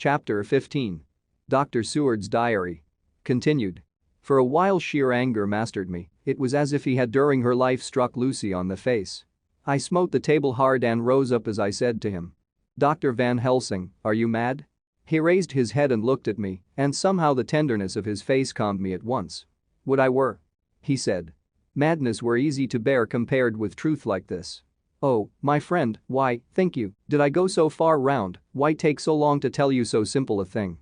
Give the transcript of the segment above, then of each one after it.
Chapter 15. Dr. Seward's diary. Continued. For a while sheer anger mastered me, it was as if he had during her life struck Lucy on the face. I smote the table hard and rose up as I said to him. Dr. Van Helsing, are you mad? He raised his head and looked at me, and somehow the tenderness of his face calmed me at once. Would I were. He said. Madness were easy to bear compared with truth like this. Oh, my friend, why, think you, did I go so far round, why take so long to tell you so simple a thing?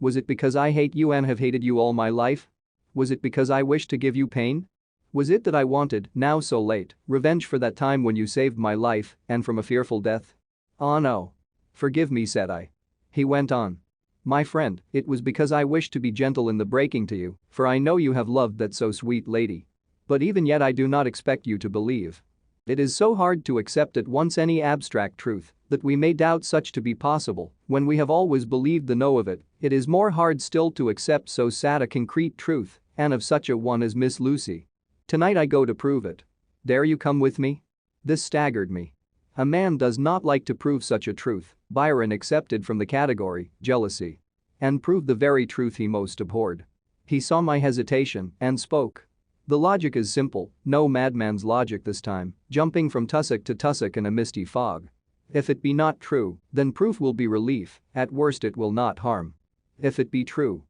Was it because I hate you and have hated you all my life? Was it because I wished to give you pain? Was it that I wanted, now so late, revenge for that time when you saved my life and from a fearful death? Ah no. Forgive me, said I. He went on. My friend, it was because I wished to be gentle in the breaking to you, for I know you have loved that so sweet lady. But even yet I do not expect you to believe. It is so hard to accept at once any abstract truth that we may doubt such to be possible when we have always believed the know of it. It is more hard still to accept so sad a concrete truth, and of such a one as Miss Lucy. Tonight I go to prove it. Dare you come with me? This staggered me. A man does not like to prove such a truth, Byron accepted from the category, jealousy. And proved the very truth he most abhorred. He saw my hesitation and spoke. The logic is simple, no madman's logic this time, jumping from tussock to tussock in a misty fog. If it be not true, then proof will be relief, at worst it will not harm. If it be true.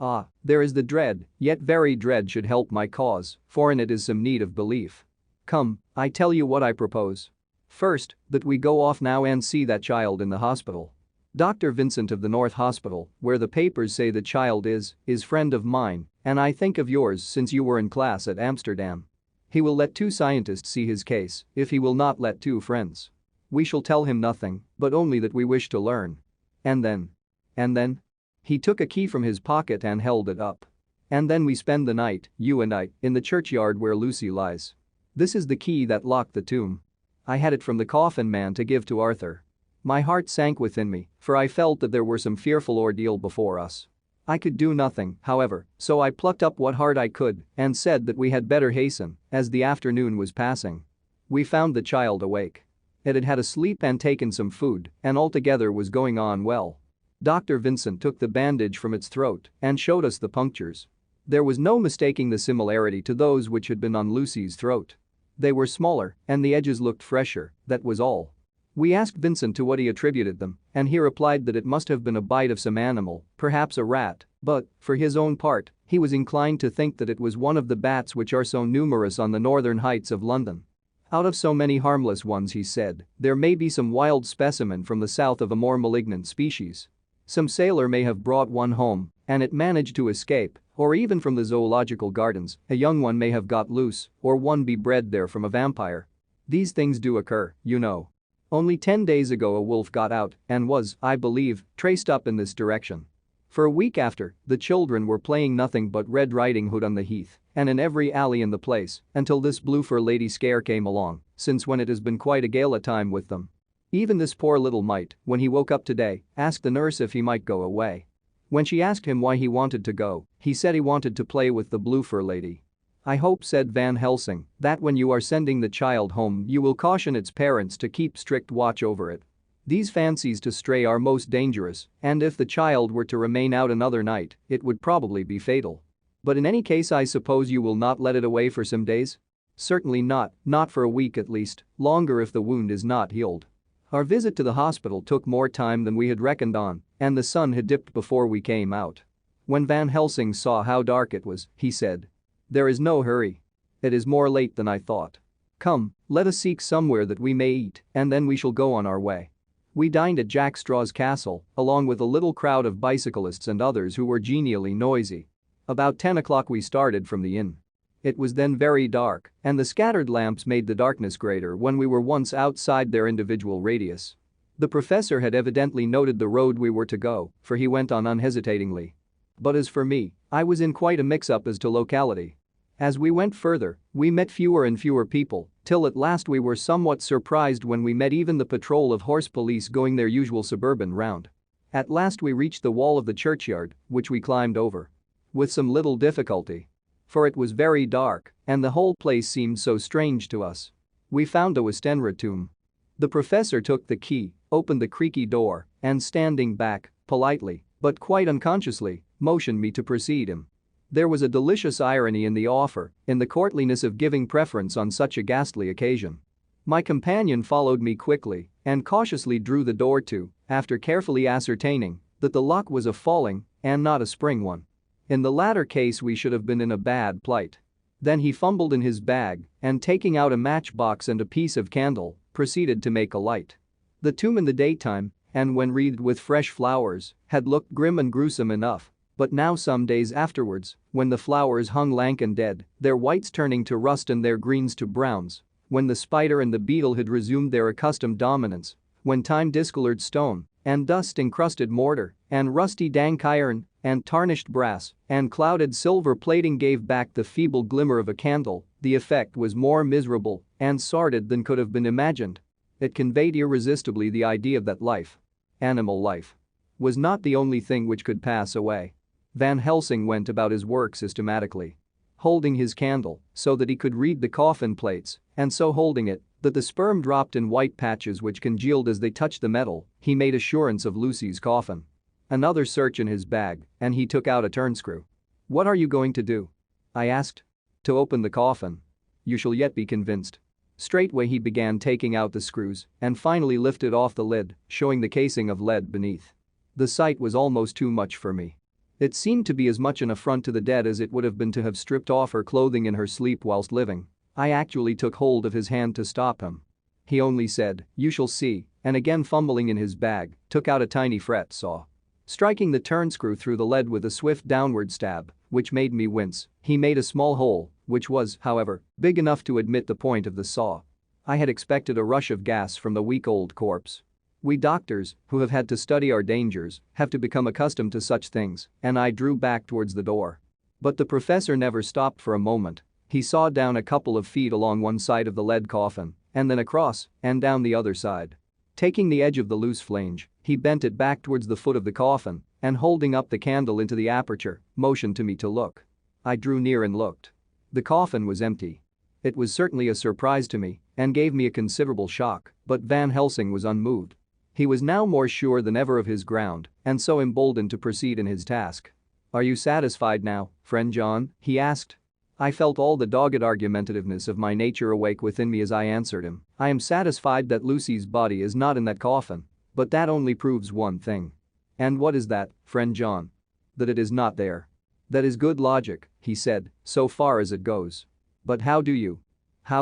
Ah, there is the dread, yet very dread should help my cause, for in it is some need of belief. Come, I tell you what I propose. First, that we go off now and see that child in the hospital. Dr. Vincent of the North Hospital, where the papers say the child is friend of mine, and I think of yours since you were in class at Amsterdam. He will let 2 scientists see his case if he will not let 2 friends. We shall tell him nothing, but only that we wish to learn. And then? He took a key from his pocket and held it up. And then we spend the night, you and I, in the churchyard where Lucy lies. This is the key that locked the tomb. I had it from the coffin man to give to Arthur. My heart sank within me, for I felt that there were some fearful ordeal before us. I could do nothing, however, so I plucked up what heart I could and said that we had better hasten, as the afternoon was passing. We found the child awake. It had had a sleep and taken some food, and altogether was going on well. Dr. Vincent took the bandage from its throat and showed us the punctures. There was no mistaking the similarity to those which had been on Lucy's throat. They were smaller, and the edges looked fresher, that was all. We asked Vincent to what he attributed them, and he replied that it must have been a bite of some animal, perhaps a rat, but, for his own part, he was inclined to think that it was one of the bats which are so numerous on the northern heights of London. Out of so many harmless ones, he said, there may be some wild specimen from the south of a more malignant species. Some sailor may have brought one home, and it managed to escape, or even from the zoological gardens, a young one may have got loose, or one be bred there from a vampire. These things do occur, you know. Only 10 days ago a wolf got out and was, I believe, traced up in this direction. For a week after, the children were playing nothing but Red Riding Hood on the heath and in every alley in the place until this blue fur lady scare came along, since when it has been quite a gala time with them. Even this poor little mite, when he woke up today, asked the nurse if he might go away. When she asked him why he wanted to go, he said he wanted to play with the blue fur lady. I hope, said Van Helsing, that when you are sending the child home you will caution its parents to keep strict watch over it. These fancies to stray are most dangerous, and if the child were to remain out another night, it would probably be fatal. But in any case I suppose you will not let it away for some days? Certainly not for a week at least, longer if the wound is not healed. Our visit to the hospital took more time than we had reckoned on, and the sun had dipped before we came out. When Van Helsing saw how dark it was, he said, there is no hurry. It is more late than I thought. Come, let us seek somewhere that we may eat, and then we shall go on our way. We dined at Jack Straw's castle, along with a little crowd of bicyclists and others who were genially noisy. About 10 o'clock we started from the inn. It was then very dark, and the scattered lamps made the darkness greater when we were once outside their individual radius. The professor had evidently noted the road we were to go, for he went on unhesitatingly. But as for me, I was in quite a mix-up as to locality. As we went further, we met fewer and fewer people, till at last we were somewhat surprised when we met even the patrol of horse police going their usual suburban round. At last we reached the wall of the churchyard, which we climbed over. With some little difficulty. For it was very dark, and the whole place seemed so strange to us. We found a Westenra tomb. The professor took the key, opened the creaky door, and standing back, politely, but quite unconsciously, motioned me to precede him. There was a delicious irony in the offer, in the courtliness of giving preference on such a ghastly occasion. My companion followed me quickly and cautiously drew the door to, after carefully ascertaining that the lock was a falling and not a spring one. In the latter case we should have been in a bad plight. Then he fumbled in his bag and taking out a matchbox and a piece of candle, proceeded to make a light. The tomb in the daytime, and when wreathed with fresh flowers, had looked grim and gruesome enough, but now some days afterwards, when the flowers hung lank and dead, their whites turning to rust and their greens to browns, when the spider and the beetle had resumed their accustomed dominance, when time discolored stone and dust-encrusted mortar and rusty dank iron and tarnished brass and clouded silver plating gave back the feeble glimmer of a candle, the effect was more miserable and sordid than could have been imagined. It conveyed irresistibly the idea that life, animal life, was not the only thing which could pass away. Van Helsing went about his work systematically, holding his candle so that he could read the coffin plates, and so holding it that the sperm dropped in white patches which congealed as they touched the metal, he made assurance of Lucy's coffin. Another search in his bag, and he took out a turnscrew. "What are you going to do?" I asked. "To open the coffin. You shall yet be convinced." Straightway he began taking out the screws and finally lifted off the lid, showing the casing of lead beneath. The sight was almost too much for me. It seemed to be as much an affront to the dead as it would have been to have stripped off her clothing in her sleep whilst living. I actually took hold of his hand to stop him. He only said, "You shall see," and again fumbling in his bag, took out a tiny fret saw. Striking the turnscrew through the lead with a swift downward stab, which made me wince, he made a small hole, which was, however, big enough to admit the point of the saw. I had expected a rush of gas from the weak old corpse. We doctors, who have had to study our dangers, have to become accustomed to such things, and I drew back towards the door. But the professor never stopped for a moment. He sawed down a couple of feet along one side of the lead coffin, and then across and down the other side. Taking the edge of the loose flange, he bent it back towards the foot of the coffin and holding up the candle into the aperture, motioned to me to look. I drew near and looked. The coffin was empty. It was certainly a surprise to me and gave me a considerable shock, but Van Helsing was unmoved. He was now more sure than ever of his ground and so emboldened to proceed in his task. "Are you satisfied now, friend John?" he asked. I felt all the dogged argumentativeness of my nature awake within me as I answered him. "I am satisfied that Lucy's body is not in that coffin, but that only proves one thing." "And what is that, friend John?" "That it is not there." "That is good logic," he said, "so far as it goes. But how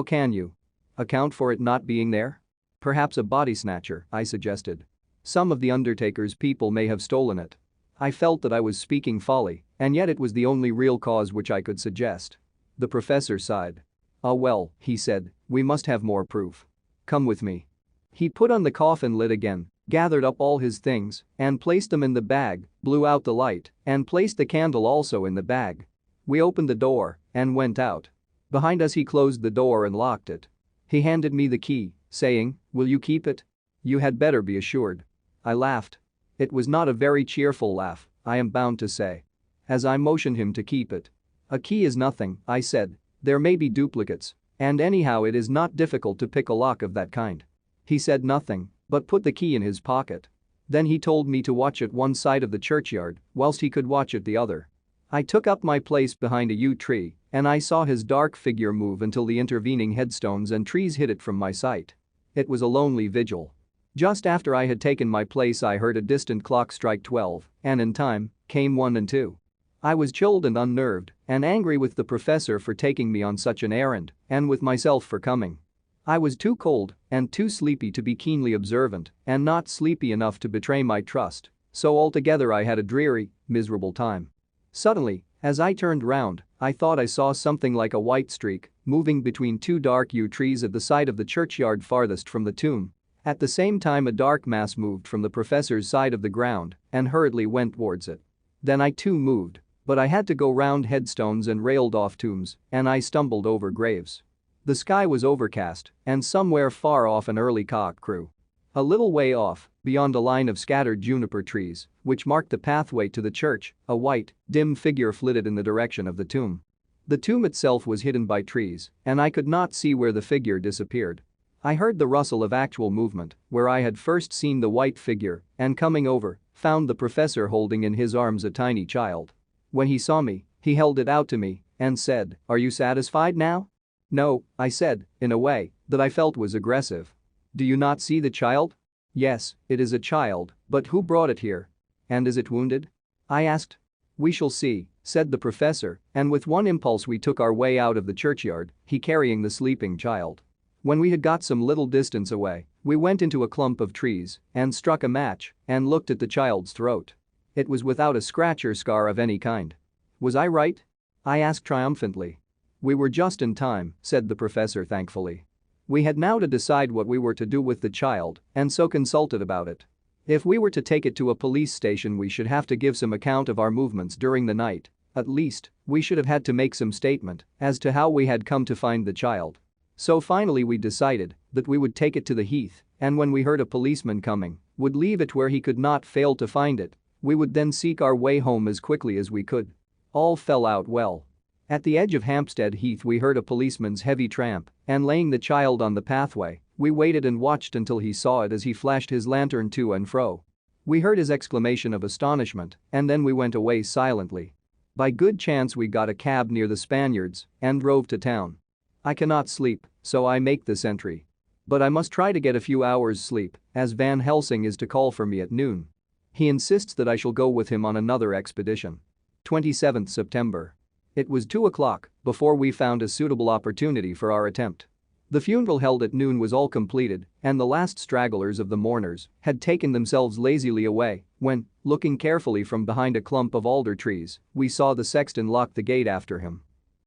can you account for it not being there?" "Perhaps a body snatcher," I suggested. "Some of the undertaker's people may have stolen it." I felt that I was speaking folly, and yet it was the only real cause which I could suggest. The professor sighed. "Ah well," he said, "we must have more proof. Come with me." He put on the coffin lid again, gathered up all his things and placed them in the bag, blew out the light and placed the candle also in the bag. We opened the door and went out. Behind us he closed the door and locked it. He handed me the key, saying, "Will you keep it? You had better be assured." I laughed. It was not a very cheerful laugh, I am bound to say. As I motioned him to keep it. "A key is nothing," I said. "There may be duplicates, and anyhow it is not difficult to pick a lock of that kind." He said nothing, but put the key in his pocket. Then he told me to watch at one side of the churchyard whilst he could watch at the other. I took up my place behind a yew tree, and I saw his dark figure move until the intervening headstones and trees hid it from my sight. It was a lonely vigil. Just after I had taken my place I heard a distant clock strike 12, and in time came 1 and 2. I was chilled and unnerved and angry with the professor for taking me on such an errand and with myself for coming. I was too cold and too sleepy to be keenly observant and not sleepy enough to betray my trust, so altogether I had a dreary, miserable time. Suddenly, as I turned round, I thought I saw something like a white streak moving between two dark yew trees at the side of the churchyard farthest from the tomb. At the same time a dark mass moved from the professor's side of the ground and hurriedly went towards it. Then I too moved, but I had to go round headstones and railed off tombs, and I stumbled over graves. The sky was overcast, and somewhere far off an early cock crew. A little way off, beyond a line of scattered juniper trees, which marked the pathway to the church, a white, dim figure flitted in the direction of the tomb. The tomb itself was hidden by trees, and I could not see where the figure disappeared. I heard the rustle of actual movement, where I had first seen the white figure, and coming over, found the professor holding in his arms a tiny child. When he saw me, he held it out to me and said, "Are you satisfied now?" "No," I said, in a way that I felt was aggressive. "Do you not see the child?" "Yes, it is a child, but who brought it here? And is it wounded?" I asked. "We shall see," said the professor, and with one impulse we took our way out of the churchyard, he carrying the sleeping child. When we had got some little distance away, we went into a clump of trees and struck a match and looked at the child's throat. It was without a scratch or scar of any kind. "Was I right?" I asked triumphantly. "We were just in time," said the professor thankfully. We had now to decide what we were to do with the child and so consulted about it. If we were to take it to a police station, we should have to give some account of our movements during the night. At least, we should have had to make some statement as to how we had come to find the child. So finally we decided that we would take it to the heath, and when we heard a policeman coming, would leave it where he could not fail to find it. We would then seek our way home as quickly as we could. All fell out well. At the edge of Hampstead Heath we heard a policeman's heavy tramp, and laying the child on the pathway, we waited and watched until he saw it as he flashed his lantern to and fro. We heard his exclamation of astonishment, and then we went away silently. By good chance we got a cab near the Spaniards and drove to town. I cannot sleep, so I make this entry. But I must try to get a few hours' sleep, as Van Helsing is to call for me at noon. He insists that I shall go with him on another expedition. 27th September. It was 2 o'clock before we found a suitable opportunity for our attempt. The funeral held at noon was all completed, and the last stragglers of the mourners had taken themselves lazily away when, looking carefully from behind a clump of alder trees, we saw the sexton lock the gate after him.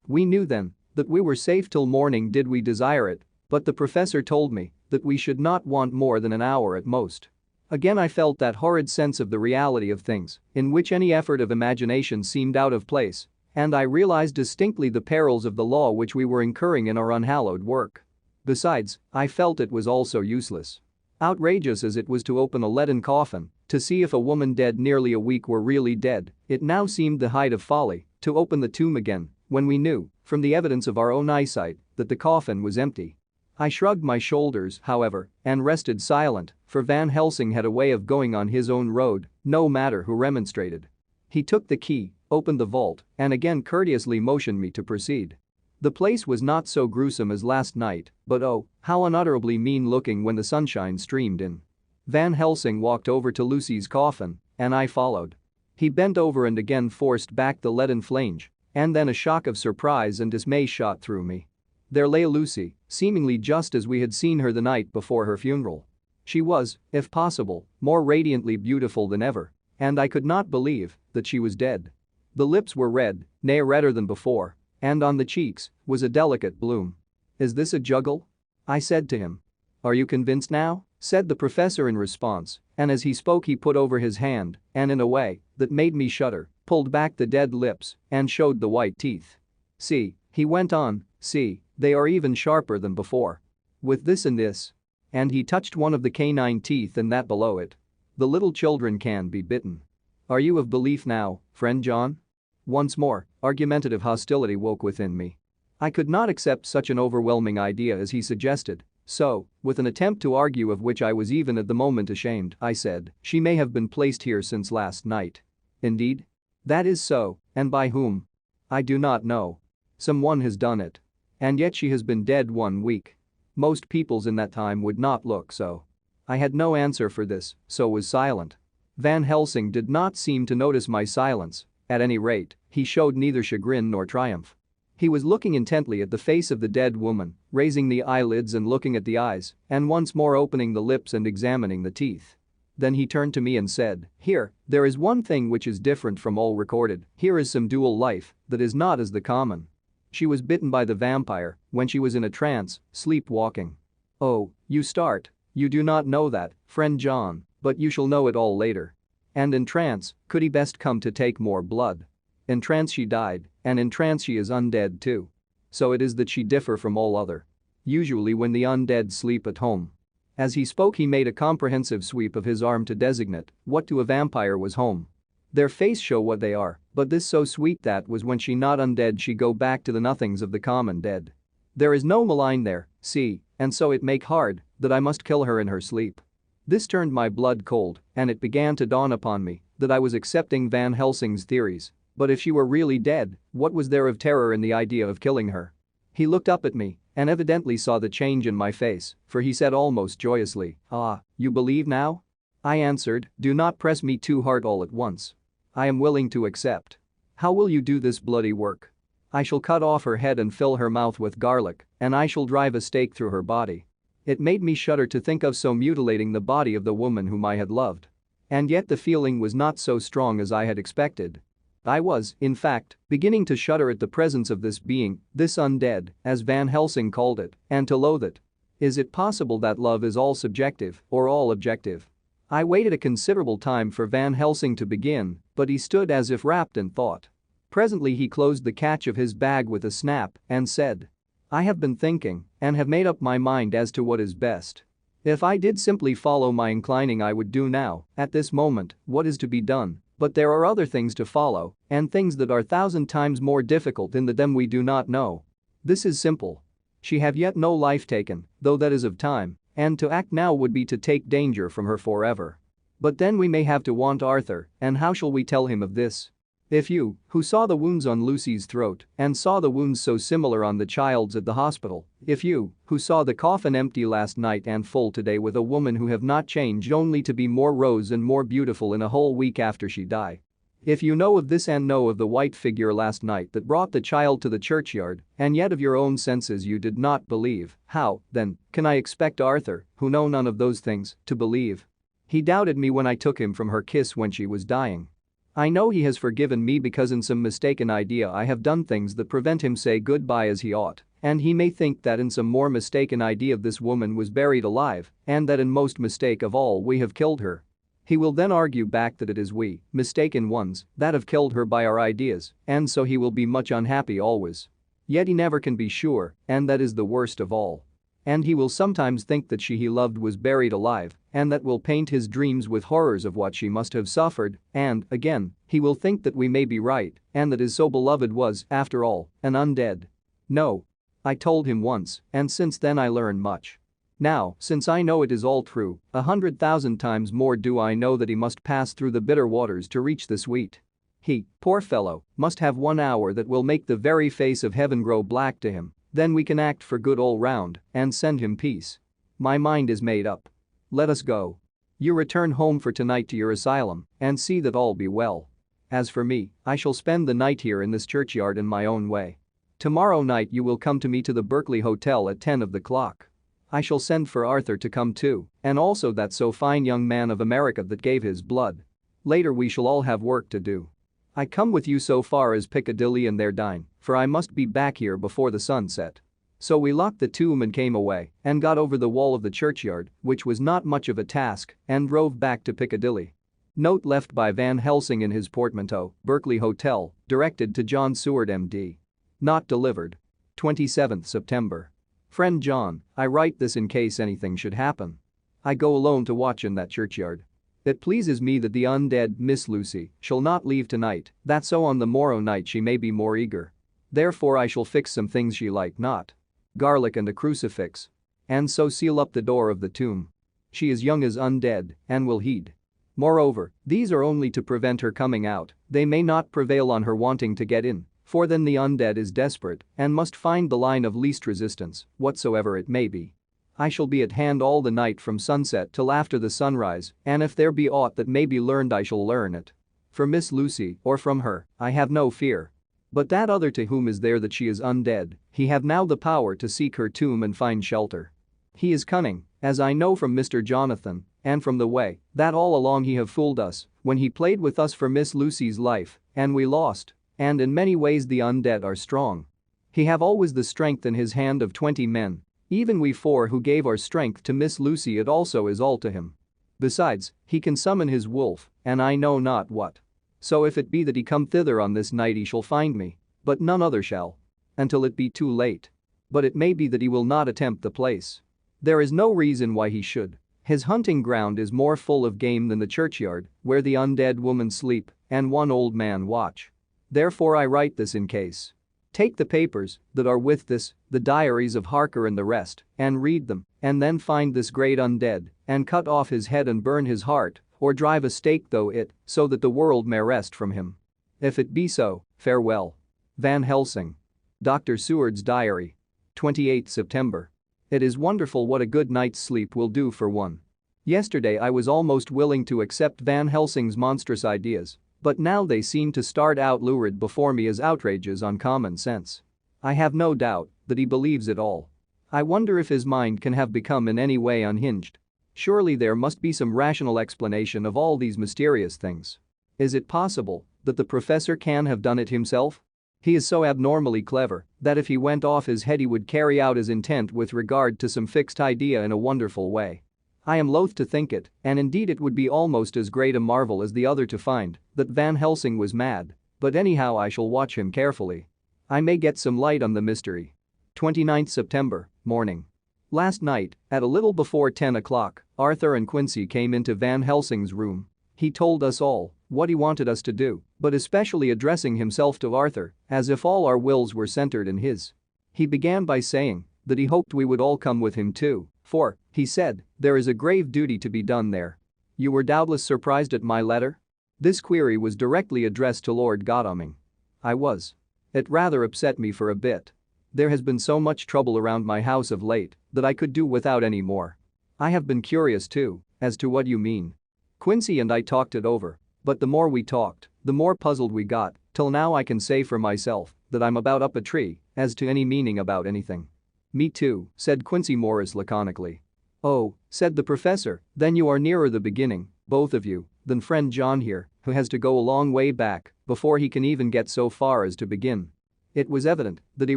We knew then that we were safe till morning did we desire it, but the professor told me that we should not want more than an hour at most. Again I felt that horrid sense of the reality of things, in which any effort of imagination seemed out of place, and I realized distinctly the perils of the law which we were incurring in our unhallowed work. Besides, I felt it was also useless. Outrageous as it was to open a leaden coffin to see if a woman dead nearly a week were really dead, it now seemed the height of folly to open the tomb again when we knew, from the evidence of our own eyesight, that the coffin was empty. I shrugged my shoulders, however, and rested silent, for Van Helsing had a way of going on his own road, no matter who remonstrated. He took the key, opened the vault, and again courteously motioned me to proceed. The place was not so gruesome as last night, but oh, how unutterably mean-looking when the sunshine streamed in. Van Helsing walked over to Lucy's coffin, and I followed. He bent over and again forced back the leaden flange, and then a shock of surprise and dismay shot through me. There lay Lucy, seemingly just as we had seen her the night before her funeral. She was, if possible, more radiantly beautiful than ever, and I could not believe that she was dead. The lips were red, nay redder than before, and on the cheeks was a delicate bloom. "Is this a juggle?" I said to him. "Are you convinced now?" said the professor in response, and as he spoke he put over his hand and in a way that made me shudder, pulled back the dead lips and showed the white teeth. "See," he went on, "see, they are even sharper than before. With this and this." And he touched one of the canine teeth and that below it. "The little children can be bitten. Are you of belief now, friend John?" Once more, argumentative hostility woke within me. I could not accept such an overwhelming idea as he suggested, so, with an attempt to argue of which I was even at the moment ashamed, I said, "She may have been placed here since last night." "Indeed?" "That is so, and by whom?" "I do not know. Someone has done it. And yet she has been dead 1 week. Most peoples in that time would not look so." I had no answer for this, so was silent. Van Helsing did not seem to notice my silence. At any rate, he showed neither chagrin nor triumph. He was looking intently at the face of the dead woman, raising the eyelids and looking at the eyes, and once more opening the lips and examining the teeth. Then he turned to me and said, "Here, there is one thing which is different from all recorded. Here is some dual life that is not as the common. She was bitten by the vampire when she was in a trance, sleepwalking." "Oh, you start. You do not know that, friend John, but you shall know it all later. And in trance, could he best come to take more blood? In trance she died, and in trance she is undead too. So it is that she differ from all other. Usually when the undead sleep at home." As he spoke he made a comprehensive sweep of his arm to designate what to a vampire was home. "Their face show what they are, but this so sweet that was when she not undead she go back to the nothings of the common dead. There is no malign there, see, and so it make hard that I must kill her in her sleep." This turned my blood cold, and it began to dawn upon me that I was accepting Van Helsing's theories. But if she were really dead, what was there of terror in the idea of killing her? He looked up at me and evidently saw the change in my face, for he said almost joyously, "Ah, you believe now?" I answered, "Do not press me too hard all at once. I am willing to accept. How will you do this bloody work?" "I shall cut off her head and fill her mouth with garlic, and I shall drive a stake through her body." It made me shudder to think of so mutilating the body of the woman whom I had loved. And yet the feeling was not so strong as I had expected. I was, in fact, beginning to shudder at the presence of this being, this undead, as Van Helsing called it, and to loathe it. Is it possible that love is all subjective or all objective? I waited a considerable time for Van Helsing to begin, but he stood as if wrapped in thought. Presently he closed the catch of his bag with a snap and said, "I have been thinking and have made up my mind as to what is best. If I did simply follow my inclining, I would do now, at this moment, what is to be done, but there are other things to follow, and things that are 1,000 times more difficult in them we do not know. This is simple. She have yet no life taken, though that is of time, and to act now would be to take danger from her forever. But then we may have to want Arthur, and how shall we tell him of this? If you, who saw the wounds on Lucy's throat and saw the wounds so similar on the child's at the hospital, if you, who saw the coffin empty last night and full today with a woman who have not changed only to be more rose and more beautiful in a whole week after she died. If you know of this and know of the white figure last night that brought the child to the churchyard, and yet of your own senses you did not believe, how, then, can I expect Arthur, who know none of those things, to believe? He doubted me when I took him from her kiss when she was dying. I know he has forgiven me because in some mistaken idea I have done things that prevent him say goodbye as he ought, and he may think that in some more mistaken idea this woman was buried alive, and that in most mistake of all we have killed her. He will then argue back that it is we, mistaken ones, that have killed her by our ideas, and so he will be much unhappy always. Yet he never can be sure, and that is the worst of all. And he will sometimes think that she he loved was buried alive, and that will paint his dreams with horrors of what she must have suffered, and, again, he will think that we may be right, and that his so beloved was, after all, an undead. No. I told him once, and since then I learn much. Now, since I know it is all true, 100,000 times more do I know that he must pass through the bitter waters to reach the sweet. He, poor fellow, must have 1 hour that will make the very face of heaven grow black to him. Then we can act for good all round and send him peace. My mind is made up. Let us go. You return home for tonight to your asylum and see that all be well. As for me, I shall spend the night here in this churchyard in my own way. Tomorrow night you will come to me to the Berkeley Hotel at 10 of the clock. I shall send for Arthur to come too, and also that so fine young man of America that gave his blood. Later we shall all have work to do. I come with you so far as Piccadilly and there dine, for I must be back here before the sun set." So we locked the tomb and came away and got over the wall of the churchyard, which was not much of a task, and drove back to Piccadilly. Note left by Van Helsing in his portmanteau, Berkeley Hotel, directed to John Seward MD. Not delivered. 27th September. Friend John, I write this in case anything should happen. I go alone to watch in that churchyard. It pleases me that the undead Miss Lucy shall not leave tonight, that so on the morrow night she may be more eager. Therefore I shall fix some things she like not. Garlic and a crucifix. And so seal up the door of the tomb. She is young as undead and will heed. Moreover, these are only to prevent her coming out, they may not prevail on her wanting to get in, for then the undead is desperate and must find the line of least resistance, whatsoever it may be. I shall be at hand all the night from sunset till after the sunrise, and if there be aught that may be learned I shall learn it. For Miss Lucy, or from her, I have no fear. But that other to whom is there that she is undead, he have now the power to seek her tomb and find shelter. He is cunning, as I know from Mr. Jonathan, and from the way that all along he have fooled us, when he played with us for Miss Lucy's life, and we lost, and in many ways the undead are strong. He have always the strength in his hand of 20 men. Even we 4 who gave our strength to Miss Lucy it also is all to him. Besides, he can summon his wolf, and I know not what. So if it be that he come thither on this night he shall find me, but none other shall. Until it be too late. But it may be that he will not attempt the place. There is no reason why he should. His hunting ground is more full of game than the churchyard, where the undead woman sleep, and one old man watch. Therefore I write this in case. Take the papers that are with this, the diaries of Harker and the rest, and read them, and then find this great undead, and cut off his head and burn his heart, or drive a stake through it, so that the world may rest from him. If it be so, farewell. Van Helsing. Dr. Seward's Diary. 28 September. It is wonderful what a good night's sleep will do for one. Yesterday I was almost willing to accept Van Helsing's monstrous ideas, but now they seem to start out lurid before me as outrages on common sense. I have no doubt that he believes it all. I wonder if his mind can have become in any way unhinged. Surely there must be some rational explanation of all these mysterious things. Is it possible that the professor can have done it himself? He is so abnormally clever that if he went off his head he would carry out his intent with regard to some fixed idea in a wonderful way. I am loath to think it, and indeed it would be almost as great a marvel as the other to find that Van Helsing was mad, but anyhow I shall watch him carefully. I may get some light on the mystery. 29 September, morning. Last night, at a little before 10 o'clock, Arthur and Quincy came into Van Helsing's room. He told us all what he wanted us to do, but especially addressing himself to Arthur, as if all our wills were centered in his. He began by saying that he hoped we would all come with him too, for, he said, there is a grave duty to be done there. You were doubtless surprised at my letter? This query was directly addressed to Lord Godalming. I was. It rather upset me for a bit. There has been so much trouble around my house of late that I could do without any more. I have been curious too, as to what you mean. Quincy and I talked it over, but the more we talked, the more puzzled we got, till now I can say for myself that I'm about up a tree as to any meaning about anything. Me too, said Quincy Morris laconically. Oh, said the professor, then you are nearer the beginning, both of you, than friend John here, who has to go a long way back before he can even get so far as to begin. It was evident that he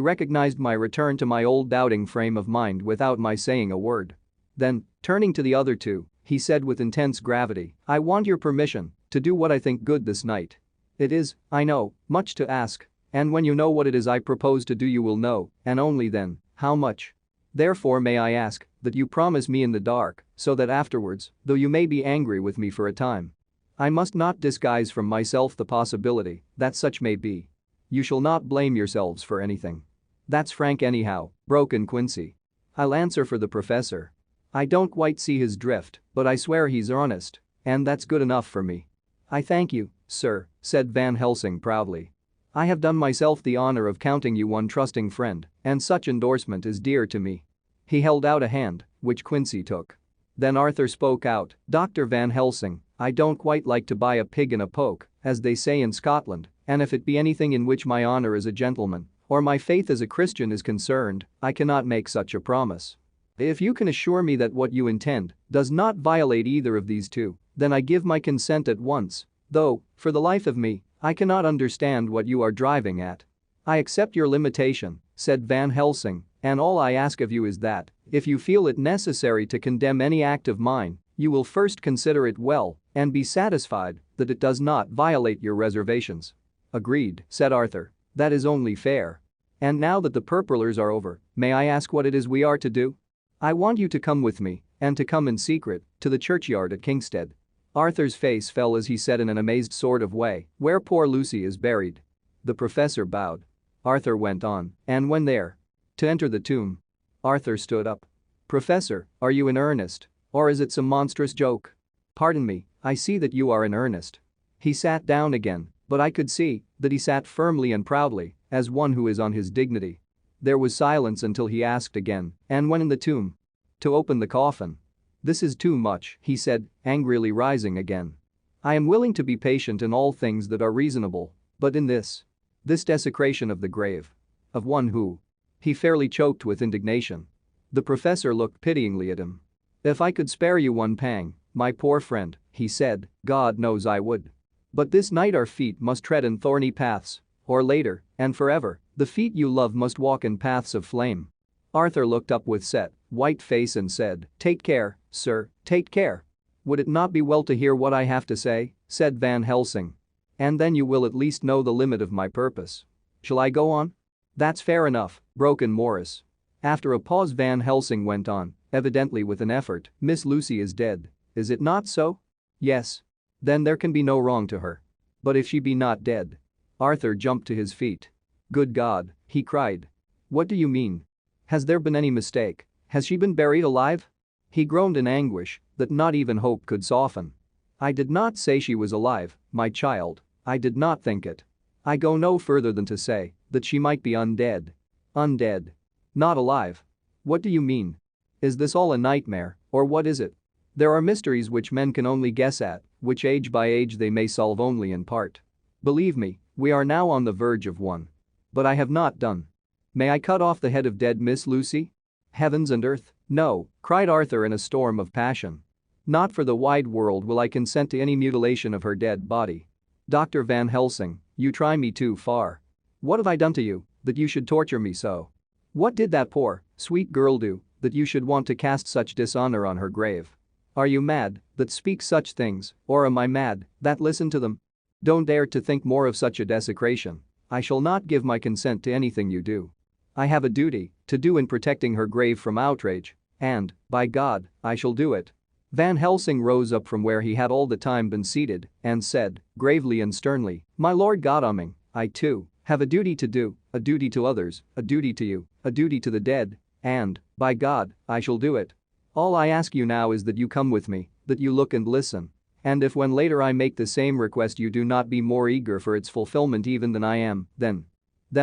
recognized my return to my old doubting frame of mind without my saying a word. Then, turning to the other two, he said with intense gravity, I want your permission to do what I think good this night. It is, I know, much to ask, and when you know what it is I propose to do you will know, and only then, how much. Therefore may I ask that you promise me in the dark, so that afterwards, though you may be angry with me for a time, I must not disguise from myself the possibility that such may be. You shall not blame yourselves for anything. That's frank anyhow, broke in Quincy. I'll answer for the professor. I don't quite see his drift, but I swear he's honest, and that's good enough for me. I thank you, sir, said Van Helsing proudly. I have done myself the honor of counting you one trusting friend, and such endorsement is dear to me. He held out a hand, which Quincy took. Then Arthur spoke out, Dr. Van Helsing, I don't quite like to buy a pig in a poke, as they say in Scotland, and if it be anything in which my honor as a gentleman, or my faith as a Christian is concerned, I cannot make such a promise. If you can assure me that what you intend does not violate either of these two, then I give my consent at once, though, for the life of me, I cannot understand what you are driving at. I accept your limitation, said Van Helsing, and all I ask of you is that, if you feel it necessary to condemn any act of mine, you will first consider it well and be satisfied that it does not violate your reservations. Agreed, said Arthur. That is only fair. And now that the purpurlers are over, may I ask what it is we are to do? I want you to come with me, and to come in secret, to the churchyard at Kingstead. Arthur's face fell as he said in an amazed sort of way, where poor Lucy is buried. The professor bowed. Arthur went on, and when there, to enter the tomb. Arthur stood up. Professor, are you in earnest, or is it some monstrous joke? Pardon me, I see that you are in earnest. He sat down again, but I could see that he sat firmly and proudly, as one who is on his dignity. There was silence until he asked again, and when in the tomb? To open the coffin. This is too much, he said, angrily rising again. I am willing to be patient in all things that are reasonable, but in this desecration of the grave. Of one who. He fairly choked with indignation. The professor looked pityingly at him. If I could spare you one pang, my poor friend, he said, God knows I would. But this night our feet must tread in thorny paths, or later, and forever, the feet you love must walk in paths of flame. Arthur looked up with set, white face and said, Take care, sir, take care. Would it not be well to hear what I have to say, said Van Helsing. And then you will at least know the limit of my purpose. Shall I go on? That's fair enough, broke in Morris. After a pause Van Helsing went on, evidently with an effort, Miss Lucy is dead, is it not so? Yes. Then there can be no wrong to her. But if she be not dead? Arthur jumped to his feet. Good God, he cried. What do you mean? Has there been any mistake? Has she been buried alive? He groaned in anguish that not even hope could soften. I did not say she was alive, my child. I did not think it. I go no further than to say that she might be undead. Undead. Not alive. What do you mean? Is this all a nightmare, or what is it? There are mysteries which men can only guess at, which age by age they may solve only in part. Believe me, we are now on the verge of one. But I have not done. May I cut off the head of dead Miss Lucy? Heavens and earth, no, cried Arthur in a storm of passion. Not for the wide world will I consent to any mutilation of her dead body. Dr. Van Helsing, you try me too far. What have I done to you, that you should torture me so? What did that poor, sweet girl do, that you should want to cast such dishonor on her grave? Are you mad, that speak such things, or am I mad, that listen to them? Don't dare to think more of such a desecration. I shall not give my consent to anything you do. I have a duty to do in protecting her grave from outrage, and, by God, I shall do it. Van Helsing rose up from where he had all the time been seated and said, gravely and sternly, my Lord Godalming, I too have a duty to do, a duty to others, a duty to you, a duty to the dead, and, by God, I shall do it. All I ask you now is that you come with me, that you look and listen. And if when later I make the same request you do not be more eager for its fulfillment even than I am, then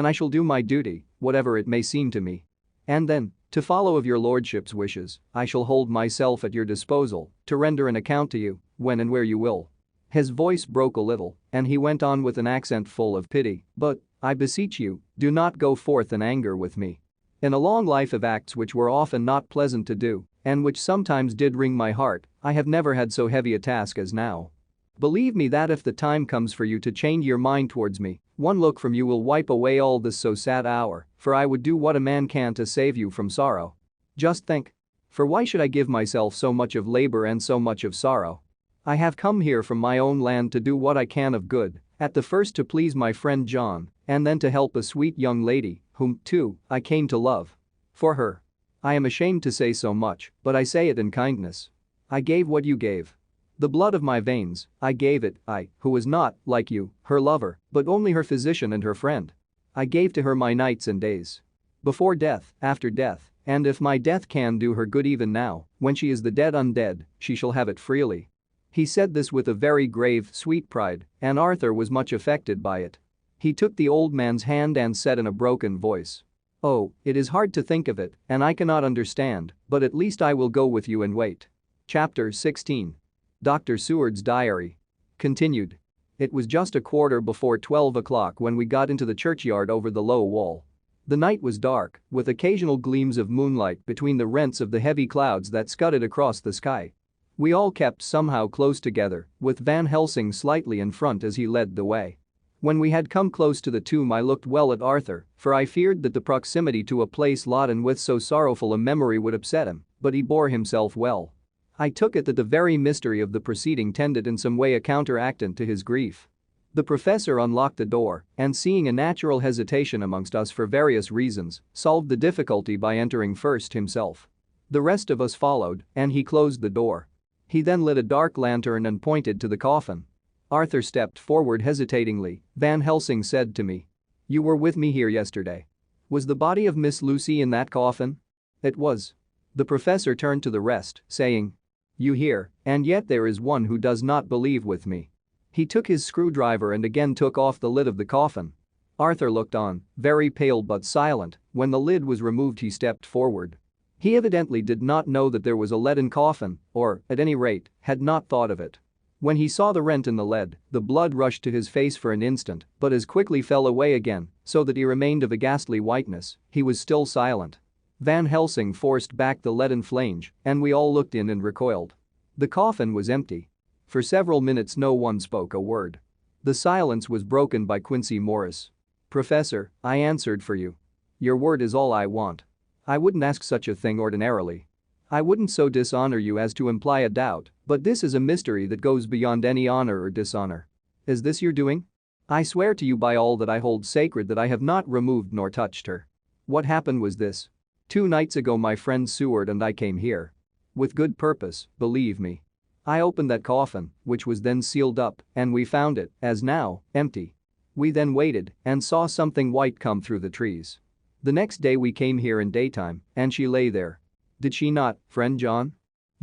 I shall do my duty, whatever it may seem to me. And then, to follow of your lordship's wishes, I shall hold myself at your disposal to render an account to you, when and where you will. His voice broke a little, and he went on with an accent full of pity, but, I beseech you, do not go forth in anger with me. In a long life of acts which were often not pleasant to do, and which sometimes did wring my heart, I have never had so heavy a task as now. Believe me that if the time comes for you to change your mind towards me, one look from you will wipe away all this so sad hour, for I would do what a man can to save you from sorrow. Just think. For why should I give myself so much of labor and so much of sorrow? I have come here from my own land to do what I can of good, at the first to please my friend John, and then to help a sweet young lady, whom, too, I came to love. For her. I am ashamed to say so much, but I say it in kindness. I gave what you gave. The blood of my veins, I gave it, I, who was not, like you, her lover, but only her physician and her friend. I gave to her my nights and days. Before death, after death, and if my death can do her good even now, when she is the dead undead, she shall have it freely. He said this with a very grave, sweet pride, and Arthur was much affected by it. He took the old man's hand and said in a broken voice, oh, it is hard to think of it, and I cannot understand, but at least I will go with you and wait. Chapter 16. Dr. Seward's Diary. Continued. It was just 12:15 o'clock when we got into the churchyard over the low wall. The night was dark, with occasional gleams of moonlight between the rents of the heavy clouds that scudded across the sky. We all kept somehow close together, with Van Helsing slightly in front as he led the way. When we had come close to the tomb I looked well at Arthur, for I feared that the proximity to a place laden with so sorrowful a memory would upset him, but he bore himself well. I took it that the very mystery of the proceeding tended in some way a counteractant to his grief. The professor unlocked the door, and seeing a natural hesitation amongst us for various reasons, solved the difficulty by entering first himself. The rest of us followed, and he closed the door. He then lit a dark lantern and pointed to the coffin. Arthur stepped forward hesitatingly. Van Helsing said to me, you were with me here yesterday. Was the body of Miss Lucy in that coffin? It was. The professor turned to the rest, saying, you hear, and yet there is one who does not believe with me. He took his screwdriver and again took off the lid of the coffin. Arthur looked on, very pale but silent. When the lid was removed he stepped forward. He evidently did not know that there was a leaden coffin, or, at any rate, had not thought of it. When he saw the rent in the lead, the blood rushed to his face for an instant, but as quickly fell away again, so that he remained of a ghastly whiteness. He was still silent. Van Helsing forced back the leaden flange, and we all looked in and recoiled. The coffin was empty. For several minutes no one spoke a word. The silence was broken by Quincy Morris. Professor, I answered for you. Your word is all I want. I wouldn't ask such a thing ordinarily. I wouldn't so dishonor you as to imply a doubt, but this is a mystery that goes beyond any honor or dishonor. Is this your doing? I swear to you by all that I hold sacred that I have not removed nor touched her. What happened was this. 2 nights ago my friend Seward and I came here. With good purpose, believe me. I opened that coffin, which was then sealed up, and we found it, as now, empty. We then waited and saw something white come through the trees. The next day we came here in daytime, and she lay there. Did she not, friend John?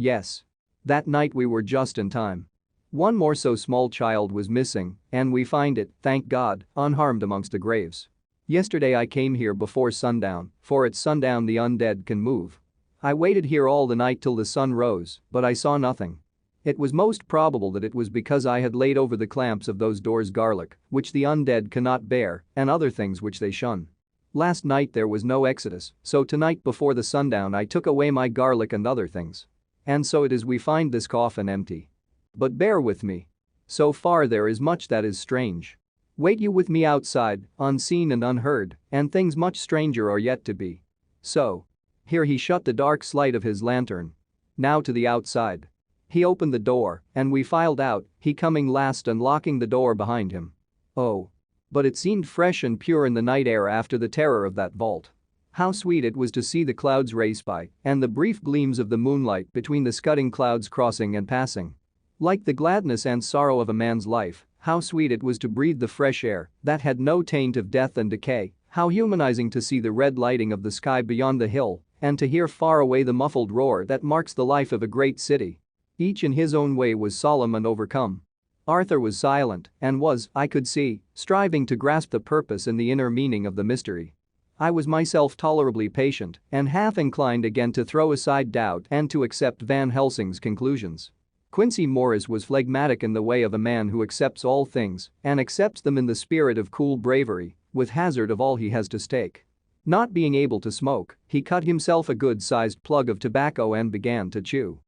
Yes. That night we were just in time. One more so small child was missing, and we find it, thank God, unharmed amongst the graves. Yesterday I came here before sundown, for at sundown the undead can move. I waited here all the night till the sun rose, but I saw nothing. It was most probable that it was because I had laid over the clamps of those doors garlic, which the undead cannot bear, and other things which they shun. Last night there was no exodus, so tonight before the sundown I took away my garlic and other things. And so it is we find this coffin empty. But bear with me. So far there is much that is strange. Wait you with me outside, unseen and unheard, and things much stranger are yet to be. So. Here he shut the dark slide of his lantern. Now to the outside. He opened the door, and we filed out, he coming last and locking the door behind him. Oh. But it seemed fresh and pure in the night air after the terror of that vault. How sweet it was to see the clouds race by, and the brief gleams of the moonlight between the scudding clouds crossing and passing. Like the gladness and sorrow of a man's life, how sweet it was to breathe the fresh air that had no taint of death and decay, how humanizing to see the red lighting of the sky beyond the hill, and to hear far away the muffled roar that marks the life of a great city. Each in his own way was solemn and overcome. Arthur was silent and was, I could see, striving to grasp the purpose and the inner meaning of the mystery. I was myself tolerably patient and half inclined again to throw aside doubt and to accept Van Helsing's conclusions. Quincy Morris was phlegmatic in the way of a man who accepts all things and accepts them in the spirit of cool bravery, with hazard of all he has to stake. Not being able to smoke, he cut himself a good-sized plug of tobacco and began to chew.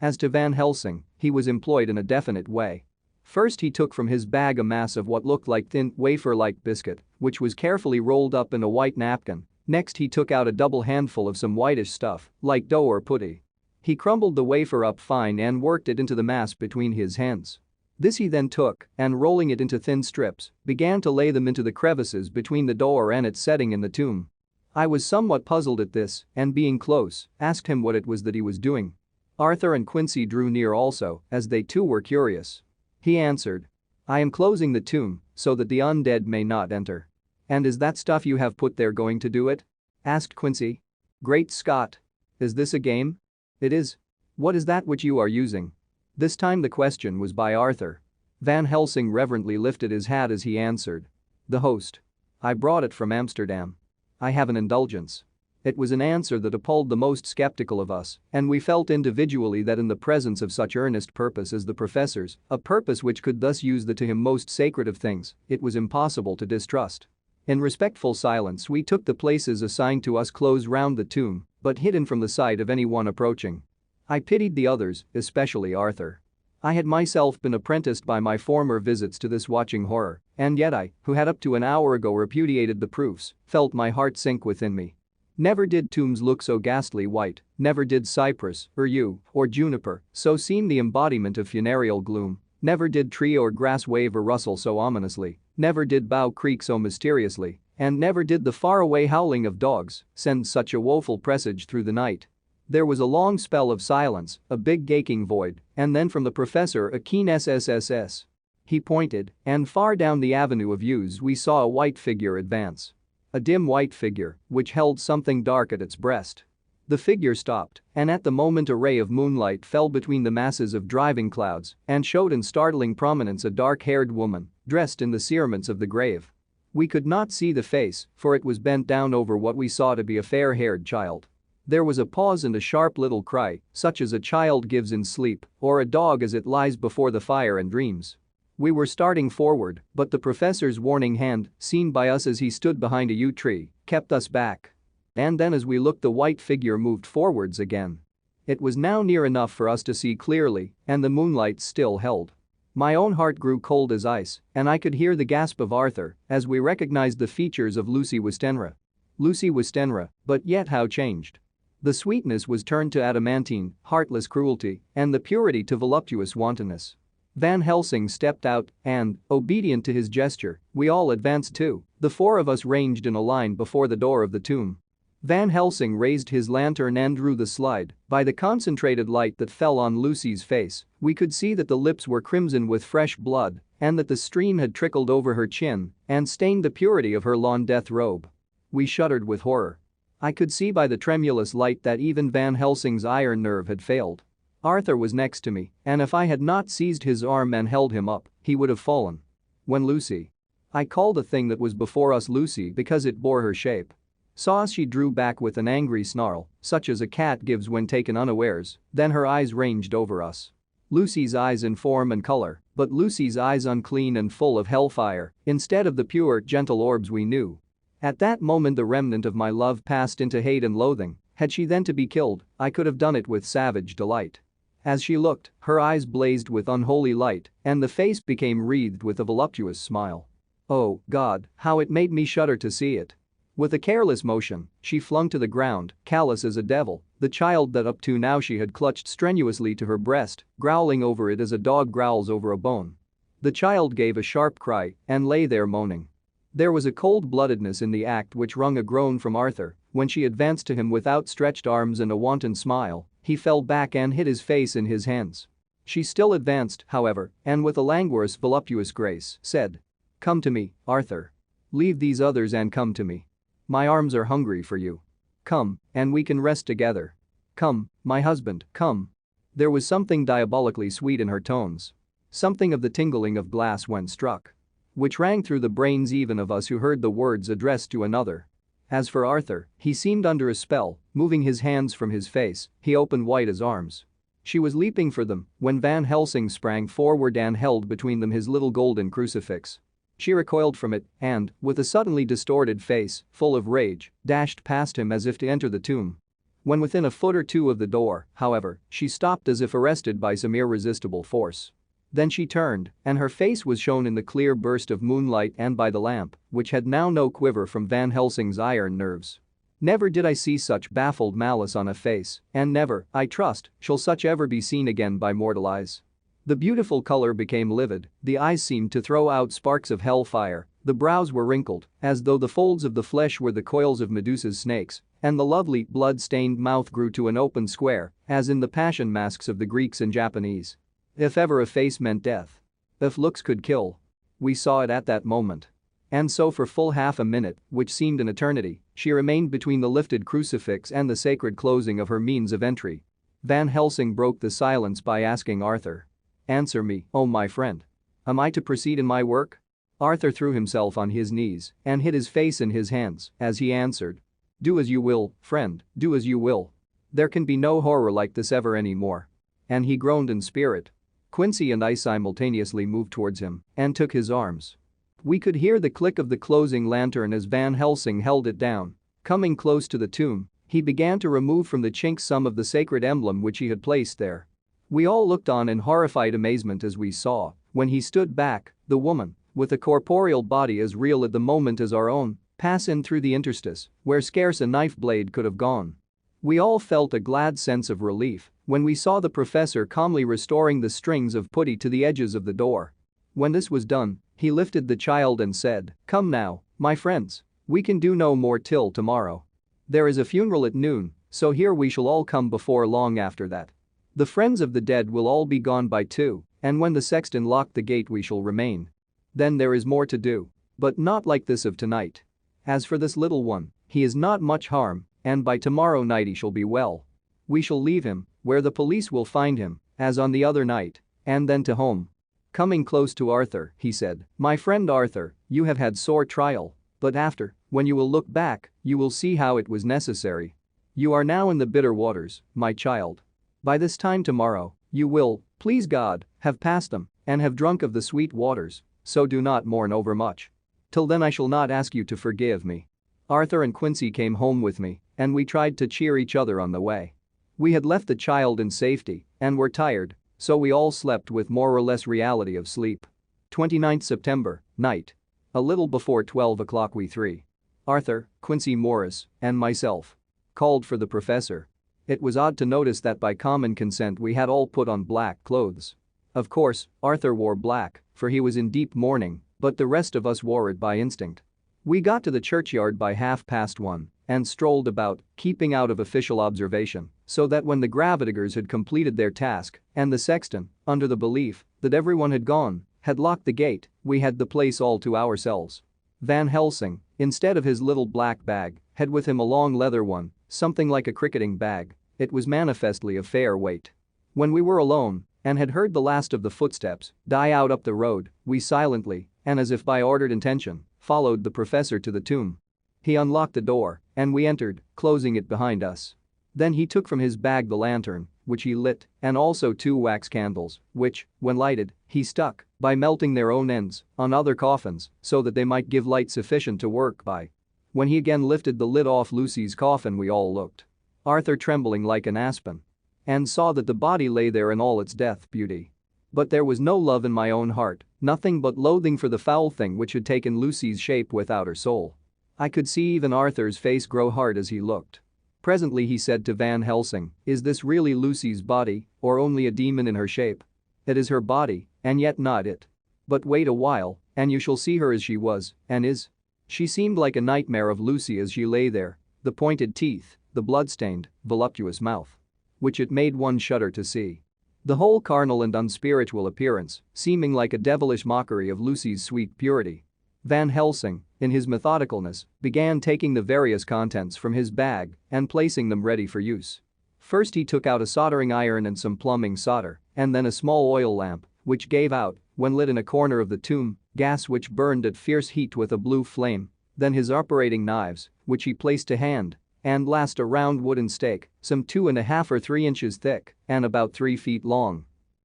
As to Van Helsing, he was employed in a definite way. First he took from his bag a mass of what looked like thin, wafer-like biscuit, which was carefully rolled up in a white napkin. Next he took out a double handful of some whitish stuff, like dough or putty. He crumbled the wafer up fine and worked it into the mass between his hands. This he then took, and rolling it into thin strips, began to lay them into the crevices between the door and its setting in the tomb. I was somewhat puzzled at this, and being close, asked him what it was that he was doing. Arthur and Quincy drew near also, as they too were curious. He answered. I am closing the tomb, so that the undead may not enter. And is that stuff you have put there going to do it? Asked Quincy. Great Scott! Is this a game? It is. What is that which you are using? This time the question was by Arthur. Van Helsing reverently lifted his hat as he answered. The host. I brought it from Amsterdam. I have an indulgence. It was an answer that appalled the most skeptical of us, and we felt individually that in the presence of such earnest purpose as the professor's, a purpose which could thus use the to him most sacred of things, it was impossible to distrust. In respectful silence we took the places assigned to us close round the tomb, but hidden from the sight of anyone approaching. I pitied the others, especially Arthur. I had myself been apprenticed by my former visits to this watching horror, and yet I, who had up to an hour ago repudiated the proofs, felt my heart sink within me. Never did tombs look so ghastly white, never did cypress, or yew, or juniper so seem the embodiment of funereal gloom, never did tree or grass wave or rustle so ominously, never did bough creak so mysteriously, and never did the faraway howling of dogs send such a woeful presage through the night. There was a long spell of silence, a big gaping void, and then from the professor a keen SSSS. He pointed, and far down the avenue of yews we saw a white figure advance. A dim white figure, which held something dark at its breast. The figure stopped, and at the moment a ray of moonlight fell between the masses of driving clouds and showed in startling prominence a dark-haired woman, dressed in the cerements of the grave. We could not see the face, for it was bent down over what we saw to be a fair-haired child. There was a pause and a sharp little cry, such as a child gives in sleep, or a dog as it lies before the fire and dreams. We were starting forward, but the professor's warning hand, seen by us as he stood behind a yew tree, kept us back. And then as we looked the white figure moved forwards again. It was now near enough for us to see clearly, and the moonlight still held. My own heart grew cold as ice, and I could hear the gasp of Arthur as we recognized the features of Lucy Westenra. Lucy Westenra, but yet how changed. The sweetness was turned to adamantine, heartless cruelty, and the purity to voluptuous wantonness. Van Helsing stepped out, and, obedient to his gesture, we all advanced too, the four of us ranged in a line before the door of the tomb. Van Helsing raised his lantern and drew the slide. By the concentrated light that fell on Lucy's face, we could see that the lips were crimson with fresh blood, and that the stream had trickled over her chin and stained the purity of her lawn death robe. We shuddered with horror. I could see by the tremulous light that even Van Helsing's iron nerve had failed. Arthur was next to me, and if I had not seized his arm and held him up, he would have fallen. When Lucy. I called the thing that was before us Lucy because it bore her shape. Saw us, she drew back with an angry snarl, such as a cat gives when taken unawares, then her eyes ranged over us. Lucy's eyes in form and color, but Lucy's eyes unclean and full of hellfire, instead of the pure, gentle orbs we knew. At that moment the remnant of my love passed into hate and loathing. Had she then to be killed, I could have done it with savage delight. As she looked, her eyes blazed with unholy light, and the face became wreathed with a voluptuous smile. Oh, God, how it made me shudder to see it. With a careless motion, she flung to the ground, callous as a devil, the child that up to now she had clutched strenuously to her breast, growling over it as a dog growls over a bone. The child gave a sharp cry and lay there moaning. There was a cold-bloodedness in the act which wrung a groan from Arthur. When she advanced to him with outstretched arms and a wanton smile, he fell back and hid his face in his hands. She still advanced, however, and with a languorous, voluptuous grace, said, "Come to me, Arthur. Leave these others and come to me. My arms are hungry for you. Come, and we can rest together. Come, my husband, come." There was something diabolically sweet in her tones. Something of the tingling of glass when struck, which rang through the brains even of us who heard the words addressed to another. As for Arthur, he seemed under a spell, moving his hands from his face, he opened wide his arms. She was leaping for them when Van Helsing sprang forward and held between them his little golden crucifix. She recoiled from it and, with a suddenly distorted face, full of rage, dashed past him as if to enter the tomb. When within a foot or two of the door, however, she stopped as if arrested by some irresistible force. Then she turned, and her face was shown in the clear burst of moonlight and by the lamp, which had now no quiver from Van Helsing's iron nerves. Never did I see such baffled malice on a face, and never, I trust, shall such ever be seen again by mortal eyes. The beautiful color became livid, the eyes seemed to throw out sparks of hellfire, the brows were wrinkled, as though the folds of the flesh were the coils of Medusa's snakes, and the lovely, blood-stained mouth grew to an open square, as in the passion masks of the Greeks and Japanese. If ever a face meant death. If looks could kill. We saw it at that moment. And so for full half a minute, which seemed an eternity, she remained between the lifted crucifix and the sacred closing of her means of entry. Van Helsing broke the silence by asking Arthur, "Answer me, oh my friend. Am I to proceed in my work?" Arthur threw himself on his knees and hid his face in his hands as he answered, "Do as you will, friend, do as you will. There can be no horror like this ever any more." And he groaned in spirit. Quincy and I simultaneously moved towards him and took his arms. We could hear the click of the closing lantern as Van Helsing held it down. Coming close to the tomb, he began to remove from the chink some of the sacred emblem which he had placed there. We all looked on in horrified amazement as we saw, when he stood back, the woman, with a corporeal body as real at the moment as our own, pass in through the interstice, where scarce a knife blade could have gone. We all felt a glad sense of relief when we saw the professor calmly restoring the strings of putty to the edges of the door. When this was done, he lifted the child and said, "Come now, my friends, we can do no more till tomorrow. There is a funeral at noon, so here we shall all come before long after that. The friends of the dead will all be gone by 2, and when the sexton lock the gate we shall remain. Then there is more to do, but not like this of tonight. As for this little one, he is not much harm, and by tomorrow night he shall be well. We shall leave him, where the police will find him, as on the other night, and then to home." Coming close to Arthur, he said, "My friend Arthur, you have had sore trial, but after, when you will look back, you will see how it was necessary. You are now in the bitter waters, my child. By this time tomorrow, you will, please God, have passed them and have drunk of the sweet waters, so do not mourn overmuch. Till then I shall not ask you to forgive me." Arthur and Quincy came home with me, and we tried to cheer each other on the way. We had left the child in safety and were tired, so we all slept with more or less reality of sleep. 29th September, night. A little before 12 o'clock we three, Arthur, Quincy Morris, and myself, called for the professor. It was odd to notice that by common consent we had all put on black clothes. Of course, Arthur wore black, for he was in deep mourning, but the rest of us wore it by instinct. We got to the churchyard by 1:30 and strolled about, keeping out of official observation, so that when the gravidigers had completed their task and the sexton, under the belief that everyone had gone, had locked the gate, we had the place all to ourselves. Van Helsing, instead of his little black bag, had with him a long leather one, something like a cricketing bag. It was manifestly of fair weight. When we were alone and had heard the last of the footsteps die out up the road, we silently, and as if by ordered intention, followed the professor to the tomb. He unlocked the door, and we entered, closing it behind us. Then he took from his bag the lantern, which he lit, and also 2 wax candles, which, when lighted, he stuck, by melting their own ends, on other coffins, so that they might give light sufficient to work by. When he again lifted the lid off Lucy's coffin, we all looked. Arthur trembling like an aspen. And saw that the body lay there in all its death beauty. But there was no love in my own heart, nothing but loathing for the foul thing which had taken Lucy's shape without her soul. I could see even Arthur's face grow hard as he looked. Presently he said to Van Helsing, "Is this really Lucy's body, or only a demon in her shape? It is her body, and yet not it. But wait a while, and you shall see her as she was, and is. She seemed like a nightmare of Lucy as she lay there, the pointed teeth, the blood-stained, voluptuous mouth. Which it made one shudder to see. The whole carnal and unspiritual appearance, seeming like a devilish mockery of Lucy's sweet purity." Van Helsing, in his methodicalness, began taking the various contents from his bag and placing them ready for use. First he took out a soldering iron and some plumbing solder, and then a small oil lamp, which gave out, when lit in a corner of the tomb, gas which burned at fierce heat with a blue flame. Then his operating knives, which he placed to hand, and last a round wooden stake, some 2.5 or 3 inches thick and about 3 feet long.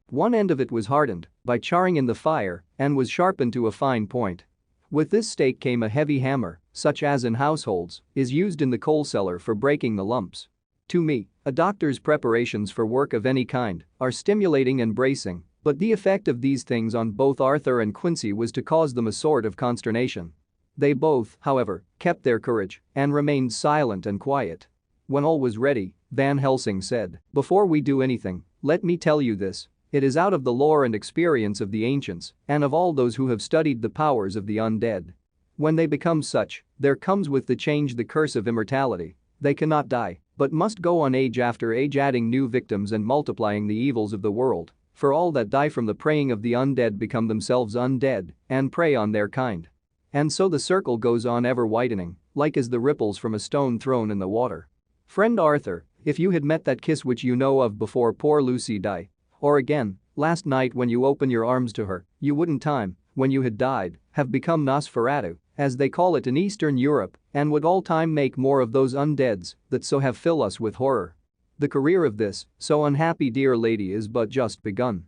One end of it was hardened by charring in the fire and was sharpened to a fine point. With this stake came a heavy hammer, such as in households is used in the coal cellar for breaking the lumps. To me, a doctor's preparations for work of any kind are stimulating and bracing, but the effect of these things on both Arthur and Quincy was to cause them a sort of consternation. They both, however, kept their courage and remained silent and quiet. When all was ready, Van Helsing said, "Before we do anything, let me tell you this. It is out of the lore and experience of the ancients and of all those who have studied the powers of the undead. When they become such, there comes with the change the curse of immortality. They cannot die, but must go on age after age, adding new victims and multiplying the evils of the world. For all that die from the preying of the undead become themselves undead and prey on their kind. And so the circle goes on ever widening, like as the ripples from a stone thrown in the water. Friend Arthur, if you had met that kiss which you know of before poor Lucy died, or again, last night when you opened your arms to her, you wouldn't time, when you had died, have become Nosferatu, as they call it in Eastern Europe, and would all time make more of those undeads that so have fill us with horror. The career of this so unhappy dear lady is but just begun.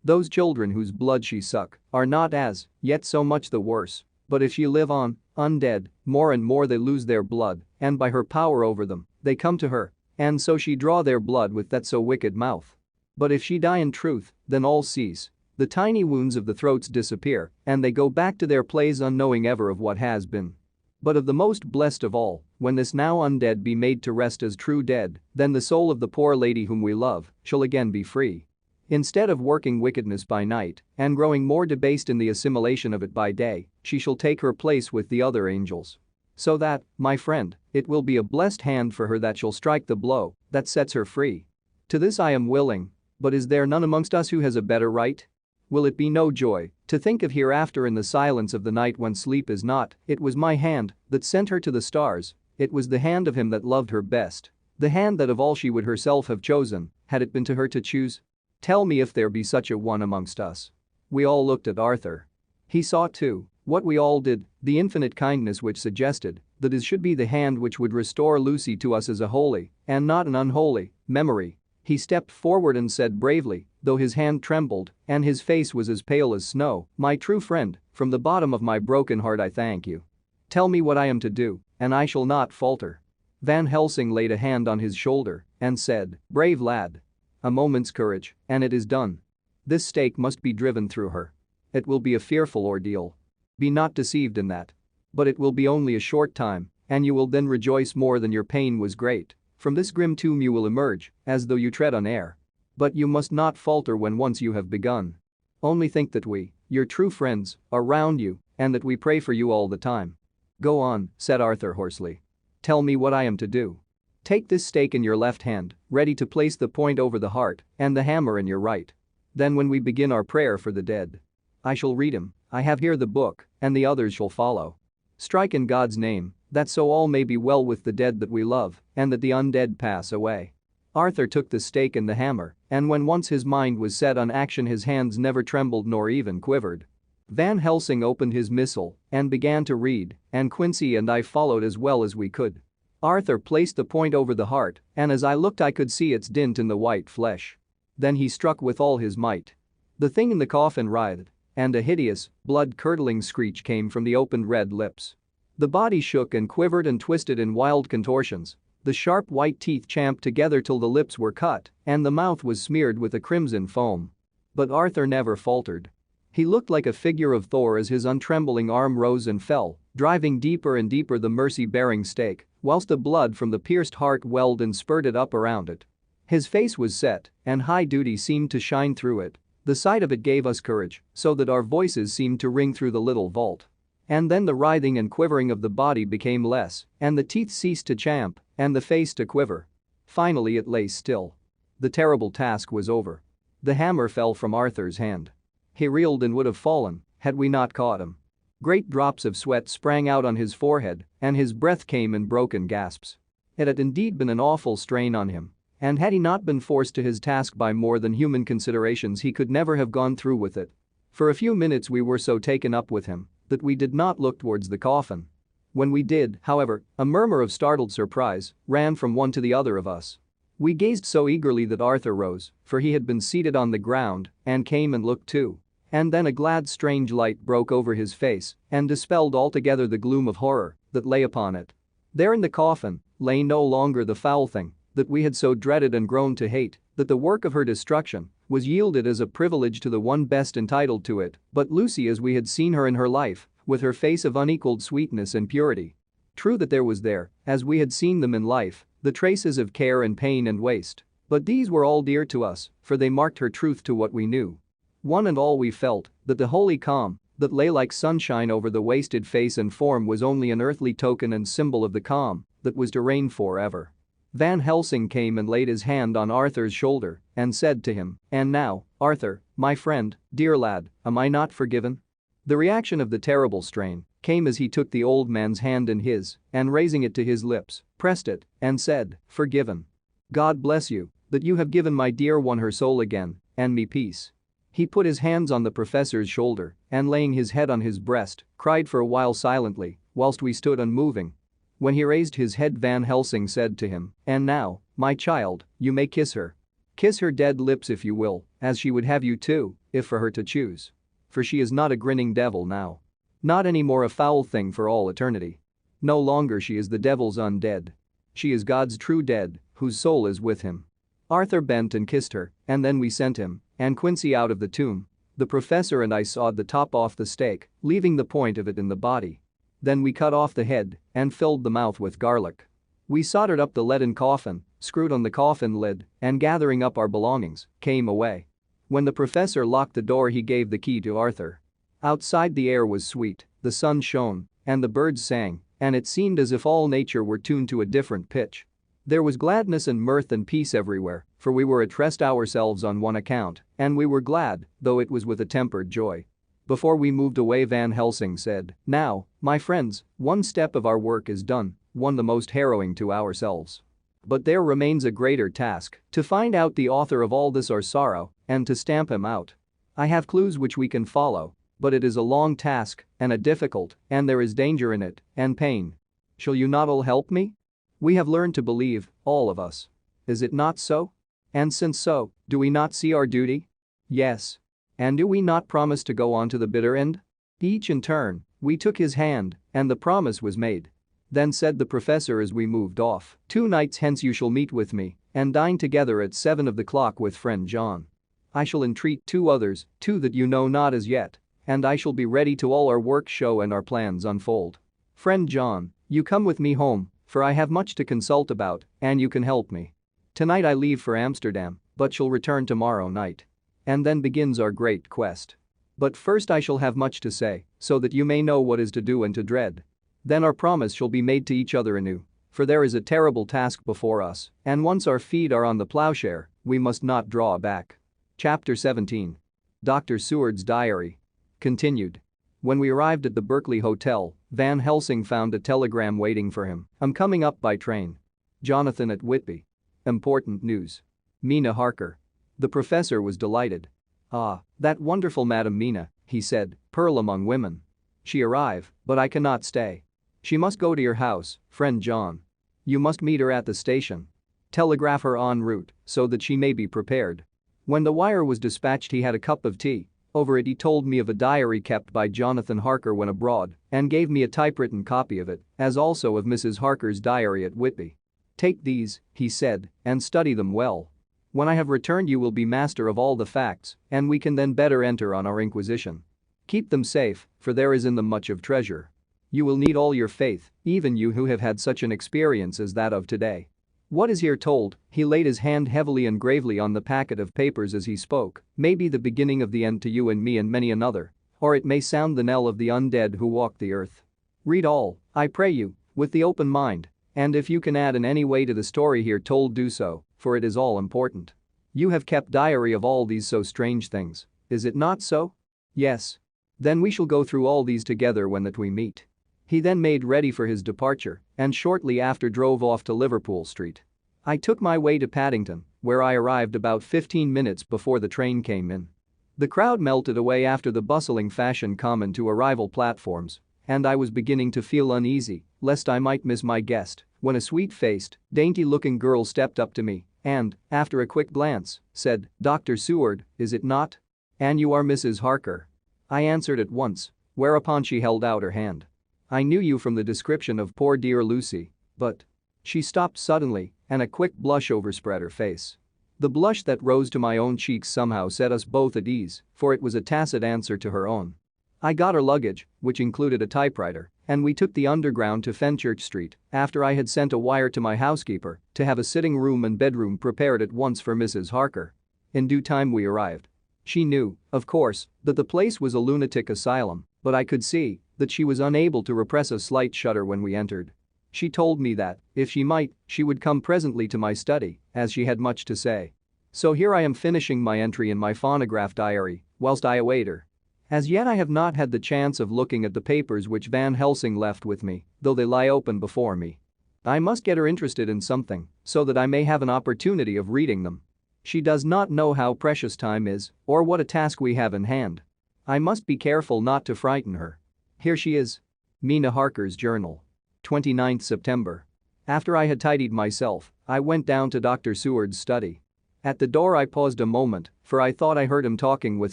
Those children whose blood she suck are not as yet so much the worse. But if she live on, undead, more and more they lose their blood, and by her power over them, they come to her, and so she draw their blood with that so wicked mouth. But if she die in truth, then all cease, the tiny wounds of the throats disappear, and they go back to their place unknowing ever of what has been. But of the most blessed of all, when this now undead be made to rest as true dead, then the soul of the poor lady whom we love shall again be free. Instead of working wickedness by night and growing more debased in the assimilation of it by day, she shall take her place with the other angels. So that, my friend, it will be a blessed hand for her that shall strike the blow that sets her free. To this I am willing, but is there none amongst us who has a better right? Will it be no joy to think of hereafter in the silence of the night when sleep is not? It was my hand that sent her to the stars, it was the hand of him that loved her best, the hand that of all she would herself have chosen, had it been to her to choose. Tell me if there be such a one amongst us." We all looked at Arthur. He saw too, what we all did, the infinite kindness which suggested that it should be the hand which would restore Lucy to us as a holy, and not an unholy, memory. He stepped forward and said bravely, though his hand trembled and his face was as pale as snow, "My true friend, from the bottom of my broken heart I thank you. Tell me what I am to do, and I shall not falter." Van Helsing laid a hand on his shoulder and said, "Brave lad. A moment's courage, and it is done. This stake must be driven through her. It will be a fearful ordeal. Be not deceived in that. But it will be only a short time, and you will then rejoice more than your pain was great. From this grim tomb you will emerge, as though you tread on air. But you must not falter when once you have begun. Only think that we, your true friends, are round you, and that we pray for you all the time." "Go on," said Arthur hoarsely. "Tell me what I am to do." "Take this stake in your left hand, ready to place the point over the heart, and the hammer in your right. Then when we begin our prayer for the dead, I shall read him, I have here the book, and the others shall follow. Strike in God's name, that so all may be well with the dead that we love, and that the undead pass away." Arthur took the stake and the hammer and when once his mind was set on action his hands never trembled nor even quivered. Van Helsing opened his missal and began to read, and Quincy and I followed as well as we could. Arthur placed the point over the heart, and as I looked I could see its dint in the white flesh. Then he struck with all his might. The thing in the coffin writhed, and a hideous, blood-curdling screech came from the opened red lips. The body shook and quivered and twisted in wild contortions. The sharp white teeth champed together till the lips were cut, and the mouth was smeared with a crimson foam. But Arthur never faltered. He looked like a figure of Thor as his untrembling arm rose and fell, driving deeper and deeper the mercy-bearing stake, whilst the blood from the pierced heart welled and spurted up around it. His face was set, and high duty seemed to shine through it. The sight of it gave us courage, so that our voices seemed to ring through the little vault. And then the writhing and quivering of the body became less, and the teeth ceased to champ, and the face to quiver. Finally it lay still. The terrible task was over. The hammer fell from Arthur's hand. He reeled and would have fallen had we not caught him. Great drops of sweat sprang out on his forehead, and his breath came in broken gasps. It had indeed been an awful strain on him, and had he not been forced to his task by more than human considerations he could never have gone through with it. For a few minutes we were so taken up with him that we did not look towards the coffin. When we did, however, a murmur of startled surprise ran from one to the other of us. We gazed so eagerly that Arthur rose, for he had been seated on the ground, and came and looked too. And then a glad strange light broke over his face and dispelled altogether the gloom of horror that lay upon it. There in the coffin lay no longer the foul thing that we had so dreaded and grown to hate, that the work of her destruction was yielded as a privilege to the one best entitled to it, but Lucy as we had seen her in her life, with her face of unequaled sweetness and purity. True that there was there, as we had seen them in life, the traces of care and pain and waste, but these were all dear to us, for they marked her truth to what we knew. One and all we felt that the holy calm that lay like sunshine over the wasted face and form was only an earthly token and symbol of the calm that was to reign forever. Van Helsing came and laid his hand on Arthur's shoulder and said to him, "And now, Arthur, my friend, dear lad, am I not forgiven?" The reaction of the terrible strain came as he took the old man's hand in his and raising it to his lips, pressed it and said, "Forgiven. God bless you, that you have given my dear one her soul again, and me peace." He put his hands on the professor's shoulder and laying his head on his breast, cried for a while silently, whilst we stood unmoving. When he raised his head Van Helsing said to him, "And now, my child, you may kiss her. Kiss her dead lips if you will, as she would have you too, if for her to choose. For she is not a grinning devil now. Not any more a foul thing for all eternity. No longer she is the devil's undead. She is God's true dead, whose soul is with him." Arthur bent and kissed her, and then we sent him and Quincy out of the tomb. The professor and I sawed the top off the stake, leaving the point of it in the body. Then we cut off the head and filled the mouth with garlic. We soldered up the leaden coffin, screwed on the coffin lid, and gathering up our belongings, came away. When the professor locked the door he gave the key to Arthur. Outside the air was sweet, the sun shone, and the birds sang, and it seemed as if all nature were tuned to a different pitch. There was gladness and mirth and peace everywhere, for we were at rest ourselves on one account, and we were glad, though it was with a tempered joy. Before we moved away Van Helsing said, "Now, my friends, one step of our work is done, one the most harrowing to ourselves. But there remains a greater task, to find out the author of all this our sorrow, and to stamp him out. I have clues which we can follow, but it is a long task, and a difficult, and there is danger in it, and pain. Shall you not all help me? We have learned to believe, all of us. Is it not so? And since so, do we not see our duty? Yes. And do we not promise to go on to the bitter end?" Each in turn, we took his hand, and the promise was made. Then said the professor as we moved off, "2 nights hence you shall meet with me, and dine together at 7 of the clock with friend John. I shall entreat 2 others, 2 that you know not as yet, and I shall be ready to all our work show and our plans unfold. Friend John, you come with me home, for I have much to consult about, and you can help me. Tonight I leave for Amsterdam, but shall return tomorrow night. And then begins our great quest. But first I shall have much to say, so that you may know what is to do and to dread. Then our promise shall be made to each other anew, for there is a terrible task before us, and once our feet are on the plowshare, we must not draw back." Chapter 17. Dr. Seward's Diary. Continued. When we arrived at the Berkeley Hotel, Van Helsing found a telegram waiting for him. "I'm coming up by train. Jonathan at Whitby. Important news. Mina Harker." The professor was delighted. "Ah, that wonderful Madam Mina," he said, "pearl among women. She arrive, but I cannot stay. She must go to your house, friend John. You must meet her at the station. Telegraph her en route so that she may be prepared." When the wire was dispatched, he had a cup of tea. Over it he told me of a diary kept by Jonathan Harker when abroad and gave me a typewritten copy of it, as also of Mrs. Harker's diary at Whitby. "Take these," he said, "and study them well. When I have returned you will be master of all the facts and we can then better enter on our inquisition. Keep them safe, for there is in them much of treasure. You will need all your faith, even you who have had such an experience as that of today. What is here told," he laid his hand heavily and gravely on the packet of papers as he spoke, "may be the beginning of the end to you and me and many another, or it may sound the knell of the undead who walk the earth. Read all, I pray you, with the open mind, and if you can add in any way to the story here told do so, for it is all important. You have kept diary of all these so strange things, is it not so? Yes. Then we shall go through all these together when that we meet." He then made ready for his departure and shortly after drove off to Liverpool Street. I took my way to Paddington, where I arrived about 15 minutes before the train came in. The crowd melted away after the bustling fashion common to arrival platforms, and I was beginning to feel uneasy lest I might miss my guest when a sweet-faced, dainty-looking girl stepped up to me and, after a quick glance, said, "Dr. Seward, is it not? And you are Mrs. Harker?" I answered at once, whereupon she held out her hand. "I knew you from the description of poor dear Lucy, but..." She stopped suddenly and a quick blush overspread her face. The blush that rose to my own cheeks somehow set us both at ease, for it was a tacit answer to her own. I got her luggage, which included a typewriter, and we took the underground to Fenchurch Street after I had sent a wire to my housekeeper to have a sitting room and bedroom prepared at once for Mrs. Harker. In due time we arrived. She knew, of course, that the place was a lunatic asylum, but I could see that she was unable to repress a slight shudder when we entered. She told me that, if she might, she would come presently to my study, as she had much to say. So here I am finishing my entry in my phonograph diary, whilst I await her. As yet I have not had the chance of looking at the papers which Van Helsing left with me, though they lie open before me. I must get her interested in something, so that I may have an opportunity of reading them. She does not know how precious time is, or what a task we have in hand. I must be careful not to frighten her. Here she is. Mina Harker's journal. 29th September. After I had tidied myself, I went down to Dr. Seward's study. At the door I paused a moment, for I thought I heard him talking with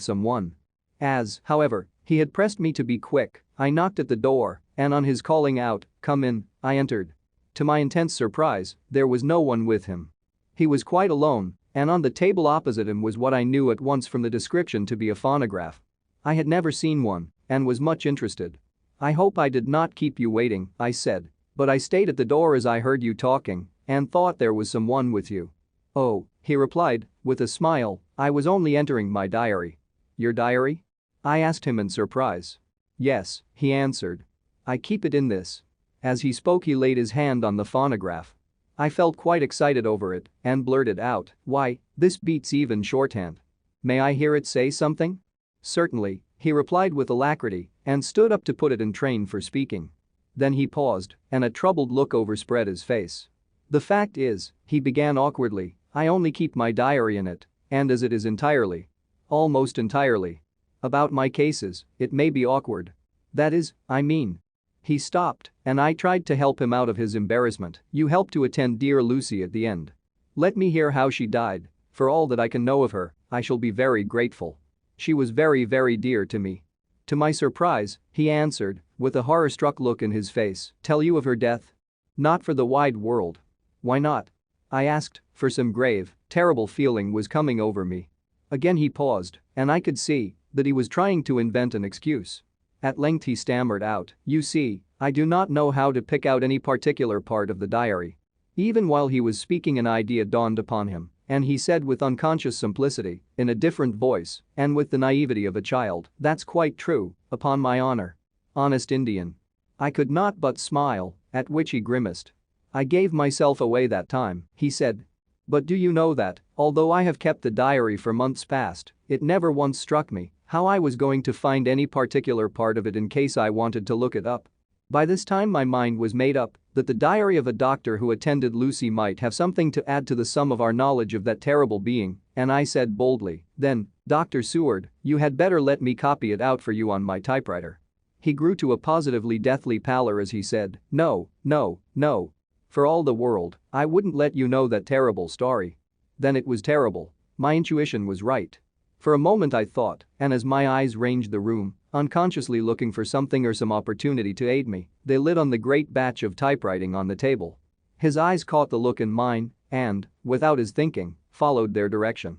someone. As, however, he had pressed me to be quick, I knocked at the door, and on his calling out, "Come in," I entered. To my intense surprise, there was no one with him. He was quite alone, and on the table opposite him was what I knew at once from the description to be a phonograph. I had never seen one, and was much interested. "I hope I did not keep you waiting," I said, "but I stayed at the door as I heard you talking and thought there was someone with you." "Oh," he replied, with a smile, "I was only entering my diary." "Your diary?" I asked him in surprise. "Yes," he answered. "I keep it in this." As he spoke he laid his hand on the phonograph. I felt quite excited over it and blurted out, "Why, this beats even shorthand. May I hear it say something?" "Certainly," he replied with alacrity and stood up to put it in train for speaking. Then he paused and a troubled look overspread his face. "The fact is," he began awkwardly, "I only keep my diary in it, and as it is entirely, almost entirely, about my cases, it may be awkward. That is, I mean." He stopped, and I tried to help him out of his embarrassment. "You helped to attend dear Lucy at the end. Let me hear how she died. For all that I can know of her, I shall be very grateful. She was very, very dear to me." To my surprise, he answered, with a horror-struck look in his face, "Tell you of her death? Not for the wide world." "Why not?" I asked, for some grave, terrible feeling was coming over me. Again he paused, and I could see that he was trying to invent an excuse. At length he stammered out, "You see, I do not know how to pick out any particular part of the diary." Even while he was speaking an idea dawned upon him, and he said with unconscious simplicity, in a different voice, and with the naivety of a child, "That's quite true, upon my honor. Honest Indian." I could not but smile, at which he grimaced. "I gave myself away that time," he said. "But do you know that, although I have kept the diary for months past, it never once struck me how I was going to find any particular part of it in case I wanted to look it up. By this time my mind was made up that the diary of a doctor who attended Lucy might have something to add to the sum of our knowledge of that terrible being, and I said boldly, "Then, Dr. Seward, you had better let me copy it out for you on my typewriter." He grew to a positively deathly pallor as he said, "No, no, no. For all the world, I wouldn't let you know that terrible story." Then it was terrible. My intuition was right. For a moment I thought, and as my eyes ranged the room, unconsciously looking for something or some opportunity to aid me, they lit on the great batch of typewriting on the table. His eyes caught the look in mine and, without his thinking, followed their direction.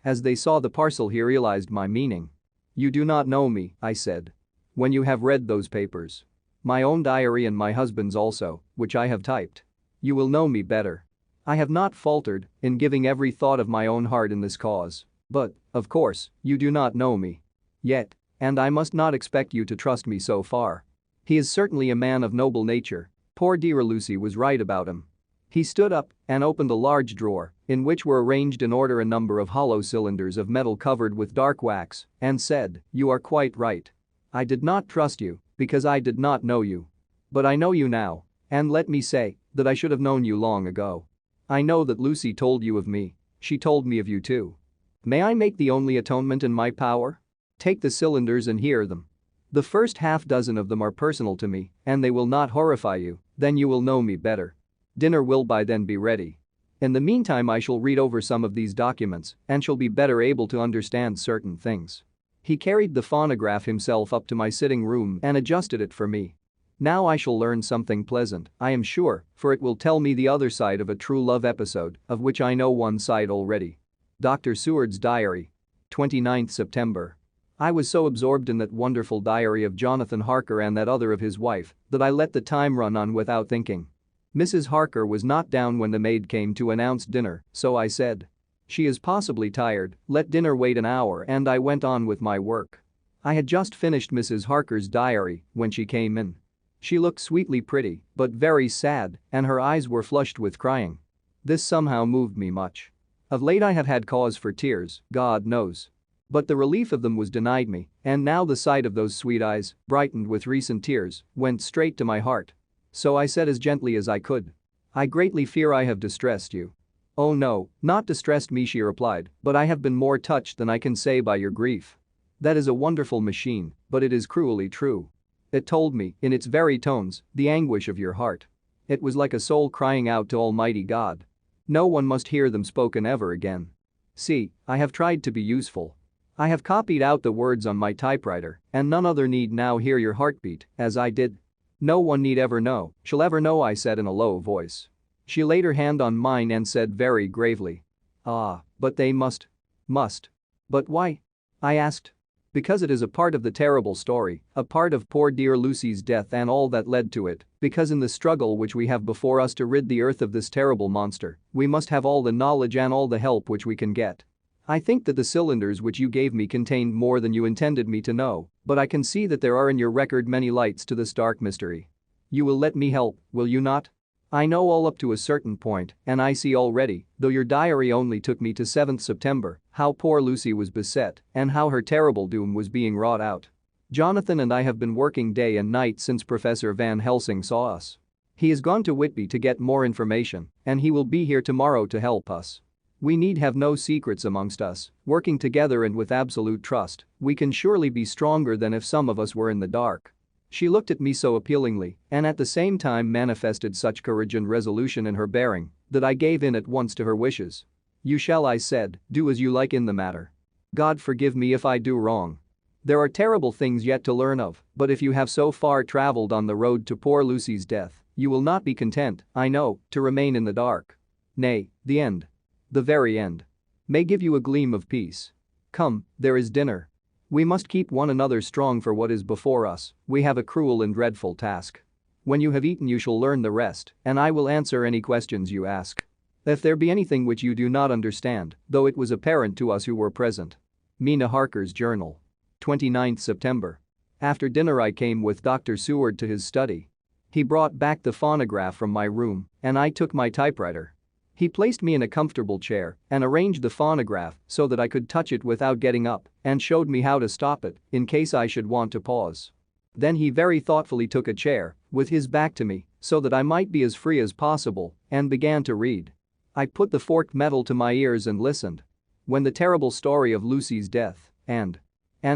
As they saw the parcel he realized my meaning. "You do not know me," I said. "When you have read those papers, my own diary and my husband's also, which I have typed, you will know me better. I have not faltered in giving every thought of my own heart in this cause. But, of course, you do not know me yet, and I must not expect you to trust me so far. He is certainly a man of noble nature. Poor dear Lucy was right about him." He stood up and opened a large drawer in which were arranged in order a number of hollow cylinders of metal covered with dark wax and said, "You are quite right. I did not trust you because I did not know you. But I know you now, and let me say that I should have known you long ago. I know that Lucy told you of me. She told me of you too. May I make the only atonement in my power? Take the cylinders and hear them. The first half dozen of them are personal to me, and they will not horrify you, then you will know me better. Dinner will by then be ready. In the meantime I shall read over some of these documents and shall be better able to understand certain things." He carried the phonograph himself up to my sitting room and adjusted it for me. "Now I shall learn something pleasant, I am sure, for it will tell me the other side of a true love episode, of which I know one side already." Dr. Seward's diary. 29th September. I was so absorbed in that wonderful diary of Jonathan Harker and that other of his wife that I let the time run on without thinking. Mrs. Harker was not down when the maid came to announce dinner, so I said, "She is possibly tired, let dinner wait an hour," and I went on with my work. I had just finished Mrs. Harker's diary when she came in. She looked sweetly pretty, but very sad, and her eyes were flushed with crying. This somehow moved me much. Of late I have had cause for tears, God knows. But the relief of them was denied me, and now the sight of those sweet eyes, brightened with recent tears, went straight to my heart. So I said as gently as I could, "I greatly fear I have distressed you." "Oh no, not distressed me," she replied, "but I have been more touched than I can say by your grief." That is a wonderful machine, but it is cruelly true. It told me, in its very tones, the anguish of your heart. It was like a soul crying out to Almighty God. No one must hear them spoken ever again. See, I have tried to be useful. I have copied out the words on my typewriter, and none other need now hear your heartbeat, as I did. No one need ever know, shall ever know, I said in a low voice. She laid her hand on mine and said very gravely, "Ah, but they must." "Must? But why?" I asked. "Because it is a part of the terrible story, a part of poor dear Lucy's death and all that led to it, because in the struggle which we have before us to rid the earth of this terrible monster, we must have all the knowledge and all the help which we can get. I think that the cylinders which you gave me contained more than you intended me to know, but I can see that there are in your record many lights to this dark mystery. You will let me help, will you not? I know all up to a certain point, and I see already, though your diary only took me to 7th September, how poor Lucy was beset and how her terrible doom was being wrought out. Jonathan and I have been working day and night since Professor Van Helsing saw us. He has gone to Whitby to get more information, and he will be here tomorrow to help us. We need have no secrets amongst us, working together and with absolute trust, we can surely be stronger than if some of us were in the dark." She looked at me so appealingly and at the same time manifested such courage and resolution in her bearing that I gave in at once to her wishes. "You shall," I said, "do as you like in the matter. God forgive me if I do wrong. There are terrible things yet to learn of, but if you have so far traveled on the road to poor Lucy's death, you will not be content, I know, to remain in the dark. Nay, the end, the very end, may give you a gleam of peace. Come, there is dinner. We must keep one another strong for what is before us, we have a cruel and dreadful task. When you have eaten you shall learn the rest, and I will answer any questions you ask. If there be anything which you do not understand, though it was apparent to us who were present." Mina Harker's journal. 29th September. After dinner I came with Dr. Seward to his study. He brought back the phonograph from my room, and I took my typewriter. He placed me in a comfortable chair and arranged the phonograph so that I could touch it without getting up and showed me how to stop it in case I should want to pause. Then he very thoughtfully took a chair with his back to me so that I might be as free as possible, and began to read. I put the forked metal to my ears and listened. When the terrible story of Lucy's death and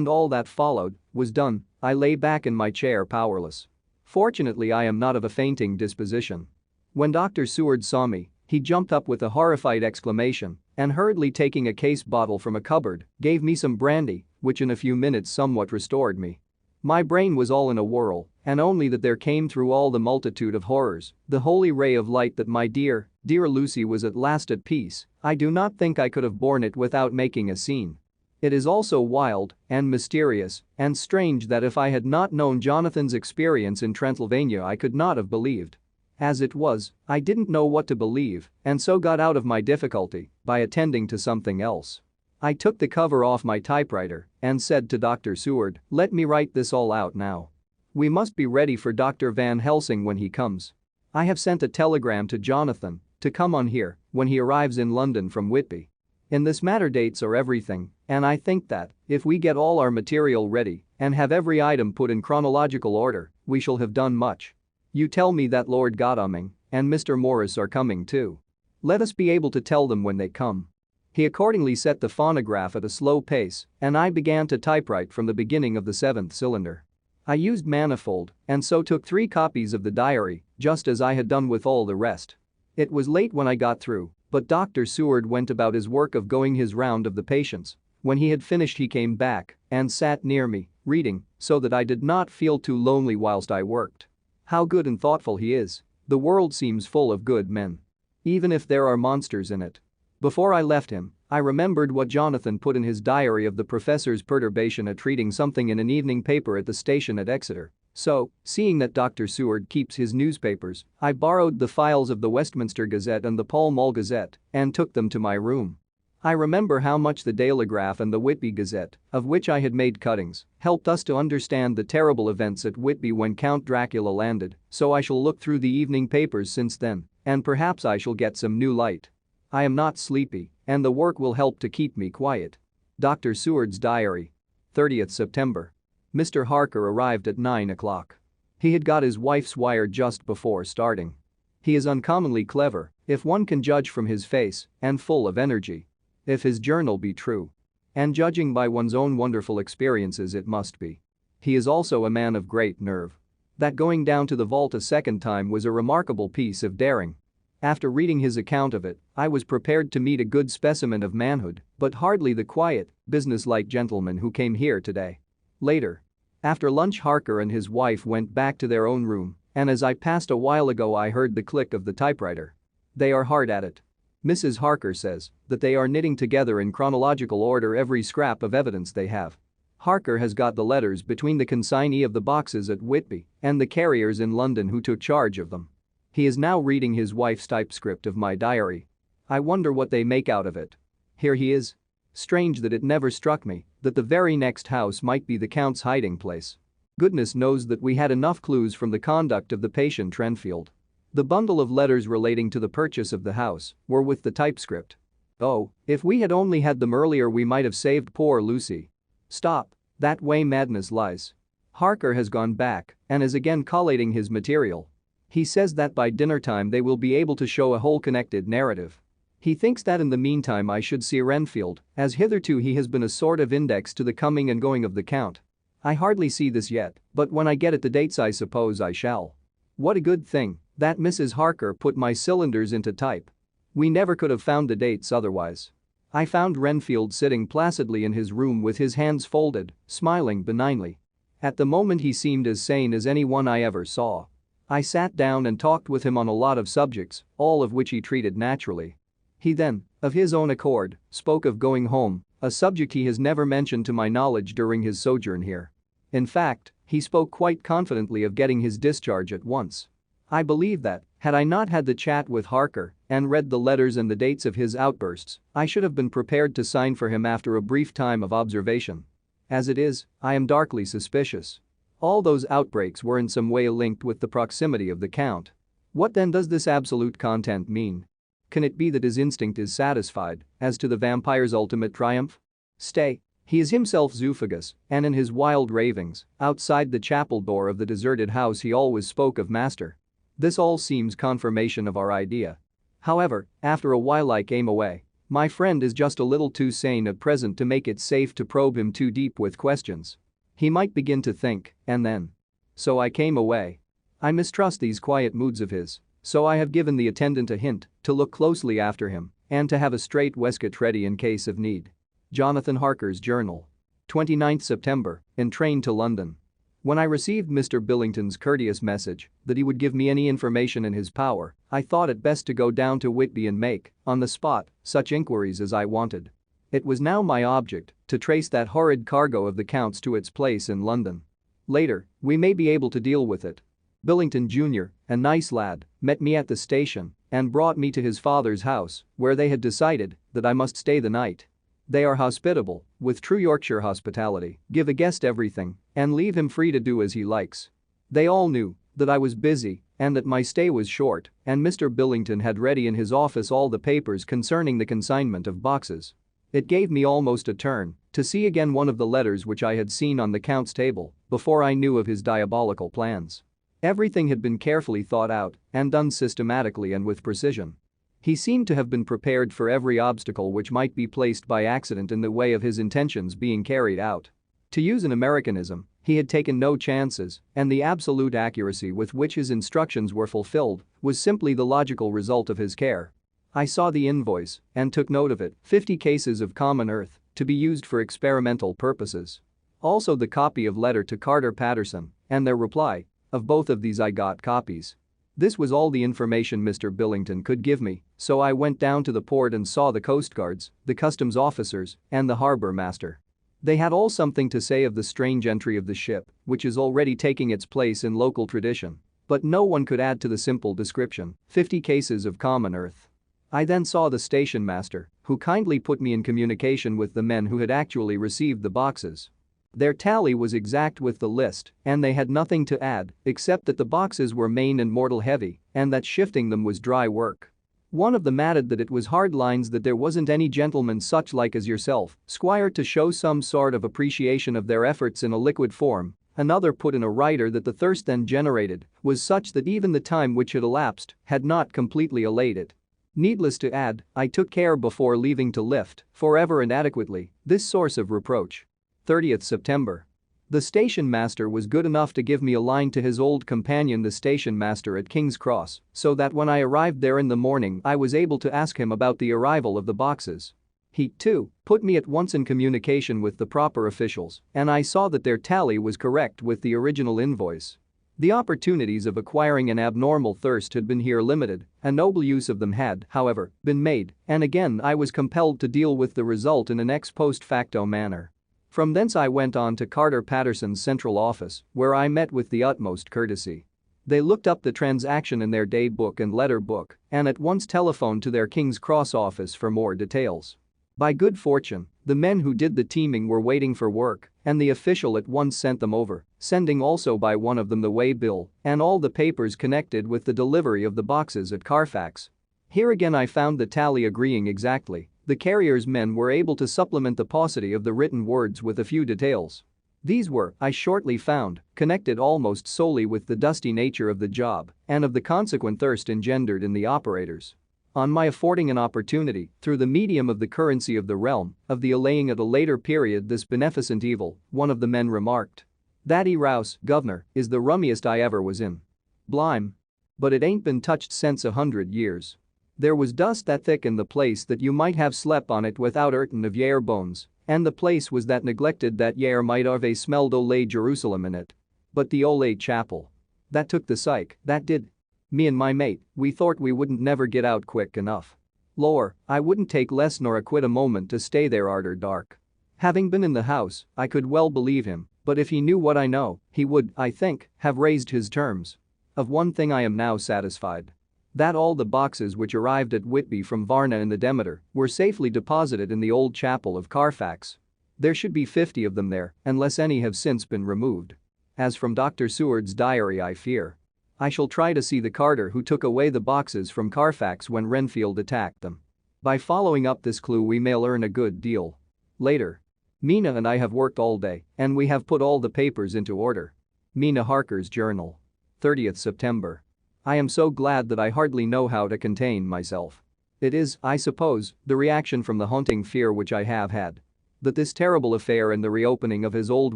all that followed was done, I lay back in my chair powerless. Fortunately, I am not of a fainting disposition. When Dr. Seward saw me, he jumped up with a horrified exclamation and hurriedly taking a case bottle from a cupboard, gave me some brandy, which in a few minutes somewhat restored me. My brain was all in a whirl, and only that there came through all the multitude of horrors the holy ray of light that my dear Lucy was at last at peace. I do not think I could have borne it without making a scene. It is also wild and mysterious and strange that if I had not known Jonathan's experience in Transylvania, I could not have believed. As it was, I didn't know what to believe and so got out of my difficulty by attending to something else. I took the cover off my typewriter and said to Dr. Seward, "Let me write this all out now. We must be ready for Dr. Van Helsing when he comes. I have sent a telegram to Jonathan to come on here when he arrives in London from Whitby. In this matter, dates are everything, and I think that if we get all our material ready and have every item put in chronological order, we shall have done much. You tell me that Lord Godalming and Mr. Morris are coming too. Let us be able to tell them when they come." He accordingly set the phonograph at a slow pace, and I began to typewrite from the beginning of the 7th cylinder. I used manifold and so took 3 copies of the diary, just as I had done with all the rest. It was late when I got through, but Dr. Seward went about his work of going his round of the patients. When he had finished, he came back and sat near me, reading, so that I did not feel too lonely whilst I worked. How good and thoughtful he is. The world seems full of good men. Even if there are monsters in it. Before I left him, I remembered what Jonathan put in his diary of the professor's perturbation at reading something in an evening paper at the station at Exeter. So, seeing that Dr. Seward keeps his newspapers, I borrowed the files of the Westminster Gazette and the Pall Mall Gazette and took them to my room. I remember how much the Telegraph and the Whitby Gazette, of which I had made cuttings, helped us to understand the terrible events at Whitby when Count Dracula landed, so I shall look through the evening papers since then, and perhaps I shall get some new light. I am not sleepy, and the work will help to keep me quiet. Dr. Seward's diary. 30th September. Mr. Harker arrived at 9 o'clock. He had got his wife's wire just before starting. He is uncommonly clever, if one can judge from his face, and full of energy. If his journal be true. And judging by one's own wonderful experiences, it must be. He is also a man of great nerve. That going down to the vault a second time was a remarkable piece of daring. After reading his account of it, I was prepared to meet a good specimen of manhood, but hardly the quiet, businesslike gentleman who came here today. Later. After lunch, Harker and his wife went back to their own room, and as I passed a while ago, I heard the click of the typewriter. They are hard at it. Mrs. Harker says that they are knitting together in chronological order every scrap of evidence they have. Harker has got the letters between the consignee of the boxes at Whitby and the carriers in London who took charge of them. He is now reading his wife's typescript of my diary. I wonder what they make out of it. Here he is. Strange that it never struck me that the very next house might be the Count's hiding place. Goodness knows that we had enough clues from the conduct of the patient Renfield. The bundle of letters relating to the purchase of the house were with the typescript. Oh, if we had only had them earlier, we might have saved poor Lucy. Stop. That way madness lies. Harker has gone back and is again collating his material. He says that by dinner time they will be able to show a whole connected narrative. He thinks that in the meantime I should see Renfield, as hitherto he has been a sort of index to the coming and going of the Count. I hardly see this yet, but when I get at the dates I suppose I shall. What a good thing that Mrs. Harker put my cylinders into type. We never could have found the dates otherwise. I found Renfield sitting placidly in his room with his hands folded, smiling benignly. At the moment he seemed as sane as anyone I ever saw. I sat down and talked with him on a lot of subjects, all of which he treated naturally. He then, of his own accord, spoke of going home, a subject he has never mentioned to my knowledge during his sojourn here. In fact, he spoke quite confidently of getting his discharge at once. I believe that, had I not had the chat with Harker and read the letters and the dates of his outbursts, I should have been prepared to sign for him after a brief time of observation. As it is, I am darkly suspicious. All those outbreaks were in some way linked with the proximity of the Count. What then does this absolute content mean? Can it be that his instinct is satisfied as to the vampire's ultimate triumph? Stay. He is himself zoophagous, and in his wild ravings, outside the chapel door of the deserted house he always spoke of Master. This all seems confirmation of our idea. However, after a while I came away. My friend is just a little too sane at present to make it safe to probe him too deep with questions. He might begin to think, and then. So I came away. I mistrust these quiet moods of his, so I have given the attendant a hint to look closely after him and to have a straight waistcoat ready in case of need. Jonathan Harker's journal. 29th September, in train to London. When I received Mr. Billington's courteous message that he would give me any information in his power, I thought it best to go down to Whitby and make, on the spot, such inquiries as I wanted. It was now my object to trace that horrid cargo of the Count's to its place in London. Later, we may be able to deal with it. Billington Jr., a nice lad, met me at the station and brought me to his father's house, where they had decided that I must stay the night. They are hospitable, with true Yorkshire hospitality, give a guest everything and leave him free to do as he likes. They all knew that I was busy and that my stay was short, and Mr. Billington had ready in his office all the papers concerning the consignment of boxes. It gave me almost a turn to see again one of the letters which I had seen on the Count's table before I knew of his diabolical plans. Everything had been carefully thought out and done systematically and with precision. He seemed to have been prepared for every obstacle which might be placed by accident in the way of his intentions being carried out. To use an Americanism, he had taken no chances, and the absolute accuracy with which his instructions were fulfilled was simply the logical result of his care. I saw the invoice and took note of it, 50 cases of common earth, to be used for experimental purposes. Also the copy of letter to Carter Patterson and their reply. Of both of these I got copies. This was all the information Mr. Billington could give me, so I went down to the port and saw the coast guards, the customs officers, and the harbor master. They had all something to say of the strange entry of the ship, which is already taking its place in local tradition. But no one could add to the simple description, 50 cases of common earth. I then saw the station master, who kindly put me in communication with the men who had actually received the boxes. Their tally was exact with the list, and they had nothing to add except that the boxes were main and mortal heavy and that shifting them was dry work. One of them added that it was hard lines, that there wasn't any gentleman such like as yourself, Squire, to show some sort of appreciation of their efforts in a liquid form. Another put in a writer that the thirst then generated was such that even the time which had elapsed had not completely allayed it. Needless to add, I took care before leaving to lift, forever and adequately, this source of reproach. 30th September. The station master was good enough to give me a line to his old companion, the station master at King's Cross, so that when I arrived there in the morning I was able to ask him about the arrival of the boxes. He, too, put me at once in communication with the proper officials, and I saw that their tally was correct with the original invoice. The opportunities of acquiring an abnormal thirst had been here limited, a noble use of them had, however, been made, and again I was compelled to deal with the result in an ex post facto manner. From thence I went on to Carter Patterson's central office, where I met with the utmost courtesy. They looked up the transaction in their day book and letter book and at once telephoned to their King's Cross office for more details. By good fortune, the men who did the teaming were waiting for work, and the official at once sent them over, sending also by one of them the way bill and all the papers connected with the delivery of the boxes at Carfax. Here again I found the tally agreeing exactly. The carrier's men were able to supplement the paucity of the written words with a few details. These were, I shortly found, connected almost solely with the dusty nature of the job and of the consequent thirst engendered in the operators. On my affording an opportunity, through the medium of the currency of the realm, of the allaying at a later period this beneficent evil, one of the men remarked. "That rouse, governor, is the rummiest I ever was in. Blime. But it ain't been touched since 100 years. There was dust that thick in the place that you might have slept on it without 'urtin' of yare bones, and the place was that neglected that yare might have smelled ole Jerusalem in it. But the ole chapel. That took the psych, that did. Me and my mate, we thort we wouldn't never get out quick enough. Lor, I wouldn't take less nor a quid a moment to stay there arter dark." Having been in the house, I could well believe him, but if he knew what I know, he would, I think, have raised his terms. Of one thing I am now satisfied. That all the boxes which arrived at Whitby from Varna in the Demeter were safely deposited in the old chapel of Carfax. There should be 50 of them there, unless any have since been removed. As from Dr. Seward's diary I fear. I shall try to see the carter who took away the boxes from Carfax when Renfield attacked them. By following up this clue we may learn a good deal. Later. Mina and I have worked all day, and we have put all the papers into order. Mina Harker's journal. 30th September. I am so glad that I hardly know how to contain myself. It is, I suppose, the reaction from the haunting fear which I have had. That this terrible affair and the reopening of his old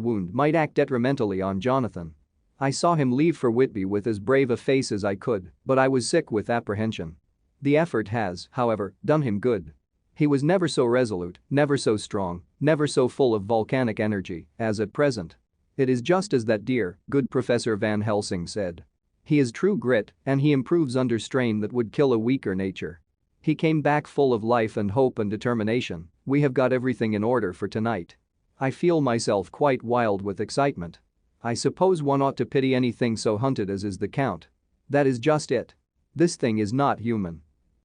wound might act detrimentally on Jonathan. I saw him leave for Whitby with as brave a face as I could, but I was sick with apprehension. The effort has, however, done him good. He was never so resolute, never so strong, never so full of volcanic energy as at present. It is just as that dear, good Professor Van Helsing said. He is true grit, and he improves under strain that would kill a weaker nature. He came back full of life and hope and determination. We have got everything in order for tonight. I feel myself quite wild with excitement. I suppose one ought to pity anything so hunted as is the Count. That is just it. This thing is not human.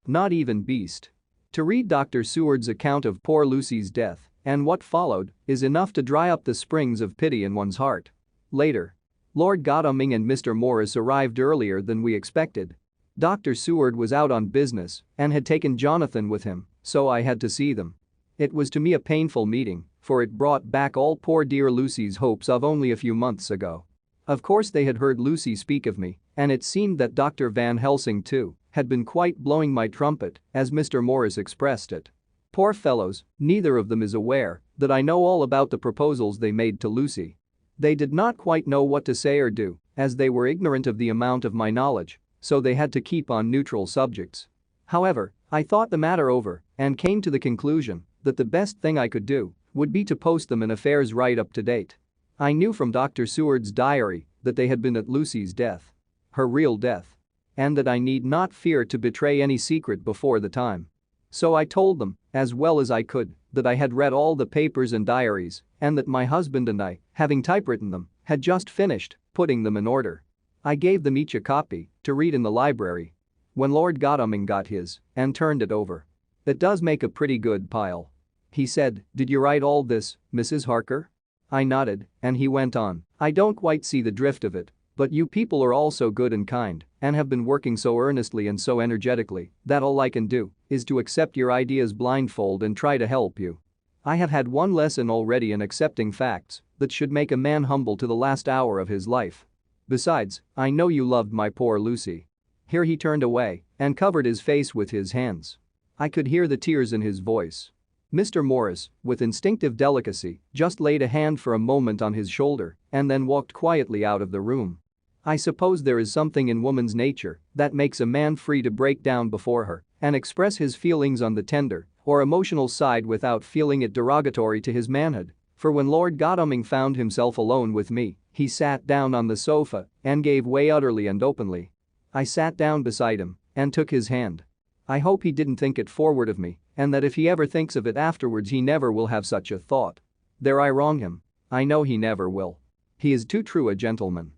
Not even beast. To read Dr. Seward's account of poor Lucy's death and what followed is enough to dry up the springs of pity in one's heart. Later. Lord Godalming and Mr. Morris arrived earlier than we expected. Dr. Seward was out on business and had taken Jonathan with him, so I had to see them. It was to me a painful meeting, for it brought back all poor dear Lucy's hopes of only a few months ago. Of course they had heard Lucy speak of me, and it seemed that Dr. Van Helsing too had been quite blowing my trumpet, as Mr. Morris expressed it. Poor fellows, neither of them is aware that I know all about the proposals they made to Lucy. They did not quite know what to say or do, as they were ignorant of the amount of my knowledge, so they had to keep on neutral subjects. However, I thought the matter over and came to the conclusion that the best thing I could do would be to post them in affairs right up to date. I knew from Dr. Seward's diary that they had been at Lucy's death. Her real death. And that I need not fear to betray any secret before the time. So I told them, as well as I could, that I had read all the papers and diaries and that my husband and I, having typewritten them, had just finished putting them in order. I gave them each a copy to read in the library. When Lord Godalming got his and turned it over. It does make a pretty good pile. He said, "Did you write all this, Mrs. Harker?" I nodded, and he went on, "I don't quite see the drift of it, but you people are all so good and kind and have been working so earnestly and so energetically that all I can do is to accept your ideas blindfold and try to help you. I have had one lesson already in accepting facts that should make a man humble to the last hour of his life. Besides, I know you loved my poor Lucy." Here he turned away and covered his face with his hands. I could hear the tears in his voice. Mr. Morris, with instinctive delicacy, just laid a hand for a moment on his shoulder and then walked quietly out of the room. I suppose there is something in woman's nature that makes a man free to break down before her and express his feelings on the tender or emotional side without feeling it derogatory to his manhood, for when Lord Godalming found himself alone with me, he sat down on the sofa and gave way utterly and openly. I sat down beside him and took his hand. I hope he didn't think it forward of me, and that if he ever thinks of it afterwards he never will have such a thought. There I wrong him. I know he never will. He is too true a gentleman.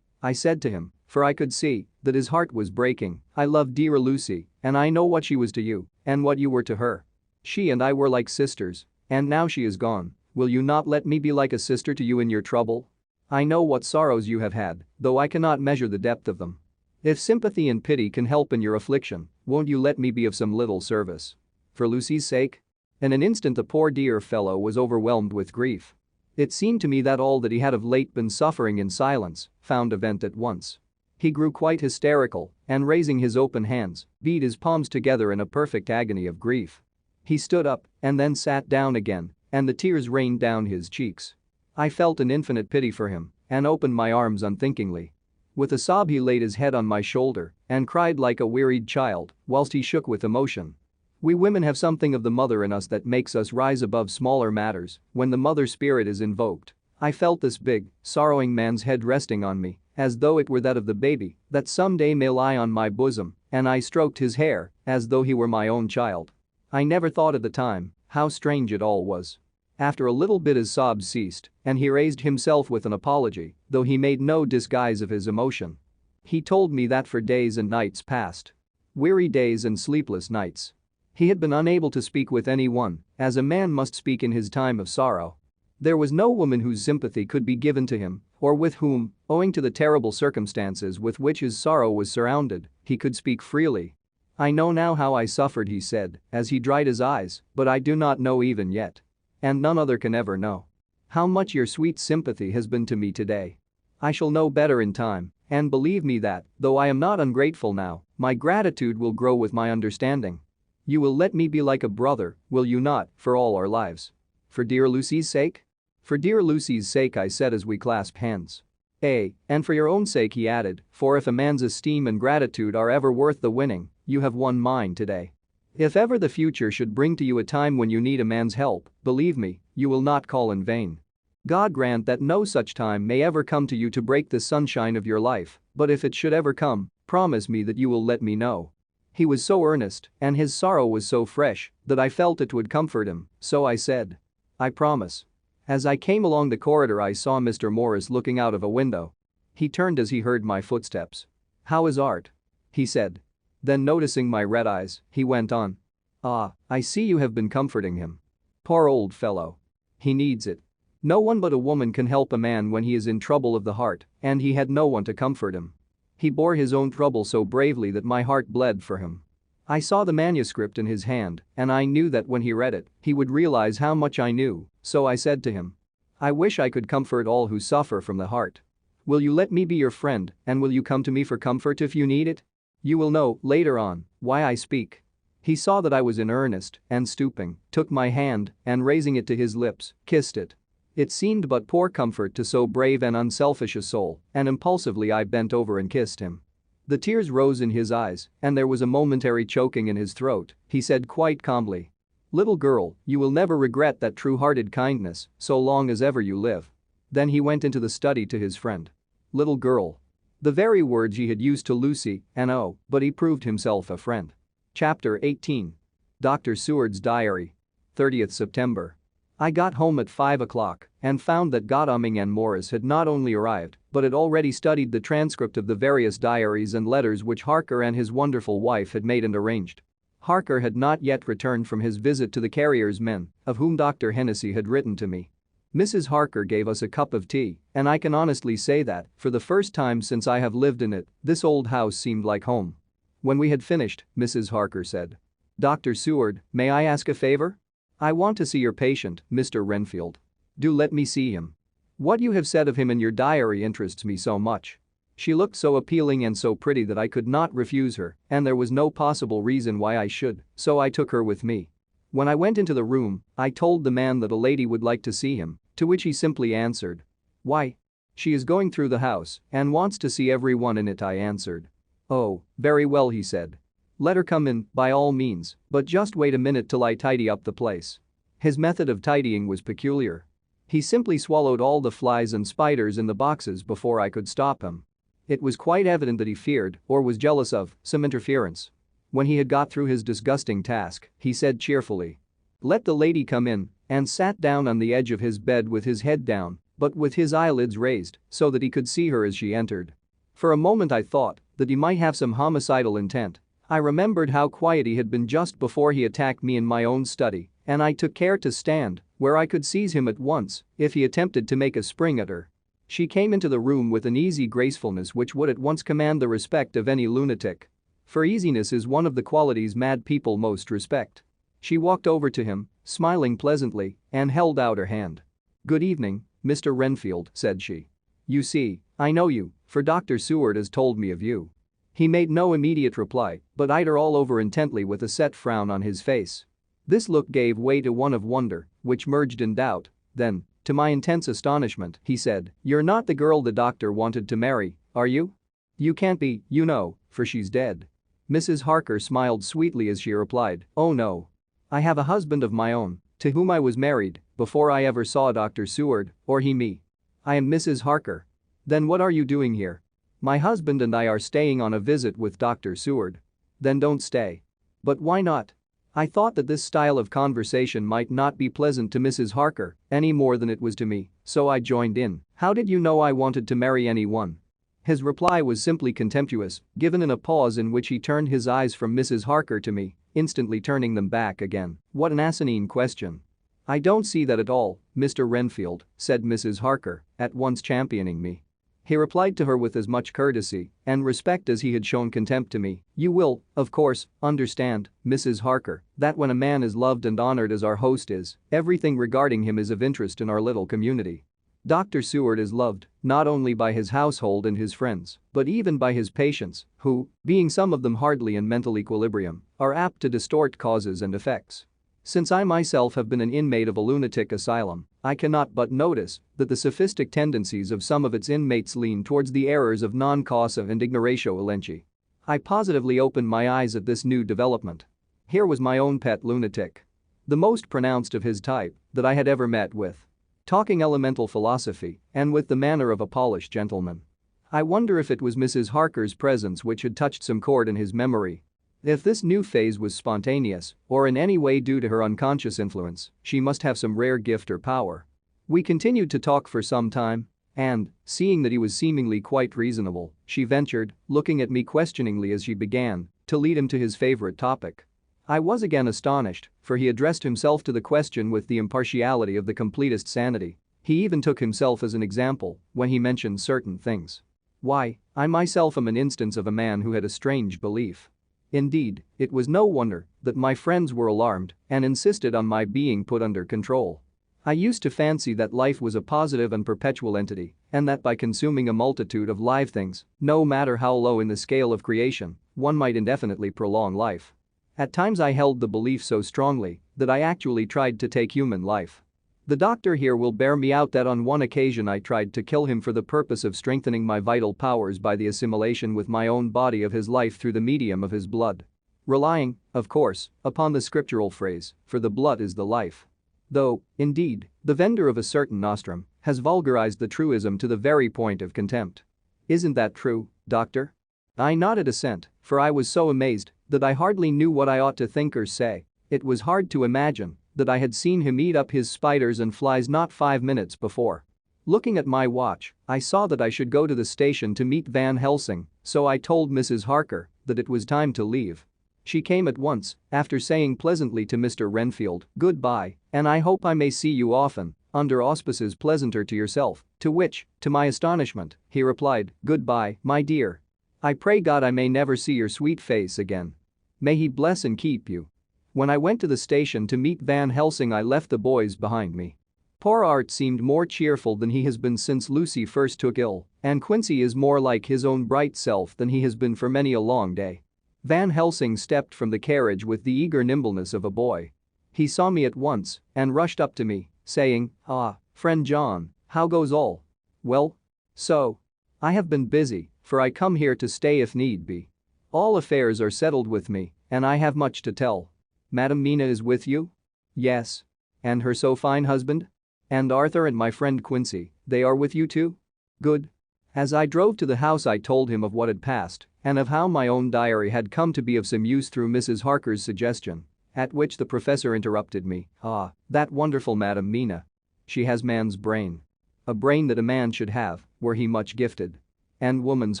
I said to him, for I could see that his heart was breaking, "I love dear Lucy, and I know what she was to you and what you were to her. She and I were like sisters, and now she is gone. Will you not let me be like a sister to you in your trouble? I know what sorrows you have had, though I cannot measure the depth of them. If sympathy and pity can help in your affliction, won't you let me be of some little service? For Lucy's sake?" In an instant the poor dear fellow was overwhelmed with grief. It seemed to me that all that he had of late been suffering in silence found a vent at once. He grew quite hysterical and, raising his open hands, beat his palms together in a perfect agony of grief. He stood up and then sat down again, and the tears rained down his cheeks. I felt an infinite pity for him and opened my arms unthinkingly. With a sob he laid his head on my shoulder and cried like a wearied child whilst he shook with emotion. We women have something of the mother in us that makes us rise above smaller matters when the mother spirit is invoked. I felt this big, sorrowing man's head resting on me as though it were that of the baby that someday may lie on my bosom, and I stroked his hair as though he were my own child. I never thought at the time how strange it all was. After a little bit his sobs ceased and he raised himself with an apology, though he made no disguise of his emotion. He told me that for days and nights past, weary days and sleepless nights, he had been unable to speak with anyone, as a man must speak in his time of sorrow. There was no woman whose sympathy could be given to him or with whom, owing to the terrible circumstances with which his sorrow was surrounded, he could speak freely. "I know now how I suffered," he said, as he dried his eyes, "but I do not know even yet. And none other can ever know. How much your sweet sympathy has been to me today. I shall know better in time, And believe me that, though I am not ungrateful now, my gratitude will grow with my understanding. You will let me be like a brother, will you not, for all our lives? For dear Lucy's sake?" "For dear Lucy's sake," I said as we clasped hands. And for your own sake," he added, "for if a man's esteem and gratitude are ever worth the winning, you have won mine today. If ever the future should bring to you a time when you need a man's help, believe me, you will not call in vain. God grant that no such time may ever come to you to break the sunshine of your life, but if it should ever come, promise me that you will let me know." He was so earnest, and his sorrow was so fresh, that I felt it would comfort him, so I said, "I promise." As I came along the corridor, I saw Mr. Morris looking out of a window. He turned as he heard my footsteps. "How is Art?" he said. Then noticing my red eyes, he went on. "Ah, I see you have been comforting him. Poor old fellow. He needs it. No one but a woman can help a man when he is in trouble of the heart, and he had no one to comfort him. He bore his own trouble so bravely that my heart bled for him. I saw the manuscript in his hand, and I knew that when he read it, he would realize how much I knew, so I said to him, 'I wish I could comfort all who suffer from the heart. Will you let me be your friend, and will you come to me for comfort if you need it? You will know, later on, why I speak.' He saw that I was in earnest, and stooping, took my hand, and raising it to his lips, kissed it. It seemed but poor comfort to so brave and unselfish a soul, and impulsively I bent over and kissed him. The tears rose in his eyes, and there was a momentary choking in his throat. He said quite calmly, 'Little girl, you will never regret that true-hearted kindness, so long as ever you live.' Then he went into the study to his friend. Little girl. The very words he had used to Lucy, and oh, but he proved himself a friend. Chapter 18. Dr. Seward's Diary. 30th September. I got home at 5 o'clock and found that Godalming and Morris had not only arrived, but had already studied the transcript of the various diaries and letters which Harker and his wonderful wife had made and arranged. Harker had not yet returned from his visit to the carrier's men, of whom Dr. Hennessy had written to me. Mrs. Harker gave us a cup of tea, and I can honestly say that, for the first time since I have lived in it, this old house seemed like home. When we had finished, Mrs. Harker said, "Dr. Seward, may I ask a favor? I want to see your patient, Mr. Renfield. Do let me see him. What you have said of him in your diary interests me so much." She looked so appealing and so pretty that I could not refuse her, and there was no possible reason why I should, so I took her with me. When I went into the room, I told the man that a lady would like to see him, to which he simply answered, "Why? She is going through the house and wants to see everyone in it," I answered. "Oh, very well," he said. "Let her come in, by all means, but just wait a minute till I tidy up the place." His method of tidying was peculiar. He simply swallowed all the flies and spiders in the boxes before I could stop him. It was quite evident that he feared, or was jealous of, some interference. When he had got through his disgusting task, he said cheerfully, "Let the lady come in," and sat down on the edge of his bed with his head down, but with his eyelids raised so that he could see her as she entered. For a moment I thought that he might have some homicidal intent. I remembered how quiet he had been just before he attacked me in my own study, and I took care to stand where I could seize him at once if he attempted to make a spring at her. She came into the room with an easy gracefulness which would at once command the respect of any lunatic. For easiness is one of the qualities mad people most respect. She walked over to him, smiling pleasantly, and held out her hand. "Good evening, Mr. Renfield," said she. "You see, I know you, for Dr. Seward has told me of you." He made no immediate reply, but eyed her all over intently with a set frown on his face. This look gave way to one of wonder, which merged in doubt. Then, to my intense astonishment, he said, "You're not the girl the doctor wanted to marry, are you? You can't be, you know, for she's dead." Mrs. Harker smiled sweetly as she replied, "Oh no. I have a husband of my own, to whom I was married before I ever saw Dr. Seward, or he me. I am Mrs. Harker." "Then what are you doing here?" "My husband and I are staying on a visit with Dr. Seward." "Then don't stay." "But why not?" I thought that this style of conversation might not be pleasant to Mrs. Harker any more than it was to me, so I joined in. "How did you know I wanted to marry anyone?" His reply was simply contemptuous, given in a pause in which he turned his eyes from Mrs. Harker to me, instantly turning them back again. "What an asinine question." "I don't see that at all, Mr. Renfield," said Mrs. Harker, at once championing me. He replied to her with as much courtesy and respect as he had shown contempt to me. "You will, of course, understand, Mrs. Harker, that when a man is loved and honored as our host is, everything regarding him is of interest in our little community. Dr. Seward is loved not only by his household and his friends, but even by his patients, who, being some of them hardly in mental equilibrium, are apt to distort causes and effects. Since I myself have been an inmate of a lunatic asylum, I cannot but notice that the sophistic tendencies of some of its inmates lean towards the errors of non causa and ignoratio elenchi. I positively opened my eyes at this new development. Here was my own pet lunatic. The most pronounced of his type that I had ever met with. Talking elemental philosophy and with the manner of a polished gentleman. I wonder if it was Mrs. Harker's presence which had touched some chord in his memory. If this new phase was spontaneous or in any way due to her unconscious influence, she must have some rare gift or power. We continued to talk for some time, and, seeing that he was seemingly quite reasonable, she ventured, looking at me questioningly as she began, to lead him to his favorite topic. I was again astonished, for he addressed himself to the question with the impartiality of the completest sanity. He even took himself as an example when he mentioned certain things. Why, I myself am an instance of a man who had a strange belief. Indeed, it was no wonder that my friends were alarmed and insisted on my being put under control. I used to fancy that life was a positive and perpetual entity, and that by consuming a multitude of live things, no matter how low in the scale of creation, one might indefinitely prolong life. At times I held the belief so strongly that I actually tried to take human life. The doctor here will bear me out that on one occasion I tried to kill him for the purpose of strengthening my vital powers by the assimilation with my own body of his life through the medium of his blood. Relying, of course, upon the scriptural phrase, "for the blood is the life." Though, indeed, the vendor of a certain nostrum has vulgarized the truism to the very point of contempt. Isn't that true, doctor? I nodded assent, for I was so amazed that I hardly knew what I ought to think or say. It was hard to imagine that I had seen him eat up his spiders and flies not 5 minutes before. Looking at my watch, I saw that I should go to the station to meet Van Helsing, so I told Mrs. Harker that it was time to leave. She came at once, after saying pleasantly to Mr. Renfield, "Goodbye, and I hope I may see you often, under auspices pleasanter to yourself," to which, to my astonishment, he replied, "Goodbye, my dear. I pray God I may never see your sweet face again. May he bless and keep you." When I went to the station to meet Van Helsing I left the boys behind me. Poor Art seemed more cheerful than he has been since Lucy first took ill, and Quincy is more like his own bright self than he has been for many a long day. Van Helsing stepped from the carriage with the eager nimbleness of a boy. He saw me at once and rushed up to me, saying, "Ah, friend John, how goes all? Well? So? I have been busy, for I come here to stay if need be. All affairs are settled with me, and I have much to tell. Madam Mina is with you?" "Yes. And her so fine husband? And Arthur and my friend Quincy, they are with you too? Good." As I drove to the house I told him of what had passed and of how my own diary had come to be of some use through Mrs. Harker's suggestion, at which the professor interrupted me. "Ah, that wonderful Madam Mina. She has man's brain. A brain that a man should have, were he much gifted. And woman's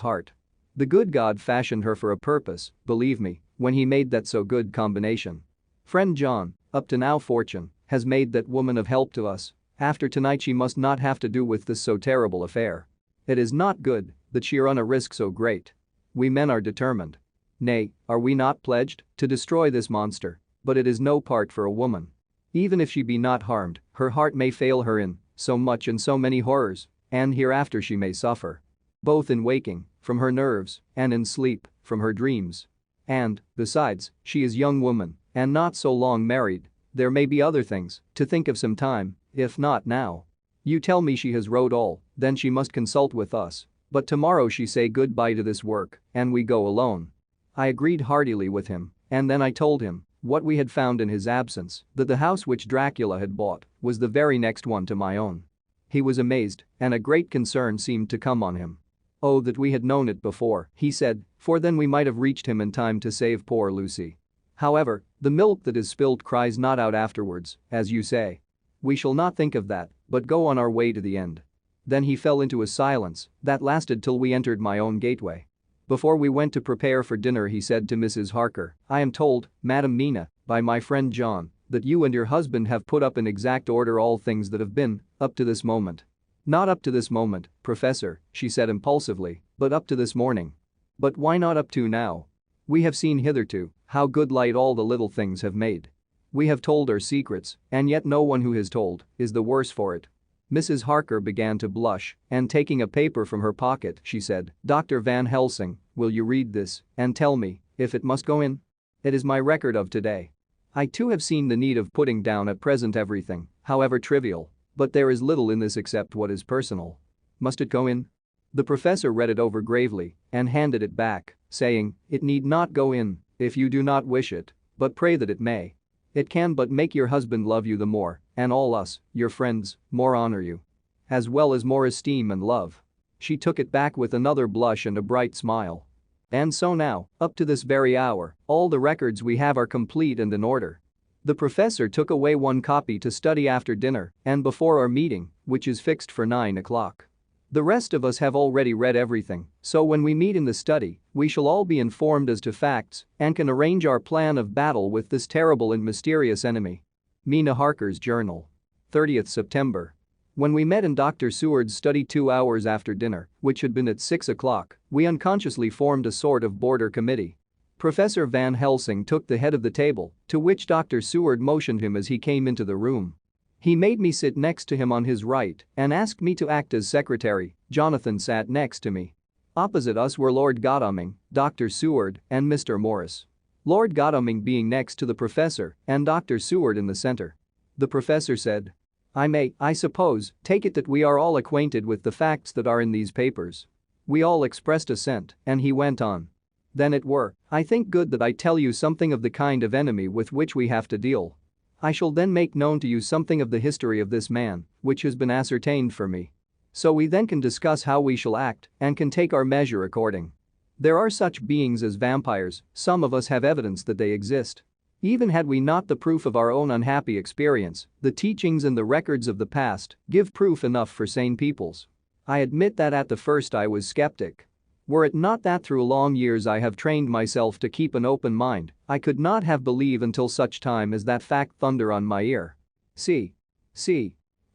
heart. The good God fashioned her for a purpose, believe me, when he made that so good combination. Friend John, up to now fortune has made that woman of help to us. After tonight she must not have to do with this so terrible affair. It is not good that she run a risk so great. We men are determined. Nay, are we not pledged to destroy this monster? But it is no part for a woman. Even if she be not harmed, her heart may fail her in so much and so many horrors, and hereafter she may suffer. Both in waking, from her nerves, and in sleep, from her dreams. And, besides, she is young woman, and not so long married. There may be other things to think of some time, if not now. You tell me she has wrote all, then she must consult with us. But tomorrow she say goodbye to this work, and we go alone." I agreed heartily with him, and then I told him what we had found in his absence, that the house which Dracula had bought was the very next one to my own. He was amazed, and a great concern seemed to come on him. "Oh, that we had known it before," he said, "for then we might have reached him in time to save poor Lucy. However, the milk that is spilt cries not out afterwards, as you say. We shall not think of that, but go on our way to the end." Then he fell into a silence that lasted till we entered my own gateway. Before we went to prepare for dinner he said to Mrs. Harker, "I am told, Madam Mina, by my friend John, that you and your husband have put up in exact order all things that have been, up to this moment." "Not up to this moment, Professor," she said impulsively, "but up to this morning." "But why not up to now? We have seen hitherto how good light all the little things have made. We have told our secrets, and yet no one who has told is the worse for it. Mrs. Harker began to blush, and taking a paper from her pocket, she said, "Dr. Van Helsing, will you read this and tell me if it must go in? It is my record of today. I too have seen the need of putting down at present everything, however trivial, but there is little in this except what is personal. Must it go in?" The professor read it over gravely and handed it back, saying, "It need not go in if you do not wish it, but pray that it may. It can but make your husband love you the more, and all us, your friends, more honor you. As well as more esteem and love." She took it back with another blush and a bright smile. "And so now, up to this very hour, all the records we have are complete and in order. The professor took away one copy to study after dinner and before our meeting, which is fixed for 9 o'clock. The rest of us have already read everything, so when we meet in the study, we shall all be informed as to facts and can arrange our plan of battle with this terrible and mysterious enemy." Mina Harker's journal. 30th September. When we met in Dr. Seward's study 2 hours after dinner, which had been at 6 o'clock, we unconsciously formed a sort of border committee. Professor Van Helsing took the head of the table, to which Dr. Seward motioned him as he came into the room. He made me sit next to him on his right and asked me to act as secretary. Jonathan sat next to me. Opposite us were Lord Godalming, Dr. Seward, and Mr. Morris. Lord Godalming being next to the professor and Dr. Seward in the center. The professor said, "I may, I suppose, take it that we are all acquainted with the facts that are in these papers." We all expressed assent, and he went on. "Then it were, I think, good that I tell you something of the kind of enemy with which we have to deal. I shall then make known to you something of the history of this man, which has been ascertained for me. So we then can discuss how we shall act and can take our measure according. There are such beings as vampires, some of us have evidence that they exist. Even had we not the proof of our own unhappy experience, the teachings and the records of the past give proof enough for sane peoples. I admit that at the first I was skeptic. Were it not that through long years I have trained myself to keep an open mind, I could not have believed until such time as that fact thunder on my ear. See.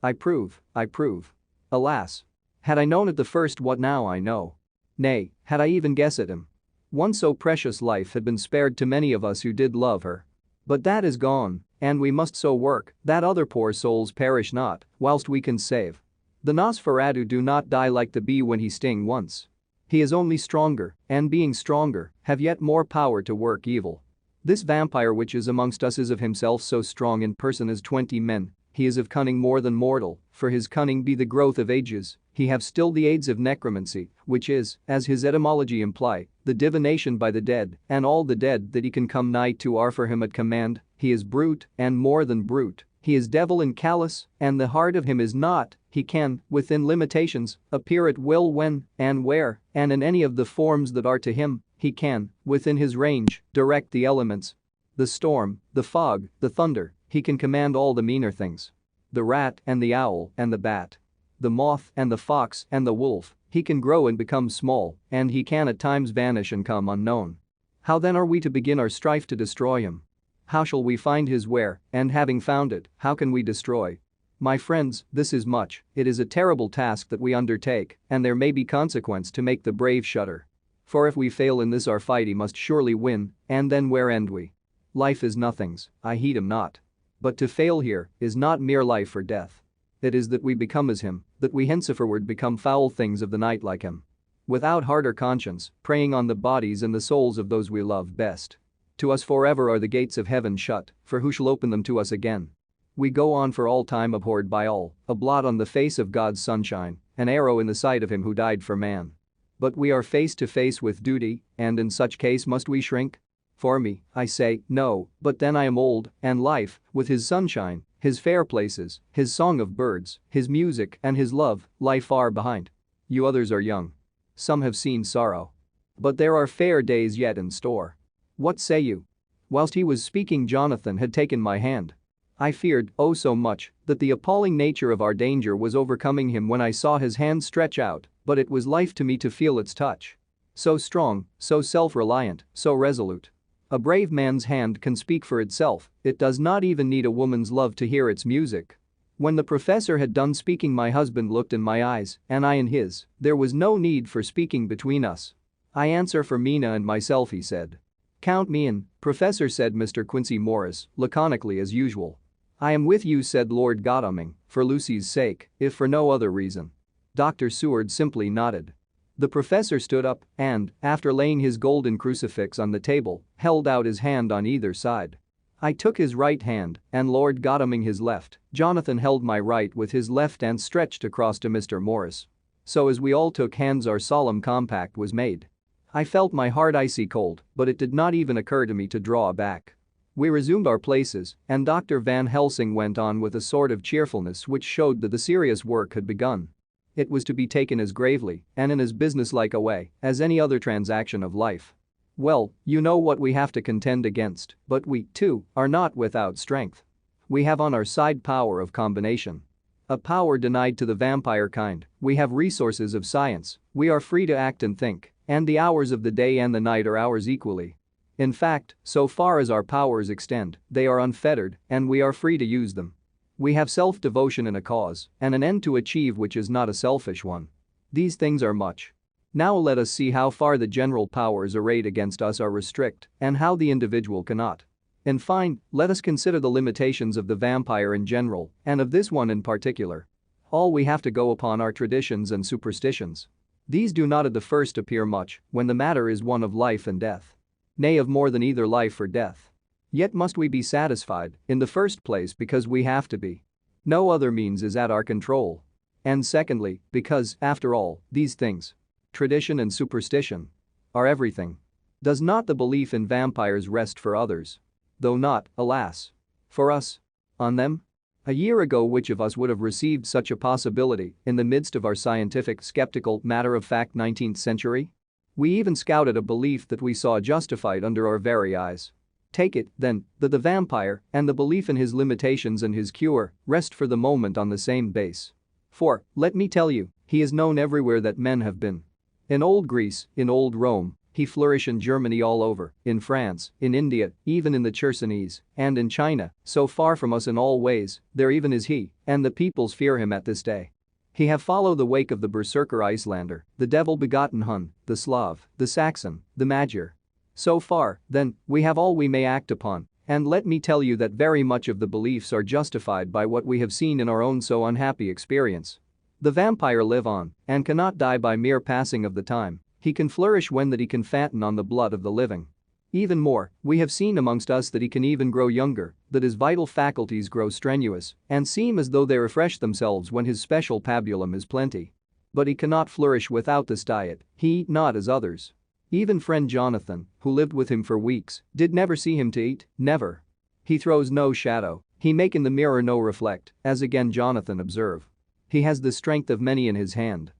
I prove. Alas. Had I known at the first what now I know. Nay, had I even guessed at him. One so precious life had been spared to many of us who did love her. But that is gone, and we must so work that other poor souls perish not, whilst we can save. The Nosferatu do not die like the bee when he sting once. He is only stronger, and being stronger, have yet more power to work evil. This vampire which is amongst us is of himself so strong in person as 20 men, he is of cunning more than mortal, for his cunning be the growth of ages, he have still the aids of necromancy, which is, as his etymology imply, the divination by the dead, and all the dead that he can come nigh to are for him at command, he is brute, and more than brute. He is devil and callous, and the heart of him is not, he can, within limitations, appear at will when, and where, and in any of the forms that are to him, he can, within his range, direct the elements. The storm, the fog, the thunder, he can command all the meaner things. The rat and the owl and the bat. The moth and the fox and the wolf, he can grow and become small, and he can at times vanish and come unknown. How then are we to begin our strife to destroy him? How shall we find his where, and having found it, how can we destroy? My friends, this is much, it is a terrible task that we undertake, and there may be consequence to make the brave shudder. For if we fail in this our fight he must surely win, and then where end we? Life is nothing's, I heed him not. But to fail here is not mere life or death. It is that we become as him, that we henceforward become foul things of the night like him. Without heart or conscience, preying on the bodies and the souls of those we love best. To us forever are the gates of heaven shut, for who shall open them to us again? We go on for all time abhorred by all, a blot on the face of God's sunshine, an arrow in the side of him who died for man. But we are face to face with duty, and in such case must we shrink? For me, I say, no, but then I am old, and life, with his sunshine, his fair places, his song of birds, his music and his love, lie far behind. You others are young. Some have seen sorrow. But there are fair days yet in store. What say you? Whilst he was speaking, Jonathan had taken my hand. I feared, oh so much, that the appalling nature of our danger was overcoming him when I saw his hand stretch out, but it was life to me to feel its touch. So strong, so self-reliant, so resolute. A brave man's hand can speak for itself, it does not even need a woman's love to hear its music. When the professor had done speaking, my husband looked in my eyes, and I in his. There was no need for speaking between us. I answer for Mina and myself, he said. Count me in, Professor, said Mr. Quincy Morris, laconically as usual. "I am with you," said Lord Godalming, "for Lucy's sake, if for no other reason." Dr. Seward simply nodded. The professor stood up and, after laying his golden crucifix on the table, held out his hand on either side. I took his right hand and Lord Godalming his left. Jonathan held my right with his left and stretched across to Mr. Morris. So as we all took hands, our solemn compact was made. I felt my heart icy cold, but it did not even occur to me to draw back. We resumed our places, and Dr. Van Helsing went on with a sort of cheerfulness which showed that the serious work had begun. It was to be taken as gravely and in as businesslike a way as any other transaction of life. "Well, you know what we have to contend against, but we, too, are not without strength. We have on our side power of combination. A power denied to the vampire kind. We have resources of science. We are free to act and think, and the hours of the day and the night are ours equally. In fact, so far as our powers extend, they are unfettered, and we are free to use them. We have self-devotion in a cause and an end to achieve which is not a selfish one. These things are much. Now let us see how far the general powers arrayed against us are restrict and how the individual cannot. In fine, let us consider the limitations of the vampire in general and of this one in particular. All we have to go upon are traditions and superstitions. These do not at the first appear much when the matter is one of life and death. Nay, of more than either life or death. Yet must we be satisfied, in the first place because we have to be. No other means is at our control. And secondly, because, after all, these things, tradition and superstition, are everything. Does not the belief in vampires rest for others? Though not, alas, for us. On them? A year ago, which of us would have received such a possibility in the midst of our scientific, skeptical, matter-of-fact 19th century? We even scouted a belief that we saw justified under our very eyes. Take it, then, that the vampire and the belief in his limitations and his cure rest for the moment on the same base. For, let me tell you, he is known everywhere that men have been. In old Greece, in old Rome, he flourished in Germany all over, in France, in India, even in the Chersonese, and in China, so far from us in all ways, there even is he, and the peoples fear him at this day. He have followed the wake of the berserker Icelander, the devil-begotten Hun, the Slav, the Saxon, the Magyar. So far, then, we have all we may act upon, and let me tell you that very much of the beliefs are justified by what we have seen in our own so unhappy experience. The vampire live on and cannot die by mere passing of the time. He can flourish when that he can fatten on the blood of the living. Even more, we have seen amongst us that he can even grow younger, that his vital faculties grow strenuous and seem as though they refresh themselves when his special pabulum is plenty. But he cannot flourish without this diet, he eat not as others. Even friend Jonathan, who lived with him for weeks, did never see him to eat, never. He throws no shadow, he make in the mirror no reflect, as again Jonathan observe. He has the strength of many in his hand.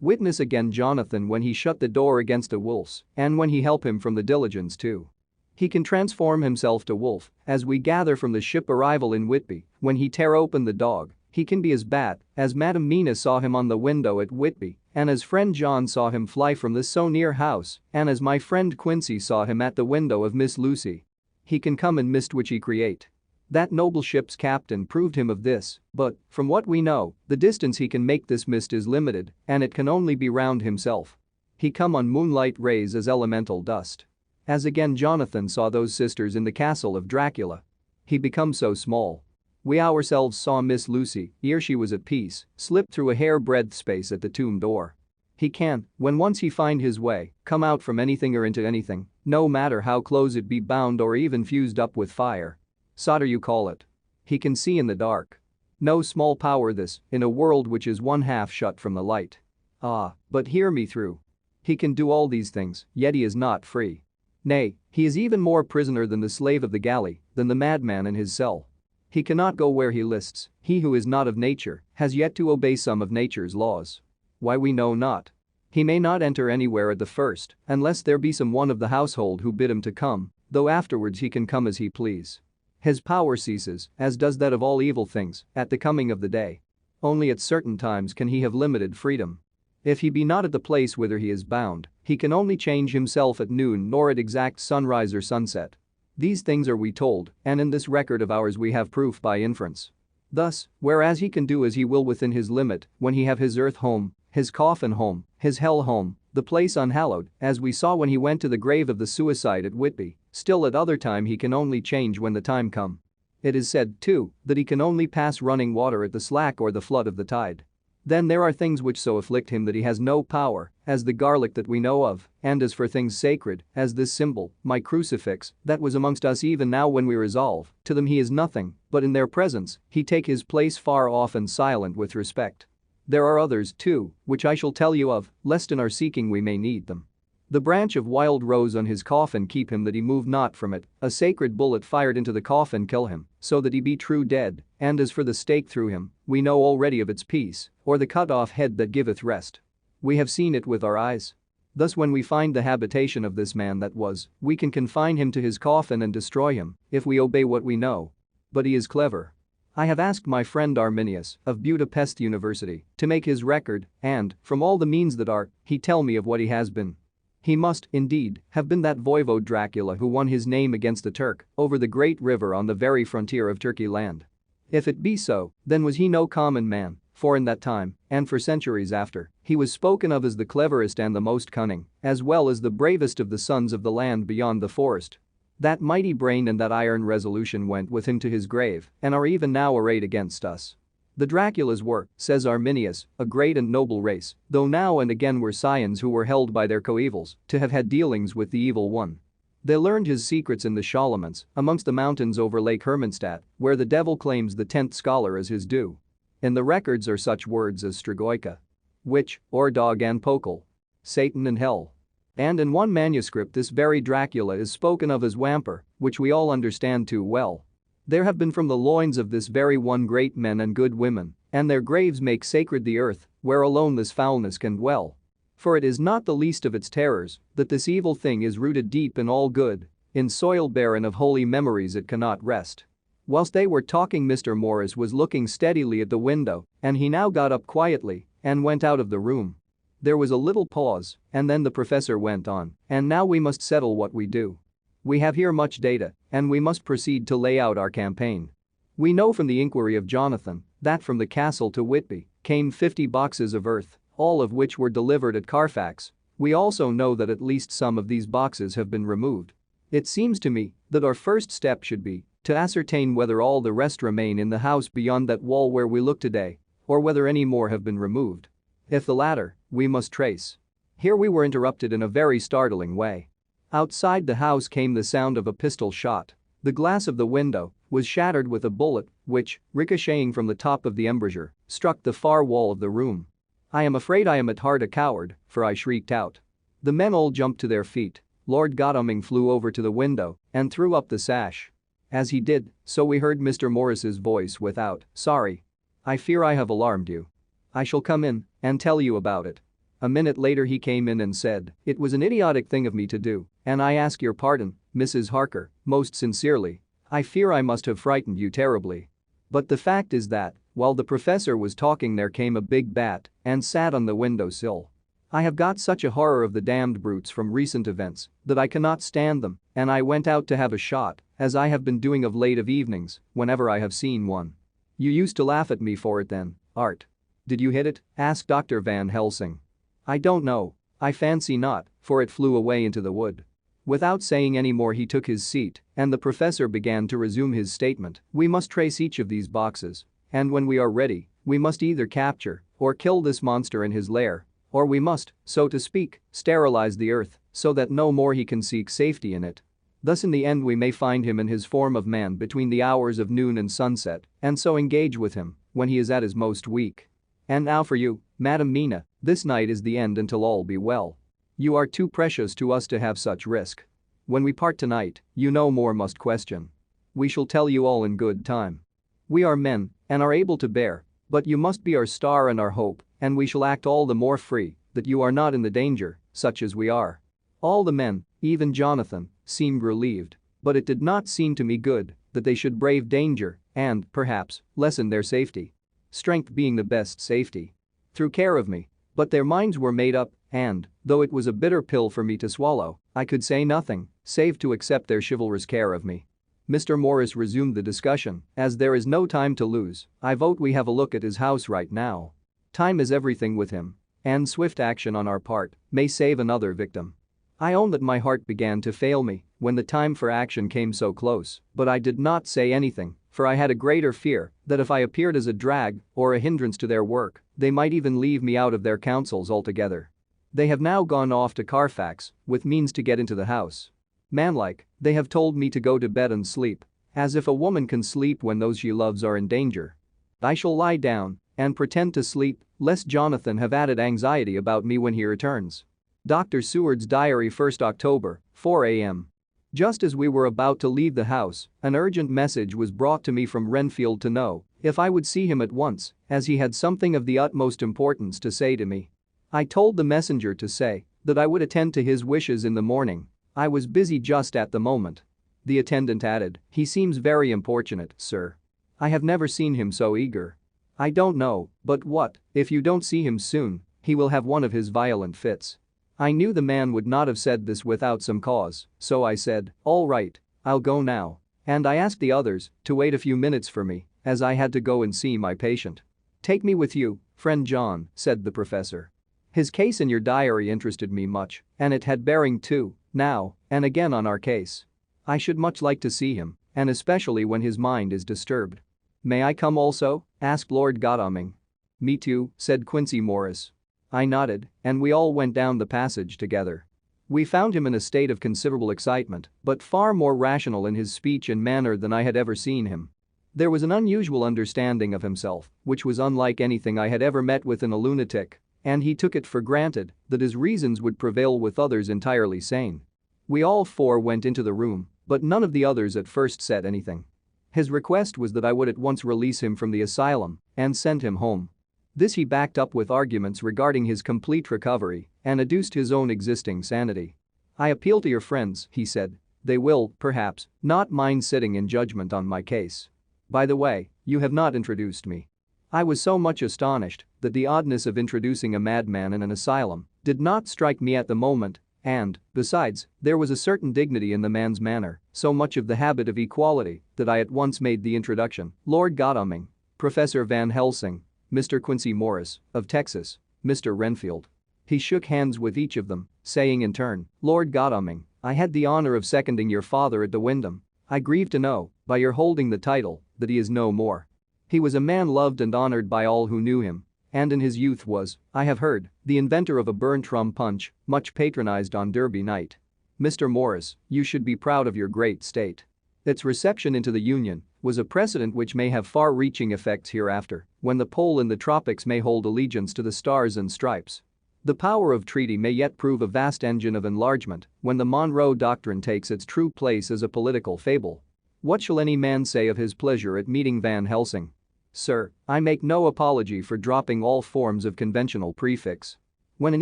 Witness again Jonathan when he shut the door against the wolves, and when he help him from the diligence too. He can transform himself to wolf, as we gather from the ship arrival in Whitby, when he tear open the dog, he can be as bat, as Madam Mina saw him on the window at Whitby, and as friend John saw him fly from this so near house, and as my friend Quincy saw him at the window of Miss Lucy. He can come in mist which he create. That noble ship's captain proved him of this, but, from what we know, the distance he can make this mist is limited, and it can only be round himself. He come on moonlight rays as elemental dust. As again Jonathan saw those sisters in the castle of Dracula. He becomes so small. We ourselves saw Miss Lucy, ere she was at peace, slip through a hair-breadth space at the tomb door. He can, when once he find his way, come out from anything or into anything, no matter how close it be bound or even fused up with fire. Solder you call it. He can see in the dark. No small power this, in a world which is one half shut from the light. Ah, but hear me through. He can do all these things, yet he is not free. Nay, he is even more prisoner than the slave of the galley, than the madman in his cell. He cannot go where he lists, he who is not of nature has yet to obey some of nature's laws. Why we know not. He may not enter anywhere at the first, unless there be some one of the household who bid him to come, though afterwards he can come as he please. His power ceases, as does that of all evil things, at the coming of the day. Only at certain times can he have limited freedom. If he be not at the place whither he is bound, he can only change himself at noon nor at exact sunrise or sunset. These things are we told, and in this record of ours we have proof by inference. Thus, whereas he can do as he will within his limit, when he have his earth home, his coffin home, his hell home, the place unhallowed, as we saw when he went to the grave of the suicide at Whitby, still at other time he can only change when the time come. It is said, too, that he can only pass running water at the slack or the flood of the tide. Then there are things which so afflict him that he has no power, as the garlic that we know of, and as for things sacred, as this symbol, my crucifix, that was amongst us even now when we resolve, to them he is nothing, but in their presence, he take his place far off and silent with respect. There are others, too, which I shall tell you of, lest in our seeking we may need them. The branch of wild rose on his coffin keep him that he move not from it, a sacred bullet fired into the coffin kill him, so that he be true dead, and as for the stake through him, we know already of its peace, or the cut off head that giveth rest. We have seen it with our eyes. Thus when we find the habitation of this man that was, we can confine him to his coffin and destroy him, if we obey what we know. But he is clever. I have asked my friend Arminius, of Budapest University, to make his record, and, from all the means that are, he tell me of what he has been. He must, indeed, have been that voivode Dracula who won his name against the Turk over the great river on the very frontier of Turkey land. If it be so, then was he no common man, for in that time, and for centuries after, he was spoken of as the cleverest and the most cunning, as well as the bravest of the sons of the land beyond the forest. That mighty brain and that iron resolution went with him to his grave and are even now arrayed against us. The Draculas were, says Arminius, a great and noble race, though now and again were scions who were held by their coevals to have had dealings with the evil one. They learned his secrets in the Solomons, amongst the mountains over Lake Hermannstadt, where the devil claims the 10th scholar as his due. In the records are such words as Stragoica, witch, or dog and Pokel, Satan and hell. And in one manuscript this very Dracula is spoken of as Wamper, which we all understand too well. There have been from the loins of this very one great men and good women, and their graves make sacred the earth, where alone this foulness can dwell. For it is not the least of its terrors, that this evil thing is rooted deep in all good, in soil barren of holy memories it cannot rest. Whilst they were talking Mr. Morris was looking steadily at the window, and he now got up quietly, and went out of the room. There was a little pause, and then the professor went on, and now we must settle what we do. We have here much data, and we must proceed to lay out our campaign. We know from the inquiry of Jonathan that from the castle to Whitby came 50 boxes of earth, all of which were delivered at Carfax. We also know that at least some of these boxes have been removed. It seems to me that our first step should be to ascertain whether all the rest remain in the house beyond that wall where we look today, or whether any more have been removed. If the latter, we must trace. Here we were interrupted in a very startling way. Outside the house came the sound of a pistol shot. The glass of the window was shattered with a bullet which, ricocheting from the top of the embrasure, struck the far wall of the room. I am afraid I am at heart a coward, for I shrieked out. The men all jumped to their feet. Lord Godalming flew over to the window and threw up the sash. As he did, so we heard Mr. Morris's voice without, "Sorry. I fear I have alarmed you. I shall come in and tell you about it." A minute later he came in and said, "It was an idiotic thing of me to do, and I ask your pardon, Mrs. Harker, most sincerely. I fear I must have frightened you terribly." But the fact is that, while the professor was talking there came a big bat and sat on the window sill. I have got such a horror of the damned brutes from recent events that I cannot stand them, and I went out to have a shot, as I have been doing of late of evenings, whenever I have seen one. You used to laugh at me for it then, Art. Did you hit it? Asked Dr. Van Helsing. I don't know. I fancy not, for it flew away into the wood. Without saying any more he took his seat, and the professor began to resume his statement. We must trace each of these boxes, and when we are ready, we must either capture or kill this monster in his lair, or we must, so to speak, sterilize the earth so that no more he can seek safety in it. Thus in the end we may find him in his form of man between the hours of noon and sunset, and so engage with him when he is at his most weak. And now for you, Madam Mina, this night is the end until all be well. You are too precious to us to have such risk. When we part tonight, you no more must question. We shall tell you all in good time. We are men and are able to bear, but you must be our star and our hope, and we shall act all the more free that you are not in the danger, such as we are. All the men, even Jonathan, seemed relieved, but it did not seem to me good that they should brave danger and, perhaps, lessen their safety. Strength being the best safety. Through care of me. But their minds were made up, and, though it was a bitter pill for me to swallow, I could say nothing, save to accept their chivalrous care of me. Mr. Morris resumed the discussion. As there is no time to lose, I vote we have a look at his house right now. Time is everything with him, and swift action on our part may save another victim. I own that my heart began to fail me when the time for action came so close, but I did not say anything, for I had a greater fear that if I appeared as a drag or a hindrance to their work, they might even leave me out of their counsels altogether. They have now gone off to Carfax with means to get into the house. Manlike, they have told me to go to bed and sleep, as if a woman can sleep when those she loves are in danger. I shall lie down and pretend to sleep, lest Jonathan have added anxiety about me when he returns. Dr. Seward's diary, 1st October, 4 a.m. Just as we were about to leave the house, an urgent message was brought to me from Renfield to know if I would see him at once, as he had something of the utmost importance to say to me. I told the messenger to say that I would attend to his wishes in the morning. I was busy just at the moment. The attendant added, "He seems very importunate, sir. I have never seen him so eager. I don't know, but what, if you don't see him soon, he will have one of his violent fits." I knew the man would not have said this without some cause, so I said, "All right, I'll go now." And I asked the others to wait a few minutes for me, as I had to go and see my patient. "Take me with you, friend John," said the professor. "His case in your diary interested me much, and it had bearing too, now and again on our case. I should much like to see him, and especially when his mind is disturbed." "May I come also?" asked Lord Godalming. "Me too," said Quincey Morris. I nodded, and we all went down the passage together. We found him in a state of considerable excitement, but far more rational in his speech and manner than I had ever seen him. There was an unusual understanding of himself, which was unlike anything I had ever met with in a lunatic, and he took it for granted that his reasons would prevail with others entirely sane. We all four went into the room, but none of the others at first said anything. His request was that I would at once release him from the asylum and send him home. This he backed up with arguments regarding his complete recovery and adduced his own existing sanity. "I appeal to your friends," he said. "They will, perhaps, not mind sitting in judgment on my case. By the way, you have not introduced me." I was so much astonished that the oddness of introducing a madman in an asylum did not strike me at the moment, and, besides, there was a certain dignity in the man's manner, so much of the habit of equality, that I at once made the introduction. "Lord Godalming, Professor Van Helsing, Mr. Quincey Morris, of Texas, Mr. Renfield." He shook hands with each of them, saying in turn, "Lord Godalming, I had the honor of seconding your father at the Wyndham. I grieve to know, by your holding the title, that he is no more. He was a man loved and honored by all who knew him, and in his youth was, I have heard, the inventor of a burnt rum punch, much patronized on Derby night. Mr. Morris, you should be proud of your great state. Its reception into the Union was a precedent which may have far-reaching effects hereafter, when the pole in the tropics may hold allegiance to the stars and stripes. The power of treaty may yet prove a vast engine of enlargement when the Monroe Doctrine takes its true place as a political fable. What shall any man say of his pleasure at meeting Van Helsing? Sir, I make no apology for dropping all forms of conventional prefix. When an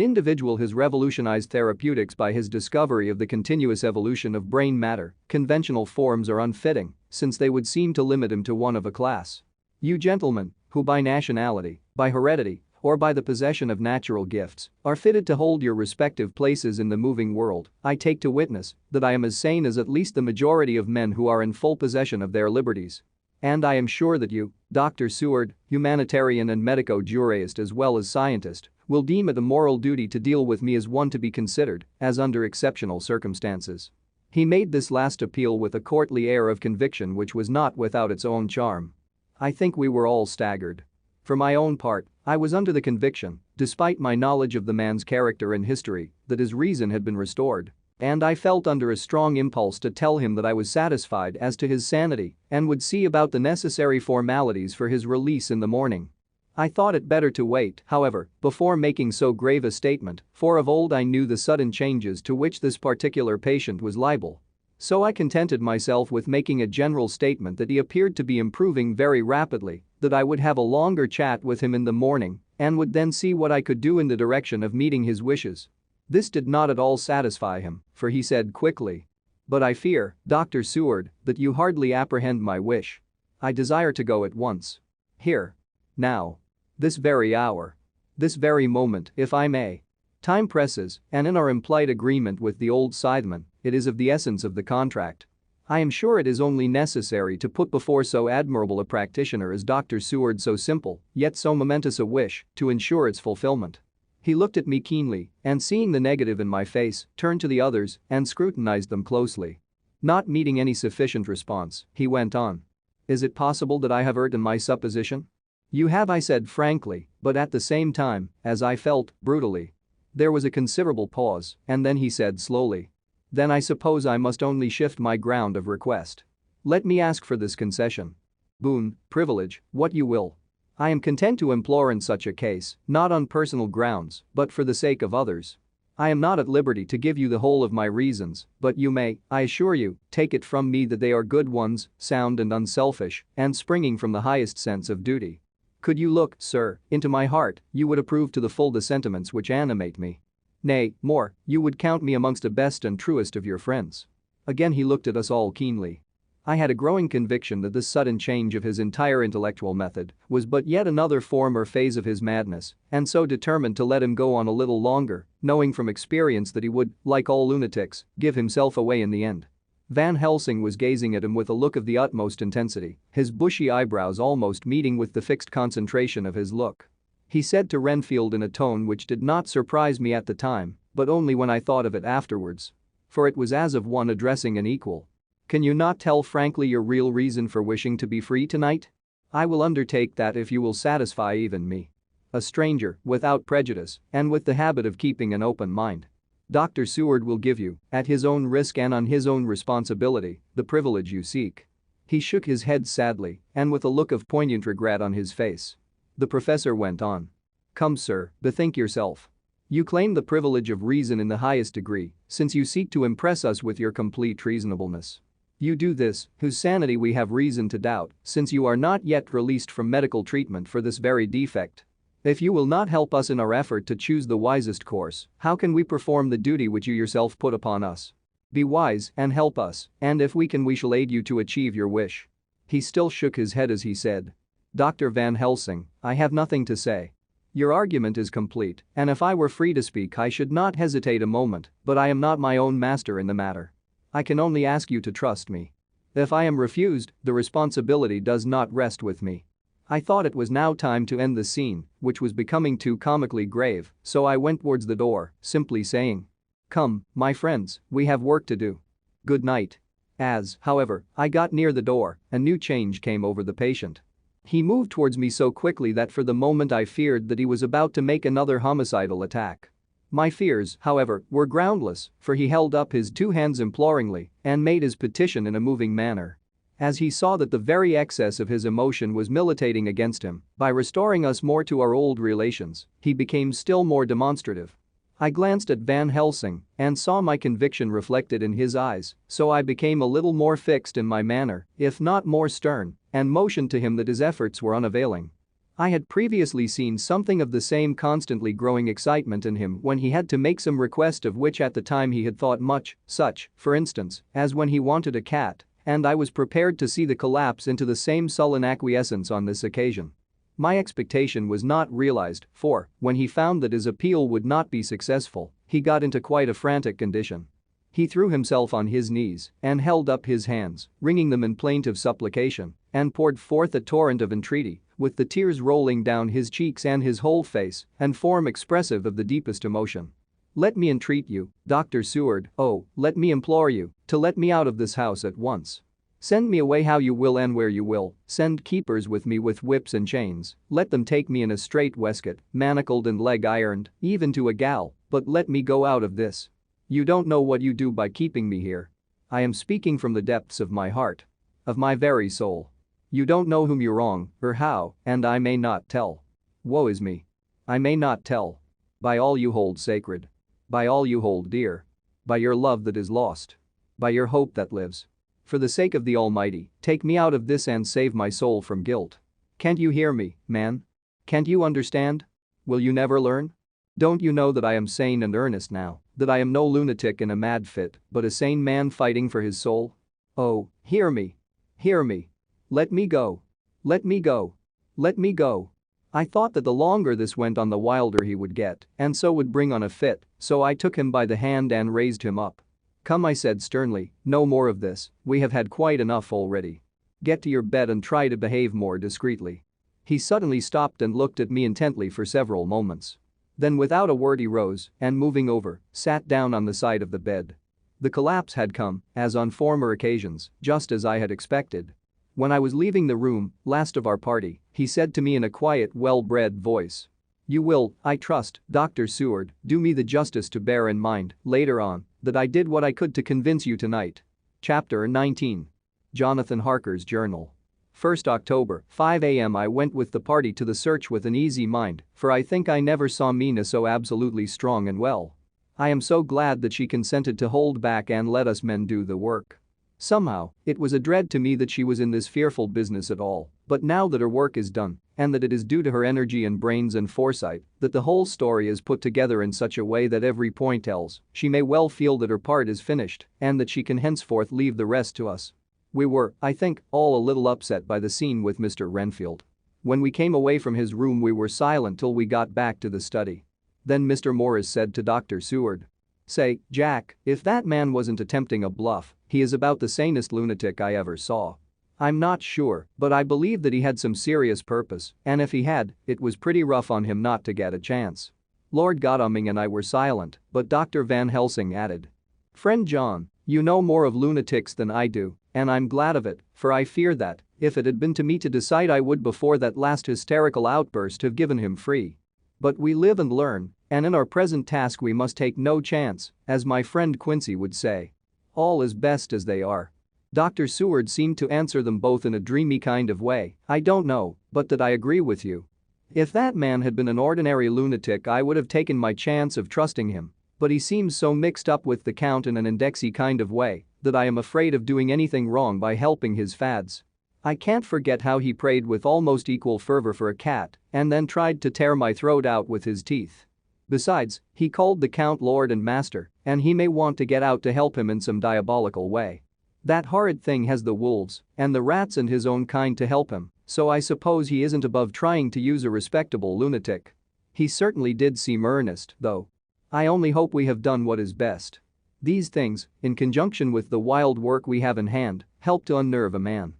individual has revolutionized therapeutics by his discovery of the continuous evolution of brain matter, conventional forms are unfitting, since they would seem to limit him to one of a class. You gentlemen, who by nationality, by heredity, or by the possession of natural gifts, are fitted to hold your respective places in the moving world, I take to witness that I am as sane as at least the majority of men who are in full possession of their liberties. And I am sure that you, Dr. Seward, humanitarian and medico-jurist as well as scientist, will deem it a moral duty to deal with me as one to be considered, as under exceptional circumstances." He made this last appeal with a courtly air of conviction which was not without its own charm. I think we were all staggered. For my own part, I was under the conviction, despite my knowledge of the man's character and history, that his reason had been restored. And I felt under a strong impulse to tell him that I was satisfied as to his sanity and would see about the necessary formalities for his release in the morning. I thought it better to wait, however, before making so grave a statement, for of old I knew the sudden changes to which this particular patient was liable. So I contented myself with making a general statement that he appeared to be improving very rapidly, that I would have a longer chat with him in the morning, and would then see what I could do in the direction of meeting his wishes. This did not at all satisfy him, for he said quickly, "But I fear, Dr. Seward, that you hardly apprehend my wish. I desire to go at once. Here. Now. This very hour. This very moment, if I may. Time presses, and in our implied agreement with the old scytheman, it is of the essence of the contract. I am sure it is only necessary to put before so admirable a practitioner as Dr. Seward so simple, yet so momentous a wish, to ensure its fulfillment." He looked at me keenly and, seeing the negative in my face, turned to the others and scrutinized them closely. Not meeting any sufficient response, he went on. Is it possible that I have erred in my supposition? You have, I said frankly, but at the same time, as I felt, brutally. There was a considerable pause, and then he said slowly. Then I suppose I must only shift my ground of request. Let me ask for this concession. Boon, privilege, what you will. I am content to implore in such a case, not on personal grounds, but for the sake of others. I am not at liberty to give you the whole of my reasons, but you may, I assure you, take it from me that they are good ones, sound and unselfish, and springing from the highest sense of duty. Could you look, sir, into my heart, you would approve to the full the sentiments which animate me. Nay, more, you would count me amongst the best and truest of your friends. Again he looked at us all keenly. I had a growing conviction that this sudden change of his entire intellectual method was but yet another form or phase of his madness, and so determined to let him go on a little longer, knowing from experience that he would, like all lunatics, give himself away in the end. Van Helsing was gazing at him with a look of the utmost intensity, his bushy eyebrows almost meeting with the fixed concentration of his look. He said to Renfield in a tone which did not surprise me at the time, but only when I thought of it afterwards. For it was as of one addressing an equal. Can you not tell frankly your real reason for wishing to be free tonight? I will undertake that if you will satisfy even me. A stranger, without prejudice, and with the habit of keeping an open mind. Dr. Seward will give you, at his own risk and on his own responsibility, the privilege you seek. He shook his head sadly, and with a look of poignant regret on his face. The professor went on. Come, sir, bethink yourself. You claim the privilege of reason in the highest degree, since you seek to impress us with your complete reasonableness. You do this, whose sanity we have reason to doubt, since you are not yet released from medical treatment for this very defect. If you will not help us in our effort to choose the wisest course, how can we perform the duty which you yourself put upon us? Be wise and help us, and if we can we shall aid you to achieve your wish. He still shook his head as he said. Dr. Van Helsing, I have nothing to say. Your argument is complete, and if I were free to speak I should not hesitate a moment, but I am not my own master in the matter. I can only ask you to trust me. If I am refused, the responsibility does not rest with me. I thought it was now time to end the scene, which was becoming too comically grave, so I went towards the door, simply saying. Come, my friends, we have work to do. Good night. As, however, I got near the door, a new change came over the patient. He moved towards me so quickly that for the moment I feared that he was about to make another homicidal attack. My fears, however, were groundless, for he held up his two hands imploringly and made his petition in a moving manner. As he saw that the very excess of his emotion was militating against him, by restoring us more to our old relations, he became still more demonstrative. I glanced at Van Helsing and saw my conviction reflected in his eyes, so I became a little more fixed in my manner, if not more stern, and motioned to him that his efforts were unavailing. I had previously seen something of the same constantly growing excitement in him when he had to make some request of which at the time he had thought much, such, for instance, as when he wanted a cat, and I was prepared to see the collapse into the same sullen acquiescence on this occasion. My expectation was not realized, for, when he found that his appeal would not be successful, he got into quite a frantic condition. He threw himself on his knees and held up his hands, wringing them in plaintive supplication, and poured forth a torrent of entreaty, with the tears rolling down his cheeks and his whole face, and form expressive of the deepest emotion. Let me entreat you, Dr. Seward, oh, let me implore you, to let me out of this house at once. Send me away how you will and where you will, send keepers with me with whips and chains, let them take me in a strait waistcoat, manacled and leg-ironed, even to a gaol, but let me go out of this. You don't know what you do by keeping me here. I am speaking from the depths of my heart. Of my very soul. You don't know whom you wrong, or how, and I may not tell. Woe is me. I may not tell. By all you hold sacred. By all you hold dear. By your love that is lost. By your hope that lives. For the sake of the Almighty, take me out of this and save my soul from guilt. Can't you hear me, man? Can't you understand? Will you never learn? Don't you know that I am sane and earnest now, that I am no lunatic in a mad fit, but a sane man fighting for his soul? Oh, hear me. Hear me. Let me go. Let me go. Let me go. I thought that the longer this went on the wilder he would get, and so would bring on a fit, so I took him by the hand and raised him up. Come, I said sternly, no more of this, we have had quite enough already. Get to your bed and try to behave more discreetly. He suddenly stopped and looked at me intently for several moments. Then without a word he rose and moving over, sat down on the side of the bed. The collapse had come, as on former occasions, just as I had expected. When I was leaving the room, last of our party, he said to me in a quiet, well-bred voice. You will, I trust, Dr. Seward, do me the justice to bear in mind, later on, that I did what I could to convince you tonight. Chapter 19. Jonathan Harker's Journal. 1st October, 5 a.m. I went with the party to the search with an easy mind, for I think I never saw Mina so absolutely strong and well. I am so glad that she consented to hold back and let us men do the work. Somehow, it was a dread to me that she was in this fearful business at all, but now that her work is done, and that it is due to her energy and brains and foresight that the whole story is put together in such a way that every point tells, she may well feel that her part is finished and that she can henceforth leave the rest to us. We were, I think, all a little upset by the scene with Mr. Renfield. When we came away from his room we were silent till we got back to the study. Then Mr. Morris said to Dr. Seward. Say, Jack, if that man wasn't attempting a bluff, he is about the sanest lunatic I ever saw. I'm not sure, but I believe that he had some serious purpose, and if he had, it was pretty rough on him not to get a chance. Lord Godalming and I were silent, but Dr. Van Helsing added. Friend John, you know more of lunatics than I do, and I'm glad of it, for I fear that, if it had been to me to decide I would before that last hysterical outburst have given him free. But we live and learn, and in our present task we must take no chance, as my friend Quincy would say. All is best as they are. Dr. Seward seemed to answer them both in a dreamy kind of way. I don't know, but that I agree with you. If that man had been an ordinary lunatic I would have taken my chance of trusting him, but he seems so mixed up with the Count in an indexy kind of way that I am afraid of doing anything wrong by helping his fads. I can't forget how he prayed with almost equal fervor for a cat and then tried to tear my throat out with his teeth. Besides, he called the Count Lord and Master, and he may want to get out to help him in some diabolical way. That horrid thing has the wolves and the rats and his own kind to help him, so I suppose he isn't above trying to use a respectable lunatic. He certainly did seem earnest, though. I only hope we have done what is best. These things, in conjunction with the wild work we have in hand, help to unnerve a man.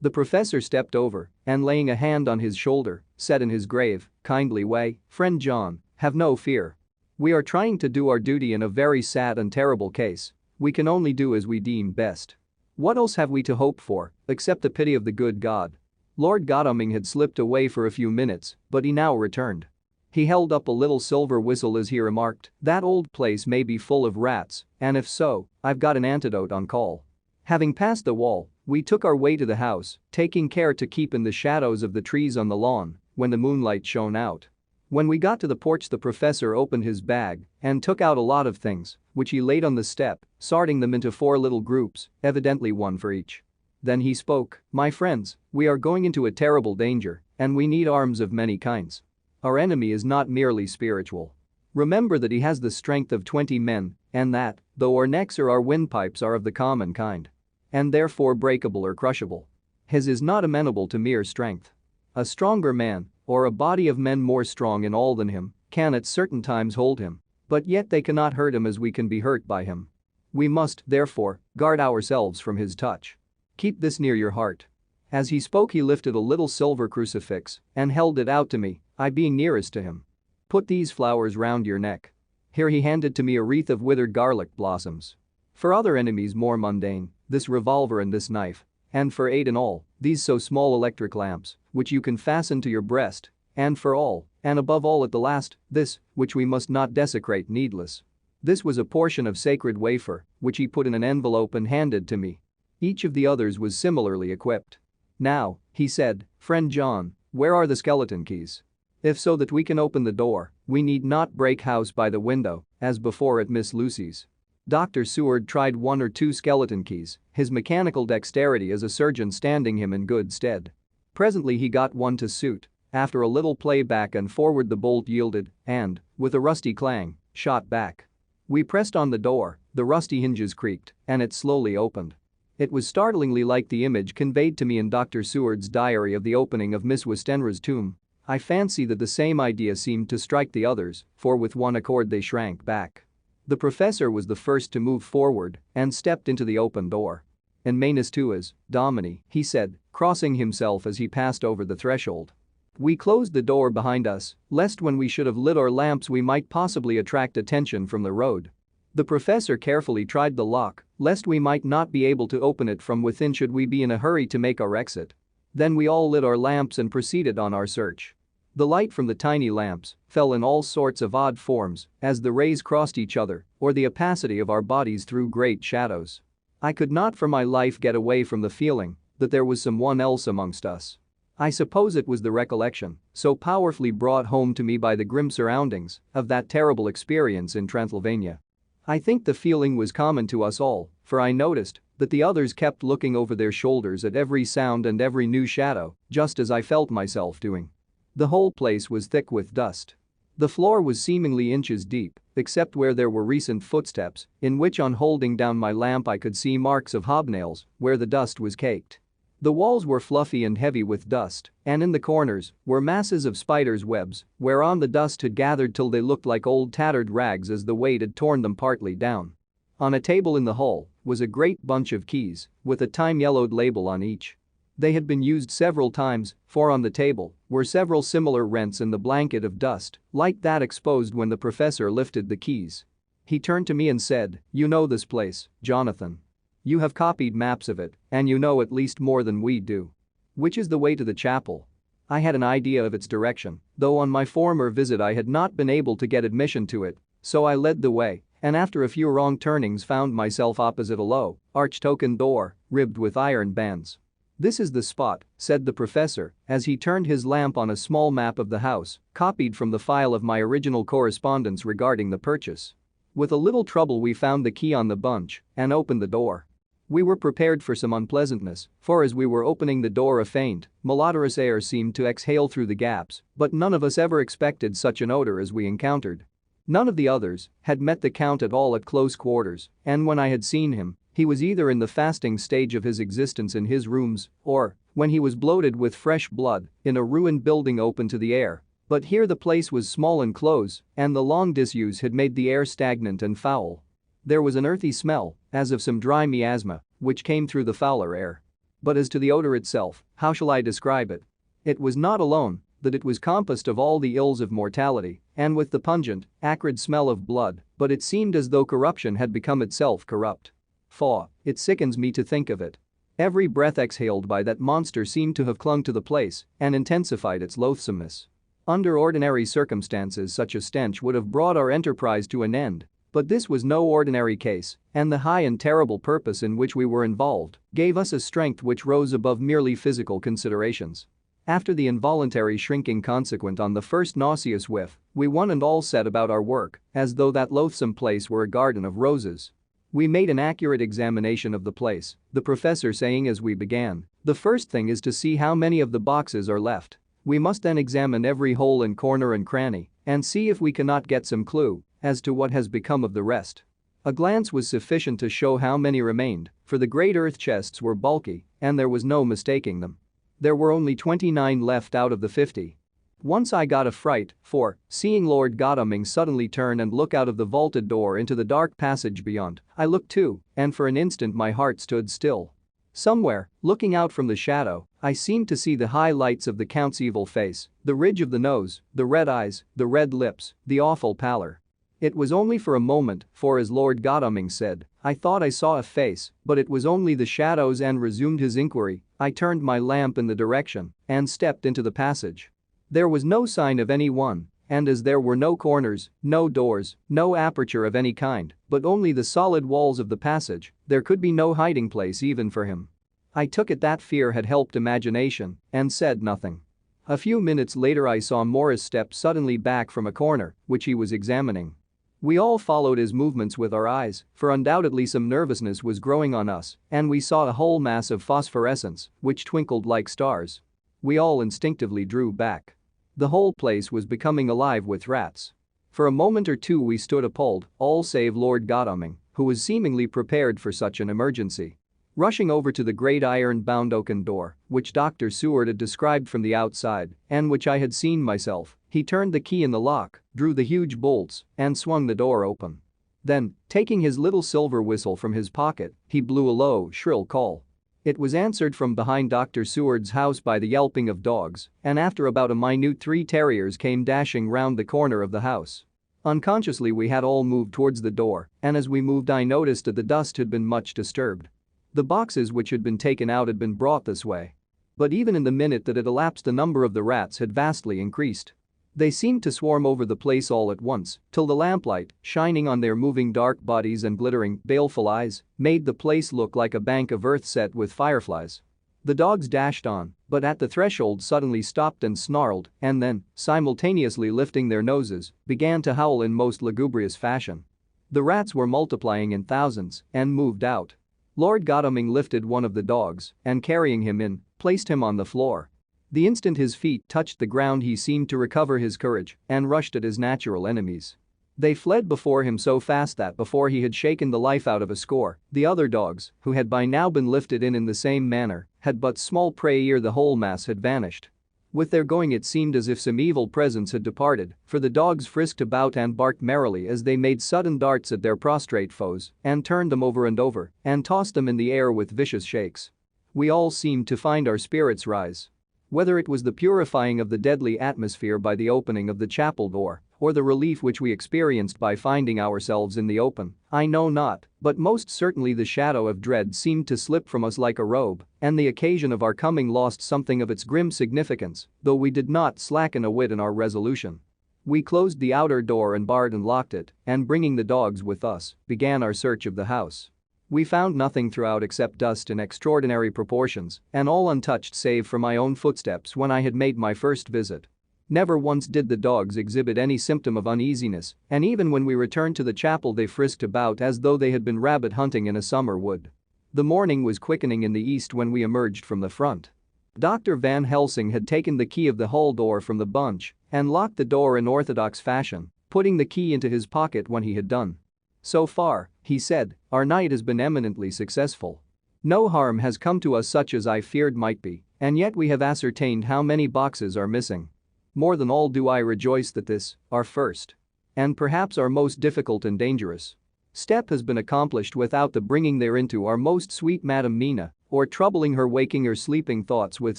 The professor stepped over and laying a hand on his shoulder, said in his grave, kindly way, Friend John, have no fear. We are trying to do our duty in a very sad and terrible case. We can only do as we deem best. What else have we to hope for, except the pity of the good God? Lord Godalming had slipped away for a few minutes, but he now returned. He held up a little silver whistle as he remarked, that old place may be full of rats, and if so, I've got an antidote on call. Having passed the wall, we took our way to the house, taking care to keep in the shadows of the trees on the lawn when the moonlight shone out. When we got to the porch the professor opened his bag and took out a lot of things, which he laid on the step, sorting them into 4 little groups, evidently one for each. Then he spoke, my friends, we are going into a terrible danger, and we need arms of many kinds. Our enemy is not merely spiritual. Remember that he has the strength of 20 men, and that, though our necks or our windpipes are of the common kind, and therefore breakable or crushable, his is not amenable to mere strength. A stronger man, or a body of men more strong in all than him, can at certain times hold him, but yet they cannot hurt him as we can be hurt by him. We must, therefore, guard ourselves from his touch. Keep this near your heart. As he spoke he lifted a little silver crucifix and held it out to me, I being nearest to him. Put these flowers round your neck. Here he handed to me a wreath of withered garlic blossoms. For other enemies more mundane, this revolver and this knife. And for 8 in all, these so small electric lamps, which you can fasten to your breast, and for all, and above all at the last, this, which we must not desecrate needless. This was a portion of sacred wafer, which he put in an envelope and handed to me. Each of the others was similarly equipped. Now, he said, Friend John, where are the skeleton keys? If so that we can open the door, we need not break house by the window, as before at Miss Lucy's. Dr. Seward tried 1 or 2 skeleton keys, his mechanical dexterity as a surgeon standing him in good stead. Presently he got one to suit. After a little play back and forward the bolt yielded and, with a rusty clang, shot back. We pressed on the door, the rusty hinges creaked, and it slowly opened. It was startlingly like the image conveyed to me in Dr. Seward's diary of the opening of Miss Westenra's tomb. I fancy that the same idea seemed to strike the others, for with one accord they shrank back. The professor was the first to move forward and stepped into the open door. In manus tuas, Domini, he said, crossing himself as he passed over the threshold. We closed the door behind us, lest when we should have lit our lamps we might possibly attract attention from the road. The professor carefully tried the lock, lest we might not be able to open it from within should we be in a hurry to make our exit. Then we all lit our lamps and proceeded on our search. The light from the tiny lamps fell in all sorts of odd forms as the rays crossed each other, or the opacity of our bodies threw great shadows. I could not for my life get away from the feeling that there was someone else amongst us. I suppose it was the recollection, so powerfully brought home to me by the grim surroundings, of that terrible experience in Transylvania. I think the feeling was common to us all, for I noticed that the others kept looking over their shoulders at every sound and every new shadow, just as I felt myself doing. The whole place was thick with dust. The floor was seemingly inches deep, except where there were recent footsteps, in which on holding down my lamp I could see marks of hobnails where the dust was caked. The walls were fluffy and heavy with dust, and in the corners were masses of spiders' webs whereon the dust had gathered till they looked like old tattered rags as the weight had torn them partly down. On a table in the hall was a great bunch of keys with a time-yellowed label on each. They had been used several times, for on the table were several similar rents in the blanket of dust, like that exposed when the professor lifted the keys. He turned to me and said, "You know this place, Jonathan. You have copied maps of it, and you know at least more than we do. Which is the way to the chapel?" I had an idea of its direction, though on my former visit I had not been able to get admission to it, so I led the way, and after a few wrong turnings found myself opposite a low, arched oaken door, ribbed with iron bands. "This is the spot," said the professor as he turned his lamp on a small map of the house, copied from the file of my original correspondence regarding the purchase. With a little trouble we found the key on the bunch and opened the door. We were prepared for some unpleasantness, for as we were opening the door a faint, malodorous air seemed to exhale through the gaps, but none of us ever expected such an odor as we encountered. None of the others had met the Count at all at close quarters, and when I had seen him, he was either in the fasting stage of his existence in his rooms or, when he was bloated with fresh blood, in a ruined building open to the air. But here the place was small and close, and the long disuse had made the air stagnant and foul. There was an earthy smell, as of some dry miasma, which came through the fouler air. But as to the odor itself, how shall I describe it? It was not alone that it was compassed of all the ills of mortality and with the pungent, acrid smell of blood, but it seemed as though corruption had become itself corrupt. Faugh, it sickens me to think of it. Every breath exhaled by that monster seemed to have clung to the place and intensified its loathsomeness. Under ordinary circumstances such a stench would have brought our enterprise to an end, but this was no ordinary case, and the high and terrible purpose in which we were involved gave us a strength which rose above merely physical considerations. After the involuntary shrinking consequent on the first nauseous whiff, we one and all set about our work, as though that loathsome place were a garden of roses. We made an accurate examination of the place, the professor saying as we began, "The first thing is to see how many of the boxes are left. We must then examine every hole and corner and cranny and see if we cannot get some clue as to what has become of the rest." A glance was sufficient to show how many remained, for the great earth chests were bulky and there was no mistaking them. There were only 29 left out of the 50. Once I got a fright, for, seeing Lord Godalming suddenly turn and look out of the vaulted door into the dark passage beyond, I looked too, and for an instant my heart stood still. Somewhere, looking out from the shadow, I seemed to see the high lights of the Count's evil face, the ridge of the nose, the red eyes, the red lips, the awful pallor. It was only for a moment, for as Lord Godalming said, I thought I saw a face, but it was only the shadows, and resumed his inquiry. I turned my lamp in the direction and stepped into the passage. There was no sign of anyone, and as there were no corners, no doors, no aperture of any kind, but only the solid walls of the passage, there could be no hiding place even for him. I took it that fear had helped imagination and said nothing. A few minutes later I saw Morris step suddenly back from a corner, which he was examining. We all followed his movements with our eyes, for undoubtedly some nervousness was growing on us, and we saw a whole mass of phosphorescence, which twinkled like stars. We all instinctively drew back. The whole place was becoming alive with rats. For a moment or two we stood appalled, all save Lord Godalming, who was seemingly prepared for such an emergency. Rushing over to the great iron-bound oaken door, which Dr. Seward had described from the outside, and which I had seen myself, he turned the key in the lock, drew the huge bolts, and swung the door open. Then, taking his little silver whistle from his pocket, he blew a low, shrill call. It was answered from behind Dr. Seward's house by the yelping of dogs, and after about a minute 3 terriers came dashing round the corner of the house. Unconsciously we had all moved towards the door, and as we moved I noticed that the dust had been much disturbed. The boxes which had been taken out had been brought this way. But even in the minute that had elapsed the number of the rats had vastly increased. They seemed to swarm over the place all at once, till the lamplight, shining on their moving dark bodies and glittering, baleful eyes, made the place look like a bank of earth set with fireflies. The dogs dashed on, but at the threshold suddenly stopped and snarled, and then, simultaneously lifting their noses, began to howl in most lugubrious fashion. The rats were multiplying in thousands and moved out. Lord Godalming lifted one of the dogs and, carrying him in, placed him on the floor. The instant his feet touched the ground he seemed to recover his courage and rushed at his natural enemies. They fled before him so fast that before he had shaken the life out of a score, the other dogs, who had by now been lifted in the same manner, had but small prey ere the whole mass had vanished. With their going it seemed as if some evil presence had departed, for the dogs frisked about and barked merrily as they made sudden darts at their prostrate foes and turned them over and tossed them in the air with vicious shakes. We all seemed to find our spirits rise. Whether it was the purifying of the deadly atmosphere by the opening of the chapel door, or the relief which we experienced by finding ourselves in the open, I know not, but most certainly the shadow of dread seemed to slip from us like a robe, and the occasion of our coming lost something of its grim significance, though we did not slacken a whit in our resolution. We closed the outer door and barred and locked it, and bringing the dogs with us, began our search of the house. We found nothing throughout except dust in extraordinary proportions, and all untouched save for my own footsteps when I had made my first visit. Never once did the dogs exhibit any symptom of uneasiness, and even when we returned to the chapel they frisked about as though they had been rabbit hunting in a summer wood. The morning was quickening in the east when we emerged from the front. Dr. Van Helsing had taken the key of the hall door from the bunch and locked the door in orthodox fashion, putting the key into his pocket when he had done. "So far," he said, "our night has been eminently successful. No harm has come to us such as I feared might be, and yet we have ascertained how many boxes are missing. More than all do I rejoice that this, our first, and perhaps our most difficult and dangerous, step has been accomplished without the bringing thereinto our most sweet Madam Mina, or troubling her waking or sleeping thoughts with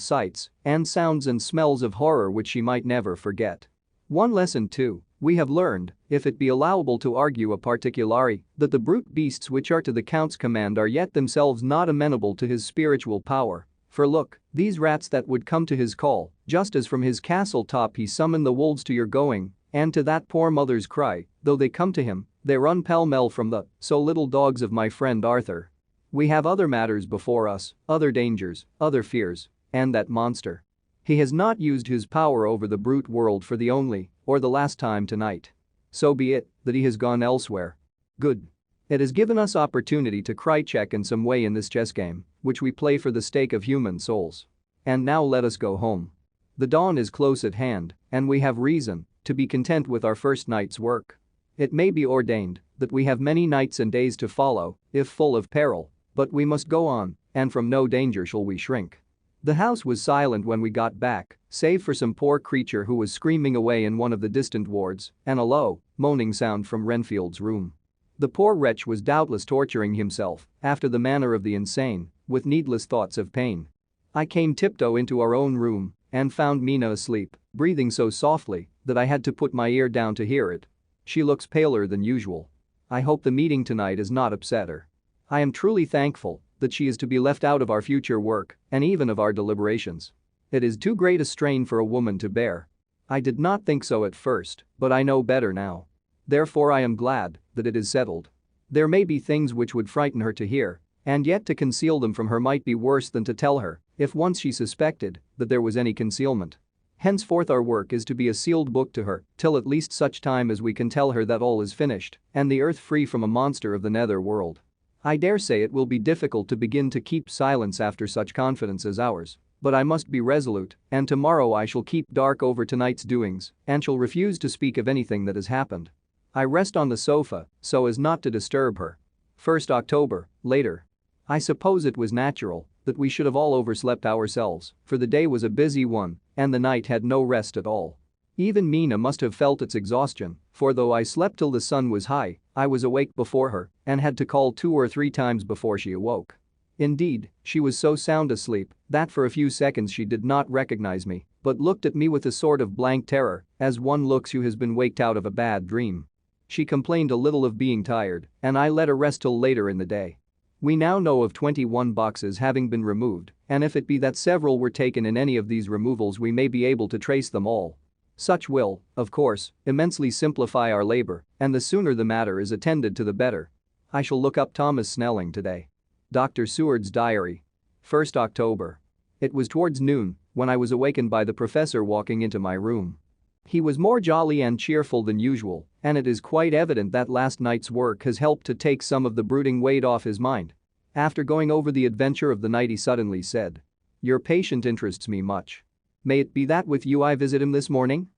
sights and sounds and smells of horror which she might never forget. One lesson too, we have learned, if it be allowable to argue a particulari, that the brute beasts which are to the Count's command are yet themselves not amenable to his spiritual power. For look, these rats that would come to his call, just as from his castle top he summoned the wolves to your going, and to that poor mother's cry, though they come to him, they run pell-mell from the so little dogs of my friend Arthur. We have other matters before us, other dangers, other fears, and that monster. He has not used his power over the brute world for the only, or the last time tonight. So be it, that he has gone elsewhere. Good. It has given us opportunity to cry check in some way in this chess game, which we play for the stake of human souls. And now let us go home. The dawn is close at hand, and we have reason to be content with our first night's work. It may be ordained that we have many nights and days to follow, if full of peril, but we must go on, and from no danger shall we shrink." The house was silent when we got back, save for some poor creature who was screaming away in one of the distant wards, and a low, moaning sound from Renfield's room. The poor wretch was doubtless torturing himself, after the manner of the insane, with needless thoughts of pain. I came tiptoe into our own room and found Mina asleep, breathing so softly that I had to put my ear down to hear it. She looks paler than usual. I hope the meeting tonight has not upset her. I am truly thankful that she is to be left out of our future work and even of our deliberations. It is too great a strain for a woman to bear. I did not think so at first, but I know better now. Therefore I am glad that it is settled. There may be things which would frighten her to hear, and yet to conceal them from her might be worse than to tell her, if once she suspected that there was any concealment. Henceforth our work is to be a sealed book to her, till at least such time as we can tell her that all is finished and the earth free from a monster of the nether world. I dare say it will be difficult to begin to keep silence after such confidence as ours, but I must be resolute, and tomorrow I shall keep dark over tonight's doings and shall refuse to speak of anything that has happened. I rest on the sofa so as not to disturb her. 1st October, later. I suppose it was natural that we should have all overslept ourselves, for the day was a busy one and the night had no rest at all. Even Mina must have felt its exhaustion, for though I slept till the sun was high, I was awake before her and had to call 2 or 3 times before she awoke. Indeed, she was so sound asleep that for a few seconds she did not recognize me, but looked at me with a sort of blank terror, as one looks who has been waked out of a bad dream. She complained a little of being tired, and I let her rest till later in the day. We now know of 21 boxes having been removed, and if it be that several were taken in any of these removals, we may be able to trace them all. Such will, of course, immensely simplify our labor, and the sooner the matter is attended to the better. I shall look up Thomas Snelling today. Dr. Seward's diary. 1st October. It was towards noon when I was awakened by the professor walking into my room. He was more jolly and cheerful than usual, and it is quite evident that last night's work has helped to take some of the brooding weight off his mind. After going over the adventure of the night, he suddenly said, "Your patient interests me much. May it be that with you I visit him this morning?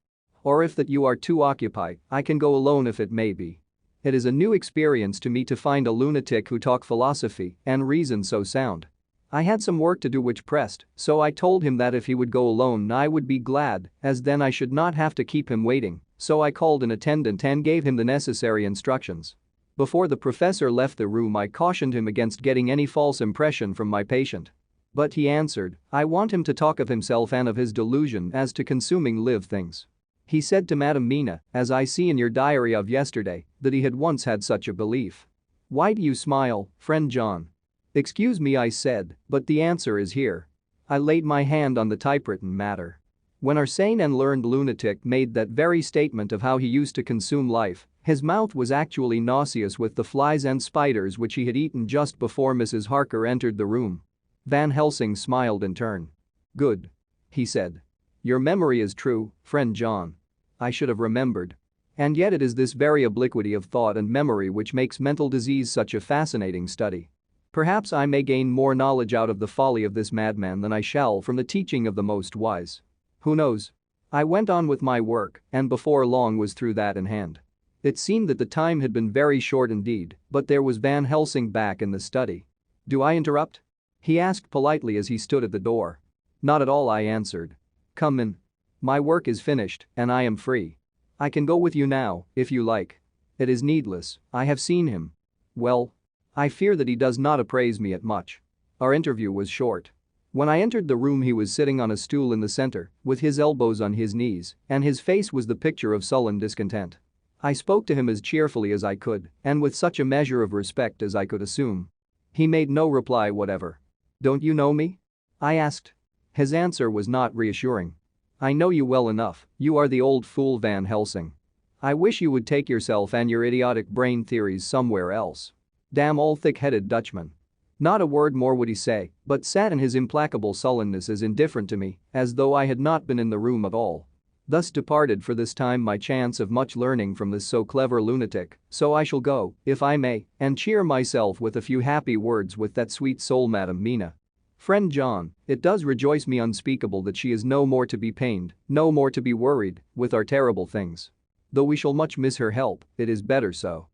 Or if that you are too occupied, I can go alone if it may be. It is a new experience to me to find a lunatic who talk philosophy and reason so sound. I had some work to do which pressed, so I told him that if he would go alone I would be glad, as then I should not have to keep him waiting, so I called an attendant and gave him the necessary instructions. Before the professor left the room, I cautioned him against getting any false impression from my patient. But he answered, I want him to talk of himself and of his delusion as to consuming live things. He said to Madam Mina, as I see in your diary of yesterday, that he had once had such a belief. Why do you smile, friend John? Excuse me, I said, but the answer is here. I laid my hand on the typewritten matter. When our sane and learned lunatic made that very statement of how he used to consume life, his mouth was actually nauseous with the flies and spiders which he had eaten just before Mrs. Harker entered the room. Van Helsing smiled in turn. Good. He said. Your memory is true, friend John. I should have remembered. And yet it is this very obliquity of thought and memory which makes mental disease such a fascinating study. Perhaps I may gain more knowledge out of the folly of this madman than I shall from the teaching of the most wise. Who knows? I went on with my work, and before long was through that in hand. It seemed that the time had been very short indeed, but there was Van Helsing back in the study. Do I interrupt? He asked politely as he stood at the door. Not at all, I answered. Come in. My work is finished, and I am free. I can go with you now, if you like. It is needless, I have seen him. Well, I fear that he does not appraise me at much. Our interview was short. When I entered the room, he was sitting on a stool in the center, with his elbows on his knees, and his face was the picture of sullen discontent. I spoke to him as cheerfully as I could, and with such a measure of respect as I could assume. He made no reply whatever. Don't you know me? I asked. His answer was not reassuring. I know you well enough, you are the old fool Van Helsing. I wish you would take yourself and your idiotic brain theories somewhere else. Damn all thick-headed Dutchman. Not a word more would he say, but sat in his implacable sullenness as indifferent to me as though I had not been in the room at all. Thus departed for this time my chance of much learning from this so clever lunatic, so I shall go, if I may, and cheer myself with a few happy words with that sweet soul Madam Mina. Friend John, it does rejoice me unspeakable that she is no more to be pained, no more to be worried, with our terrible things. Though we shall much miss her help, it is better so.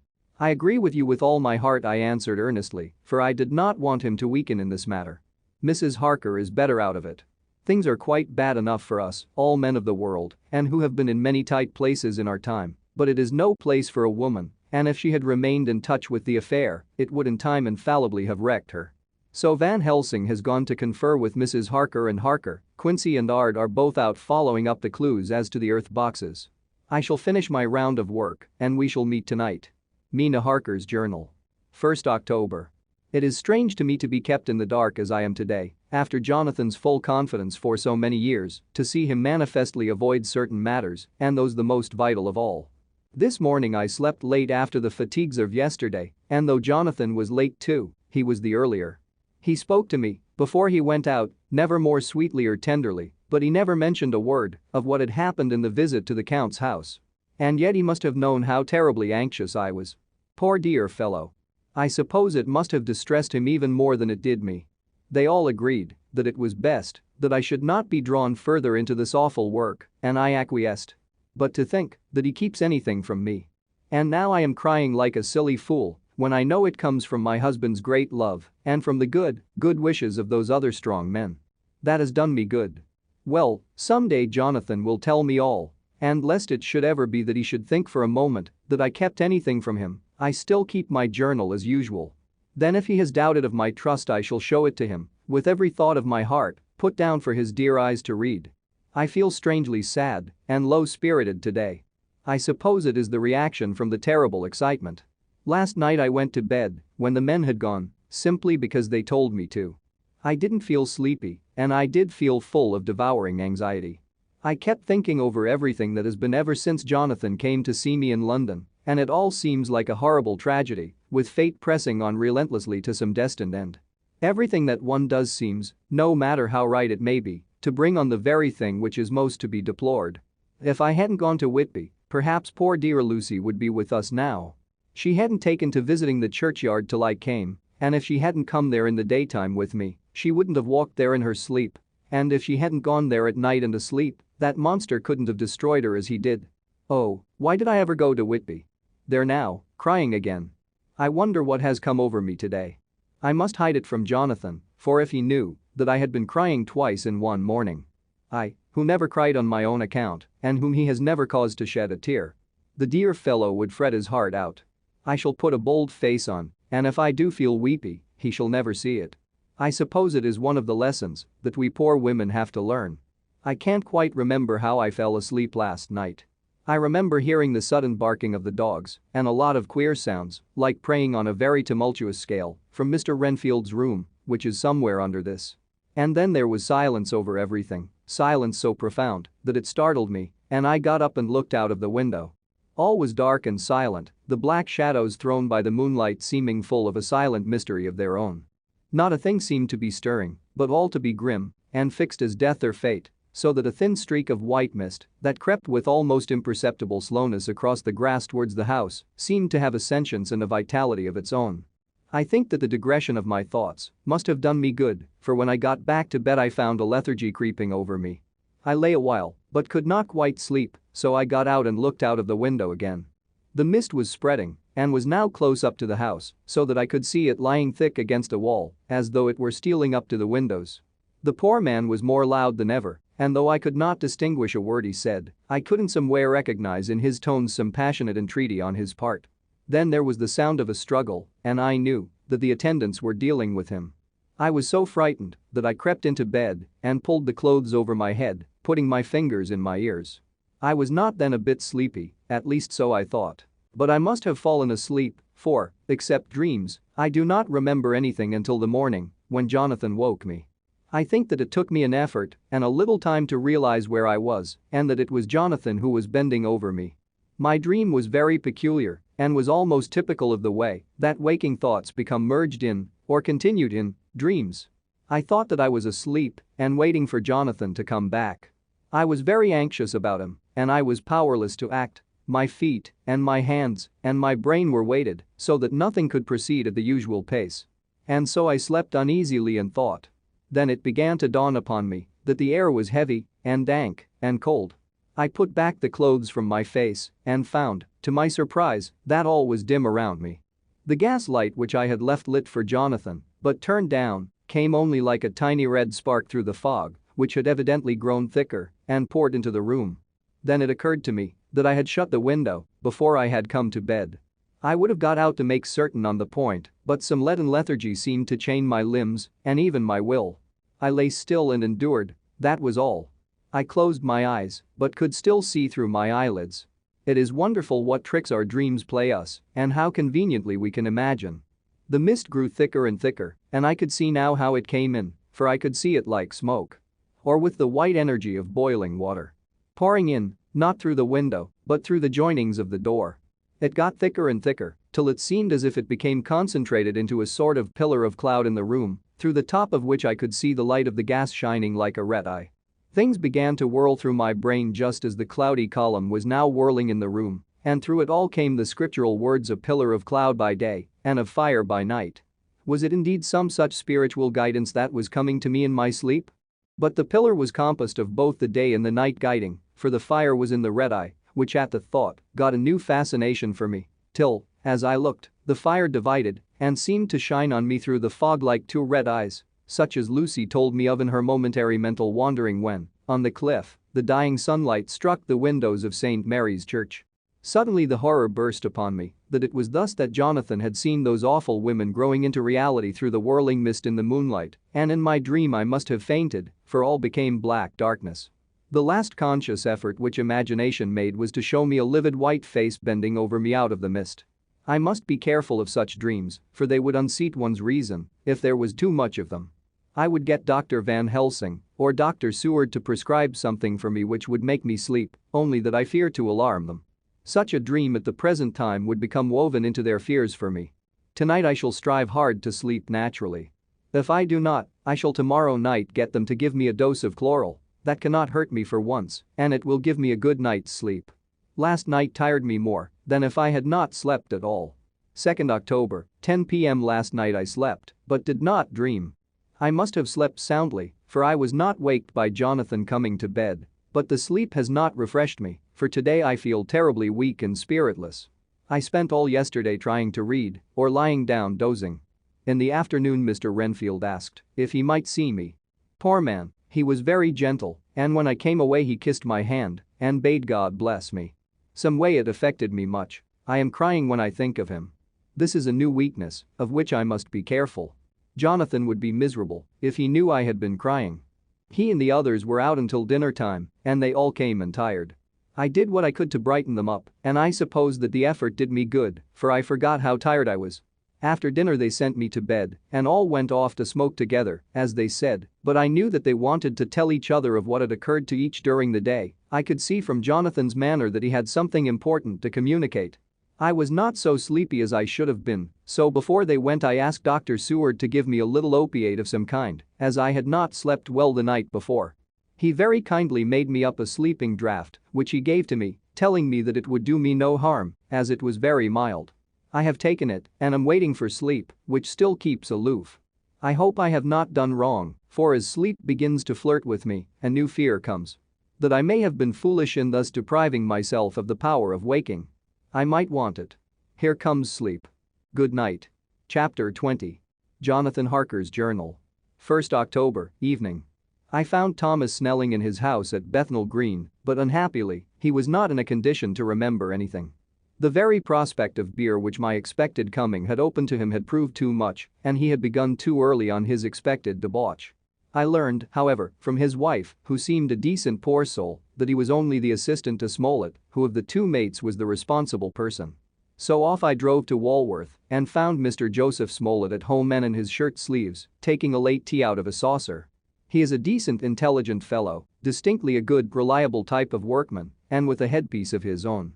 I agree with you with all my heart, I answered earnestly, for I did not want him to weaken in this matter. Mrs. Harker is better out of it. Things are quite bad enough for us, all men of the world, and who have been in many tight places in our time, but it is no place for a woman, and if she had remained in touch with the affair, it would in time infallibly have wrecked her. So Van Helsing has gone to confer with Mrs. Harker, and Harker, Quincy and Ard are both out following up the clues as to the earth boxes. I shall finish my round of work, and we shall meet tonight. Mina Harker's journal. 1st October. It is strange to me to be kept in the dark as I am today, after Jonathan's full confidence for so many years, to see him manifestly avoid certain matters, and those the most vital of all. This morning I slept late after the fatigues of yesterday, and though Jonathan was late too, he was the earlier. He spoke to me, before he went out, never more sweetly or tenderly, but he never mentioned a word of what had happened in the visit to the Count's house. And yet he must have known how terribly anxious I was. Poor dear fellow. I suppose it must have distressed him even more than it did me. They all agreed that it was best that I should not be drawn further into this awful work, and I acquiesced. But to think that he keeps anything from me. And now I am crying like a silly fool when I know it comes from my husband's great love and from the good wishes of those other strong men. That has done me good. Well, someday Jonathan will tell me all. And lest it should ever be that he should think for a moment that I kept anything from him, I still keep my journal as usual. Then if he has doubted of my trust, I shall show it to him, with every thought of my heart, put down for his dear eyes to read. I feel strangely sad and low-spirited today. I suppose it is the reaction from the terrible excitement. Last night I went to bed when the men had gone, simply because they told me to. I didn't feel sleepy, and I did feel full of devouring anxiety. I kept thinking over everything that has been ever since Jonathan came to see me in London, and it all seems like a horrible tragedy, with fate pressing on relentlessly to some destined end. Everything that one does seems, no matter how right it may be, to bring on the very thing which is most to be deplored. If I hadn't gone to Whitby, perhaps poor dear Lucy would be with us now. She hadn't taken to visiting the churchyard till I came, and if she hadn't come there in the daytime with me, she wouldn't have walked there in her sleep, and if she hadn't gone there at night and asleep, that monster couldn't have destroyed her as he did. Oh, why did I ever go to Whitby? There now, crying again. I wonder what has come over me today. I must hide it from Jonathan, for if he knew that I had been crying twice in one morning. I, who never cried on my own account, and whom he has never caused to shed a tear. The dear fellow would fret his heart out. I shall put a bold face on, and if I do feel weepy, he shall never see it. I suppose it is one of the lessons that we poor women have to learn. I can't quite remember how I fell asleep last night. I remember hearing the sudden barking of the dogs and a lot of queer sounds, like praying on a very tumultuous scale, from Mr. Renfield's room, which is somewhere under this. And then there was silence over everything, silence so profound that it startled me, and I got up and looked out of the window. All was dark and silent, the black shadows thrown by the moonlight seeming full of a silent mystery of their own. Not a thing seemed to be stirring, but all to be grim and fixed as death or fate, so that a thin streak of white mist that crept with almost imperceptible slowness across the grass towards the house seemed to have a sentience and a vitality of its own. I think that the digression of my thoughts must have done me good, for when I got back to bed I found a lethargy creeping over me. I lay a while, but could not quite sleep, so I got out and looked out of the window again. The mist was spreading and was now close up to the house, so that I could see it lying thick against a wall, as though it were stealing up to the windows. The poor man was more loud than ever, and though I could not distinguish a word he said, I couldn't somewhere recognize in his tones some passionate entreaty on his part. Then there was the sound of a struggle, and I knew that the attendants were dealing with him. I was so frightened that I crept into bed and pulled the clothes over my head, putting my fingers in my ears. I was not then a bit sleepy, at least so I thought. But I must have fallen asleep, for, except dreams, I do not remember anything until the morning, when Jonathan woke me. I think that it took me an effort and a little time to realize where I was, and that it was Jonathan who was bending over me. My dream was very peculiar and was almost typical of the way that waking thoughts become merged in, or continued in, dreams. I thought that I was asleep and waiting for Jonathan to come back. I was very anxious about him, and I was powerless to act. My feet and my hands and my brain were weighted so that nothing could proceed at the usual pace. And so I slept uneasily and thought. Then it began to dawn upon me that the air was heavy and dank and cold. I put back the clothes from my face and found, to my surprise, that all was dim around me. The gas light which I had left lit for Jonathan, but turned down, came only like a tiny red spark through the fog, which had evidently grown thicker and poured into the room. Then it occurred to me that I had shut the window before I had come to bed. I would have got out to make certain on the point, but some leaden lethargy seemed to chain my limbs and even my will. I lay still and endured, that was all. I closed my eyes, but could still see through my eyelids. It is wonderful what tricks our dreams play us and how conveniently we can imagine. The mist grew thicker and thicker, and I could see now how it came in, for I could see it like smoke. Or with the white energy of boiling water. Pouring in, not through the window, but through the joinings of the door. It got thicker and thicker, till it seemed as if it became concentrated into a sort of pillar of cloud in the room, through the top of which I could see the light of the gas shining like a red eye. Things began to whirl through my brain just as the cloudy column was now whirling in the room, and through it all came the scriptural words, a pillar of cloud by day and of fire by night. Was it indeed some such spiritual guidance that was coming to me in my sleep? But the pillar was composed of both the day and the night guiding, for the fire was in the red eye, which at the thought got a new fascination for me, till, as I looked, the fire divided and seemed to shine on me through the fog like two red eyes, such as Lucy told me of in her momentary mental wandering when, on the cliff, the dying sunlight struck the windows of St. Mary's Church. Suddenly the horror burst upon me that it was thus that Jonathan had seen those awful women growing into reality through the whirling mist in the moonlight, and in my dream I must have fainted, for all became black darkness. The last conscious effort which imagination made was to show me a livid white face bending over me out of the mist. I must be careful of such dreams, for they would unseat one's reason if there was too much of them. I would get Dr. Van Helsing or Dr. Seward to prescribe something for me which would make me sleep, only that I fear to alarm them. Such a dream at the present time would become woven into their fears for me. Tonight I shall strive hard to sleep naturally. If I do not, I shall tomorrow night get them to give me a dose of chloral. That cannot hurt me for once, and it will give me a good night's sleep. Last night tired me more than if I had not slept at all. 2nd October, 10 p.m. Last night I slept, but did not dream. I must have slept soundly, for I was not waked by Jonathan coming to bed, but the sleep has not refreshed me, for today I feel terribly weak and spiritless. I spent all yesterday trying to read or lying down dozing. In the afternoon Mr. Renfield asked if he might see me. Poor man, he was very gentle, and when I came away he kissed my hand and bade God bless me. Some way it affected me much. I am crying when I think of him. This is a new weakness, of which I must be careful. Jonathan would be miserable if he knew I had been crying. He and the others were out until dinner time, and they all came and tired. I did what I could to brighten them up, and I suppose that the effort did me good, for I forgot how tired I was. After dinner they sent me to bed and all went off to smoke together, as they said, but I knew that they wanted to tell each other of what had occurred to each during the day. I could see from Jonathan's manner that he had something important to communicate. I was not so sleepy as I should have been, so before they went I asked Dr. Seward to give me a little opiate of some kind, as I had not slept well the night before. He very kindly made me up a sleeping draught, which he gave to me, telling me that it would do me no harm, as it was very mild. I have taken it and am waiting for sleep, which still keeps aloof. I hope I have not done wrong, for as sleep begins to flirt with me, a new fear comes. That I may have been foolish in thus depriving myself of the power of waking. I might want it. Here comes sleep. Good night. Chapter 20. Jonathan Harker's Journal. 1st October, evening. I found Thomas Snelling in his house at Bethnal Green, but unhappily, he was not in a condition to remember anything. The very prospect of beer which my expected coming had opened to him had proved too much, and he had begun too early on his expected debauch. I learned, however, from his wife, who seemed a decent poor soul, that he was only the assistant to Smollett, who of the two mates was the responsible person. So off I drove to Walworth and found Mr. Joseph Smollett at home and in his shirt sleeves, taking a late tea out of a saucer. He is a decent, intelligent fellow, distinctly a good, reliable type of workman, and with a headpiece of his own.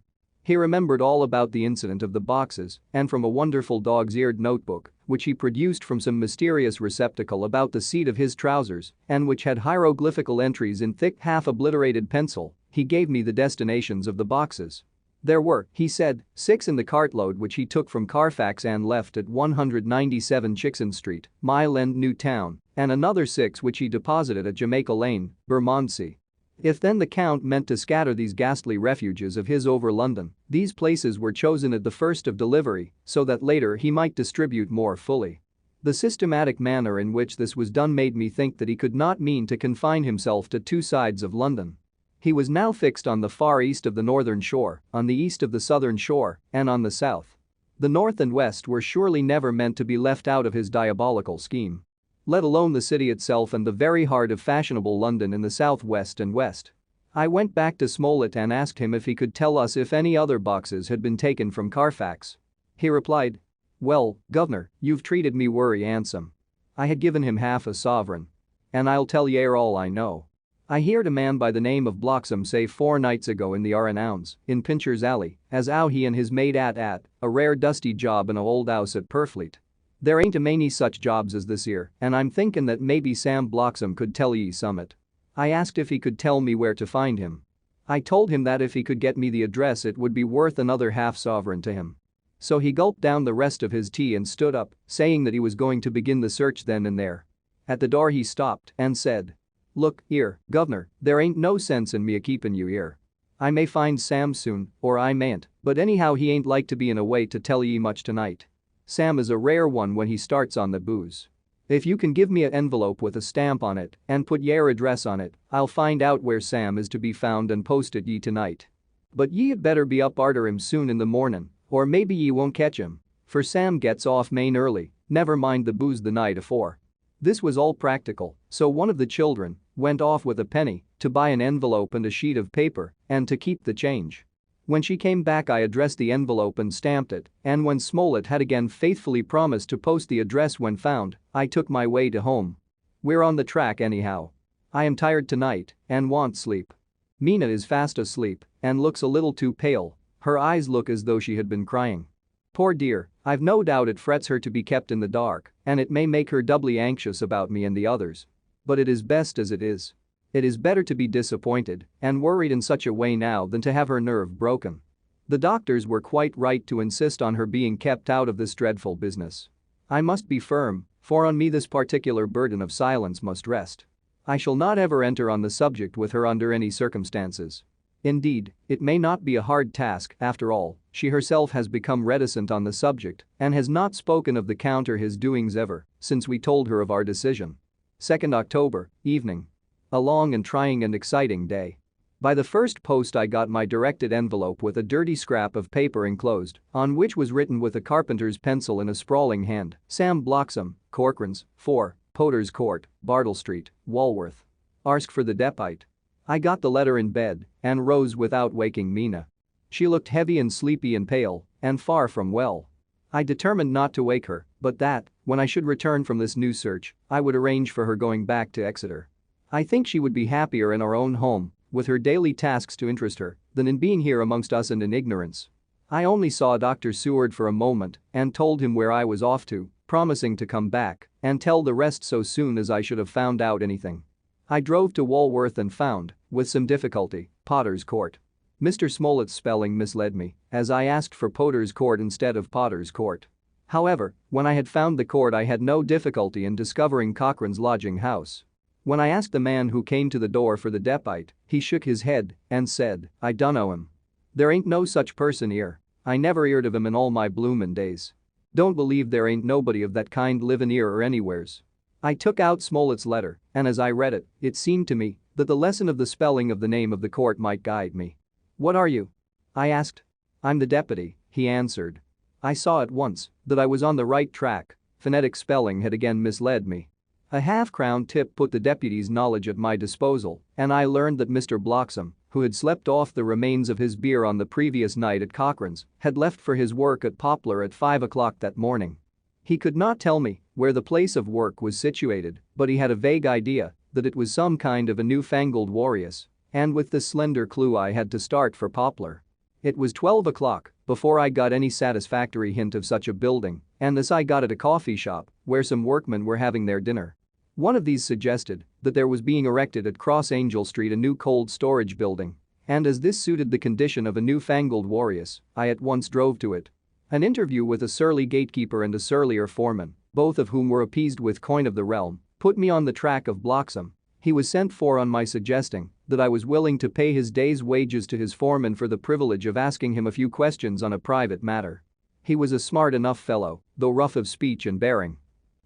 He remembered all about the incident of the boxes and from a wonderful dog's-eared notebook, which he produced from some mysterious receptacle about the seat of his trousers and which had hieroglyphical entries in thick half-obliterated pencil, he gave me the destinations of the boxes. There were, he said, 6 in the cartload which he took from Carfax and left at 197 Chickson Street, Mile End, New Town, and another 6 which he deposited at Jamaica Lane, Bermondsey. If then the Count meant to scatter these ghastly refuges of his over London, these places were chosen at the first of delivery so that later he might distribute more fully. The systematic manner in which this was done made me think that he could not mean to confine himself to 2 sides of London. He was now fixed on the far east of the northern shore, on the east of the southern shore, and on the south. The north and west were surely never meant to be left out of his diabolical scheme. Let alone the city itself and the very heart of fashionable London in the southwest and west. I went back to Smollett and asked him if he could tell us if any other boxes had been taken from Carfax. He replied, "Well, governor, you've treated me worry handsome." I had given him half a sovereign. "And I'll tell y'ere all I know. I heard a man by the name of Bloxham say 4 nights ago in the R&Ounds, in Pincher's Alley, as 'ow he and his mate 'ad a rare dusty job in a old 'ouse at Purfleet. There ain't a many such jobs as this 'ere, and I'm thinkin' that maybe Sam Bloxham could tell ye summat." I asked if he could tell me where to find him. I told him that if he could get me the address it would be worth another half sovereign to him. So he gulped down the rest of his tea and stood up, saying that he was going to begin the search then and there. At the door he stopped and said, "Look, 'ere, governor, there ain't no sense in me a-keepin' you 'ere. I may find Sam soon, or I mayn't, but anyhow he ain't like to be in a way to tell ye much tonight. Sam is a rare one when he starts on the booze. If you can give me a envelope with a stamp on it and put yer address on it, I'll find out where Sam is to be found and post it ye tonight. But ye had better be up arter him soon in the mornin', or maybe ye won't catch him, for Sam gets off main early, never mind the booze the night afore. This was all practical, so one of the children went off with a penny to buy an envelope and a sheet of paper and to keep the change. When she came back I addressed the envelope and stamped it, and when Smollett had again faithfully promised to post the address when found, I took my way to home. We're on the track anyhow. I am tired tonight and want sleep. Mina is fast asleep and looks a little too pale, her eyes look as though she had been crying. Poor dear, I've no doubt it frets her to be kept in the dark, and it may make her doubly anxious about me and the others. But it is best as it is. It is better to be disappointed and worried in such a way now than to have her nerve broken. The doctors were quite right to insist on her being kept out of this dreadful business. I must be firm, for on me this particular burden of silence must rest. I shall not ever enter on the subject with her under any circumstances. Indeed, it may not be a hard task, after all, she herself has become reticent on the subject and has not spoken of the Count or his doings ever since we told her of our decision. 2nd October, evening. A long and trying and exciting day. By the first post I got my directed envelope with a dirty scrap of paper enclosed, on which was written with a carpenter's pencil in a sprawling hand, Sam Bloxham, Corcoran's, 4, Potter's Court, Bartle Street, Walworth. Ask for the depite. I got the letter in bed and rose without waking Mina. She looked heavy and sleepy and pale and far from well. I determined not to wake her, but that, when I should return from this new search, I would arrange for her going back to Exeter. I think she would be happier in our own home, with her daily tasks to interest her, than in being here amongst us and in ignorance. I only saw Dr. Seward for a moment and told him where I was off to, promising to come back and tell the rest so soon as I should have found out anything. I drove to Walworth and found, with some difficulty, Potter's Court. Mr. Smollett's spelling misled me, as I asked for Potter's Court instead of Potter's Court. However, when I had found the court I had no difficulty in discovering Cochrane's lodging house. When I asked the man who came to the door for the depite, he shook his head and said, "I dunno him. There ain't no such person 'ere. I never 'eard of him in all my bloomin' days. Don't believe there ain't nobody of that kind livin' 'ere or anywheres." I took out Smollett's letter, and as I read it, it seemed to me that the lesson of the spelling of the name of the court might guide me. "What are you?" I asked. "I'm the deputy," he answered. I saw at once that I was on the right track. Phonetic spelling had again misled me. A half-crown tip put the deputy's knowledge at my disposal, and I learned that Mr. Bloxham, who had slept off the remains of his beer on the previous night at Cochrane's, had left for his work at Poplar at 5 o'clock that morning. He could not tell me where the place of work was situated, but he had a vague idea that it was some kind of a newfangled warriors, and with this slender clue I had to start for Poplar. It was 12 o'clock before I got any satisfactory hint of such a building, and this I got at a coffee shop where some workmen were having their dinner. One of these suggested that there was being erected at Cross Angel Street a new cold storage building, and as this suited the condition of a newfangled warriors, I at once drove to it. An interview with a surly gatekeeper and a surlier foreman, both of whom were appeased with coin of the realm, put me on the track of Bloxham. He was sent for on my suggesting that I was willing to pay his day's wages to his foreman for the privilege of asking him a few questions on a private matter. He was a smart enough fellow, though rough of speech and bearing.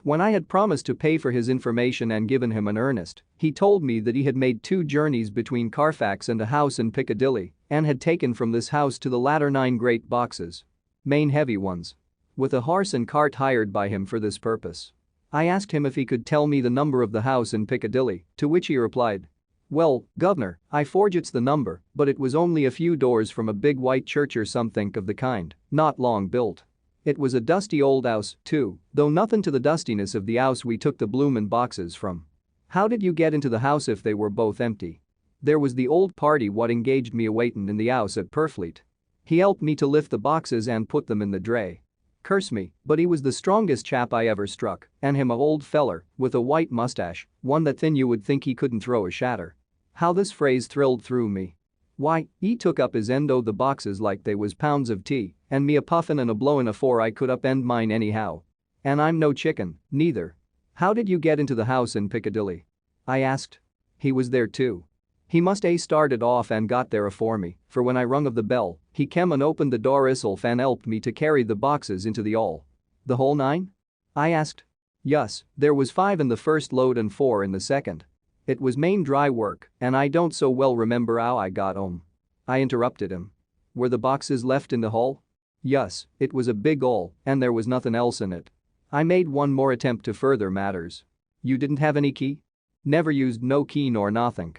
When I had promised to pay for his information and given him an earnest, he told me that he had made 2 journeys between Carfax and a house in Piccadilly and had taken from this house to the latter 9 great boxes. Main heavy ones. With a horse and cart hired by him for this purpose. I asked him if he could tell me the number of the house in Piccadilly, to which he replied, "Well, governor, I forgets the number, but it was only a few doors from a big white church or somethink of the kind, not long built. It was a dusty old 'ouse, too, though nothing to the dustiness of the 'ouse we took the bloomin' boxes from." "How did you get into the house if they were both empty?" "There was the old party what engaged me a waitin' in the 'ouse at Purfleet. He helped me to lift the boxes and put them in the dray. Curse me, but he was the strongest chap I ever struck, and him a old feller with a white mustache, one that thin you would think he couldn't throw a shatter." How this phrase thrilled through me. Why, he took up his end o' the boxes like they was pounds of tea, and me a puffin' and a blowin' afore I could upend mine anyhow. And I'm no chicken, neither. "How did you get into the house in Piccadilly?" I asked. "He was there too. He must a started off and got there afore me, for when I rung of the bell, he kem and opened the door isself and helped me to carry the boxes into the 'all." "The whole 9?" I asked. "Yus, there was 5 in the first load and 4 in the second. It was main dry work, and I don't so well remember 'ow I got 'ome." I interrupted him. "Were the boxes left in the hall?" "Yus, it was a big 'all, and there was nothing else in it." I made one more attempt to further matters. You didn't have any key? Never used no key nor nothing.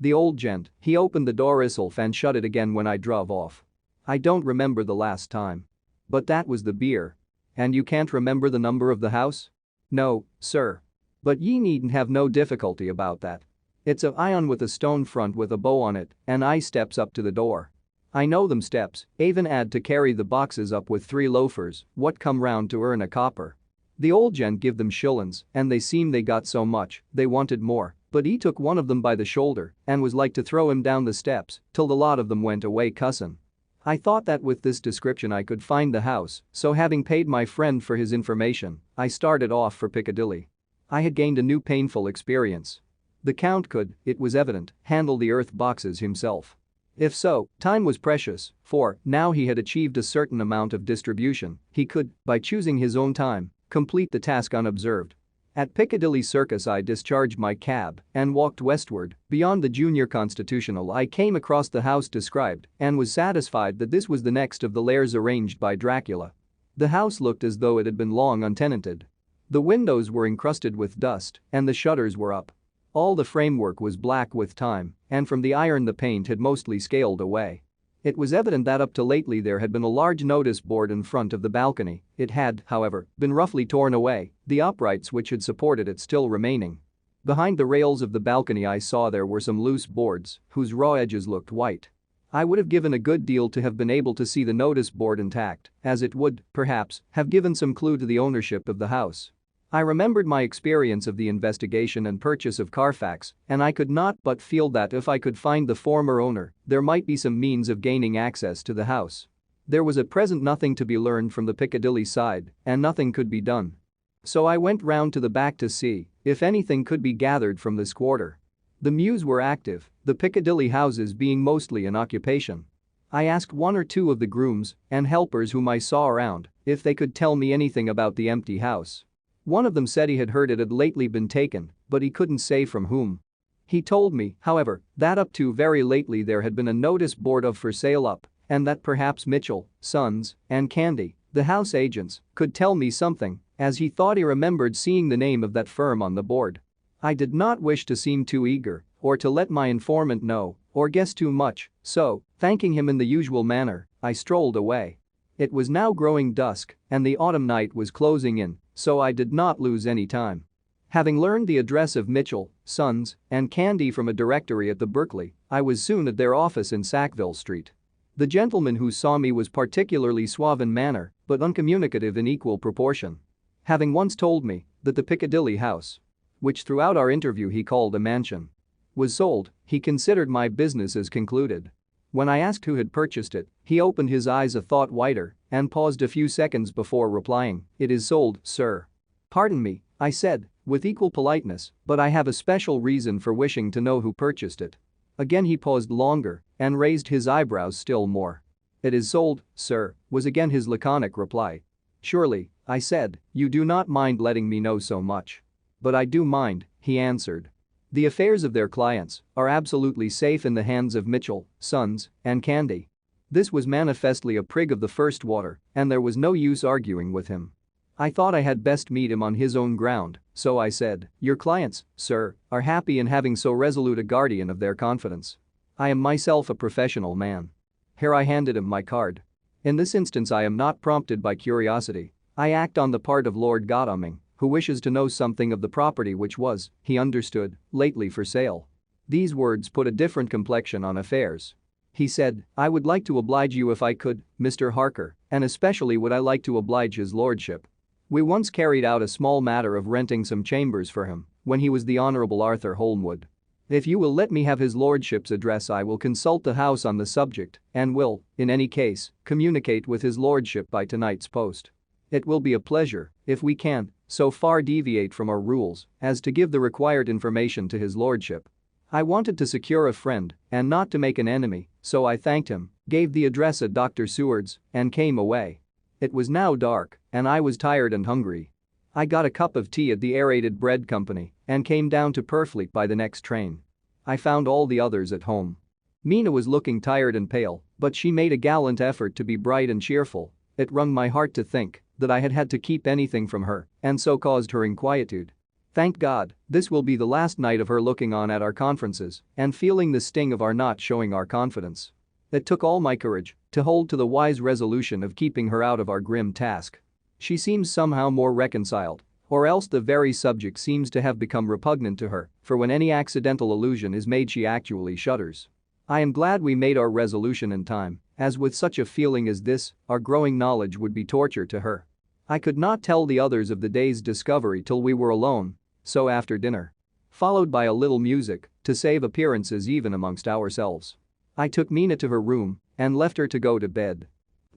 The old gent, he opened the door hisself and shut it again when I drove off. I don't remember the last time. But that was the beer. And you can't remember the number of the house? No, sir. But ye needn't have no difficulty about that. It's a iron with a stone front with a bow on it, and I steps up to the door. I know them steps, even 'ad to carry the boxes up with 3 loafers, what come round to earn a copper. The old gent give them shillings, and they seemed they got so much, they wanted more, but he took one of them by the shoulder and was like to throw him down the steps till the lot of them went away cussin'. I thought that with this description I could find the house, so having paid my friend for his information, I started off for Piccadilly. I had gained a new painful experience. The Count could, it was evident, handle the earth boxes himself. If so, time was precious, for, now he had achieved a certain amount of distribution, he could, by choosing his own time, complete the task unobserved. At Piccadilly Circus I discharged my cab and walked westward. Beyond the Junior Constitutional I came across the house described and was satisfied that this was the next of the lairs arranged by Dracula. The house looked as though it had been long untenanted. The windows were encrusted with dust and the shutters were up. All the framework was black with time, and from the iron the paint had mostly scaled away. It was evident that up to lately there had been a large notice board in front of the balcony. It had, however, been roughly torn away, the uprights which had supported it still remaining. Behind the rails of the balcony I saw there were some loose boards, whose raw edges looked white. I would have given a good deal to have been able to see the notice board intact, as it would, perhaps, have given some clue to the ownership of the house. I remembered my experience of the investigation and purchase of Carfax, and I could not but feel that if I could find the former owner, there might be some means of gaining access to the house. There was at present nothing to be learned from the Piccadilly side, and nothing could be done. So I went round to the back to see if anything could be gathered from this quarter. The mews were active, the Piccadilly houses being mostly in occupation. I asked 1 or 2 of the grooms and helpers whom I saw around if they could tell me anything about the empty house. One of them said he had heard it had lately been taken, but he couldn't say from whom. He told me, however, that up to very lately there had been a notice board of for sale up, and that perhaps Mitchell, Sons, and Candy, the house agents, could tell me something, as he thought he remembered seeing the name of that firm on the board. I did not wish to seem too eager, or to let my informant know, or guess too much, so, thanking him in the usual manner, I strolled away. It was now growing dusk, and the autumn night was closing in, so I did not lose any time. Having learned the address of Mitchell, Sons, and Candy from a directory at the Berkeley, I was soon at their office in Sackville Street. The gentleman who saw me was particularly suave in manner, but uncommunicative in equal proportion. Having once told me that the Piccadilly house, which throughout our interview he called a mansion, was sold, he considered my business as concluded. When I asked who had purchased it, he opened his eyes a thought wider and paused a few seconds before replying, "It is sold, sir." "Pardon me," I said, with equal politeness, "but I have a special reason for wishing to know who purchased it." Again he paused longer and raised his eyebrows still more. "It is sold, sir," was again his laconic reply. "Surely," I said, "you do not mind letting me know so much." "But I do mind," he answered. "The affairs of their clients are absolutely safe in the hands of Mitchell, Sons, and Candy." This was manifestly a prig of the first water, and there was no use arguing with him. I thought I had best meet him on his own ground, so I said, "Your clients, sir, are happy in having so resolute a guardian of their confidence. I am myself a professional man." Here I handed him my card. In this instance I am not prompted by curiosity. I act on the part of Lord Godalming, who wishes to know something of the property which was, he understood, lately for sale. These words put a different complexion on affairs. He said, "I would like to oblige you if I could, Mr. Harker, and especially would I like to oblige his lordship. We once carried out a small matter of renting some chambers for him when he was the Honourable Arthur Holmwood. If you will let me have his lordship's address I will consult the house on the subject and will, in any case, communicate with his lordship by tonight's post. It will be a pleasure if we can so far deviate from our rules as to give the required information to his lordship." I wanted to secure a friend and not to make an enemy, so I thanked him, gave the address at Dr. Seward's, and came away. It was now dark, and I was tired and hungry. I got a cup of tea at the Aerated Bread Company and came down to Purfleet by the next train. I found all the others at home. Mina was looking tired and pale, but she made a gallant effort to be bright and cheerful. It wrung my heart to think that I had had to keep anything from her and so caused her inquietude. Thank God, this will be the last night of her looking on at our conferences and feeling the sting of our not showing our confidence. It took all my courage to hold to the wise resolution of keeping her out of our grim task. She seems somehow more reconciled, or else the very subject seems to have become repugnant to her, for when any accidental allusion is made she actually shudders. I am glad we made our resolution in time, as with such a feeling as this, our growing knowledge would be torture to her. I could not tell the others of the day's discovery till we were alone, so after dinner, followed by a little music, to save appearances even amongst ourselves, I took Mina to her room and left her to go to bed.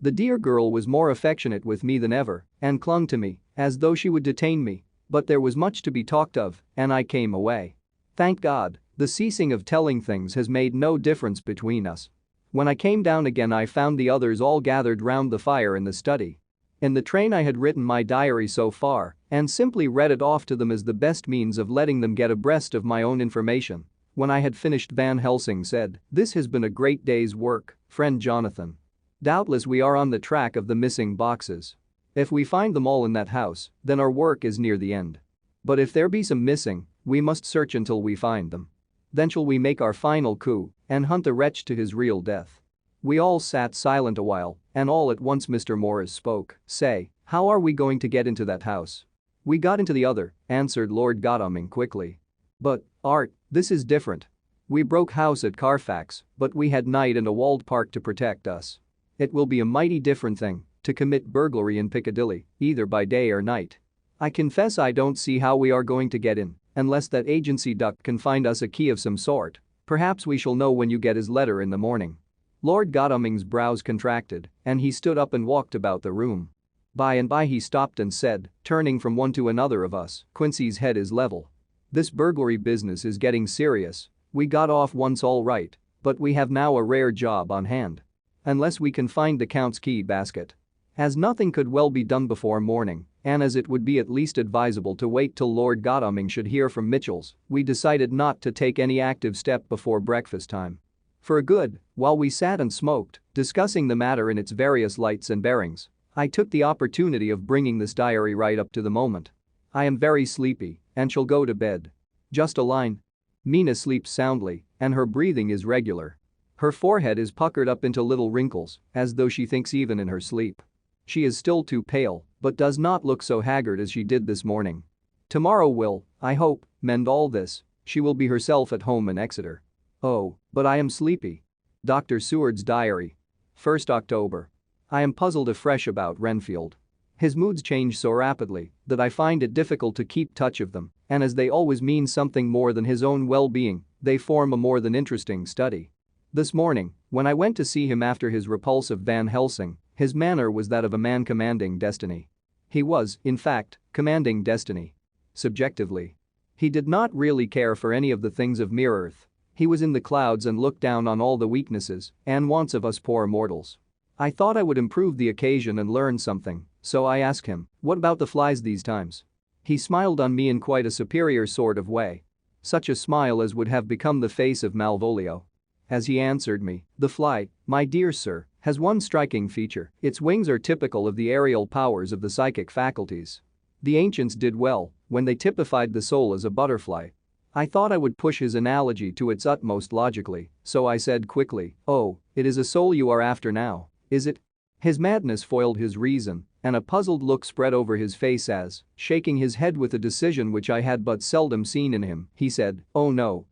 The dear girl was more affectionate with me than ever and clung to me as though she would detain me, but there was much to be talked of and I came away. Thank God, the ceasing of telling things has made no difference between us. When I came down again I found the others all gathered round the fire in the study. In the train I had written my diary so far and simply read it off to them as the best means of letting them get abreast of my own information. When I had finished, Van Helsing said, "This has been a great day's work, friend Jonathan. Doubtless we are on the track of the missing boxes. If we find them all in that house, then our work is near the end. But if there be some missing, we must search until we find them. Then shall we make our final coup and hunt the wretch to his real death." We all sat silent a while, and all at once Mr. Morris spoke. "Say, how are we going to get into that house?" "We got into the other," answered Lord Godalming quickly. "But, Art, this is different. We broke house at Carfax, but we had night and a walled park to protect us. It will be a mighty different thing to commit burglary in Piccadilly, either by day or night. I confess I don't see how we are going to get in, unless that agency duck can find us a key of some sort. Perhaps we shall know when you get his letter in the morning." Lord Godalming's brows contracted, and he stood up and walked about the room. By and by he stopped and said, turning from one to another of us, "Quincy's head is level. This burglary business is getting serious. We got off once all right, but we have now a rare job on hand. Unless we can find the Count's key basket. As nothing could well be done before morning, and as it would be at least advisable to wait till Lord Godalming should hear from Mitchell's, we decided not to take any active step before breakfast time. For a good while we sat and smoked, discussing the matter in its various lights and bearings. I took the opportunity of bringing this diary right up to the moment. I am very sleepy and shall go to bed. Just a line. Mina sleeps soundly and her breathing is regular. Her forehead is puckered up into little wrinkles as though she thinks even in her sleep. She is still too pale but does not look so haggard as she did this morning. Tomorrow will, I hope, mend all this. She will be herself at home in Exeter. Oh, but I am sleepy. Dr. Seward's diary. 1st October. I am puzzled afresh about Renfield. His moods change so rapidly that I find it difficult to keep touch of them, and as they always mean something more than his own well-being, they form a more than interesting study. This morning, when I went to see him after his repulse of Van Helsing, his manner was that of a man commanding destiny. He was, in fact, commanding destiny. Subjectively. He did not really care for any of the things of mere earth. He was in the clouds and looked down on all the weaknesses and wants of us poor mortals. I thought I would improve the occasion and learn something, so I asked him, "What about the flies these times?" He smiled on me in quite a superior sort of way. Such a smile as would have become the face of Malvolio. As he answered me, "The fly, my dear sir, has one striking feature. Its wings are typical of the aerial powers of the psychic faculties. The ancients did well when they typified the soul as a butterfly." I thought I would push his analogy to its utmost logically, so I said quickly, "Oh, it is a soul you are after now, is it?" His madness foiled his reason, and a puzzled look spread over his face as, shaking his head with a decision which I had but seldom seen in him, he said, oh no,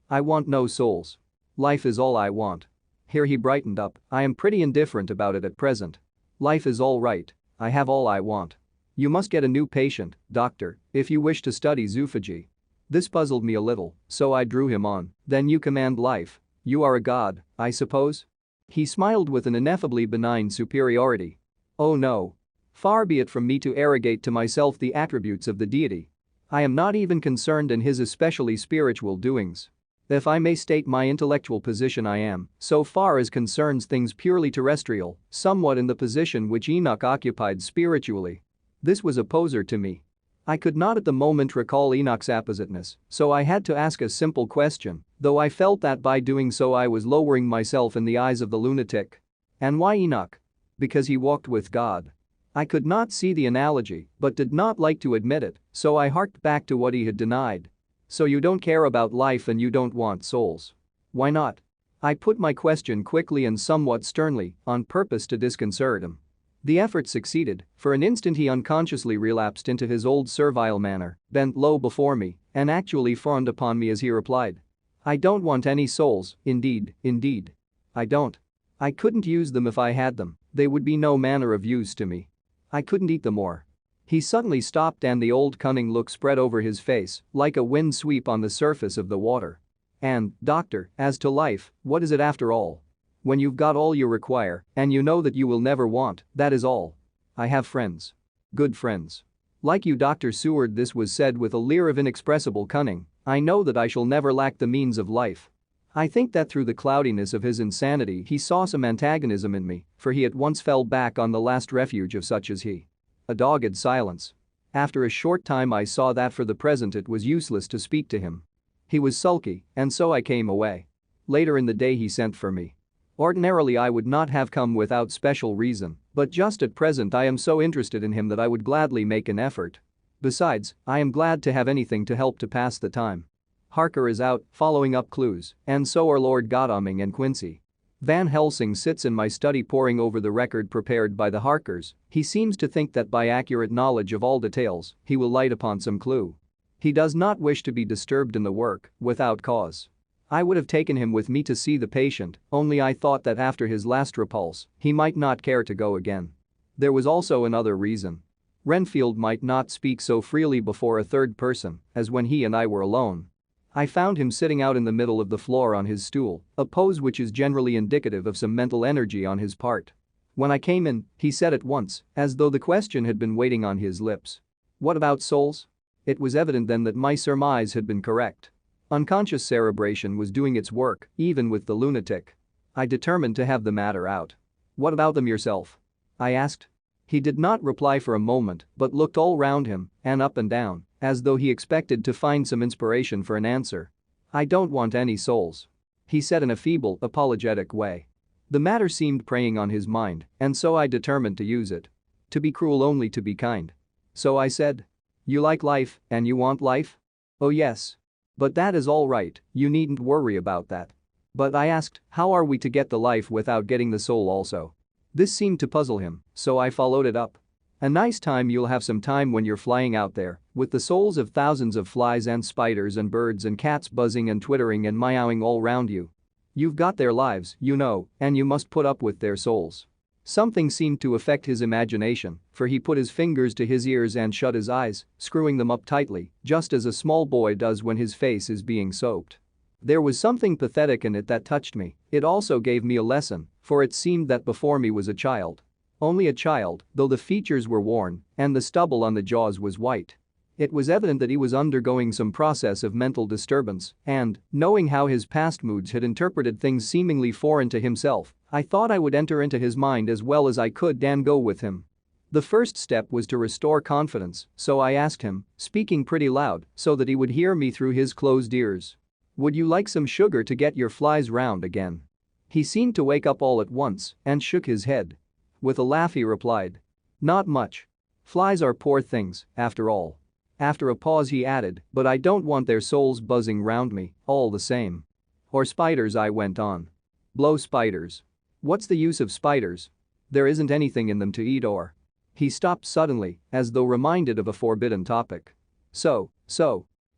I want no souls. Life is all I want." Here he brightened up, "I am pretty indifferent about it at present. Life is all right, I have all I want. You must get a new patient, doctor, if you wish to study zoophagy." This puzzled me a little, so I drew him on, "Then you command life. You are a god, I suppose?" He smiled with an ineffably benign superiority. "Oh no. Far be it from me to arrogate to myself the attributes of the deity. I am not even concerned in his especially spiritual doings. If I may state my intellectual position, I am, so far as concerns things purely terrestrial, somewhat in the position which Enoch occupied spiritually. This was a poser to me. I could not at the moment recall Enoch's appositeness, so I had to ask a simple question, though I felt that by doing so I was lowering myself in the eyes of the lunatic. And why Enoch? Because he walked with God. I could not see the analogy but did not like to admit it, so I harked back to what he had denied. So you don't care about life and you don't want souls. Why not? I put my question quickly and somewhat sternly, on purpose to disconcert him. The effort succeeded. For an instant he unconsciously relapsed into his old servile manner, bent low before me, and actually fawned upon me as he replied. I don't want any souls, indeed, I don't. I couldn't use them if I had them, they would be no manner of use to me. I couldn't eat them or. He suddenly stopped and the old cunning look spread over his face, like a wind sweep on the surface of the water. And, doctor, as to life, what is it after all? When you've got all you require, and you know that you will never want, that is all. I have friends. Good friends. Like you, Dr. Seward. This was said with a leer of inexpressible cunning. I know that I shall never lack the means of life. I think that through the cloudiness of his insanity he saw some antagonism in me, for he at once fell back on the last refuge of such as he. A dogged silence. After a short time I saw that for the present it was useless to speak to him. He was sulky, and so I came away. Later in the day he sent for me. Ordinarily I would not have come without special reason, but just at present I am so interested in him that I would gladly make an effort. Besides, I am glad to have anything to help to pass the time. Harker is out, following up clues, and so are Lord Godalming and Quincy. Van Helsing sits in my study poring over the record prepared by the Harkers. He seems to think that by accurate knowledge of all details, he will light upon some clue. He does not wish to be disturbed in the work, without cause. I would have taken him with me to see the patient, only I thought that after his last repulse, he might not care to go again. There was also another reason. Renfield might not speak so freely before a third person as when he and I were alone. I found him sitting out in the middle of the floor on his stool, a pose which is generally indicative of some mental energy on his part. When I came in, he said at once, as though the question had been waiting on his lips. What about souls? It was evident then that my surmise had been correct. Unconscious cerebration was doing its work, even with the lunatic. I determined to have the matter out. What about them yourself? I asked. He did not reply for a moment but looked all round him and up and down, as though he expected to find some inspiration for an answer. I don't want any souls. He said in a feeble, apologetic way. The matter seemed preying on his mind, and so I determined to use it. To be cruel only to be kind. So I said. You like life, and you want life? Oh yes. But that is all right, you needn't worry about that. But I asked, how are we to get the life without getting the soul also? This seemed to puzzle him, so I followed it up. A nice time you'll have some time when you're flying out there, with the souls of thousands of flies and spiders and birds and cats buzzing and twittering and meowing all round you. You've got their lives, you know, and you must put up with their souls. Something seemed to affect his imagination, for he put his fingers to his ears and shut his eyes, screwing them up tightly, just as a small boy does when his face is being soaped. There was something pathetic in it that touched me. It also gave me a lesson, for it seemed that before me was a child. Only a child, though the features were worn and the stubble on the jaws was white. It was evident that he was undergoing some process of mental disturbance, and, knowing how his past moods had interpreted things seemingly foreign to himself, I thought I would enter into his mind as well as I could and go with him. The first step was to restore confidence, so I asked him, speaking pretty loud so that he would hear me through his closed ears. Would you like some sugar to get your flies round again? He seemed to wake up all at once and shook his head. With a laugh he replied. Not much. Flies are poor things, after all. After a pause he added, but I don't want their souls buzzing round me, all the same. Or spiders, I went on. Blow spiders. What's the use of spiders? There isn't anything in them to eat or. He stopped suddenly, as though reminded of a forbidden topic. So.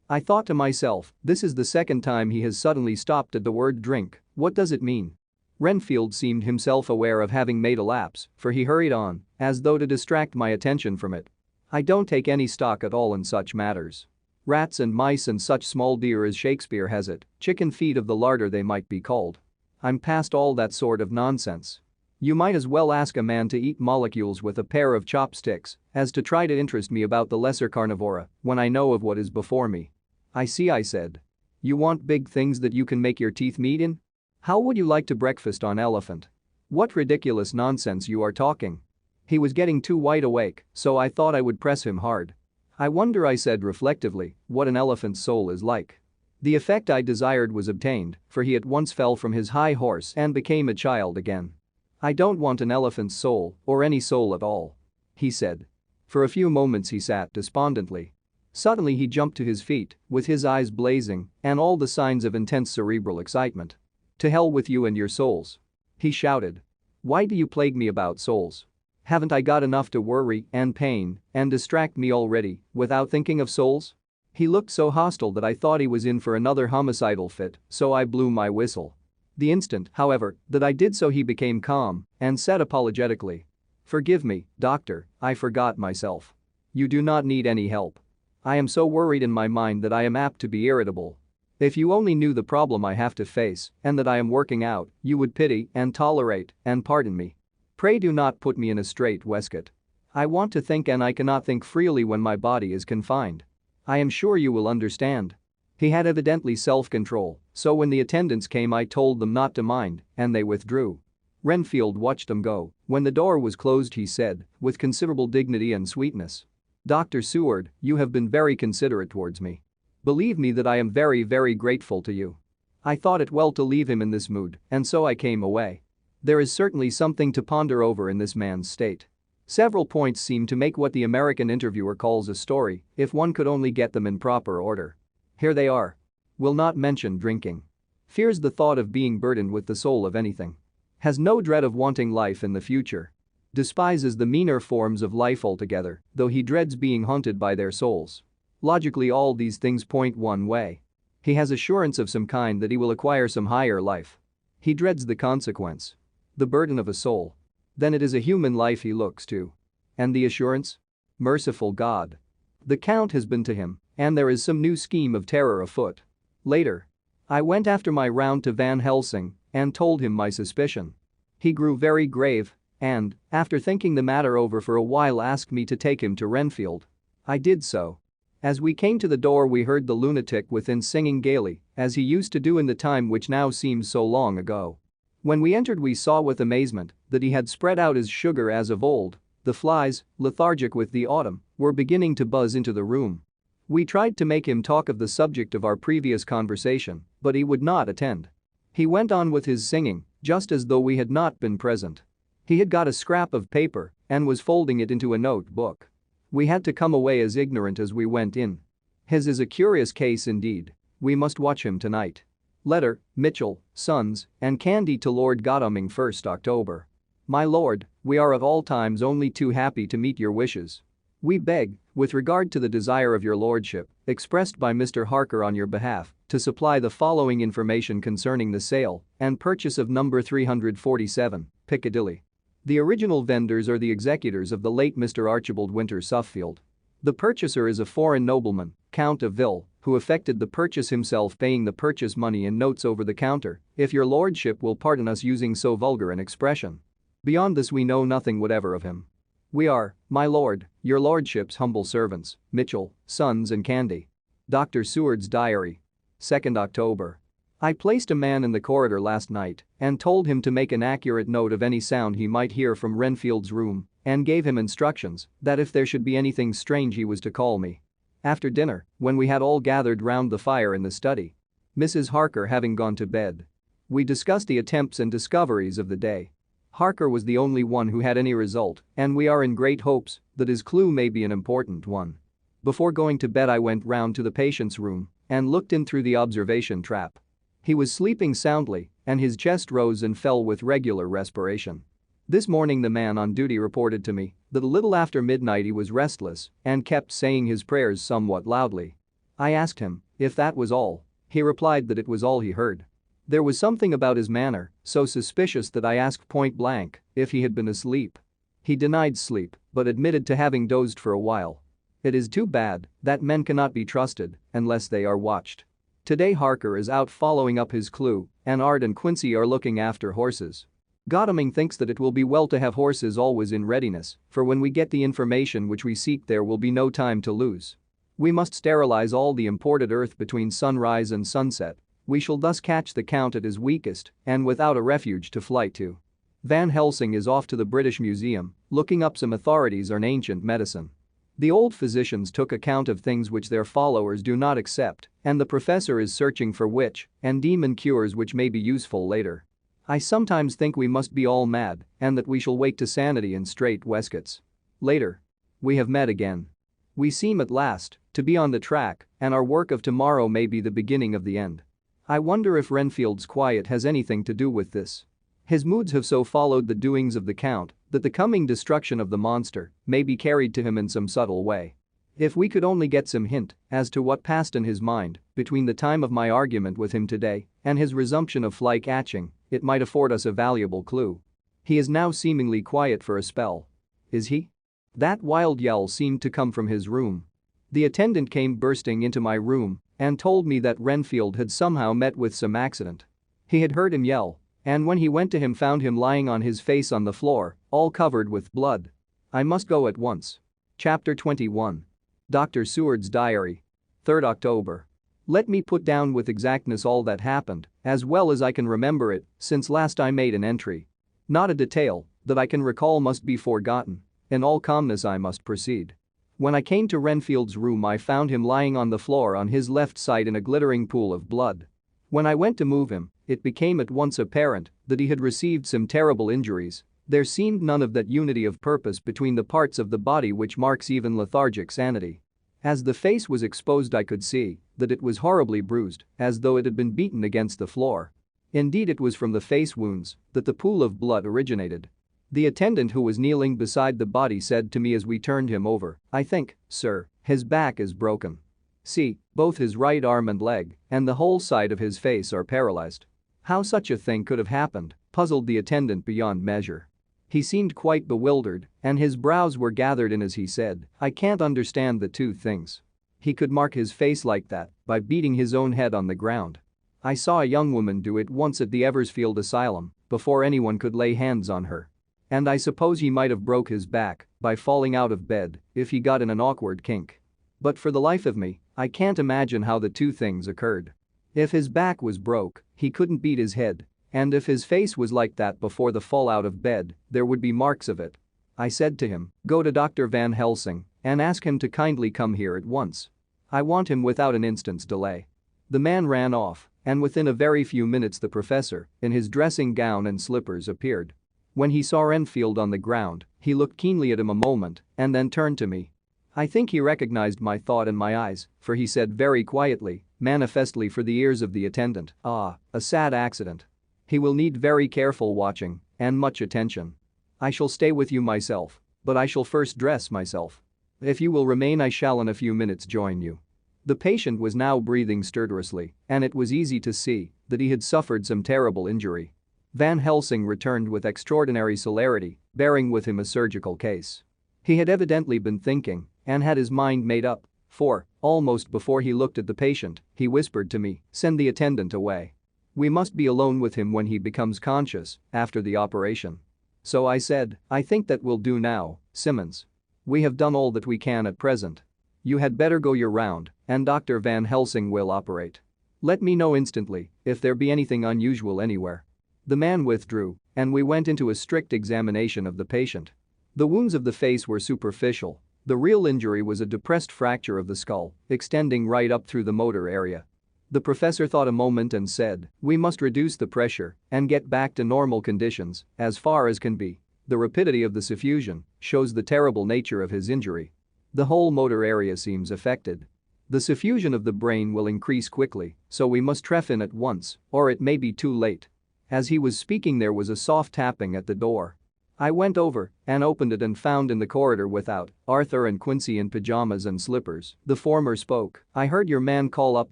I thought to myself, this is the second time he has suddenly stopped at the word drink, what does it mean? Renfield seemed himself aware of having made a lapse, for he hurried on, as though to distract my attention from it. I don't take any stock at all in such matters. Rats and mice and such small deer as Shakespeare has it, chicken feet of the larder they might be called. I'm past all that sort of nonsense. You might as well ask a man to eat molecules with a pair of chopsticks as to try to interest me about the lesser carnivora when I know of what is before me. I see, I said. You want big things that you can make your teeth meet in? How would you like to breakfast on elephant? What ridiculous nonsense you are talking. He was getting too wide awake, so I thought I would press him hard. I wonder, I said reflectively, what an elephant's soul is like. The effect I desired was obtained, for he at once fell from his high horse and became a child again. I don't want an elephant's soul, or any soul at all. he said. For a few moments he sat despondently. Suddenly he jumped to his feet, with his eyes blazing and all the signs of intense cerebral excitement. "To hell with you and your souls," he shouted. "Why do you plague me about souls? Haven't I got enough to worry and pain and distract me already without thinking of souls?" He looked so hostile that I thought he was in for another homicidal fit, so I blew my whistle. The instant, however, that I did so he became calm and said apologetically, "Forgive me, doctor, I forgot myself. You do not need any help. I am so worried in my mind that I am apt to be irritable. If you only knew the problem I have to face and that I am working out, you would pity and tolerate and pardon me. Pray do not put me in a strait waistcoat. I want to think and I cannot think freely when my body is confined. I am sure you will understand." He had evidently self-control, so when the attendants came I told them not to mind and they withdrew. Renfield watched them go. When the door was closed he said, with considerable dignity and sweetness, "Dr. Seward, you have been very considerate towards me. Believe me that I am very, very grateful to you. I thought it well to leave him in this mood and so I came away. There is certainly something to ponder over in this man's state. Several points seem to make what the American interviewer calls a story if one could only get them in proper order. Here they are. Will not mention drinking. Fears the thought of being burdened with the soul of anything. Has no dread of wanting life in the future. Despises the meaner forms of life altogether, though he dreads being haunted by their souls. Logically all these things point one way. He has assurance of some kind that he will acquire some higher life. He dreads the consequence. The burden of a soul. Then it is a human life he looks to. And the assurance? Merciful God. The Count has been to him, and there is some new scheme of terror afoot. Later. I went after my round to Van Helsing and told him my suspicion. He grew very grave and, after thinking the matter over for a while, asked me to take him to Renfield. I did so. As we came to the door we heard the lunatic within singing gaily, as he used to do in the time which now seems so long ago. When we entered we saw with amazement that he had spread out his sugar as of old. The flies, lethargic with the autumn, were beginning to buzz into the room. We tried to make him talk of the subject of our previous conversation, but he would not attend. He went on with his singing, just as though we had not been present. He had got a scrap of paper and was folding it into a notebook. We had to come away as ignorant as we went in. His is a curious case indeed. We must watch him tonight. Letter, Mitchell, Sons, and Candy to Lord Godalming 1st October. My lord, we are at all times only too happy to meet your wishes. We beg, with regard to the desire of your lordship, expressed by Mr. Harker on your behalf, to supply the following information concerning the sale and purchase of number 347, Piccadilly. The original vendors are the executors of the late Mr. Archibald Winter Suffield. The purchaser is a foreign nobleman, Count of Ville, who effected the purchase himself, paying the purchase money in notes over the counter, if your lordship will pardon us using so vulgar an expression. Beyond this we know nothing whatever of him. We are, my lord, your lordship's humble servants, Mitchell, Sons and Candy. Dr. Seward's diary. 2nd October. I placed a man in the corridor last night and told him to make an accurate note of any sound he might hear from Renfield's room and gave him instructions that if there should be anything strange he was to call me. After dinner, when we had all gathered round the fire in the study, Mrs. Harker having gone to bed, we discussed the attempts and discoveries of the day. Harker was the only one who had any result, and we are in great hopes that his clue may be an important one. Before going to bed I went round to the patient's room and looked in through the observation trap. He was sleeping soundly, and his chest rose and fell with regular respiration. This morning the man on duty reported to me that a little after midnight he was restless and kept saying his prayers somewhat loudly. I asked him if that was all. He replied that it was all he heard. There was something about his manner so suspicious that I asked point blank if he had been asleep. He denied sleep but admitted to having dozed for a while. It is too bad that men cannot be trusted unless they are watched. Today Harker is out following up his clue and Ard and Quincy are looking after horses. Godalming thinks that it will be well to have horses always in readiness, for when we get the information which we seek there will be no time to lose. We must sterilize all the imported earth between sunrise and sunset. We shall thus catch the Count at his weakest and without a refuge to fly to. Van Helsing is off to the British Museum, looking up some authorities on ancient medicine. The old physicians took account of things which their followers do not accept, and the professor is searching for witch and demon cures which may be useful later. I sometimes think we must be all mad and that we shall wake to sanity in strait waistcoats. Later. We have met again. We seem at last to be on the track, and our work of tomorrow may be the beginning of the end. I wonder if Renfield's quiet has anything to do with this. His moods have so followed the doings of the Count that the coming destruction of the monster may be carried to him in some subtle way. If we could only get some hint as to what passed in his mind between the time of my argument with him today and his resumption of fly catching, it might afford us a valuable clue. He is now seemingly quiet for a spell. Is he? That wild yell seemed to come from his room. The attendant came bursting into my room and told me that Renfield had somehow met with some accident. He had heard him yell, and when he went to him found him lying on his face on the floor, all covered with blood. I must go at once. Chapter 21. Dr. Seward's Diary. 3rd October. Let me put down with exactness all that happened, as well as I can remember it, since last I made an entry. Not a detail that I can recall must be forgotten. In all calmness I must proceed. When I came to Renfield's room I found him lying on the floor on his left side in a glittering pool of blood. When I went to move him, it became at once apparent that he had received some terrible injuries. There seemed none of that unity of purpose between the parts of the body which marks even lethargic sanity. As the face was exposed I could see that it was horribly bruised, as though it had been beaten against the floor. Indeed, it was from the face wounds that the pool of blood originated. The attendant who was kneeling beside the body said to me as we turned him over, "I think, sir, his back is broken. See, both his right arm and leg and the whole side of his face are paralyzed." How such a thing could have happened puzzled the attendant beyond measure. He seemed quite bewildered, and his brows were gathered in as he said, "I can't understand the two things. He could mark his face like that by beating his own head on the ground. I saw a young woman do it once at the Eversfield Asylum before anyone could lay hands on her. And I suppose he might have broke his back by falling out of bed if he got in an awkward kink. But for the life of me, I can't imagine how the two things occurred. If his back was broke, he couldn't beat his head, and if his face was like that before the fall out of bed, there would be marks of it." I said to him, "Go to Dr. Van Helsing and ask him to kindly come here at once. I want him without an instant's delay." The man ran off, and within a very few minutes the professor, in his dressing gown and slippers, appeared. When he saw Renfield on the ground, he looked keenly at him a moment and then turned to me. I think he recognized my thought in my eyes, for he said very quietly, manifestly for the ears of the attendant, "Ah, a sad accident. He will need very careful watching and much attention. I shall stay with you myself, but I shall first dress myself. If you will remain I shall in a few minutes join you." The patient was now breathing stertorously, and it was easy to see that he had suffered some terrible injury. Van Helsing returned with extraordinary celerity, bearing with him a surgical case. He had evidently been thinking and had his mind made up, for, almost before he looked at the patient, he whispered to me, "Send the attendant away. We must be alone with him when he becomes conscious after the operation." So I said, "I think that will do now, Simmons. We have done all that we can at present. You had better go your round, and Dr. Van Helsing will operate. Let me know instantly if there be anything unusual anywhere." The man withdrew, and we went into a strict examination of the patient. The wounds of the face were superficial. The real injury was a depressed fracture of the skull, extending right up through the motor area. The professor thought a moment and said, "We must reduce the pressure and get back to normal conditions as far as can be. The rapidity of the suffusion shows the terrible nature of his injury. The whole motor area seems affected. The suffusion of the brain will increase quickly, so we must trephine at once, or it may be too late." As he was speaking there was a soft tapping at the door. I went over and opened it and found in the corridor without Arthur and Quincy in pajamas and slippers. The former spoke, "I heard your man call up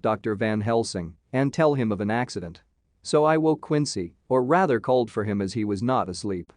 Dr. Van Helsing and tell him of an accident. So I woke Quincy, or rather called for him as he was not asleep.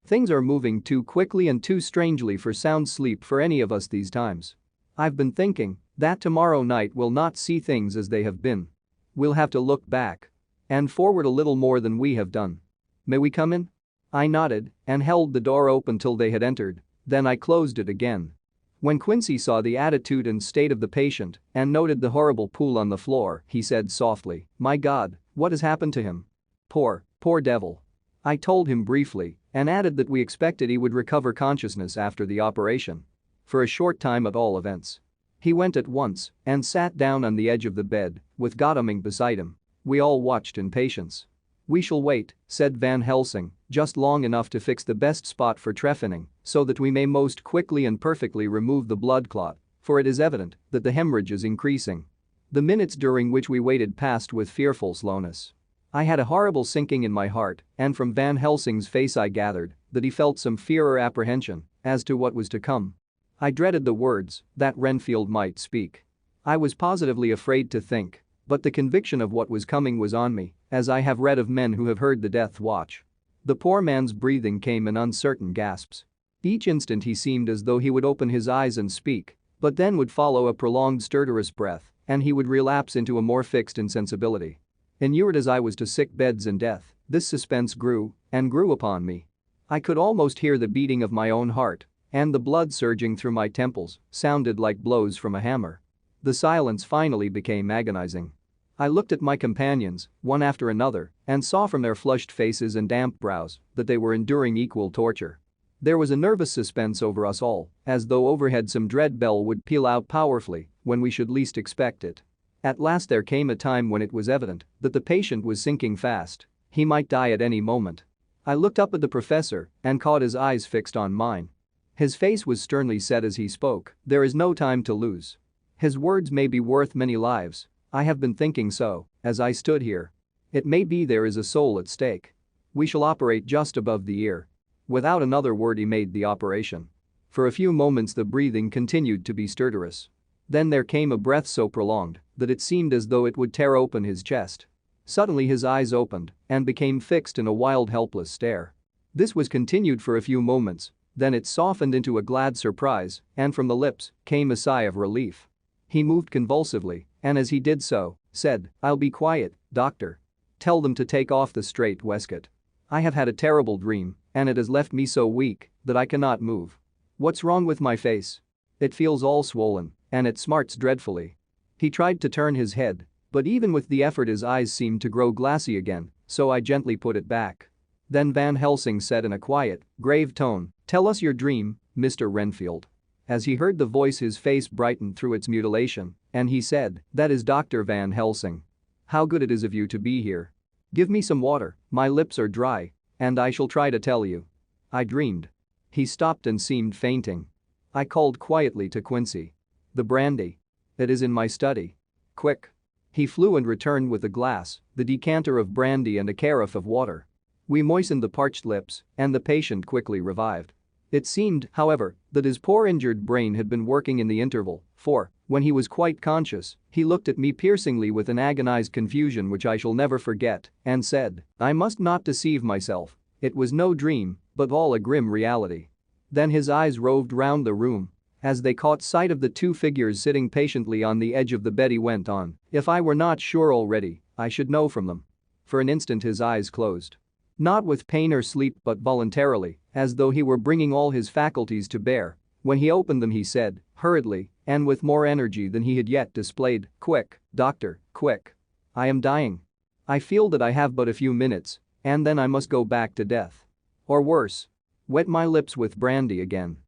Things are moving too quickly and too strangely for sound sleep for any of us these times. I've been thinking that tomorrow night we'll not see things as they have been. We'll have to look back and forward a little more than we have done. May we come in?" I nodded and held the door open till they had entered, then I closed it again. When Quincy saw the attitude and state of the patient and noted the horrible pool on the floor, he said softly, "My God, what has happened to him? Poor devil." I told him briefly and added that we expected he would recover consciousness after the operation. For a short time at all events. He went at once and sat down on the edge of the bed, with Godalming beside him. We all watched in patience. "We shall wait," said Van Helsing, "just long enough to fix the best spot for trephining so that we may most quickly and perfectly remove the blood clot, for it is evident that the hemorrhage is increasing." The minutes during which we waited passed with fearful slowness. I had a horrible sinking in my heart, and from Van Helsing's face I gathered that he felt some fear or apprehension as to what was to come. I dreaded the words that Renfield might speak. I was positively afraid to think, but the conviction of what was coming was on me, as I have read of men who have heard the death watch. The poor man's breathing came in uncertain gasps. Each instant he seemed as though he would open his eyes and speak, but then would follow a prolonged stertorous breath, and he would relapse into a more fixed insensibility. Inured as I was to sick beds and death, this suspense grew and grew upon me. I could almost hear the beating of my own heart, and the blood surging through my temples sounded like blows from a hammer. The silence finally became agonizing. I looked at my companions, one after another, and saw from their flushed faces and damp brows that they were enduring equal torture. There was a nervous suspense over us all, as though overhead some dread bell would peal out powerfully when we should least expect it. At last there came a time when it was evident that the patient was sinking fast. He might die at any moment. I looked up at the professor and caught his eyes fixed on mine. His face was sternly set as he spoke. "There is no time to lose. His words may be worth many lives. I have been thinking so as I stood here. It may be there is a soul at stake. We shall operate just above the ear." Without another word he made the operation. For a few moments the breathing continued to be stertorous. Then there came a breath so prolonged that it seemed as though it would tear open his chest. Suddenly his eyes opened and became fixed in a wild helpless stare. This was continued for a few moments, then it softened into a glad surprise, and from the lips came a sigh of relief. He moved convulsively, and as he did so, said, "I'll be quiet, doctor. Tell them to take off the strait waistcoat. I have had a terrible dream, and it has left me so weak that I cannot move. What's wrong with my face? It feels all swollen, and it smarts dreadfully." He tried to turn his head, but even with the effort his eyes seemed to grow glassy again, so I gently put it back. Then Van Helsing said in a quiet, grave tone, "Tell us your dream, Mr. Renfield." As he heard the voice his face brightened through its mutilation, and he said, "That is Dr. Van Helsing. How good it is of you to be here. Give me some water, my lips are dry, and I shall try to tell you. I dreamed." He stopped and seemed fainting. I called quietly to Quincy. "The brandy. It is in my study. Quick." He flew and returned with a glass, the decanter of brandy and a carafe of water. We moistened the parched lips, and the patient quickly revived. It seemed, however, that his poor injured brain had been working in the interval, for, when he was quite conscious, he looked at me piercingly with an agonized confusion which I shall never forget, and said, "I must not deceive myself. It was no dream, but all a grim reality." Then his eyes roved round the room. As they caught sight of the two figures sitting patiently on the edge of the bed he went on, "If I were not sure already, I should know from them." For an instant his eyes closed. Not with pain or sleep but voluntarily, as though he were bringing all his faculties to bear. When he opened them he said, hurriedly, and with more energy than he had yet displayed, "Quick, doctor, quick. I am dying. I feel that I have but a few minutes, and then I must go back to death. Or worse. Wet my lips with brandy again.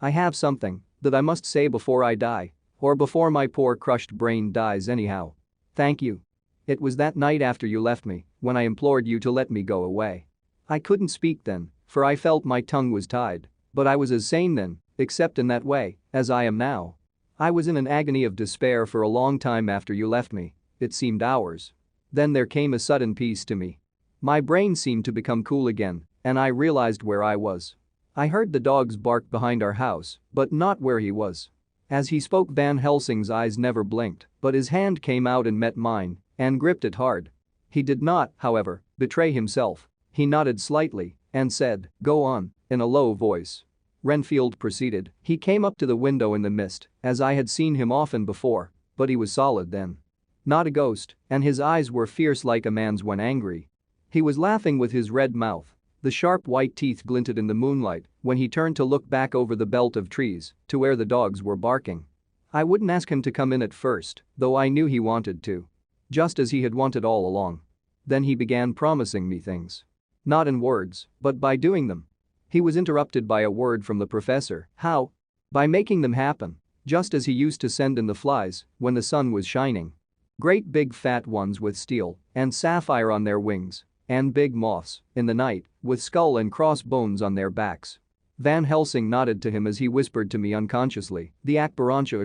I have something that I must say before I die, or before my poor crushed brain dies anyhow. Thank you. It was that night after you left me when I implored you to let me go away. I couldn't speak then, for I felt my tongue was tied, but I was as sane then, except in that way, as I am now. I was in an agony of despair for a long time after you left me. It seemed hours. Then there came a sudden peace to me. My brain seemed to become cool again, and I realized where I was. I heard the dogs bark behind our house, but not where he was." As he spoke Van Helsing's eyes never blinked, but his hand came out and met mine and gripped it hard. He did not, however, betray himself. He nodded slightly and said, "Go on," in a low voice. Renfield proceeded. "He came up to the window in the mist, as I had seen him often before, but he was solid then. Not a ghost, and his eyes were fierce like a man's when angry. He was laughing with his red mouth. The sharp white teeth glinted in the moonlight when he turned to look back over the belt of trees to where the dogs were barking. I wouldn't ask him to come in at first, though I knew he wanted to. Just as he had wanted all along. Then he began promising me things. Not in words, but by doing them." He was interrupted by a word from the professor. "How?" "By making them happen, just as he used to send in the flies when the sun was shining. Great big fat ones with steel and sapphire on their wings, and big moths, in the night, with skull and crossbones on their backs. Van Helsing nodded to him as he whispered to me unconsciously, the Akbarantia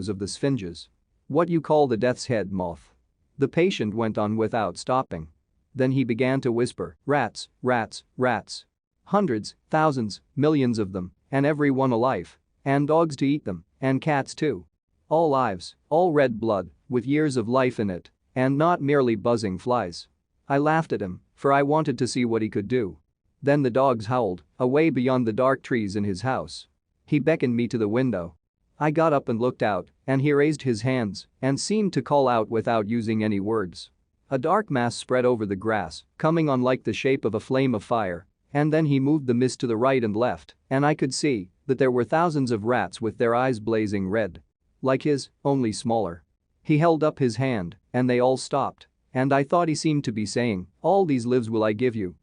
of the Sphinges. What you call the death's head moth. The patient went on without stopping. Then he began to whisper, rats, rats, rats. Hundreds, thousands, millions of them, and every one alive. And dogs to eat them, and cats too. All lives, all red blood, with years of life in it, and not merely buzzing flies. I laughed at him, for I wanted to see what he could do. Then the dogs howled, away beyond the dark trees in his house. He beckoned me to the window. I got up and looked out, and he raised his hands and seemed to call out without using any words. A dark mass spread over the grass, coming on like the shape of a flame of fire, and then he moved the mist to the right and left, and I could see that there were thousands of rats with their eyes blazing red. Like his, only smaller. He held up his hand, and they all stopped, and I thought he seemed to be saying, all these lives will I give you,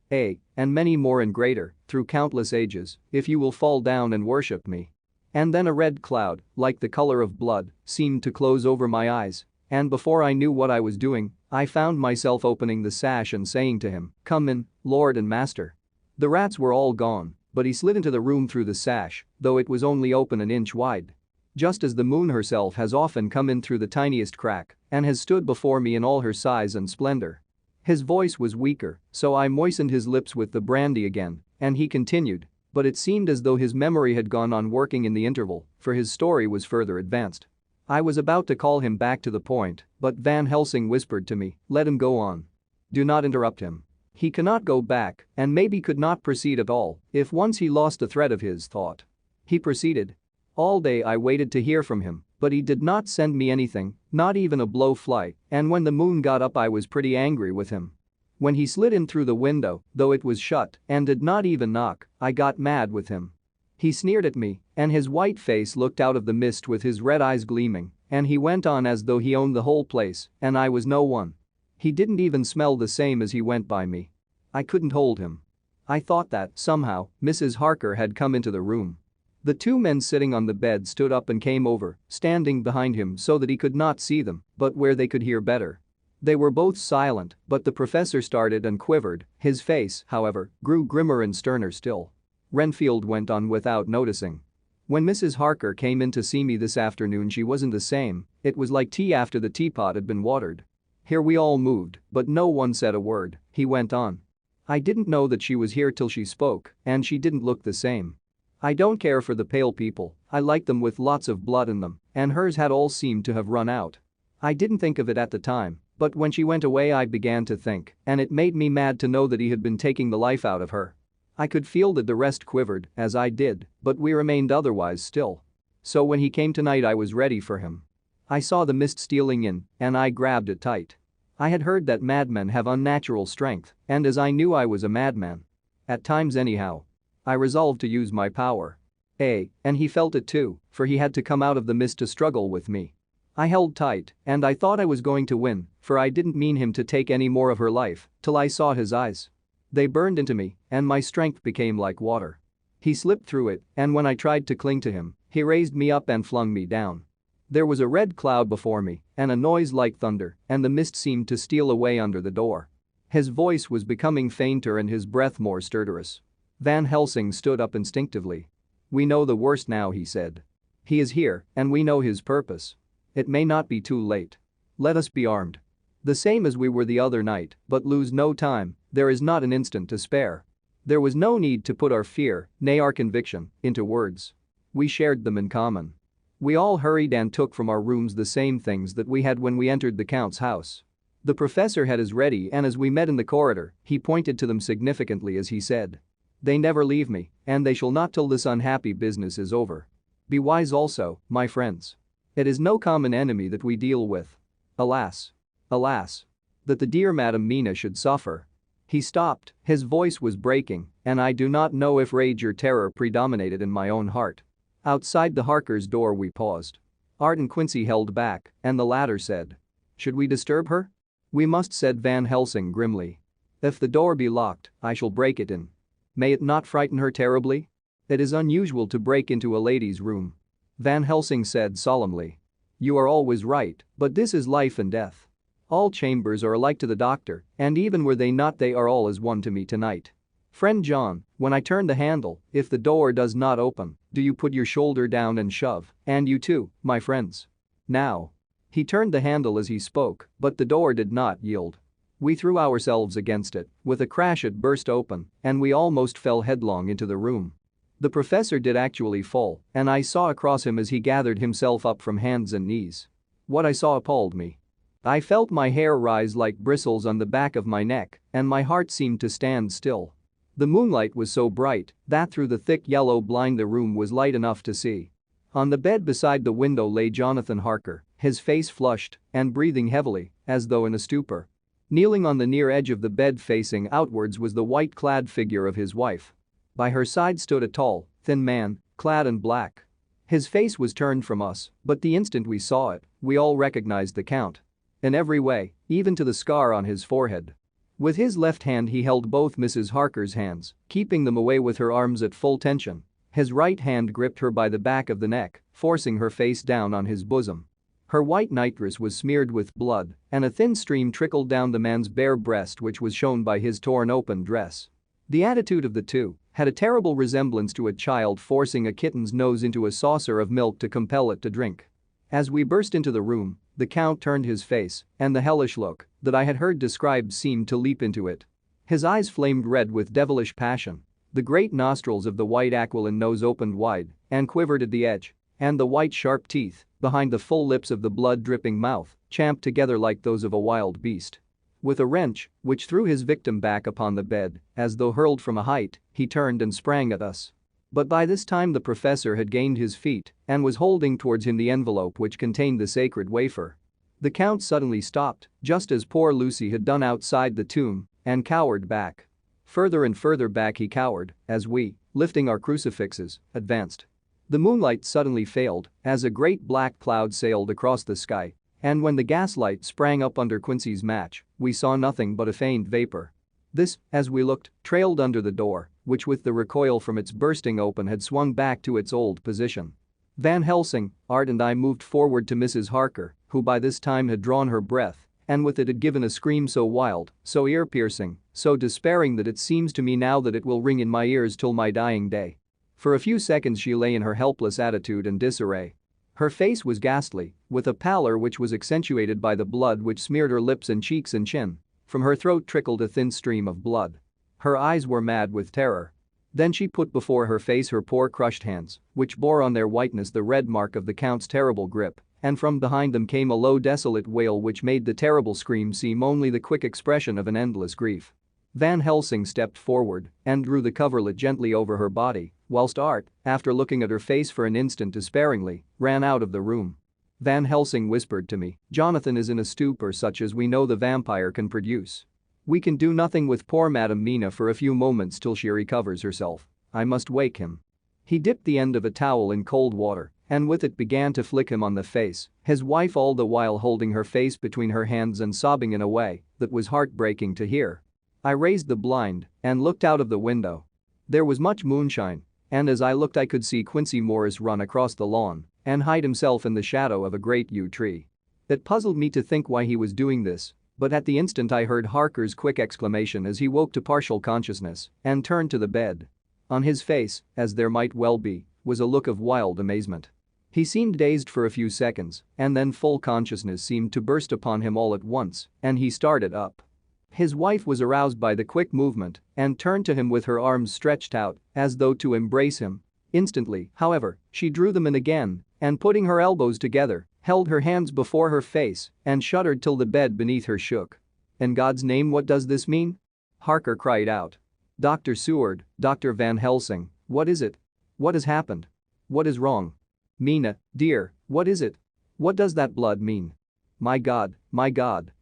and many more and greater, through countless ages, if you will fall down and worship me. And then a red cloud, like the color of blood, seemed to close over my eyes, and before I knew what I was doing, I found myself opening the sash and saying to him, come in, Lord and Master. The rats were all gone, but he slid into the room through the sash, though it was only open an inch wide. Just as the moon herself has often come in through the tiniest crack and has stood before me in all her size and splendor. His voice was weaker, so I moistened his lips with the brandy again, and he continued, but it seemed as though his memory had gone on working in the interval, for his story was further advanced. I was about to call him back to the point, but Van Helsing whispered to me, let him go on. Do not interrupt him. He cannot go back and maybe could not proceed at all if once he lost the thread of his thought. He proceeded. All day I waited to hear from him, but he did not send me anything, not even a blowfly, and when the moon got up I was pretty angry with him. When he slid in through the window, though it was shut, and did not even knock, I got mad with him. He sneered at me, and his white face looked out of the mist with his red eyes gleaming, and he went on as though he owned the whole place, and I was no one. He didn't even smell the same as he went by me. I couldn't hold him. I thought that, somehow, Mrs. Harker had come into the room. The two men sitting on the bed stood up and came over, standing behind him so that he could not see them, but where they could hear better. They were both silent, but the professor started and quivered, his face, however, grew grimmer and sterner still. Renfield went on without noticing. When Mrs. Harker came in to see me this afternoon she wasn't the same, it was like tea after the teapot had been watered. Here we all moved, but no one said a word, he went on. I didn't know that she was here till she spoke, and she didn't look the same. I don't care for the pale people, I like them with lots of blood in them, and hers had all seemed to have run out. I didn't think of it at the time, but when she went away I began to think, and it made me mad to know that he had been taking the life out of her. I could feel that the rest quivered, as I did, but we remained otherwise still. So when he came tonight I was ready for him. I saw the mist stealing in, and I grabbed it tight. I had heard that madmen have unnatural strength, and as I knew I was a madman. At times anyhow. I resolved to use my power. And he felt it too, for he had to come out of the mist to struggle with me. I held tight, and I thought I was going to win, for I didn't mean him to take any more of her life, till I saw his eyes. They burned into me, and my strength became like water. He slipped through it, and when I tried to cling to him, he raised me up and flung me down. There was a red cloud before me, and a noise like thunder, and the mist seemed to steal away under the door. His voice was becoming fainter and his breath more stertorous. Van Helsing stood up instinctively. We know the worst now, he said. He is here, and we know his purpose. It may not be too late. Let us be armed. The same as we were the other night, but lose no time, there is not an instant to spare. There was no need to put our fear, nay our conviction, into words. We shared them in common. We all hurried and took from our rooms the same things that we had when we entered the Count's house. The professor had his ready and as we met in the corridor, he pointed to them significantly as he said. They never leave me, and they shall not till this unhappy business is over. Be wise also, my friends. It is no common enemy that we deal with. Alas. Alas. That the dear Madam Mina should suffer. He stopped, his voice was breaking, and I do not know if rage or terror predominated in my own heart. Outside the Harker's door we paused. Art and Quincy held back, and the latter said. Should we disturb her? We must, said Van Helsing grimly. If the door be locked, I shall break it in. May it not frighten her terribly? It is unusual to break into a lady's room. Van Helsing said solemnly. You are always right, but this is life and death. All chambers are alike to the doctor, and even were they not they are all as one to me tonight. Friend John, when I turn the handle, if the door does not open, do you put your shoulder down and shove, and you too, my friends. Now." He turned the handle as he spoke, but the door did not yield. We threw ourselves against it, with a crash it burst open, and we almost fell headlong into the room. The professor did actually fall, and I saw across him as he gathered himself up from hands and knees. What I saw appalled me. I felt my hair rise like bristles on the back of my neck, and my heart seemed to stand still. The moonlight was so bright that through the thick yellow blind the room was light enough to see. On the bed beside the window lay Jonathan Harker, his face flushed and breathing heavily, as though in a stupor. Kneeling on the near edge of the bed facing outwards was the white-clad figure of his wife. By her side stood a tall, thin man, clad in black. His face was turned from us, but the instant we saw it, we all recognized the Count. In every way, even to the scar on his forehead. With his left hand he held both Mrs. Harker's hands, keeping them away with her arms at full tension. His right hand gripped her by the back of the neck, forcing her face down on his bosom. Her white nightdress was smeared with blood, and a thin stream trickled down the man's bare breast which was shown by his torn open dress. The attitude of the two had a terrible resemblance to a child forcing a kitten's nose into a saucer of milk to compel it to drink. As we burst into the room, the Count turned his face, and the hellish look that I had heard described seemed to leap into it. His eyes flamed red with devilish passion. The great nostrils of the white aquiline nose opened wide and quivered at the edge, and the white sharp teeth, behind the full lips of the blood-dripping mouth, champed together like those of a wild beast. With a wrench, which threw his victim back upon the bed, as though hurled from a height, he turned and sprang at us. But by this time the professor had gained his feet and was holding towards him the envelope which contained the sacred wafer. The Count suddenly stopped, just as poor Lucy had done outside the tomb, and cowered back. Further and further back he cowered, as we, lifting our crucifixes, advanced. The moonlight suddenly failed as a great black cloud sailed across the sky, and when the gaslight sprang up under Quincy's match, we saw nothing but a faint vapor. This, as we looked, trailed under the door, which with the recoil from its bursting open had swung back to its old position. Van Helsing, Art and I moved forward to Mrs. Harker, who by this time had drawn her breath, and with it had given a scream so wild, so ear-piercing, so despairing that it seems to me now that it will ring in my ears till my dying day. For a few seconds she lay in her helpless attitude and disarray. Her face was ghastly, with a pallor which was accentuated by the blood which smeared her lips and cheeks and chin. From her throat trickled a thin stream of blood. Her eyes were mad with terror. Then she put before her face her poor crushed hands, which bore on their whiteness the red mark of the Count's terrible grip, and from behind them came a low desolate wail which made the terrible scream seem only the quick expression of an endless grief. Van Helsing stepped forward and drew the coverlet gently over her body, whilst Art, after looking at her face for an instant despairingly, ran out of the room. Van Helsing whispered to me, "Jonathan is in a stupor such as we know the vampire can produce. We can do nothing with poor Madame Mina for a few moments till she recovers herself. I must wake him." He dipped the end of a towel in cold water and with it began to flick him on the face, his wife all the while holding her face between her hands and sobbing in a way that was heartbreaking to hear. I raised the blind and looked out of the window. There was much moonshine, and as I looked I could see Quincy Morris run across the lawn and hide himself in the shadow of a great yew tree. It puzzled me to think why he was doing this, but at the instant I heard Harker's quick exclamation as he woke to partial consciousness and turned to the bed. On his face, as there might well be, was a look of wild amazement. He seemed dazed for a few seconds, and then full consciousness seemed to burst upon him all at once, and he started up. His wife was aroused by the quick movement and turned to him with her arms stretched out as though to embrace him. Instantly, however, she drew them in again and putting her elbows together, held her hands before her face and shuddered till the bed beneath her shook. "In God's name, what does this mean?" Harker cried out. "Dr. Seward, Dr. Van Helsing, what is it? What has happened? What is wrong? Mina, dear, what is it? What does that blood mean? My God,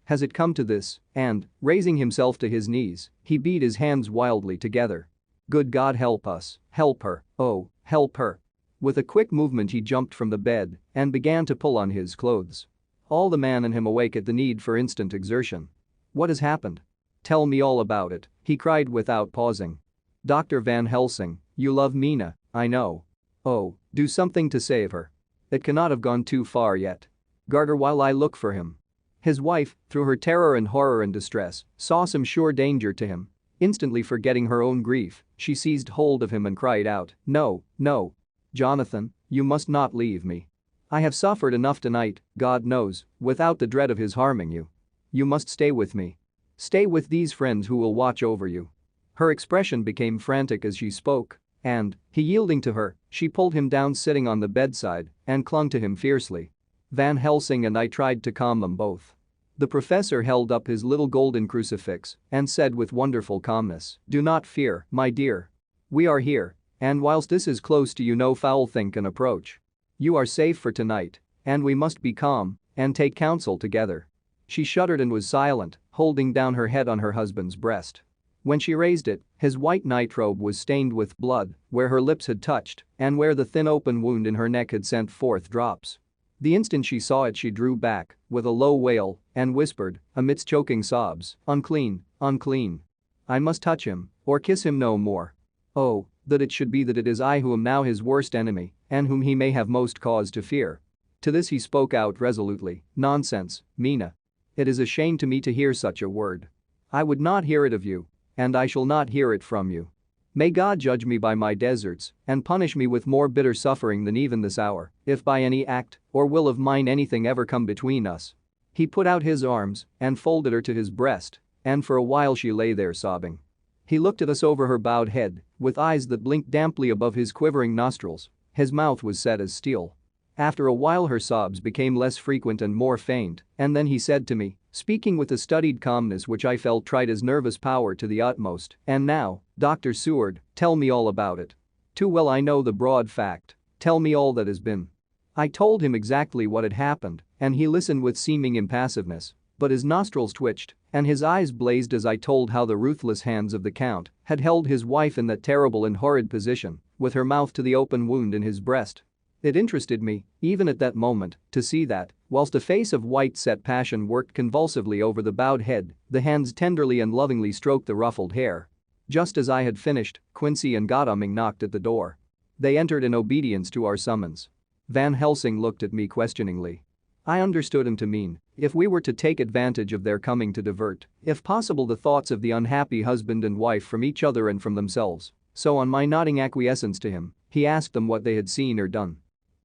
has it come to this?" And, raising himself to his knees, he beat his hands wildly together. "Good God, help us, help her, oh, help her." With a quick movement he jumped from the bed and began to pull on his clothes. All the man in him awake at the need for instant exertion. "What has happened? Tell me all about it," he cried without pausing. "Dr. Van Helsing, you love Mina, I know. Oh, do something to save her. It cannot have gone too far yet. Guard her while I look for him." His wife, through her terror and horror and distress, saw some sure danger to him. Instantly forgetting her own grief, she seized hold of him and cried out, "No, no. Jonathan, you must not leave me. I have suffered enough tonight, God knows, without the dread of his harming you. You must stay with me. Stay with these friends who will watch over you." Her expression became frantic as she spoke, and, he yielding to her, she pulled him down sitting on the bedside and clung to him fiercely. Van Helsing and I tried to calm them both. The professor held up his little golden crucifix and said with wonderful calmness, "Do not fear, my dear. We are here, and whilst this is close to you no foul thing can approach. You are safe for tonight, and we must be calm and take counsel together." She shuddered and was silent, holding down her head on her husband's breast. When she raised it, his white nightrobe was stained with blood where her lips had touched and where the thin open wound in her neck had sent forth drops. The instant she saw it she drew back with a low wail and whispered, amidst choking sobs, "Unclean, unclean. I must touch him or kiss him no more. Oh, that it should be that it is I who am now his worst enemy and whom he may have most cause to fear." To this he spoke out resolutely, "Nonsense, Mina. It is a shame to me to hear such a word. I would not hear it of you, and I shall not hear it from you. May God judge me by my deserts and punish me with more bitter suffering than even this hour, if by any act or will of mine anything ever come between us." He put out his arms and folded her to his breast, and for a while she lay there sobbing. He looked at us over her bowed head, with eyes that blinked damply above his quivering nostrils. His mouth was set as steel. After a while her sobs became less frequent and more faint, and then he said to me, speaking with a studied calmness which I felt tried his nervous power to the utmost, "And now, Dr. Seward, tell me all about it. Too well I know the broad fact. Tell me all that has been." I told him exactly what had happened, and he listened with seeming impassiveness, but his nostrils twitched and his eyes blazed as I told how the ruthless hands of the Count had held his wife in that terrible and horrid position, with her mouth to the open wound in his breast. It interested me, even at that moment, to see that, whilst a face of white-set passion worked convulsively over the bowed head, the hands tenderly and lovingly stroked the ruffled hair. Just as I had finished, Quincy and Godalming knocked at the door. They entered in obedience to our summons. Van Helsing looked at me questioningly. I understood him to mean, if we were to take advantage of their coming to divert, if possible, the thoughts of the unhappy husband and wife from each other and from themselves. So on my nodding acquiescence to him, he asked them what they had seen or done.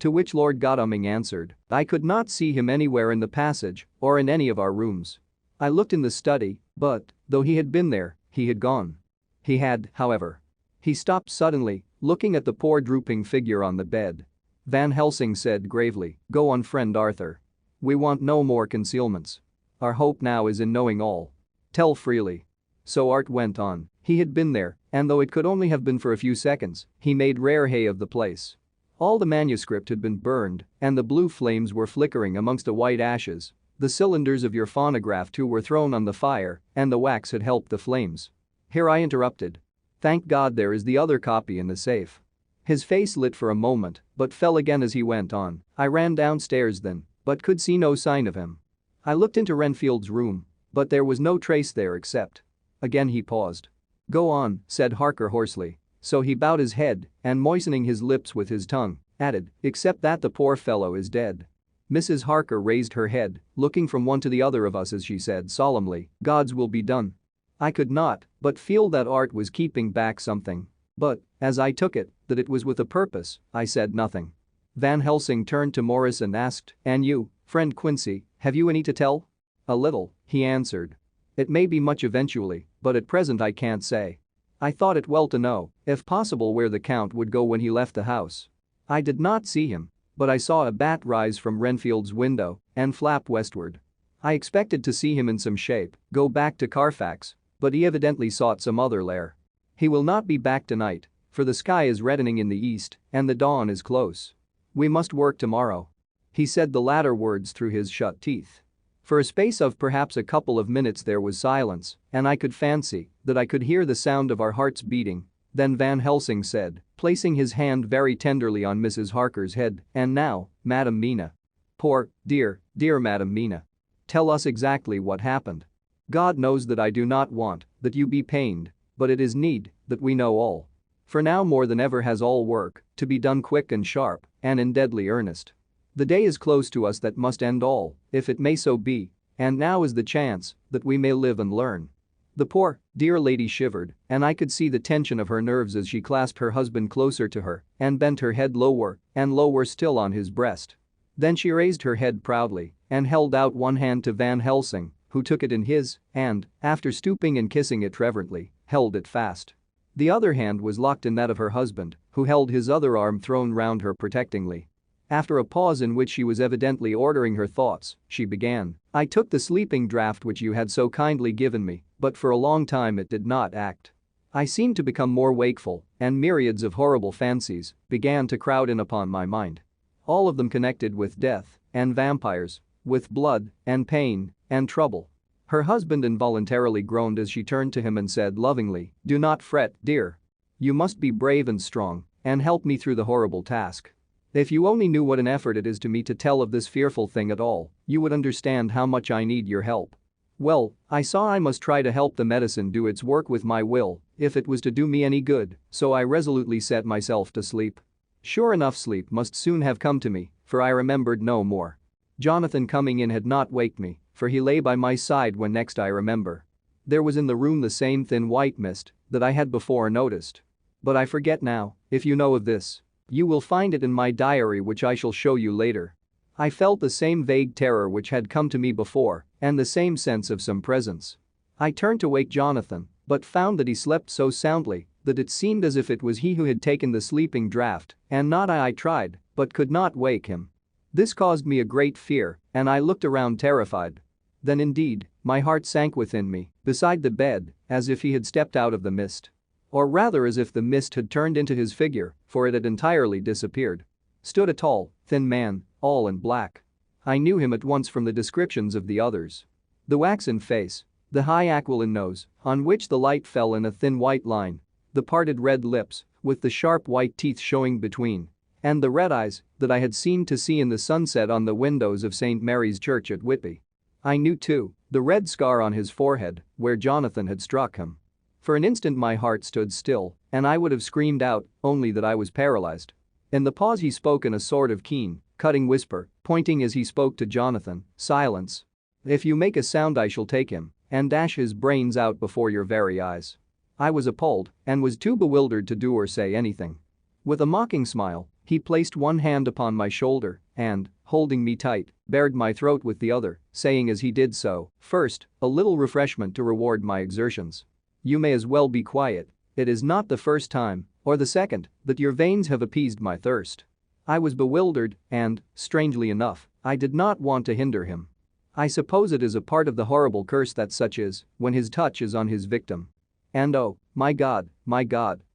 To which Lord Godalming answered, "I could not see him anywhere in the passage or in any of our rooms. I looked in the study, but, though he had been there, he had gone. He had, however." He stopped suddenly, looking at the poor drooping figure on the bed. Van Helsing said gravely, "Go on, friend Arthur. We want no more concealments. Our hope now is in knowing all. Tell freely." So Art went on. He had been there, and though it could only have been for a few seconds, he made rare hay of the place. All the manuscript had been burned, and the blue flames were flickering amongst the white ashes. The cylinders of your phonograph too were thrown on the fire, and the wax had helped the flames. Here I interrupted. "Thank God there is the other copy in the safe." His face lit for a moment, but fell again as he went on. "I ran downstairs then, but could see no sign of him. I looked into Renfield's room, but there was no trace there except—" Again he paused. "Go on," said Harker hoarsely. So he bowed his head and, moistening his lips with his tongue, added, "Except that the poor fellow is dead." Mrs. Harker raised her head, looking from one to the other of us as she said solemnly, "God's will be done." I could not but feel that Art was keeping back something. But, as I took it, that it was with a purpose, I said nothing. Van Helsing turned to Morris and asked, "And you, friend Quincy, have you any to tell?" "A little," he answered. "It may be much eventually, but at present I can't say. I thought it well to know, if possible, where the Count would go when he left the house. I did not see him, but I saw a bat rise from Renfield's window and flap westward. I expected to see him in some shape go back to Carfax, but he evidently sought some other lair. He will not be back tonight, for the sky is reddening in the east and the dawn is close. We must work tomorrow." He said the latter words through his shut teeth. For a space of perhaps a couple of minutes there was silence, and I could fancy that I could hear the sound of our hearts beating. Then Van Helsing said, placing his hand very tenderly on Mrs. Harker's head, "And now, Madam Mina. Poor, dear, dear Madam Mina. Tell us exactly what happened. God knows that I do not want that you be pained, but it is need that we know all. For now more than ever has all work to be done quick and sharp and in deadly earnest. The day is close to us that must end all, if it may so be, and now is the chance that we may live and learn. The poor, dear lady shivered, and I could see the tension of her nerves as she clasped her husband closer to her and bent her head lower and lower still on his breast. Then she raised her head proudly and held out one hand to Van Helsing, who took it in his and, after stooping and kissing it reverently, held it fast. The other hand was locked in that of her husband, who held his other arm thrown round her protectingly. After a pause in which she was evidently ordering her thoughts, she began, "I took the sleeping draught which you had so kindly given me, but for a long time it did not act. I seemed to become more wakeful, and myriads of horrible fancies began to crowd in upon my mind. All of them connected with death and vampires, with blood and pain and trouble." Her husband involuntarily groaned as she turned to him and said lovingly, "Do not fret, dear. You must be brave and strong and help me through the horrible task. If you only knew what an effort it is to me to tell of this fearful thing at all, you would understand how much I need your help." Well, I saw I must try to help the medicine do its work with my will if it was to do me any good, so I resolutely set myself to sleep. Sure enough, sleep must soon have come to me, for I remembered no more. Jonathan coming in had not waked me, for he lay by my side when next I remember. There was in the room the same thin white mist that I had before noticed. But I forget now, if you know of this. You will find it in my diary which I shall show you later. I felt the same vague terror which had come to me before, and the same sense of some presence. I turned to wake Jonathan, but found that he slept so soundly that it seemed as if it was he who had taken the sleeping draught, and not I. I tried, but could not wake him. This caused me a great fear, and I looked around terrified. Then indeed, my heart sank within me, beside the bed, as if he had stepped out of the mist. Or rather as if the mist had turned into his figure, for it had entirely disappeared. Stood a tall, thin man, all in black. I knew him at once from the descriptions of the others. The waxen face, the high aquiline nose, on which the light fell in a thin white line, the parted red lips, with the sharp white teeth showing between, and the red eyes that I had seemed to see in the sunset on the windows of St. Mary's Church at Whitby. I knew too the red scar on his forehead where Jonathan had struck him. For an instant my heart stood still, and I would have screamed out, only that I was paralyzed. In the pause he spoke in a sort of keen, cutting whisper, pointing as he spoke to Jonathan, "Silence. If you make a sound I shall take him and dash his brains out before your very eyes." I was appalled and was too bewildered to do or say anything. With a mocking smile, he placed one hand upon my shoulder and, holding me tight, bared my throat with the other, saying as he did so, "First, a little refreshment to reward my exertions. You may as well be quiet. It is not the first time, or the second, that your veins have appeased my thirst." I was bewildered and, strangely enough, I did not want to hinder him. I suppose it is a part of the horrible curse that such is when his touch is on his victim. And oh, my God,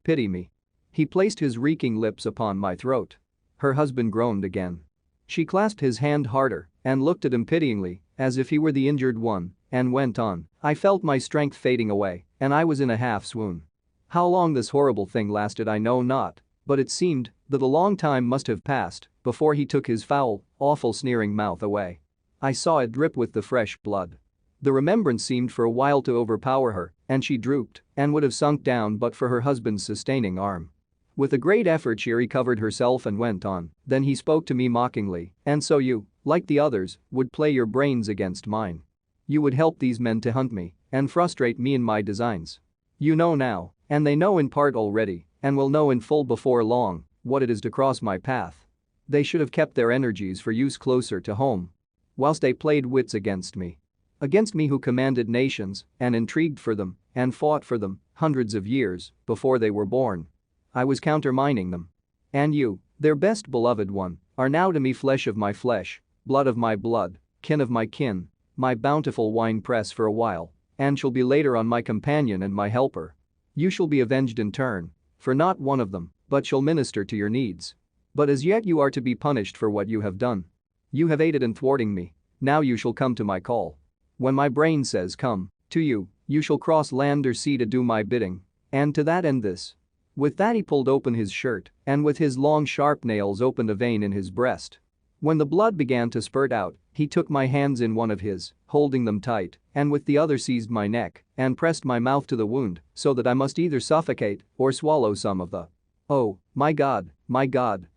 pity me. He placed his reeking lips upon my throat. Her husband groaned again. She clasped his hand harder and looked at him pityingly, as if he were the injured one, and went on, "I felt my strength fading away, and I was in a half swoon. How long this horrible thing lasted I know not, but it seemed that a long time must have passed before he took his foul, awful sneering mouth away. I saw it drip with the fresh blood. The remembrance seemed for a while to overpower her, and she drooped and would have sunk down but for her husband's sustaining arm. With a great effort she recovered herself and went on, then he spoke to me mockingly, "And so you, like the others, would play your brains against mine. You would help these men to hunt me and frustrate me in my designs. You know now, and they know in part already, and will know in full before long, what it is to cross my path. They should have kept their energies for use closer to home. Whilst they played wits against me who commanded nations and intrigued for them and fought for them hundreds of years before they were born. I was countermining them. And you, their best beloved one, are now to me flesh of my flesh, blood of my blood, kin of my kin, my bountiful winepress for a while, and shall be later on my companion and my helper. You shall be avenged in turn, for not one of them, but shall minister to your needs. But as yet you are to be punished for what you have done. You have aided in thwarting me, now you shall come to my call. When my brain says come, to you, you shall cross land or sea to do my bidding, and to that end this." With that he pulled open his shirt and with his long sharp nails opened a vein in his breast. When the blood began to spurt out, he took my hands in one of his, holding them tight, and with the other seized my neck and pressed my mouth to the wound so that I must either suffocate or swallow some of the. Oh, my God,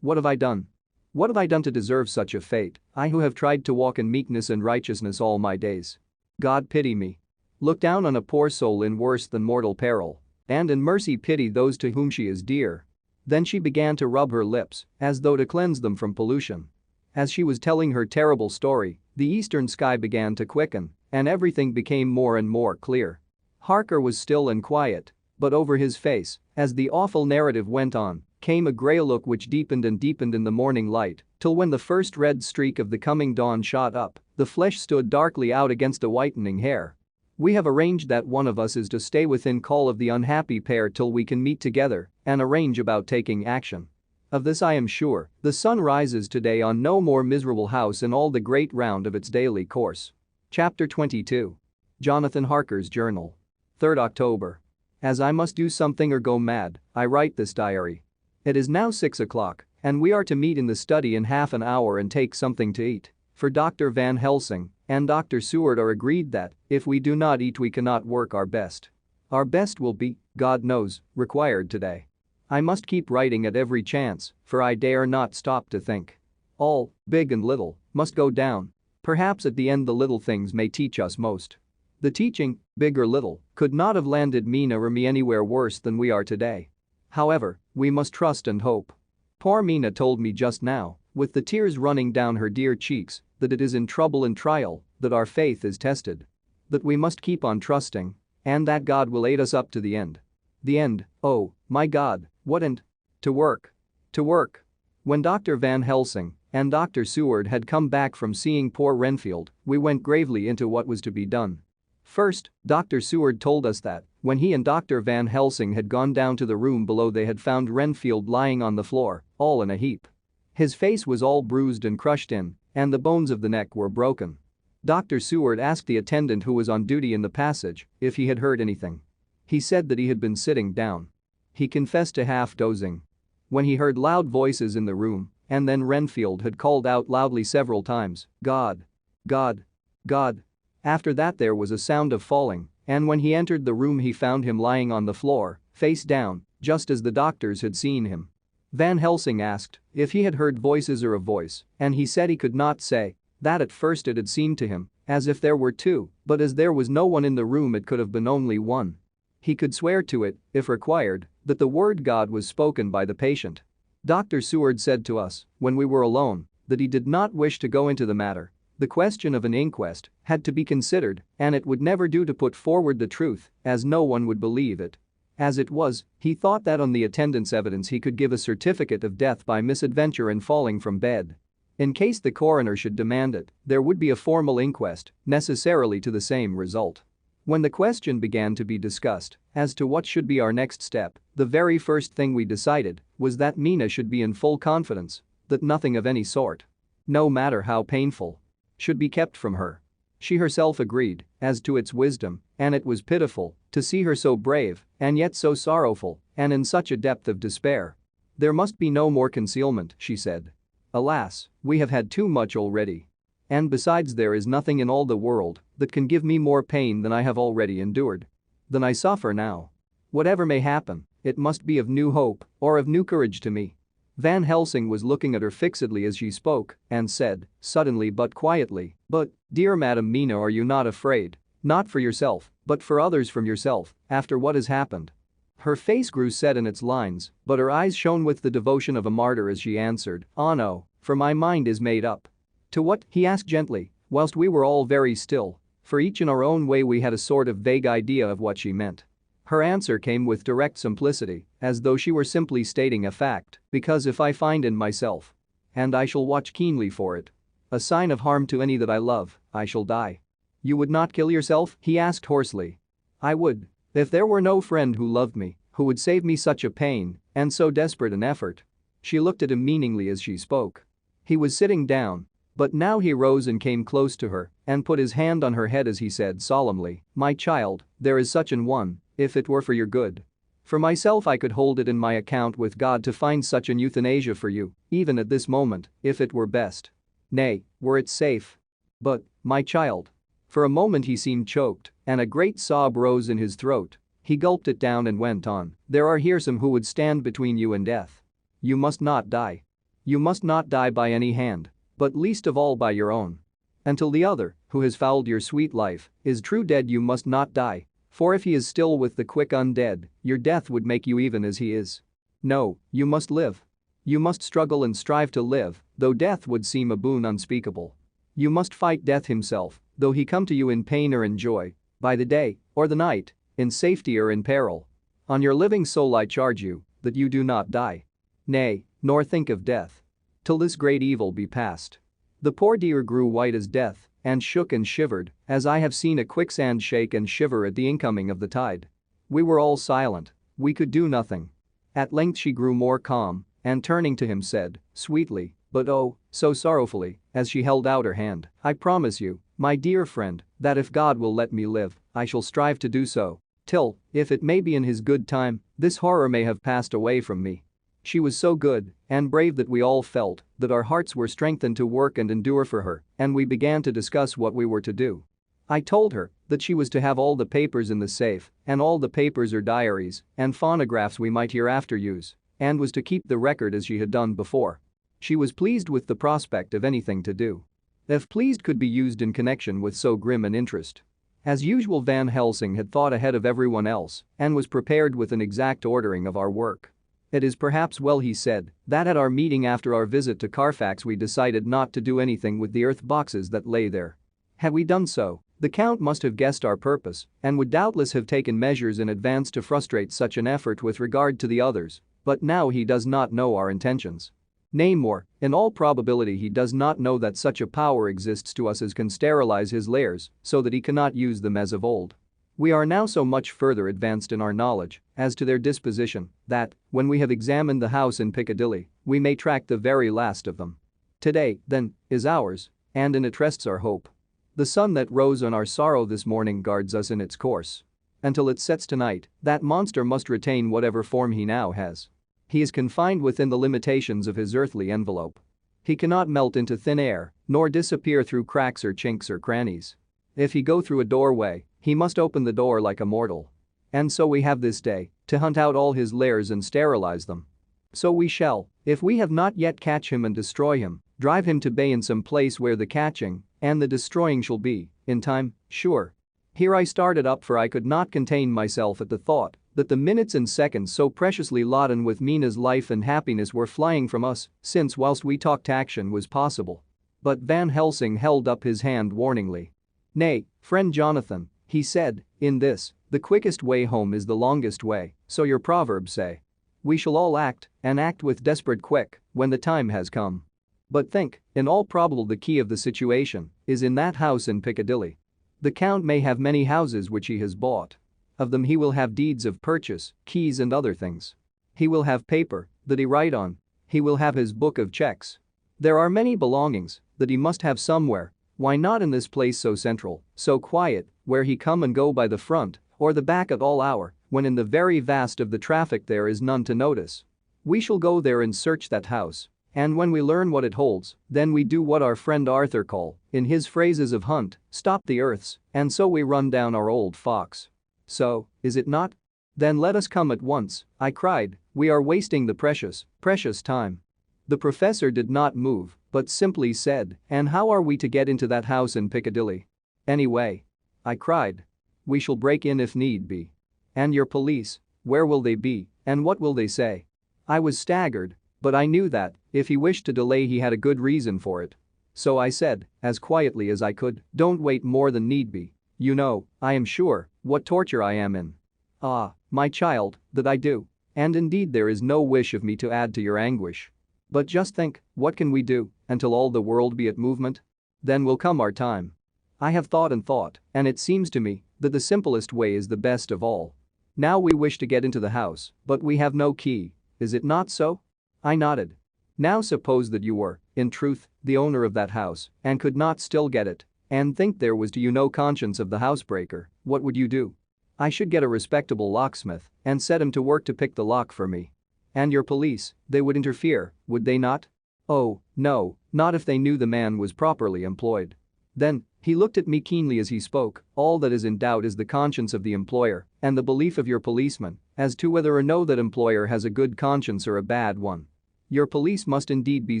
what have I done? What have I done to deserve such a fate, I who have tried to walk in meekness and righteousness all my days? God pity me. Look down on a poor soul in worse than mortal peril. And in mercy pity those to whom she is dear." Then she began to rub her lips, as though to cleanse them from pollution. As she was telling her terrible story, the eastern sky began to quicken, and everything became more and more clear. Harker was still and quiet, but over his face, as the awful narrative went on, came a grey look which deepened and deepened in the morning light, till when the first red streak of the coming dawn shot up, the flesh stood darkly out against the whitening hair. "We have arranged that one of us is to stay within call of the unhappy pair till we can meet together and arrange about taking action. Of this I am sure, the sun rises today on no more miserable house in all the great round of its daily course." Chapter 22. Jonathan Harker's Journal. 3rd October. As I must do something or go mad, I write this diary. It is now 6 o'clock, and we are to meet in the study in half an hour and take something to eat, for Dr. Van Helsing and Dr. Seward are agreed that, if we do not eat we cannot work our best. Our best will be, God knows, required today. I must keep writing at every chance, for I dare not stop to think. All, big and little, must go down. Perhaps at the end the little things may teach us most. The teaching, big or little, could not have landed Mina or me anywhere worse than we are today. However, we must trust and hope. Poor Mina told me just now, with the tears running down her dear cheeks, that it is in trouble and trial that our faith is tested. That we must keep on trusting, and that God will aid us up to the end. The end, oh, my God, what end? To work. To work. When Dr. Van Helsing and Dr. Seward had come back from seeing poor Renfield, we went gravely into what was to be done. First, Dr. Seward told us that, when he and Dr. Van Helsing had gone down to the room below, they had found Renfield lying on the floor, all in a heap. His face was all bruised and crushed in, and the bones of the neck were broken. Dr. Seward asked the attendant who was on duty in the passage if he had heard anything. He said that he had been sitting down. He confessed to half dozing. When he heard loud voices in the room, and then Renfield had called out loudly several times, "God! God! God!" After that there was a sound of falling, and when he entered the room he found him lying on the floor, face down, just as the doctors had seen him. Van Helsing asked if he had heard voices or a voice, and he said he could not say, that at first it had seemed to him as if there were two, but as there was no one in the room it could have been only one. He could swear to it, if required, that the word God was spoken by the patient. Dr. Seward said to us, when we were alone, that he did not wish to go into the matter. The question of an inquest had to be considered, and it would never do to put forward the truth, as no one would believe it. As it was, he thought that on the attendant's evidence he could give a certificate of death by misadventure in falling from bed. In case the coroner should demand it, there would be a formal inquest, necessarily to the same result. When the question began to be discussed as to what should be our next step, the very first thing we decided was that Mina should be in full confidence, that nothing of any sort, no matter how painful, should be kept from her. She herself agreed as to its wisdom, and it was pitiful to see her so brave and yet so sorrowful and in such a depth of despair. There must be no more concealment, she said. Alas, we have had too much already. And besides, there is nothing in all the world that can give me more pain than I have already endured. Than I suffer now. Whatever may happen, it must be of new hope or of new courage to me. Van Helsing was looking at her fixedly as she spoke and said, suddenly but quietly, "But, dear Madam Mina, are you not afraid, not for yourself, but for others, from yourself, after what has happened?" Her face grew set in its lines, but her eyes shone with the devotion of a martyr as she answered, "Ah no, for my mind is made up." "To what?" he asked gently, whilst we were all very still, for each in our own way we had a sort of vague idea of what she meant. Her answer came with direct simplicity, as though she were simply stating a fact, "Because if I find in myself, and I shall watch keenly for it, a sign of harm to any that I love, I shall die." "You would not kill yourself?" he asked hoarsely. "I would, if there were no friend who loved me, who would save me such a pain and so desperate an effort." She looked at him meaningly as she spoke. He was sitting down, but now he rose and came close to her and put his hand on her head as he said solemnly, "My child, there is such an one, if it were for your good. For myself I could hold it in my account with God to find such an euthanasia for you, even at this moment, if it were best. Nay, were it safe. But, my child." For a moment he seemed choked, and a great sob rose in his throat. He gulped it down and went on, "There are here some who would stand between you and death. You must not die. You must not die by any hand, but least of all by your own. Until the other, who has fouled your sweet life, is true dead you must not die. For if he is still with the quick undead, your death would make you even as he is. No, you must live. You must struggle and strive to live, though death would seem a boon unspeakable. You must fight death himself, though he come to you in pain or in joy, by the day or the night, in safety or in peril. On your living soul I charge you, that you do not die. Nay, nor think of death. Till this great evil be past. The poor dear grew white as death, and shook and shivered, as I have seen a quicksand shake and shiver at the incoming of the tide. We were all silent, we could do nothing. At length she grew more calm, and turning to him said, sweetly, but oh, so sorrowfully, as she held out her hand, I promise you, my dear friend, that if God will let me live, I shall strive to do so, till, if it may be in his good time, this horror may have passed away from me. She was so good and brave that we all felt that our hearts were strengthened to work and endure for her, and we began to discuss what we were to do. I told her that she was to have all the papers in the safe, and all the papers or diaries and phonographs we might hereafter use, and was to keep the record as she had done before. She was pleased with the prospect of anything to do. If pleased could be used in connection with so grim an interest. As usual, Van Helsing had thought ahead of everyone else and was prepared with an exact ordering of our work. It is perhaps well, he said, that at our meeting after our visit to Carfax we decided not to do anything with the earth boxes that lay there. Had we done so, the Count must have guessed our purpose and would doubtless have taken measures in advance to frustrate such an effort with regard to the others, but now he does not know our intentions. Nay more, in all probability he does not know that such a power exists to us as can sterilize his layers so that he cannot use them as of old. We are now so much further advanced in our knowledge as to their disposition that, when we have examined the house in Piccadilly, we may track the very last of them. Today, then, is ours, and in it rests our hope. The sun that rose on our sorrow this morning guards us in its course. Until it sets tonight, that monster must retain whatever form he now has. He is confined within the limitations of his earthly envelope. He cannot melt into thin air, nor disappear through cracks or chinks or crannies. If he go through a doorway, he must open the door like a mortal. And so we have this day to hunt out all his lairs and sterilize them. So we shall, if we have not yet catch him and destroy him, drive him to bay in some place where the catching and the destroying shall be, in time, sure. Here I started up, for I could not contain myself at the thought that the minutes and seconds so preciously laden with Mina's life and happiness were flying from us, since whilst we talked action was possible. But Van Helsing held up his hand warningly. Nay, friend Jonathan, he said, in this, the quickest way home is the longest way, so your proverbs say. We shall all act, and act with desperate quick, when the time has come. But think, in all probable the key of the situation is in that house in Piccadilly. The Count may have many houses which he has bought. Of them he will have deeds of purchase, keys and other things. He will have paper that he write on. He will have his book of checks. There are many belongings that he must have somewhere. Why not in this place so central, so quiet, where he come and go by the front or the back at all hour, when in the very vast of the traffic there is none to notice? We shall go there and search that house, and when we learn what it holds, then we do what our friend Arthur call, in his phrases of hunt, stop the earths, and so we run down our old fox. So, is it not? Then let us come at once, I cried, we are wasting the precious time. The professor did not move, but simply said, and how are we to get into that house in Piccadilly? Anyway, I cried. We shall break in if need be. And your police, where will they be, and what will they say? I was staggered, but I knew that, if he wished to delay he had a good reason for it. So I said, as quietly as I could, don't wait more than need be. You know, I am sure, what torture I am in. Ah, my child, that I do. And indeed there is no wish of me to add to your anguish. But just think, what can we do, until all the world be at movement? Then will come our time. I have thought, and it seems to me that the simplest way is the best of all. Now we wish to get into the house, but we have no key, is it not so? I nodded. Now suppose that you were, in truth, the owner of that house, and could not still get it, and think there was to you no conscience of the housebreaker, what would you do? I should get a respectable locksmith and set him to work to pick the lock for me. And your police, they would interfere, would they not? Oh, no, not if they knew the man was properly employed. Then, he looked at me keenly as he spoke, all that is in doubt is the conscience of the employer and the belief of your policeman as to whether or no that employer has a good conscience or a bad one. Your police must indeed be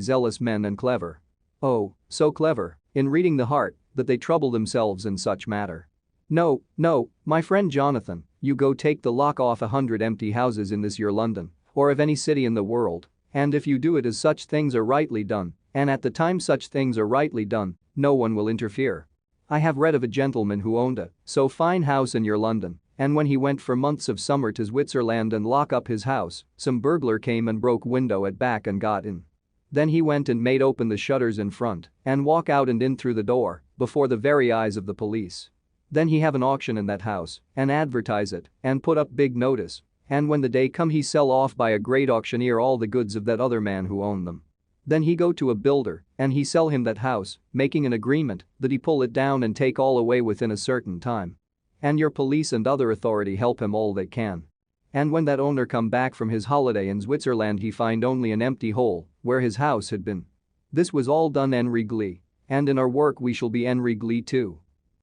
zealous men and clever. Oh, so clever in reading the heart, that they trouble themselves in such matter. No, no, my friend Jonathan, you go take the lock off 100 empty houses in this your London, or of any city in the world, and if you do it as such things are rightly done, and at the time such things are rightly done, no one will interfere. I have read of a gentleman who owned a so fine house in your London, and when he went for months of summer to Switzerland and lock up his house, some burglar came and broke window at back and got in. Then he went and made open the shutters in front and walk out and in through the door, before the very eyes of the police. Then he have an auction in that house and advertise it and put up big notice, and when the day come he sell off by a great auctioneer all the goods of that other man who owned them. Then he go to a builder and he sell him that house, making an agreement that he pull it down and take all away within a certain time. And your police and other authority help him all they can. And when that owner come back from his holiday in Switzerland he find only an empty hole where his house had been. This was all done en règle, and in our work we shall be en règle too.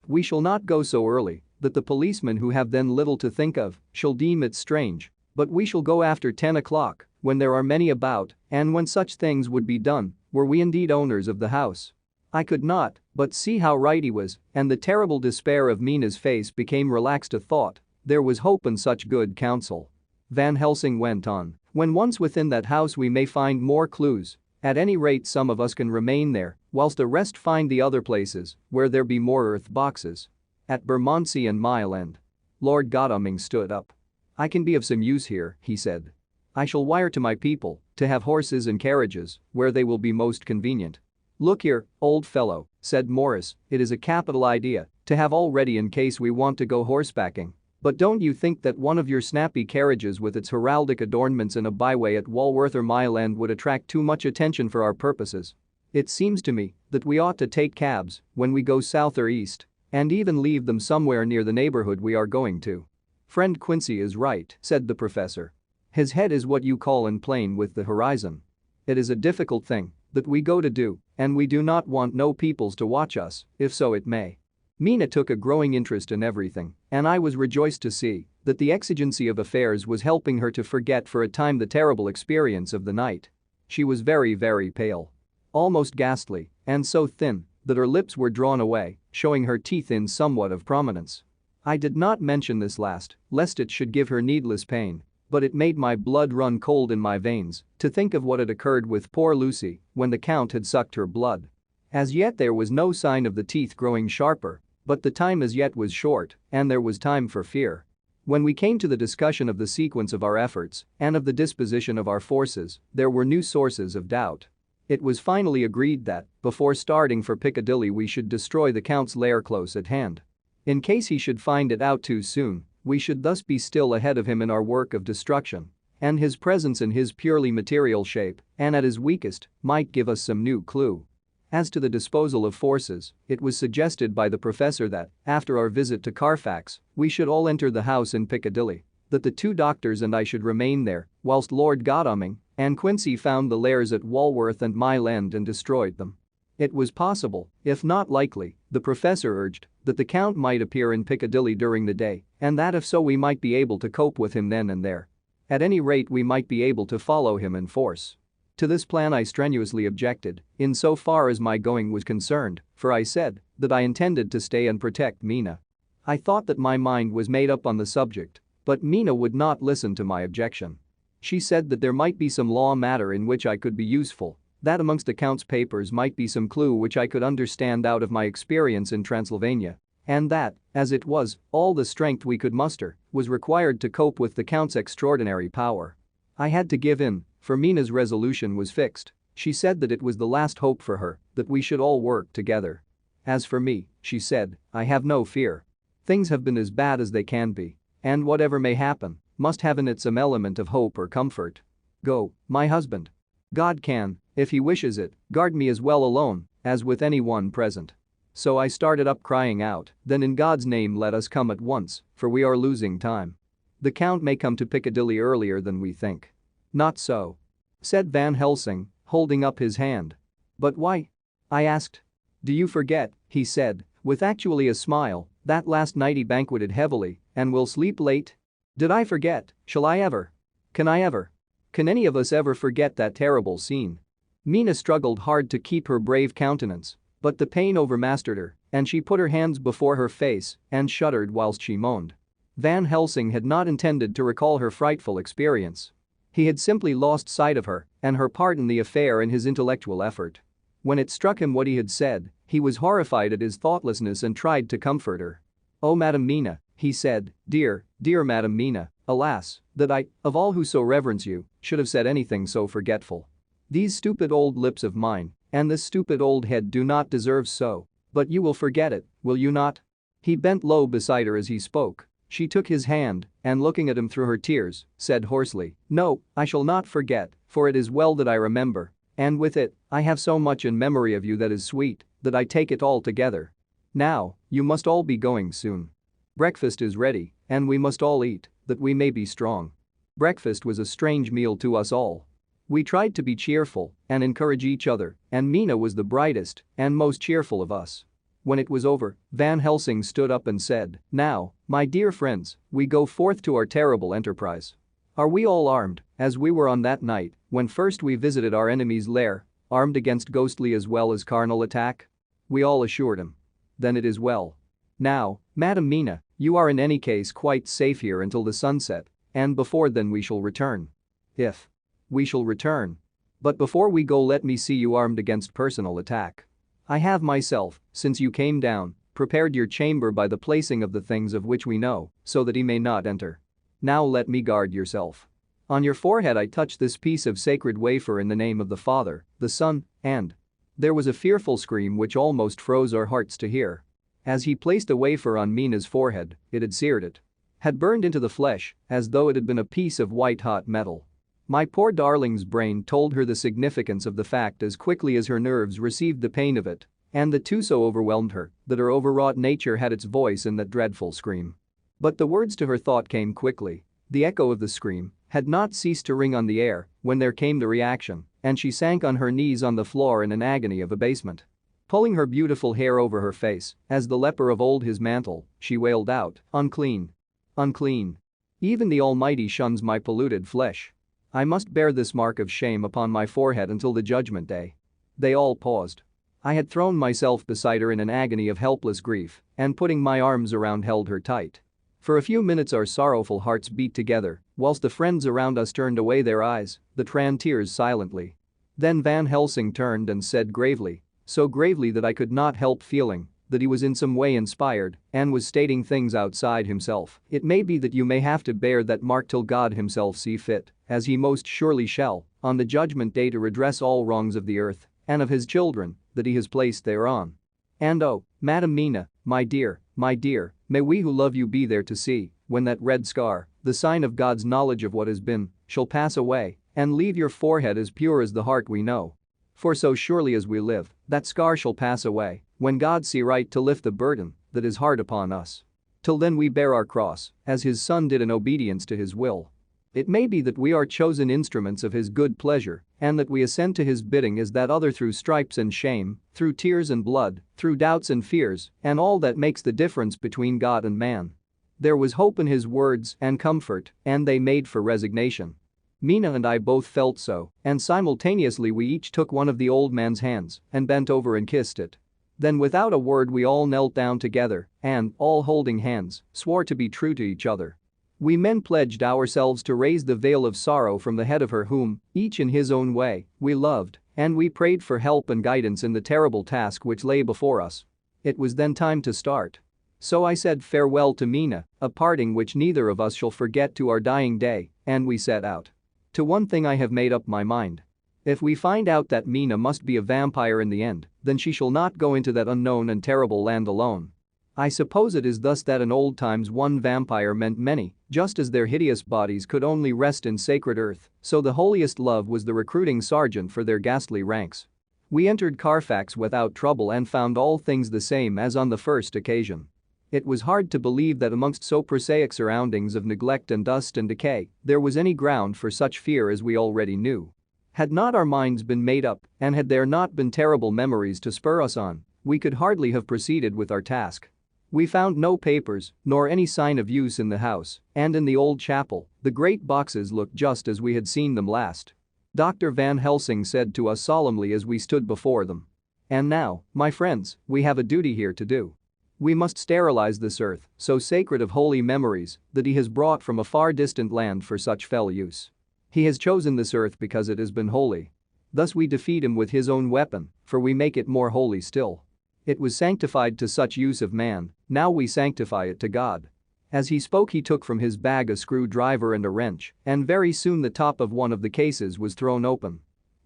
We shall not go so early that the policemen who have then little to think of shall deem it strange, but we shall go after 10 o'clock when there are many about and when such things would be done were we indeed owners of the house. I could not but see how right he was, and the terrible despair of Mina's face became relaxed at thought. There was hope in such good counsel. Van Helsing went on, when once within that house we may find more clues. At any rate some of us can remain there, whilst the rest find the other places where there be more earth boxes. At Bermondsey and Mile End. Lord Godalming stood up. I can be of some use here, he said. I shall wire to my people to have horses and carriages where they will be most convenient. Look here, old fellow, said Morris, it is a capital idea to have all ready in case we want to go horsebacking. But don't you think that one of your snappy carriages with its heraldic adornments in a byway at Walworth or Mile End would attract too much attention for our purposes? It seems to me that we ought to take cabs when we go south or east and even leave them somewhere near the neighborhood we are going to. Friend Quincy is right, said the professor. His head is what you call in plane with the horizon. It is a difficult thing that we go to do, and we do not want no peoples to watch us, if so it may. Mina took a growing interest in everything, and I was rejoiced to see that the exigency of affairs was helping her to forget for a time the terrible experience of the night. She was very, very pale. Almost ghastly, and so thin that her lips were drawn away, showing her teeth in somewhat of prominence. I did not mention this last, lest it should give her needless pain, but it made my blood run cold in my veins to think of what had occurred with poor Lucy when the Count had sucked her blood. As yet there was no sign of the teeth growing sharper, but the time as yet was short, and there was time for fear. When we came to the discussion of the sequence of our efforts and of the disposition of our forces, there were new sources of doubt. It was finally agreed that, before starting for Piccadilly, we should destroy the Count's lair close at hand. In case he should find it out too soon, we should thus be still ahead of him in our work of destruction, and his presence in his purely material shape, and at his weakest, might give us some new clue. As to the disposal of forces, it was suggested by the professor that, after our visit to Carfax, we should all enter the house in Piccadilly, that the two doctors and I should remain there, whilst Lord Godalming and Quincy found the lairs at Walworth and Mile End and destroyed them. It was possible, if not likely, the professor urged, that the Count might appear in Piccadilly during the day, and that if so we might be able to cope with him then and there. At any rate we might be able to follow him in force. To this plan I strenuously objected, in so far as my going was concerned, for I said that I intended to stay and protect Mina. I thought that my mind was made up on the subject, but Mina would not listen to my objection. She said that there might be some law matter in which I could be useful, that amongst the Count's papers might be some clue which I could understand out of my experience in Transylvania, and that, as it was, all the strength we could muster was required to cope with the Count's extraordinary power. I had to give in, for Mina's resolution was fixed. She said that it was the last hope for her, that we should all work together. As for me, she said, I have no fear. Things have been as bad as they can be, and whatever may happen must have in it some element of hope or comfort. Go, my husband. God can, if he wishes it, guard me as well alone as with anyone present. So I started up crying out, then in God's name let us come at once, for we are losing time. The Count may come to Piccadilly earlier than we think. Not so, said Van Helsing, holding up his hand. But why? I asked. Do you forget, he said, with actually a smile, that last night he banqueted heavily and will sleep late? Did I forget? Shall I ever? Can I ever? Can any of us ever forget that terrible scene? Mina struggled hard to keep her brave countenance, But the pain overmastered her, and she put her hands before her face and shuddered whilst she moaned. Van Helsing had not intended to recall her frightful experience. He had simply lost sight of her and her part in the affair in his intellectual effort. When it struck him what he had said, he was horrified at his thoughtlessness and tried to comfort her. "Oh, Madam Mina," he said, "dear, dear Madam Mina, alas, that I, of all who so reverence you, should have said anything so forgetful. These stupid old lips of mine and this stupid old head do not deserve so. But you will forget it, will you not?" He bent low beside her as he spoke. She took his hand and, looking at him through her tears, said hoarsely, "No, I shall not forget, for it is well that I remember. And with it, I have so much in memory of you that is sweet, that I take it all together. Now, you must all be going soon. Breakfast is ready, and we must all eat, that we may be strong." Breakfast was a strange meal to us all. We tried to be cheerful and encourage each other, and Mina was the brightest and most cheerful of us. When it was over, Van Helsing stood up and said, "Now, my dear friends, we go forth to our terrible enterprise. Are we all armed, as we were on that night when first we visited our enemy's lair, armed against ghostly as well as carnal attack?" We all assured him. "Then it is well. Now, Madam Mina, you are in any case quite safe here until the sunset, and before then we shall return. If we shall return. But before we go, let me see you armed against personal attack. I have myself, since you came down, prepared your chamber by the placing of the things of which we know, so that he may not enter. Now let me guard yourself. On your forehead I touch this piece of sacred wafer in the name of the Father, the Son, and..." There was a fearful scream which almost froze our hearts to hear. As he placed a wafer on Mina's forehead, it had seared it. Had burned into the flesh, as though it had been a piece of white-hot metal. My poor darling's brain told her the significance of the fact as quickly as her nerves received the pain of it, and the two so overwhelmed her that her overwrought nature had its voice in that dreadful scream. But the words to her thought came quickly. The echo of the scream had not ceased to ring on the air when there came the reaction, and she sank on her knees on the floor in an agony of abasement. Pulling her beautiful hair over her face, as the leper of old his mantle, she wailed out, "Unclean! Unclean! Even the Almighty shuns my polluted flesh. I must bear this mark of shame upon my forehead until the judgment day." They all paused. I had thrown myself beside her in an agony of helpless grief and, putting my arms around, held her tight. For a few minutes our sorrowful hearts beat together, whilst the friends around us turned away their eyes that ran tears silently. Then Van Helsing turned and said gravely, so gravely that I could not help feeling that he was in some way inspired and was stating things outside himself, "It may be that you may have to bear that mark till God himself see fit, as he most surely shall, on the judgment day, to redress all wrongs of the earth and of his children that he has placed thereon. And oh, Madam Mina, my dear, may we who love you be there to see, when that red scar, the sign of God's knowledge of what has been, shall pass away and leave your forehead as pure as the heart we know. For so surely as we live, that scar shall pass away, when God see right to lift the burden that is hard upon us. Till then we bear our cross, as his Son did in obedience to his will. It may be that we are chosen instruments of his good pleasure, and that we assent to his bidding as that other through stripes and shame, through tears and blood, through doubts and fears, and all that makes the difference between God and man. There was hope in his words and comfort, and they made for resignation. Mina and I both felt so, and simultaneously we each took one of the old man's hands and bent over and kissed it. Then without a word we all knelt down together and, all holding hands, swore to be true to each other. We men pledged ourselves to raise the veil of sorrow from the head of her whom, each in his own way, we loved, and we prayed for help and guidance in the terrible task which lay before us. It was then time to start. So I said farewell to Mina, a parting which neither of us shall forget to our dying day, and we set out. To one thing I have made up my mind. If we find out that Mina must be a vampire in the end, then she shall not go into that unknown and terrible land alone. I suppose it is thus that in old times one vampire meant many, just as their hideous bodies could only rest in sacred earth, so the holiest love was the recruiting sergeant for their ghastly ranks. We entered Carfax without trouble and found all things the same as on the first occasion. It was hard to believe that amongst so prosaic surroundings of neglect and dust and decay, there was any ground for such fear as we already knew. Had not our minds been made up, and had there not been terrible memories to spur us on, we could hardly have proceeded with our task. We found no papers, nor any sign of use in the house, and in the old chapel, the great boxes looked just as we had seen them last. Dr. Van Helsing said to us solemnly as we stood before them, And now, my friends, we have a duty here to do. We must sterilize this earth, so sacred of holy memories, that he has brought from a far distant land for such fell use. He has chosen this earth because it has been holy. Thus we defeat him with his own weapon, for we make it more holy still. It was sanctified to such use of man, now we sanctify it to God. As he spoke he took from his bag a screwdriver and a wrench, and very soon the top of one of the cases was thrown open.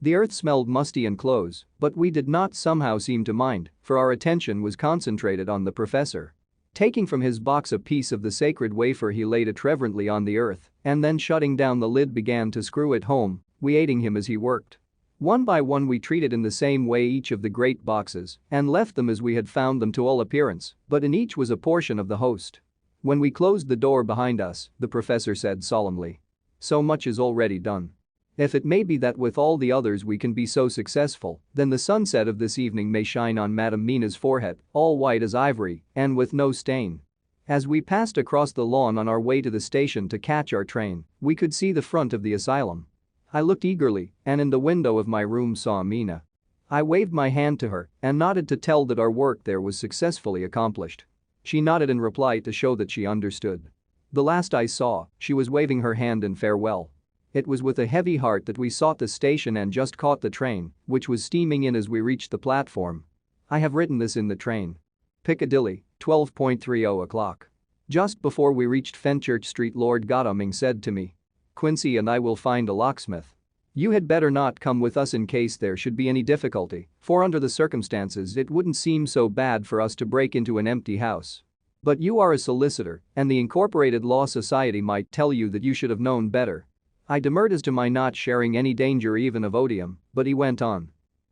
The earth smelled musty and close, but we did not somehow seem to mind, for our attention was concentrated on the professor. Taking from his box a piece of the sacred wafer he laid it reverently on the earth, and then shutting down the lid began to screw it home, we aiding him as he worked. One by one we treated in the same way each of the great boxes and left them as we had found them to all appearance, but in each was a portion of the host. When we closed the door behind us, the professor said solemnly, "So much is already done. If it may be that with all the others we can be so successful, then the sunset of this evening may shine on Madame Mina's forehead, all white as ivory and with no stain." As we passed across the lawn on our way to the station to catch our train, we could see the front of the asylum. I looked eagerly and in the window of my room saw Mina. I waved my hand to her and nodded to tell that our work there was successfully accomplished. She nodded in reply to show that she understood. The last I saw, she was waving her hand in farewell. It was with a heavy heart that we sought the station and just caught the train, which was steaming in as we reached the platform. I have written this in the train. Piccadilly, 12:30 o'clock. Just before we reached Fenchurch Street Lord Godalming said to me, "Quincy and I will find a locksmith. You had better not come with us in case there should be any difficulty, for under the circumstances it wouldn't seem so bad for us to break into an empty house. But you are a solicitor, and the Incorporated Law Society might tell you that you should have known better." I demurred as to my not sharing any danger even of odium, but he went on.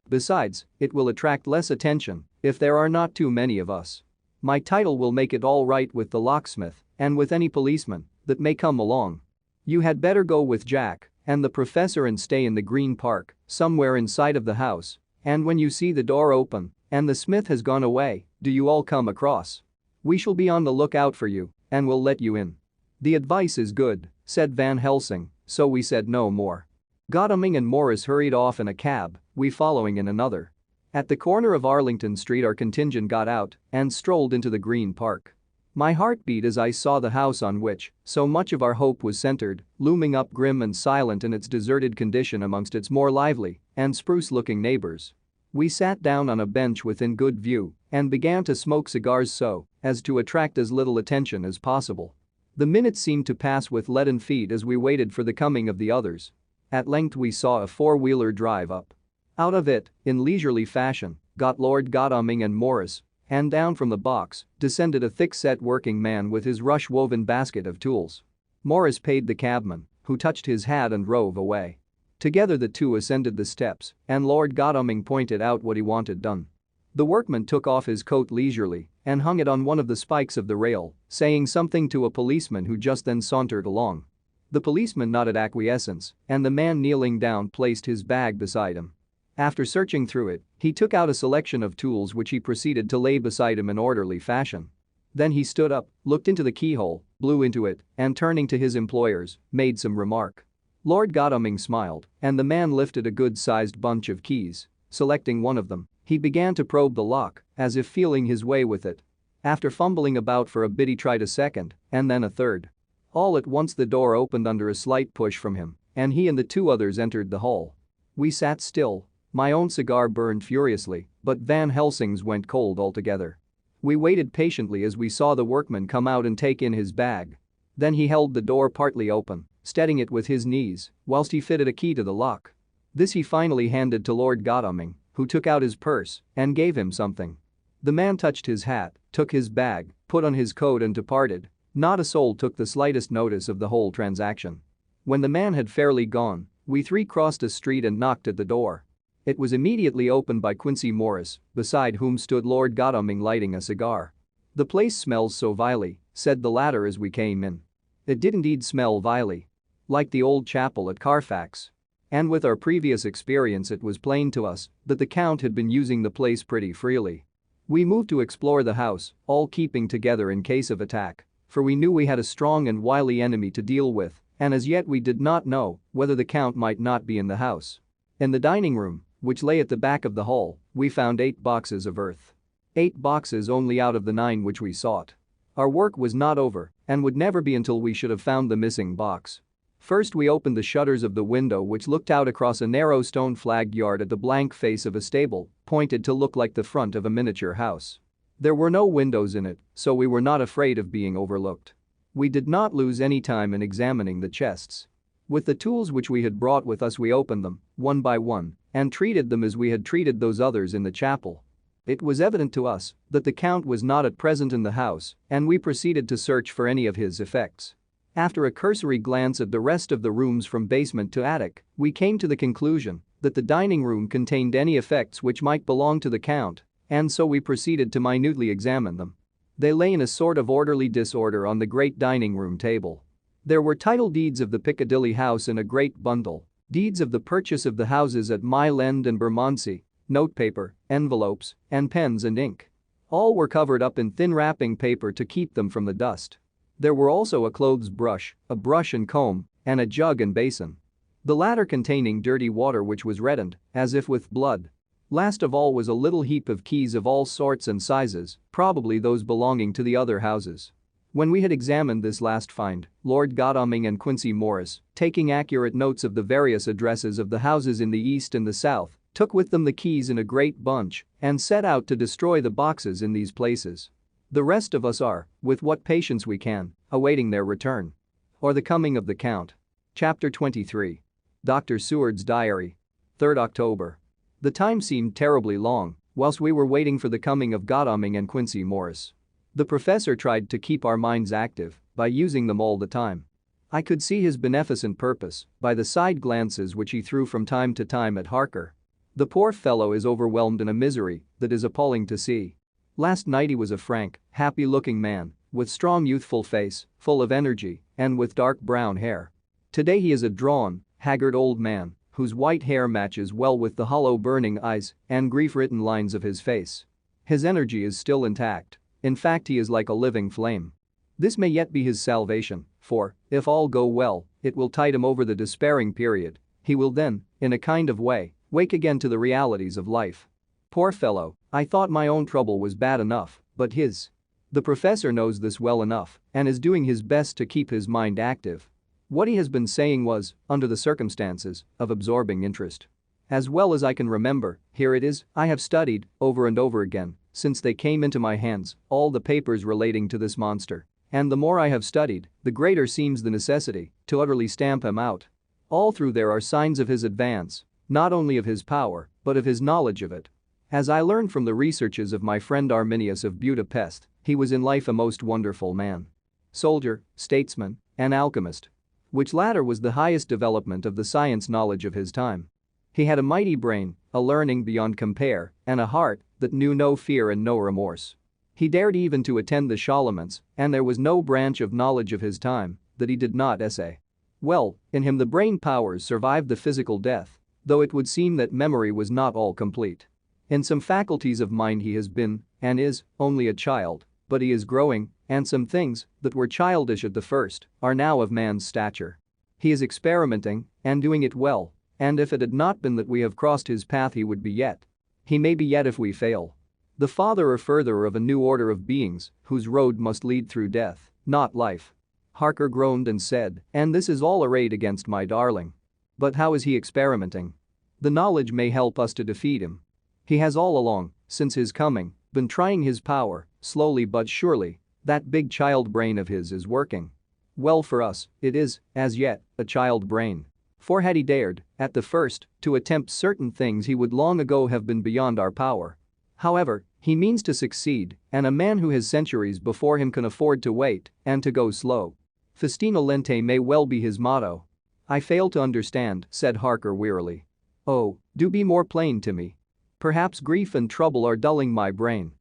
"Besides, it will attract less attention if there are not too many of us. My title will make it all right with the locksmith and with any policeman that may come along. You had better go with Jack and the professor and stay in the Green Park, somewhere inside of the house, and when you see the door open and the smith has gone away, do you all come across. We shall be on the lookout for you and will let you in." "The advice is good," said Van Helsing, so we said no more. Godalming and Morris hurried off in a cab, we following in another. At the corner of Arlington Street our contingent got out and strolled into the Green Park. My heart beat as I saw the house on which so much of our hope was centered, looming up grim and silent in its deserted condition amongst its more lively and spruce-looking neighbors. We sat down on a bench within good view and began to smoke cigars so as to attract as little attention as possible. The minutes seemed to pass with leaden feet as we waited for the coming of the others. At length we saw a four-wheeler drive up. Out of it, in leisurely fashion, got Lord Godalming and Morris, and down from the box descended a thick-set working man with his rush-woven basket of tools. Morris paid the cabman, who touched his hat and drove away. Together the two ascended the steps, and Lord Godalming pointed out what he wanted done. The workman took off his coat leisurely and hung it on one of the spikes of the rail, saying something to a policeman who just then sauntered along. The policeman nodded acquiescence, and the man kneeling down placed his bag beside him. After searching through it, he took out a selection of tools which he proceeded to lay beside him in orderly fashion. Then he stood up, looked into the keyhole, blew into it, and turning to his employers, made some remark. Lord Godalming smiled, and the man lifted a good-sized bunch of keys. Selecting one of them, he began to probe the lock, as if feeling his way with it. After fumbling about for a bit he tried a second, and then a third. All at once the door opened under a slight push from him, and he and the two others entered the hall. We sat still. My own cigar burned furiously, but Van Helsing's went cold altogether. We waited patiently as we saw the workman come out and take in his bag. Then he held the door partly open, steadying it with his knees, whilst he fitted a key to the lock. This he finally handed to Lord Godalming, who took out his purse and gave him something. The man touched his hat, took his bag, put on his coat and departed. Not a soul took the slightest notice of the whole transaction. When the man had fairly gone, we three crossed a street and knocked at the door. It was immediately opened by Quincy Morris, beside whom stood Lord Godalming lighting a cigar. "The place smells so vilely," said the latter as we came in. It did indeed smell vilely. Like the old chapel at Carfax. And with our previous experience it was plain to us that the Count had been using the place pretty freely. We moved to explore the house, all keeping together in case of attack, for we knew we had a strong and wily enemy to deal with, and as yet we did not know whether the Count might not be in the house. In the dining room, which lay at the back of the hall, we found 8 boxes of earth. 8 boxes only out of the 9 which we sought. Our work was not over and would never be until we should have found the missing box. First we opened the shutters of the window which looked out across a narrow stone flagged yard at the blank face of a stable, pointed to look like the front of a miniature house. There were no windows in it, so we were not afraid of being overlooked. We did not lose any time in examining the chests. With the tools which we had brought with us we opened them, one by one, and treated them as we had treated those others in the chapel. It was evident to us that the Count was not at present in the house, and we proceeded to search for any of his effects. After a cursory glance at the rest of the rooms from basement to attic, we came to the conclusion that the dining room contained any effects which might belong to the Count, and so we proceeded to minutely examine them. They lay in a sort of orderly disorder on the great dining room table. There were title deeds of the Piccadilly house in a great bundle, deeds of the purchase of the houses at Mile End and Bermondsey, notepaper, envelopes, and pens and ink. All were covered up in thin wrapping paper to keep them from the dust. There were also a clothes brush, a brush and comb, and a jug and basin. The latter containing dirty water which was reddened, as if with blood. Last of all was a little heap of keys of all sorts and sizes, probably those belonging to the other houses. When we had examined this last find, Lord Godalming and Quincy Morris, taking accurate notes of the various addresses of the houses in the east and the south, took with them the keys in a great bunch and set out to destroy the boxes in these places. The rest of us are, with what patience we can, awaiting their return. Or the coming of the Count. Chapter 23. Dr. Seward's Diary. 3rd October. The time seemed terribly long whilst we were waiting for the coming of Godalming and Quincy Morris. The professor tried to keep our minds active by using them all the time. I could see his beneficent purpose by the side glances which he threw from time to time at Harker. The poor fellow is overwhelmed in a misery that is appalling to see. Last night he was a frank, happy-looking man, with strong youthful face, full of energy, and with dark brown hair. Today he is a drawn, haggard old man, whose white hair matches well with the hollow burning eyes and grief-written lines of his face. His energy is still intact. In fact, he is like a living flame. This may yet be his salvation, for, if all go well, it will tide him over the despairing period. He will then, in a kind of way, wake again to the realities of life. Poor fellow, I thought my own trouble was bad enough, but his. The professor knows this well enough and is doing his best to keep his mind active. What he has been saying was, under the circumstances, of absorbing interest. As well as I can remember, here it is, I have studied, over and over again, since they came into my hands, all the papers relating to this monster. And the more I have studied, the greater seems the necessity to utterly stamp him out. All through there are signs of his advance, not only of his power, but of his knowledge of it. As I learned from the researches of my friend Arminius of Budapest, he was in life a most wonderful man. Soldier, statesman, and alchemist. Which latter was the highest development of the science knowledge of his time. He had a mighty brain, a learning beyond compare, and a heart that knew no fear and no remorse. He dared even to attend the Charlemagnes, and there was no branch of knowledge of his time that he did not essay. Well, in him the brain powers survived the physical death, though it would seem that memory was not all complete. In some faculties of mind he has been, and is, only a child, but he is growing, and some things that were childish at the first are now of man's stature. He is experimenting and doing it well, and if it had not been that we have crossed his path he would be yet. He may be yet if we fail. The father or furtherer of a new order of beings whose road must lead through death, not life. Harker groaned and said, and this is all arrayed against my darling. But how is he experimenting? The knowledge may help us to defeat him. He has all along, since his coming, been trying his power, slowly but surely. That big child brain of his is working. Well for us, it is, as yet, a child brain. For had he dared, at the first, to attempt certain things he would long ago have been beyond our power. However, he means to succeed, and a man who has centuries before him can afford to wait and to go slow. Festina lente may well be his motto. I fail to understand, said Harker wearily. Oh, do be more plain to me. Perhaps grief and trouble are dulling my brain.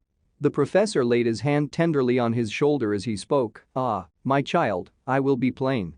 The professor laid his hand tenderly on his shoulder as he spoke. Ah, my child, I will be plain.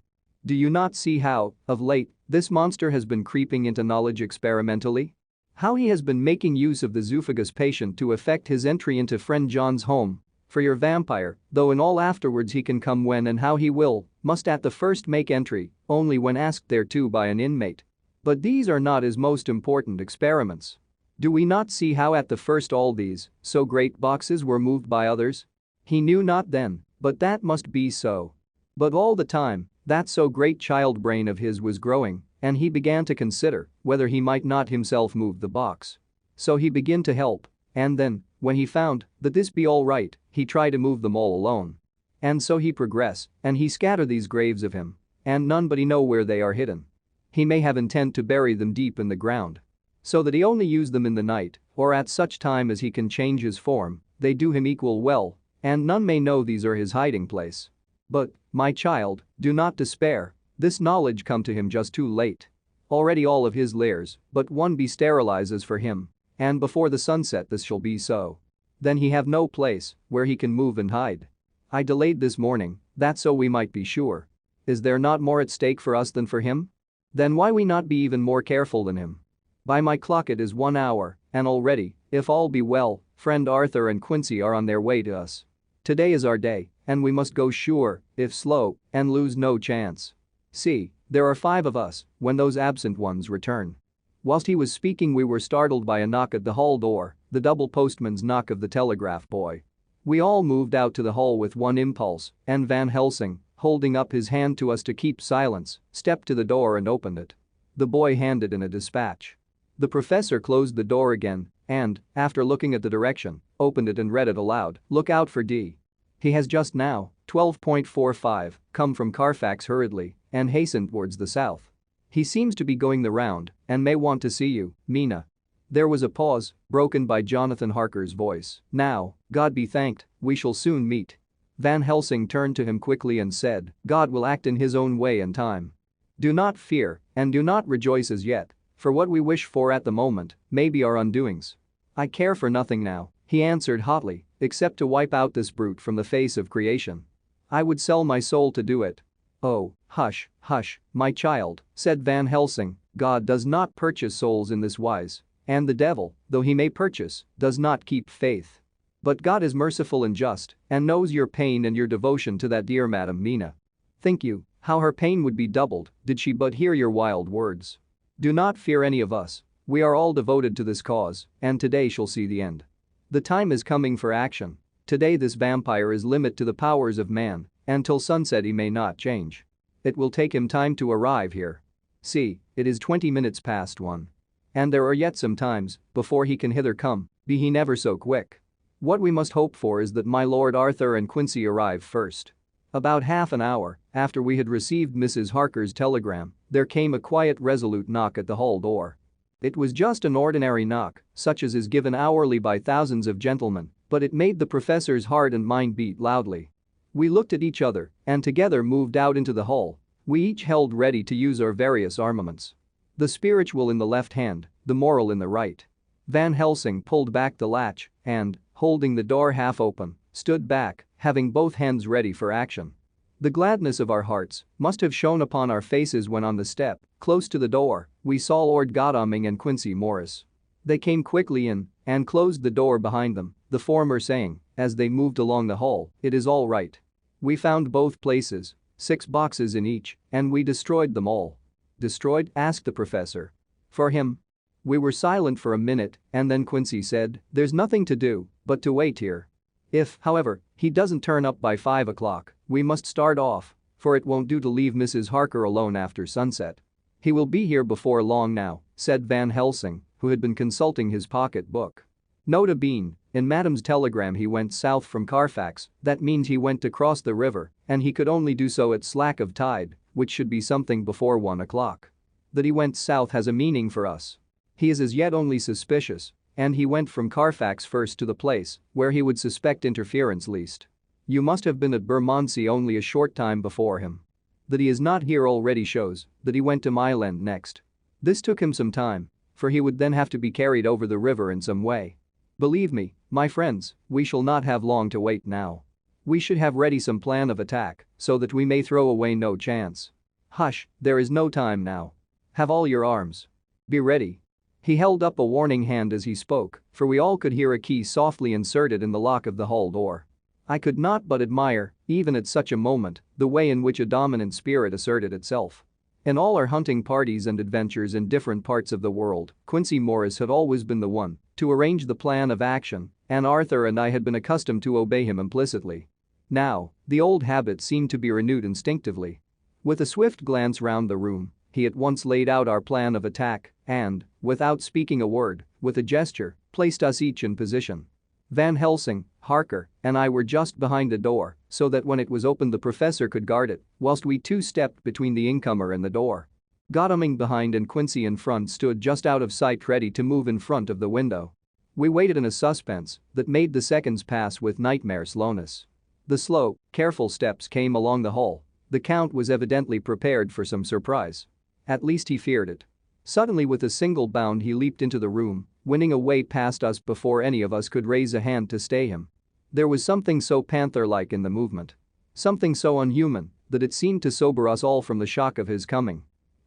Do you not see how, of late, this monster has been creeping into knowledge experimentally? How he has been making use of the zoophagous patient to effect his entry into friend John's home. For your vampire, though in all afterwards he can come when and how he will, must at the first make entry only when asked thereto by an inmate. But these are not his most important experiments. Do we not see how at the first all these so great boxes were moved by others? He knew not then, but that must be so. But all the time, that so great child brain of his was growing, and he began to consider whether he might not himself move the box. So he began to help, and then, when he found that this be all right, he try to move them all alone. And so he progress, and he scatter these graves of him, and none but he know where they are hidden. He may have intent to bury them deep in the ground, so that he only use them in the night, or at such time as he can change his form, they do him equal well, and none may know these are his hiding place. But, my child, do not despair, this knowledge come to him just too late. Already all of his lairs, but one be sterilizes for him, and before the sunset this shall be so. Then he have no place where he can move and hide. I delayed this morning, that so we might be sure. Is there not more at stake for us than for him? Then why we not be even more careful than him? By my clock it is 1 hour, and already, if all be well, friend Arthur and Quincy are on their way to us. Today is our day, and we must go sure, if slow, and lose no chance. See, there are 5 of us, when those absent ones return. Whilst he was speaking we were startled by a knock at the hall door, the double postman's knock of the telegraph boy. We all moved out to the hall with one impulse, and Van Helsing, holding up his hand to us to keep silence, stepped to the door and opened it. The boy handed in a dispatch. The professor closed the door again and, after looking at the direction, opened it and read it aloud. Look out for D. He has just now, 12.45, come from Carfax hurriedly and hastened towards the south. He seems to be going the round and may want to see you, Mina. There was a pause, broken by Jonathan Harker's voice. Now, God be thanked, we shall soon meet. Van Helsing turned to him quickly and said, God will act in his own way and time. Do not fear and do not rejoice as yet, for what we wish for at the moment may be our undoings. I care for nothing now, he answered hotly, except to wipe out this brute from the face of creation. I would sell my soul to do it. Oh, hush, hush, my child, said Van Helsing, God does not purchase souls in this wise, and the devil, though he may purchase, does not keep faith. But God is merciful and just, and knows your pain and your devotion to that dear Madam Mina. Think you, how her pain would be doubled, did she but hear your wild words. Do not fear any of us, we are all devoted to this cause, and today shall see the end. The time is coming for action. Today this vampire is limit to the powers of man, and till sunset he may not change. It will take him time to arrive here. See, it is 20 minutes past 1. And there are yet some times, before he can hither come, be he never so quick. What we must hope for is that my Lord Arthur and Quincy arrive first. About half an hour after we had received Mrs. Harker's telegram, there came a quiet resolute knock at the hall door. It was just an ordinary knock, such as is given hourly by thousands of gentlemen, but it made the professor's heart and mind beat loudly. We looked at each other and together moved out into the hall. We each held ready to use our various armaments. The spiritual in the left hand, the moral in the right. Van Helsing pulled back the latch and, holding the door half open, stood back, having both hands ready for action. The gladness of our hearts must have shone upon our faces when on the step, close to the door, we saw Lord Godalming and Quincy Morris. They came quickly in and closed the door behind them, the former saying, as they moved along the hall, it is all right. We found both places, 6 boxes in each, and we destroyed them all. Destroyed? Asked the professor. For him. We were silent for a minute, and then Quincy said, there's nothing to do but to wait here. If, however, he doesn't turn up by 5 o'clock, we must start off, for it won't do to leave Mrs. Harker alone after sunset. He will be here before long now, said Van Helsing, who had been consulting his pocket book. Nota bene, in Madam's telegram he went south from Carfax, that means he went to cross the river, and he could only do so at slack of tide, which should be something before 1 o'clock. That he went south has a meaning for us. He is as yet only suspicious, and he went from Carfax first to the place where he would suspect interference least. You must have been at Bermondsey only a short time before him. That he is not here already shows that he went to Mile End next. This took him some time, for he would then have to be carried over the river in some way. Believe me, my friends, we shall not have long to wait now. We should have ready some plan of attack so that we may throw away no chance. Hush, there is no time now. Have all your arms. Be ready. He held up a warning hand as he spoke, for we all could hear a key softly inserted in the lock of the hall door. I could not but admire, even at such a moment, the way in which a dominant spirit asserted itself. In all our hunting parties and adventures in different parts of the world, Quincy Morris had always been the one to arrange the plan of action, and Arthur and I had been accustomed to obey him implicitly. Now, the old habit seemed to be renewed instinctively. With a swift glance round the room, he at once laid out our plan of attack and, without speaking a word, with a gesture, placed us each in position. Van Helsing, Harker, and I were just behind the door so that when it was opened the professor could guard it, whilst we two stepped between the incomer and the door. Godalming behind and Quincy in front stood just out of sight ready to move in front of the window. We waited in a suspense that made the seconds pass with nightmare slowness. The slow, careful steps came along the hall. The Count was evidently prepared for some surprise. At least he feared it. Suddenly with a single bound he leaped into the room, winning a way past us before any of us could raise a hand to stay him. There was something so panther-like in the movement. Something so unhuman that it seemed to sober us all from the shock of his coming.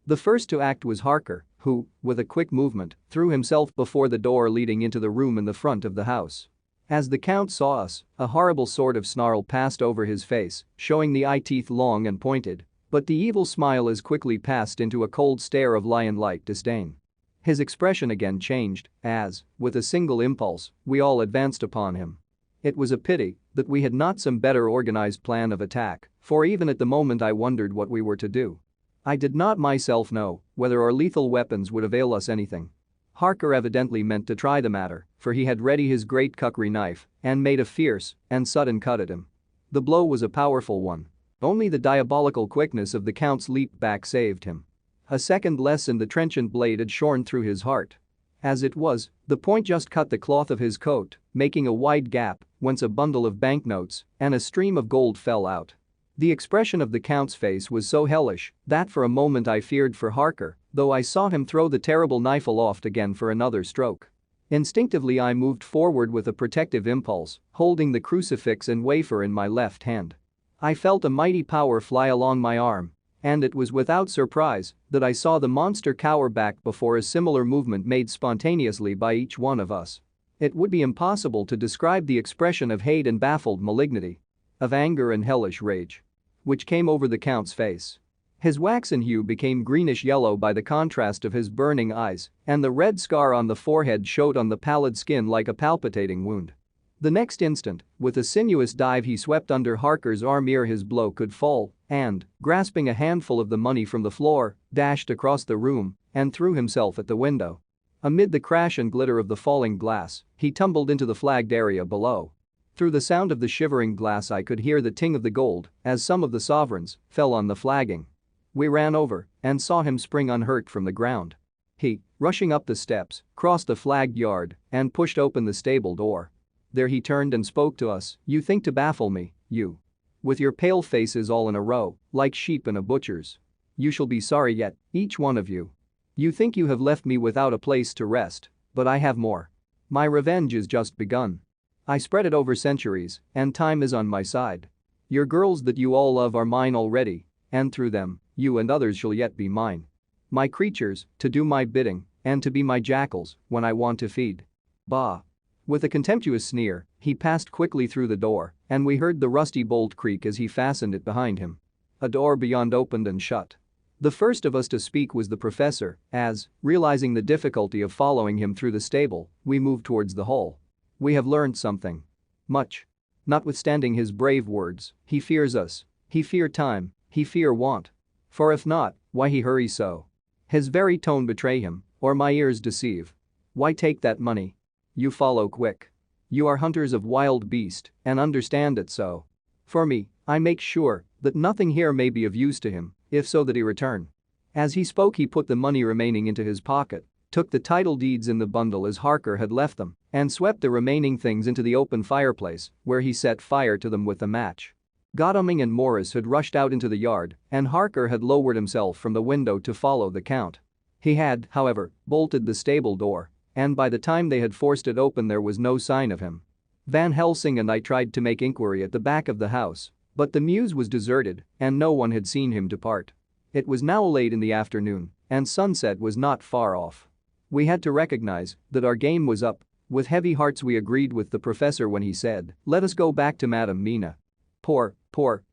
The first to act was Harker, who, with a quick movement, threw himself before the door leading into the room in the front of the house. As the Count saw us, a horrible sort of snarl passed over his face, showing the eye teeth long and pointed. But the evil smile as quickly passed into a cold stare of lion-like disdain. His expression again changed as, with a single impulse, we all advanced upon him. It was a pity that we had not some better organized plan of attack, for even at the moment I wondered what we were to do. I did not myself know whether our lethal weapons would avail us anything. Harker evidently meant to try the matter, for he had ready his great kukri knife and made a fierce and sudden cut at him. The blow was a powerful one. Only the diabolical quickness of the Count's leap back saved him. A second less and the trenchant blade had shorn through his heart. As it was, the point just cut the cloth of his coat, making a wide gap, whence a bundle of banknotes and a stream of gold fell out. The expression of the Count's face was so hellish that for a moment I feared for Harker, though I saw him throw the terrible knife aloft again for another stroke. Instinctively I moved forward with a protective impulse, holding the crucifix and wafer in my left hand. I felt a mighty power fly along my arm, and it was without surprise that I saw the monster cower back before a similar movement made spontaneously by each one of us. It would be impossible to describe the expression of hate and baffled malignity, of anger and hellish rage, which came over the Count's face. His waxen hue became greenish-yellow by the contrast of his burning eyes, and the red scar on the forehead showed on the pallid skin like a palpitating wound. The next instant, with a sinuous dive he swept under Harker's arm ere his blow could fall and, grasping a handful of the money from the floor, dashed across the room and threw himself at the window. Amid the crash and glitter of the falling glass, he tumbled into the flagged area below. Through the sound of the shivering glass I could hear the ting of the gold as some of the sovereigns fell on the flagging. We ran over and saw him spring unhurt from the ground. He, rushing up the steps, crossed the flagged yard and pushed open the stable door. There he turned and spoke to us. "You think to baffle me, you. With your pale faces all in a row, like sheep in a butcher's. You shall be sorry yet, each one of you. You think you have left me without a place to rest, but I have more. My revenge is just begun. I spread it over centuries, and time is on my side. Your girls that you all love are mine already, and through them, you and others shall yet be mine. My creatures, to do my bidding, and to be my jackals when I want to feed. Bah." With a contemptuous sneer, he passed quickly through the door, and we heard the rusty bolt creak as he fastened it behind him. A door beyond opened and shut. The first of us to speak was the professor, as, realizing the difficulty of following him through the stable, we moved towards the hall. "We have learned something. Much. Notwithstanding his brave words, he fears us. He fear time, he fear want. For if not, why he hurry so? His very tone betray him, or my ears deceive. Why take that money? You follow quick. You are hunters of wild beast and understand it so. For me, I make sure that nothing here may be of use to him, if so that he return." As he spoke he put the money remaining into his pocket, took the title deeds in the bundle as Harker had left them, and swept the remaining things into the open fireplace, where he set fire to them with a match. Godalming and Morris had rushed out into the yard, and Harker had lowered himself from the window to follow the Count. He had, however, bolted the stable door, and by the time they had forced it open there was no sign of him. Van Helsing and I tried to make inquiry at the back of the house, but the mews was deserted and no one had seen him depart. It was now late in the afternoon, and sunset was not far off. We had to recognize that our game was up. With heavy hearts we agreed with the professor when he said, "Let us go back to Madame Mina. Poor,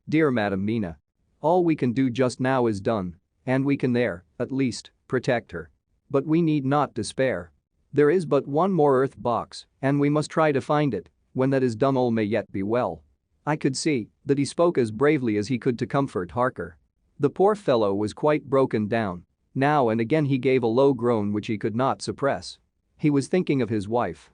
dear Madame Mina. All we can do just now is done, and we can there, at least, protect her. But we need not despair. There is but one more earth box, and we must try to find it. When that is done, all may yet be well." I could see that he spoke as bravely as he could to comfort Harker. The poor fellow was quite broken down. Now and again he gave a low groan which he could not suppress. He was thinking of his wife.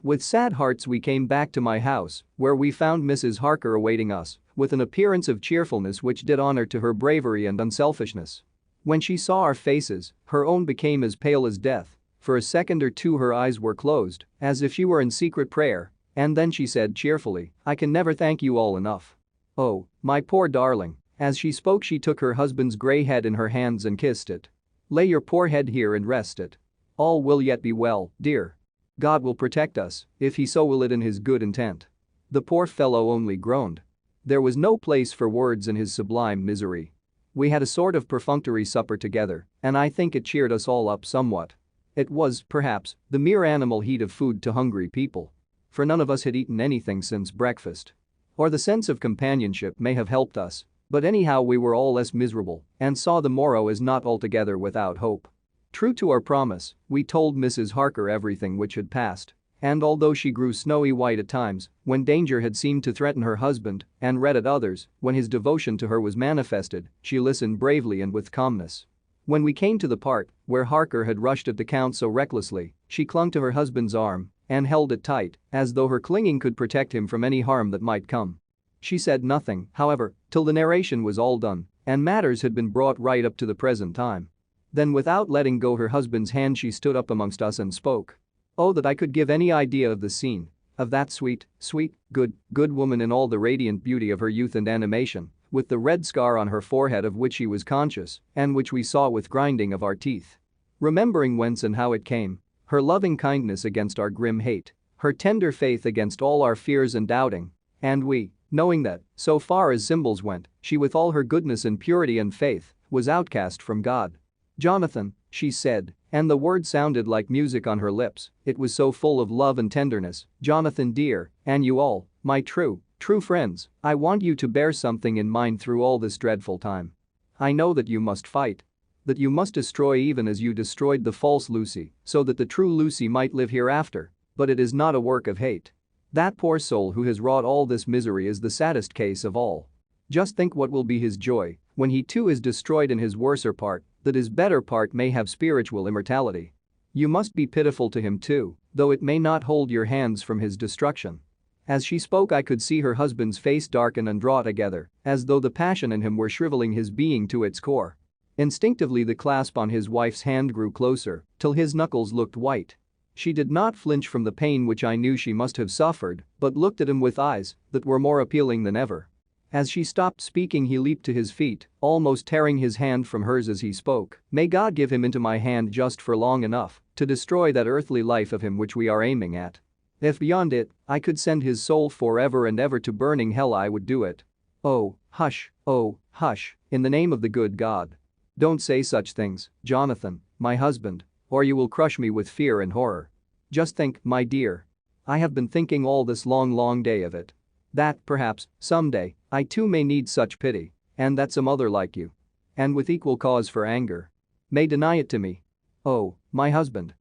With sad hearts we came back to my house, where we found Mrs. Harker awaiting us, with an appearance of cheerfulness which did honor to her bravery and unselfishness. When she saw our faces, her own became as pale as death. For a second or two her eyes were closed, as if she were in secret prayer, and then she said cheerfully, "I can never thank you all enough. Oh, my poor darling." As she spoke she took her husband's grey head in her hands and kissed it. "Lay your poor head here and rest it. All will yet be well, dear. God will protect us, if he so will it in his good intent." The poor fellow only groaned. There was no place for words in his sublime misery. We had a sort of perfunctory supper together, and I think it cheered us all up somewhat. It was, perhaps, the mere animal heat of food to hungry people. For none of us had eaten anything since breakfast. Or the sense of companionship may have helped us, but anyhow we were all less miserable and saw the morrow as not altogether without hope. True to our promise, we told Mrs. Harker everything which had passed, and although she grew snowy white at times, when danger had seemed to threaten her husband, and red at others, when his devotion to her was manifested, she listened bravely and with calmness. When we came to the part where Harker had rushed at the Count so recklessly, she clung to her husband's arm and held it tight, as though her clinging could protect him from any harm that might come. She said nothing, however, till the narration was all done and matters had been brought right up to the present time. Then without letting go her husband's hand she stood up amongst us and spoke. Oh, that I could give any idea of the scene, of that sweet, good woman in all the radiant beauty of her youth and animation, with the red scar on her forehead of which she was conscious and which we saw with grinding of our teeth. Remembering whence and how it came, her loving kindness against our grim hate, her tender faith against all our fears and doubting, and we, knowing that, so far as symbols went, she with all her goodness and purity and faith, was outcast from God. "Jonathan," she said, and the word sounded like music on her lips, it was so full of love and tenderness, "Jonathan dear, and you all, my true friends, I want you to bear something in mind through all this dreadful time. I know that you must fight. That you must destroy even as you destroyed the false Lucy, so that the true Lucy might live hereafter, but it is not a work of hate. That poor soul who has wrought all this misery is the saddest case of all. Just think what will be his joy when he too is destroyed in his worser part, that his better part may have spiritual immortality. You must be pitiful to him too, though it may not hold your hands from his destruction." As she spoke I could see her husband's face darken and draw together, as though the passion in him were shriveling his being to its core. Instinctively the clasp on his wife's hand grew closer, till his knuckles looked white. She did not flinch from the pain which I knew she must have suffered, but looked at him with eyes that were more appealing than ever. As she stopped speaking he leaped to his feet, almost tearing his hand from hers as he spoke. "May God give him into my hand just for long enough to destroy that earthly life of him which we are aiming at. If beyond it, I could send his soul forever and ever to burning hell I would do it. Oh, hush, in the name of the good God. Don't say such things, Jonathan, my husband, or you will crush me with fear and horror. Just think, my dear. I have been thinking all this long day of it. That, perhaps, someday, I too may need such pity, and that some other like you, and with equal cause for anger, may deny it to me. Oh, my husband,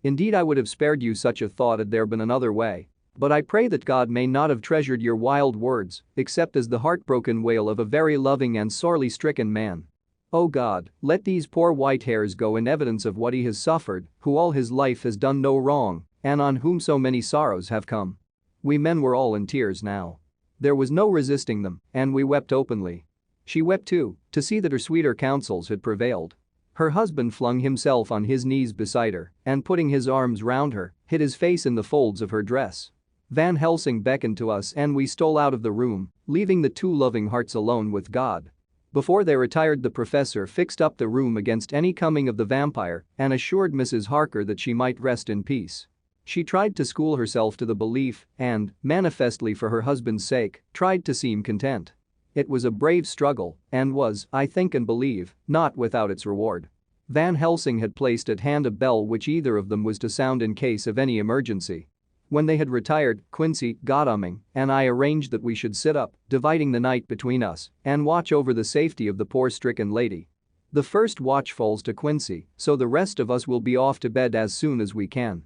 indeed I would have spared you such a thought had there been another way. But I pray that God may not have treasured your wild words, except as the heartbroken wail of a very loving and sorely stricken man. Oh God, let these poor white hairs go in evidence of what he has suffered, who all his life has done no wrong, and on whom so many sorrows have come." We men were all in tears now. There was no resisting them, and we wept openly. She wept too, to see that her sweeter counsels had prevailed. Her husband flung himself on his knees beside her and putting his arms round her, hid his face in the folds of her dress. Van Helsing beckoned to us and we stole out of the room, leaving the two loving hearts alone with God. Before they retired the professor fixed up the room against any coming of the vampire and assured Mrs. Harker that she might rest in peace. She tried to school herself to the belief and, manifestly for her husband's sake, tried to seem content. It was a brave struggle and was, I think and believe, not without its reward. Van Helsing had placed at hand a bell which either of them was to sound in case of any emergency. When they had retired, Quincy, Godalming, and I arranged that we should sit up, dividing the night between us, and watch over the safety of the poor stricken lady. The first watch falls to Quincy, so the rest of us will be off to bed as soon as we can.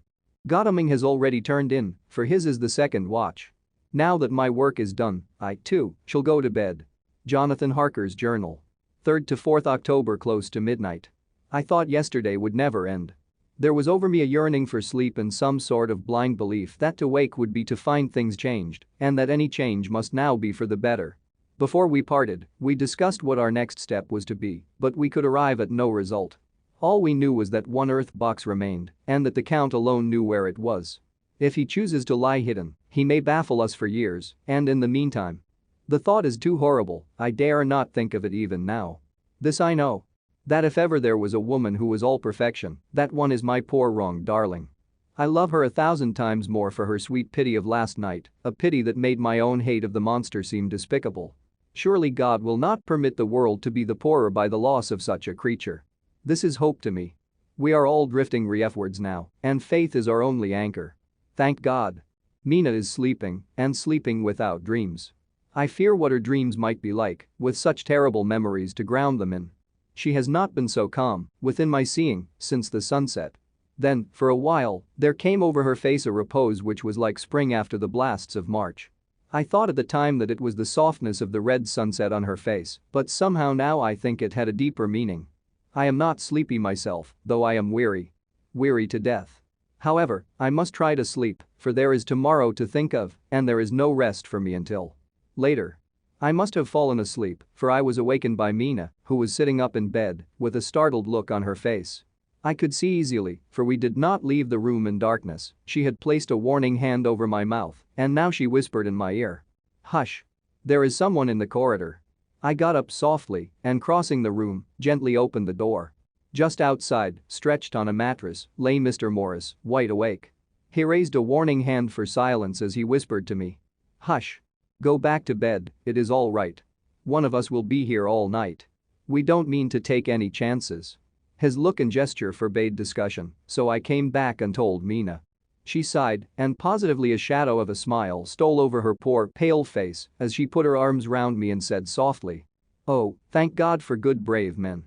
Godalming has already turned in, for his is the second watch. Now that my work is done, I, too, shall go to bed. Jonathan Harker's journal. 3rd to 4th October close to midnight. I thought yesterday would never end. There was over me a yearning for sleep and some sort of blind belief that to wake would be to find things changed, and that any change must now be for the better. Before we parted, we discussed what our next step was to be, but we could arrive at no result. All we knew was that one earth box remained, and that the Count alone knew where it was. If he chooses to lie hidden, he may baffle us for years, and in the meantime. The thought is too horrible, I dare not think of it even now. This I know. That if ever there was a woman who was all perfection, that one is my poor wronged darling. I love her 1,000 times more for her sweet pity of last night, a pity that made my own hate of the monster seem despicable. Surely God will not permit the world to be the poorer by the loss of such a creature. This is hope to me. We are all drifting reefwards now, and faith is our only anchor. Thank God. Mina is sleeping, and sleeping without dreams. I fear what her dreams might be like, with such terrible memories to ground them in. She has not been so calm, within my seeing, since the sunset. Then, for a while, there came over her face a repose which was like spring after the blasts of March. I thought at the time that it was the softness of the red sunset on her face, but somehow now I think it had a deeper meaning. I am not sleepy myself, though I am weary. Weary to death. However, I must try to sleep, for there is tomorrow to think of, and there is no rest for me until later. I must have fallen asleep, for I was awakened by Mina, who was sitting up in bed, with a startled look on her face. I could see easily, for we did not leave the room in darkness, she had placed a warning hand over my mouth, and now she whispered in my ear. Hush. There is someone in the corridor. I got up softly and crossing the room, gently opened the door. Just outside, stretched on a mattress, lay Mr. Morris, wide awake. He raised a warning hand for silence as he whispered to me. Hush. Go back to bed, it is all right. One of us will be here all night. We don't mean to take any chances. His look and gesture forbade discussion, so I came back and told Mina. She sighed, and positively a shadow of a smile stole over her poor, pale face as she put her arms round me and said softly. Oh, thank God for good brave men.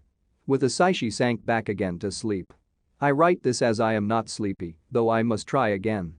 With a sigh she sank back again to sleep. I write this as I am not sleepy, though I must try again.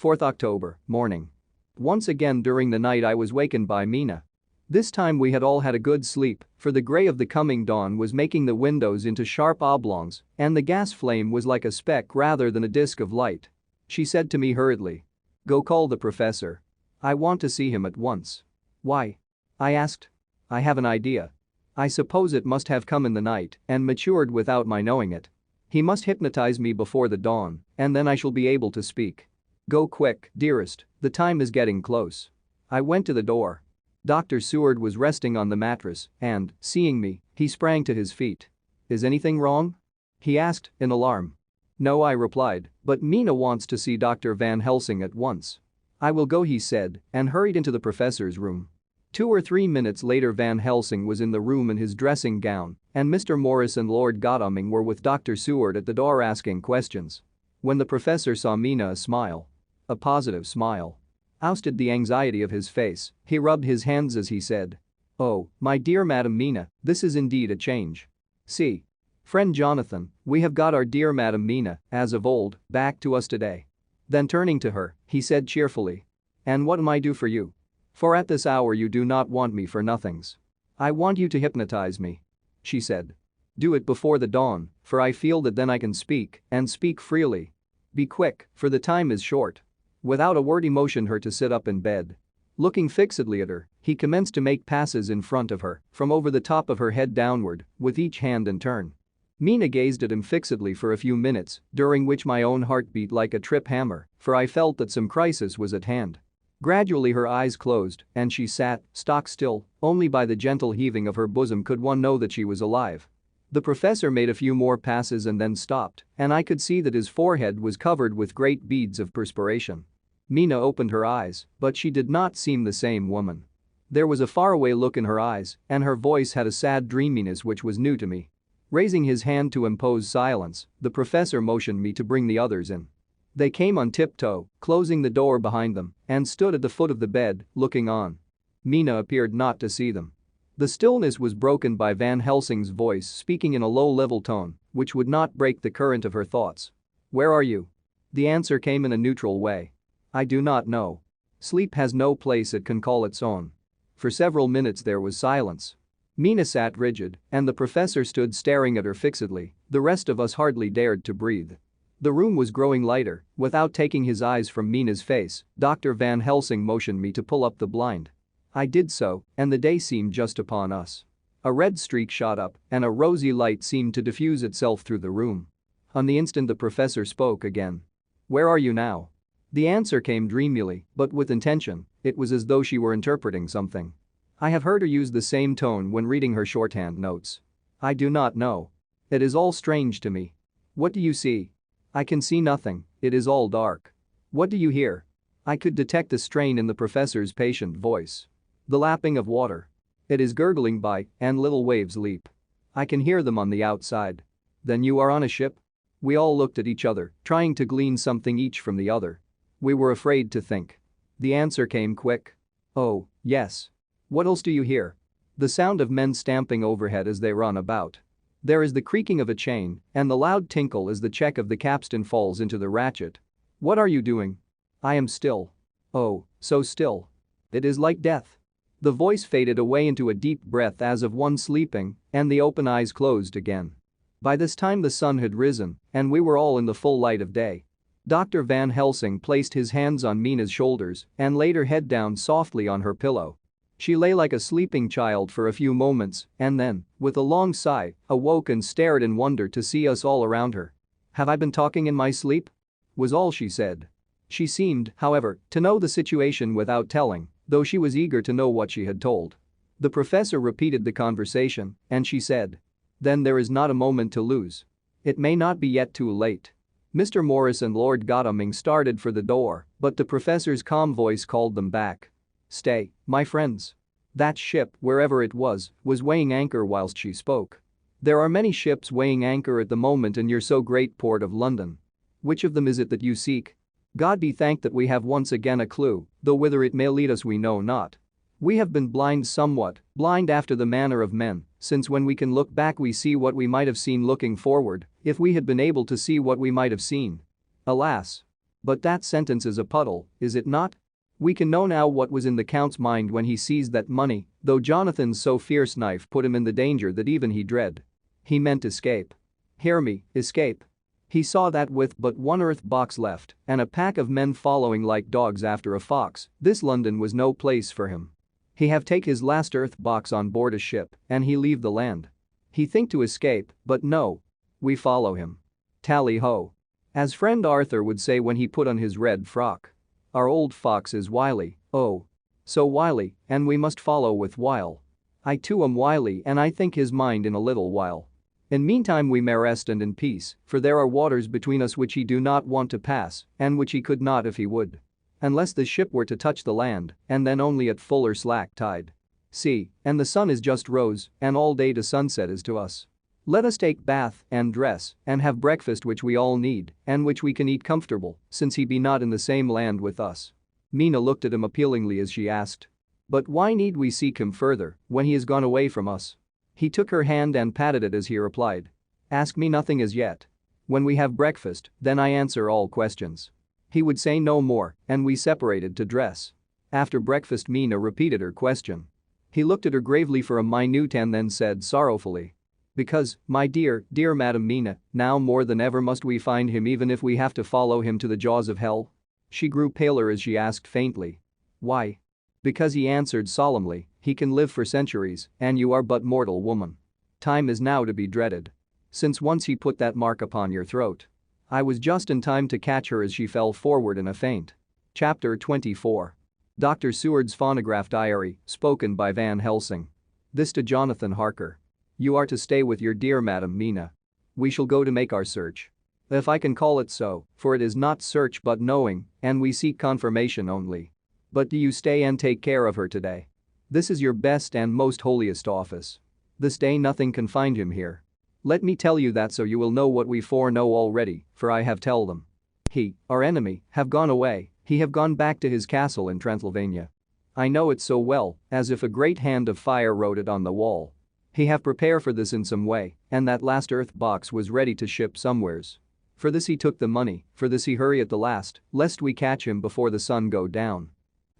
4th October, morning. Once again during the night I was wakened by Mina. This time we had all had a good sleep, for the grey of the coming dawn was making the windows into sharp oblongs, and the gas flame was like a speck rather than a disk of light. She said to me hurriedly. Go call the professor. I want to see him at once. Why? I asked. I have an idea. I suppose it must have come in the night and matured without my knowing it. He must hypnotize me before the dawn, and then I shall be able to speak. Go quick, dearest, the time is getting close. I went to the door. Dr. Seward was resting on the mattress and, seeing me, he sprang to his feet. Is anything wrong? He asked, in alarm. No, I replied, but Mina wants to see Dr. Van Helsing at once. I will go, he said, and hurried into the professor's room. 2 or 3 minutes later Van Helsing was in the room in his dressing gown, and Mr. Morris and Lord Godalming were with Dr. Seward at the door asking questions. When the professor saw Mina a smile. A positive smile. Ousted the anxiety of his face, he rubbed his hands as he said. Oh, my dear Madam Mina, this is indeed a change. See. Friend Jonathan, we have got our dear Madam Mina, as of old, back to us today. Then turning to her, he said cheerfully. And what am I do for you? For at this hour you do not want me for nothings. I want you to hypnotize me. She said. Do it before the dawn, for I feel that then I can speak, and speak freely. Be quick, for the time is short. Without a word he motioned her to sit up in bed. Looking fixedly at her, he commenced to make passes in front of her, from over the top of her head downward, with each hand in turn. Mina gazed at him fixedly for a few minutes, during which my own heart beat like a trip hammer, for I felt that some crisis was at hand. Gradually her eyes closed, and she sat, stock still, only by the gentle heaving of her bosom could one know that she was alive. The professor made a few more passes and then stopped, and I could see that his forehead was covered with great beads of perspiration. Mina opened her eyes, but she did not seem the same woman. There was a faraway look in her eyes, and her voice had a sad dreaminess which was new to me. Raising his hand to impose silence, the professor motioned me to bring the others in. They came on tiptoe, closing the door behind them, and stood at the foot of the bed, looking on. Mina appeared not to see them. The stillness was broken by Van Helsing's voice speaking in a low-level tone, which would not break the current of her thoughts. "Where are you?" The answer came in a neutral way. "I do not know. Sleep has no place it can call its own." For several minutes there was silence. Mina sat rigid, and the professor stood staring at her fixedly. The rest of us hardly dared to breathe. The room was growing lighter. Without taking his eyes from Mina's face, Dr. Van Helsing motioned me to pull up the blind. I did so, and the day seemed just upon us. A red streak shot up, and a rosy light seemed to diffuse itself through the room. On the instant the professor spoke again. "Where are you now?" The answer came dreamily, but with intention. It was as though she were interpreting something. I have heard her use the same tone when reading her shorthand notes. "I do not know. It is all strange to me." "What do you see?" "I can see nothing, it is all dark." "What do you hear?" I could detect the strain in the professor's patient voice. "The lapping of water. It is gurgling by, and little waves leap. I can hear them on the outside." "Then you are on a ship?" We all looked at each other, trying to glean something each from the other. We were afraid to think. The answer came quick. "Oh, yes." "What else do you hear?" "The sound of men stamping overhead as they run about. There is the creaking of a chain, and the loud tinkle as the check of the capstan falls into the ratchet." "What are you doing?" "I am still." "Oh, so still. It is like death." The voice faded away into a deep breath as of one sleeping, and the open eyes closed again. By this time the sun had risen, and we were all in the full light of day. Dr. Van Helsing placed his hands on Mina's shoulders and laid her head down softly on her pillow. She lay like a sleeping child for a few moments and then, with a long sigh, awoke and stared in wonder to see us all around her. "Have I been talking in my sleep?" was all she said. She seemed, however, to know the situation without telling, though she was eager to know what she had told. The professor repeated the conversation, and she said, "Then there is not a moment to lose. It may not be yet too late." Mr. Morris and Lord Godalming started for the door, but the professor's calm voice called them back. "Stay, my friends." That ship, wherever it was weighing anchor whilst she spoke. "There are many ships weighing anchor at the moment in your so great port of London. Which of them is it that you seek? God be thanked that we have once again a clue, though whither it may lead us we know not. We have been blind somewhat, blind after the manner of men, since when we can look back we see what we might have seen looking forward, if we had been able to see what we might have seen. Alas. But that sentence is a puddle, is it not? We can know now what was in the Count's mind when he seized that money, though Jonathan's so fierce knife put him in the danger that even he dread. He meant escape. Hear me, escape. He saw that with but one earth box left and a pack of men following like dogs after a fox, this London was no place for him. He have take his last earth box on board a ship and he leave the land. He think to escape, but no. We follow him. Tally ho. As friend Arthur would say when he put on his red frock. Our old fox is wily, oh. So wily, and we must follow with wile. I too am wily and I think his mind in a little while. In meantime we may rest and in peace, for there are waters between us which he do not want to pass, and which he could not if he would. Unless the ship were to touch the land, and then only at full or slack tide. See, and the sun is just rose, and all day to sunset is to us. Let us take bath and dress and have breakfast which we all need and which we can eat comfortable, since he be not in the same land with us." Mina looked at him appealingly as she asked. "But why need we seek him further when he has gone away from us?" He took her hand and patted it as he replied. "Ask me nothing as yet. When we have breakfast, then I answer all questions." He would say no more, and we separated to dress. After breakfast Mina repeated her question. He looked at her gravely for a minute and then said sorrowfully. "Because, my dear, dear Madam Mina, now more than ever must we find him even if we have to follow him to the jaws of hell." She grew paler as she asked faintly. "Why?" "Because," he answered solemnly, "he can live for centuries and you are but mortal woman. Time is now to be dreaded. Since once he put that mark upon your throat." I was just in time to catch her as she fell forward in a faint. Chapter 24. Dr. Seward's phonograph diary, spoken by Van Helsing. This to Jonathan Harker. "You are to stay with your dear Madam Mina. We shall go to make our search. If I can call it so, for it is not search but knowing, and we seek confirmation only. But do you stay and take care of her today. This is your best and most holiest office. This day nothing can find him here. Let me tell you that so you will know what we foreknow already, for I have tell them. He, our enemy, have gone away, he have gone back to his castle in Transylvania. I know it so well, as if a great hand of fire wrote it on the wall. He have prepare for this in some way, and that last earth box was ready to ship somewheres. For this he took the money, for this he hurry at the last, lest we catch him before the sun go down.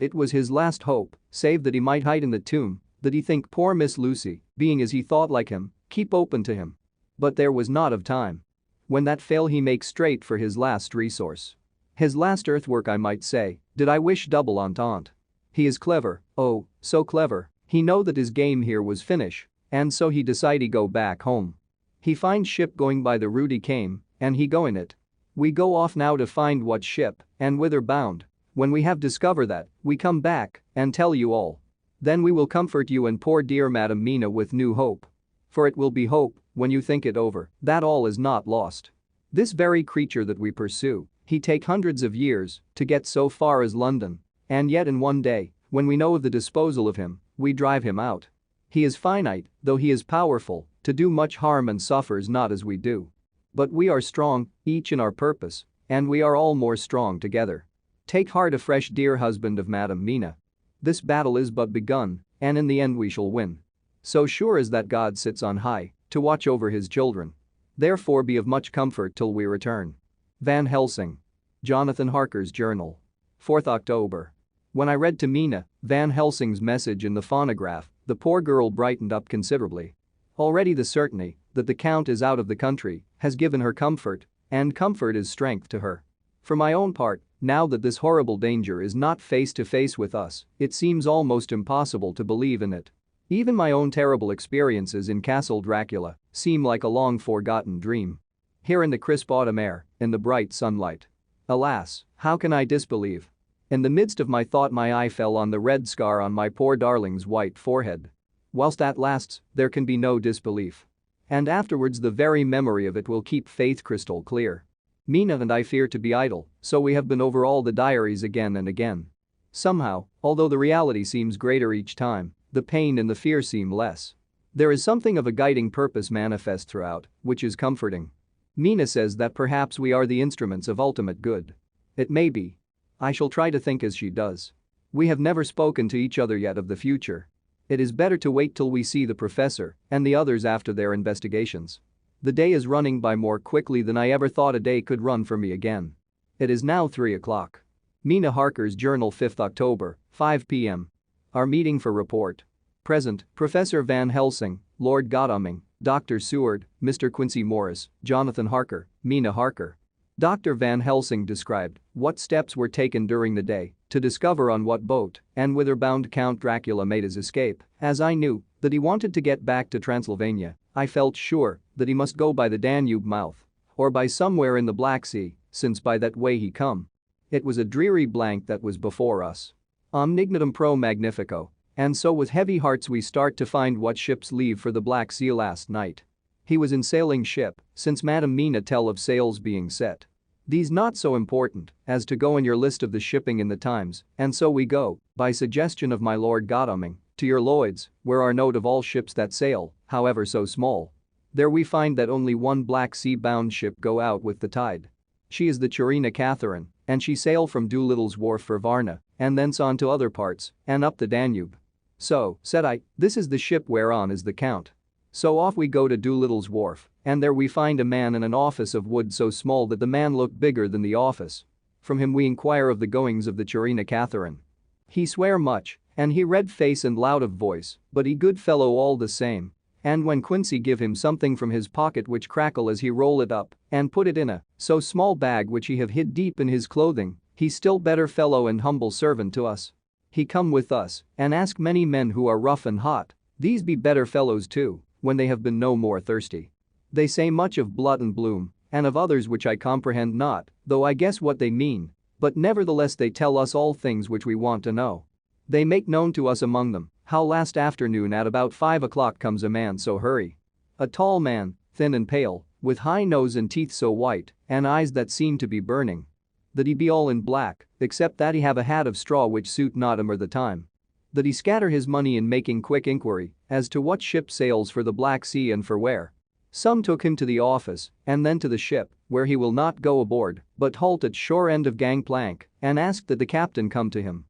It was his last hope, save that he might hide in the tomb, that he think poor Miss Lucy, being as he thought like him, keep open to him. But there was not of time. When that fail he make straight for his last resource. His last earthwork I might say, did I wish double entente. He is clever, oh, so clever, he know that his game here was finish, and so he decide he go back home. He find ship going by the route he came, and he go in it. We go off now to find what ship, and whither bound. When we have discovered that, we come back, and tell you all. Then we will comfort you and poor dear Madam Mina with new hope. For it will be hope, when you think it over, that all is not lost. This very creature that we pursue, he take hundreds of years to get so far as London, and yet in one day, when we know of the disposal of him, we drive him out. He is finite, though he is powerful, to do much harm and suffers not as we do. But we are strong, each in our purpose, and we are all more strong together. Take heart afresh, dear husband of Madam Mina. This battle is but begun, and in the end we shall win. So sure as that God sits on high, to watch over his children. Therefore be of much comfort till we return. Van Helsing. Jonathan Harker's Journal. 4th October. When I read to Mina Van Helsing's message in the phonograph, the poor girl brightened up considerably. Already the certainty that the Count is out of the country has given her comfort, and comfort is strength to her. For my own part, now that this horrible danger is not face to face with us, it seems almost impossible to believe in it. Even my own terrible experiences in Castle Dracula seem like a long-forgotten dream. Here in the crisp autumn air, in the bright sunlight. Alas, how can I disbelieve? In the midst of my thought my eye fell on the red scar on my poor darling's white forehead. Whilst that lasts, there can be no disbelief. And afterwards the very memory of it will keep faith crystal clear. Mina and I fear to be idle, so we have been over all the diaries again and again. Somehow, although the reality seems greater each time, the pain and the fear seem less. There is something of a guiding purpose manifest throughout, which is comforting. Mina says that perhaps we are the instruments of ultimate good. It may be. I shall try to think as she does. We have never spoken to each other yet of the future. It is better to wait till we see the professor and the others after their investigations. The day is running by more quickly than I ever thought a day could run for me again. It is now 3 o'clock. Mina Harker's Journal, 5th October, 5 p.m. Our meeting for report. Present, Professor Van Helsing, Lord Godalming, Dr. Seward, Mr. Quincy Morris, Jonathan Harker, Mina Harker. Dr. Van Helsing described what steps were taken during the day to discover on what boat and whither bound Count Dracula made his escape. As I knew that he wanted to get back to Transylvania, I felt sure that he must go by the Danube mouth or by somewhere in the Black Sea, since by that way he come. It was a dreary blank that was before us. Omnignatum pro magnifico. And so with heavy hearts we start to find what ships leave for the Black Sea last night. He was in sailing ship, since Madam Mina tell of sails being set. These not so important as to go in your list of the shipping in the Times, and so we go, by suggestion of my Lord Godalming, to your Lloyd's, where are note of all ships that sail, however so small. There we find that only one Black Sea bound ship go out with the tide. She is the Chirina Catherine, and she sail from Doolittle's wharf for Varna, and thence on to other parts, and up the Danube. So, said I, this is the ship whereon is the Count. So off we go to Doolittle's wharf, and there we find a man in an office of wood so small that the man looked bigger than the office. From him we inquire of the goings of the Chirina Catherine. He swear much, and he red face and loud of voice, but he good fellow all the same. And when Quincy give him something from his pocket which crackle as he roll it up, and put it in a so small bag which he have hid deep in his clothing, he still better fellow and humble servant to us. He come with us, and ask many men who are rough and hot, these be better fellows too, when they have been no more thirsty. They say much of blood and bloom, and of others which I comprehend not, though I guess what they mean, but nevertheless they tell us all things which we want to know. They make known to us among them, how last afternoon at about 5 o'clock comes a man so hurry. A tall man, thin and pale, with high nose and teeth so white, and eyes that seem to be burning. That he be all in black, except that he have a hat of straw which suit not him or the time. That he scatter his money in making quick inquiry as to what ship sails for the Black Sea and for where. Some took him to the office, and then to the ship, where he will not go aboard, but halt at shore end of gangplank, and ask that the captain come to him.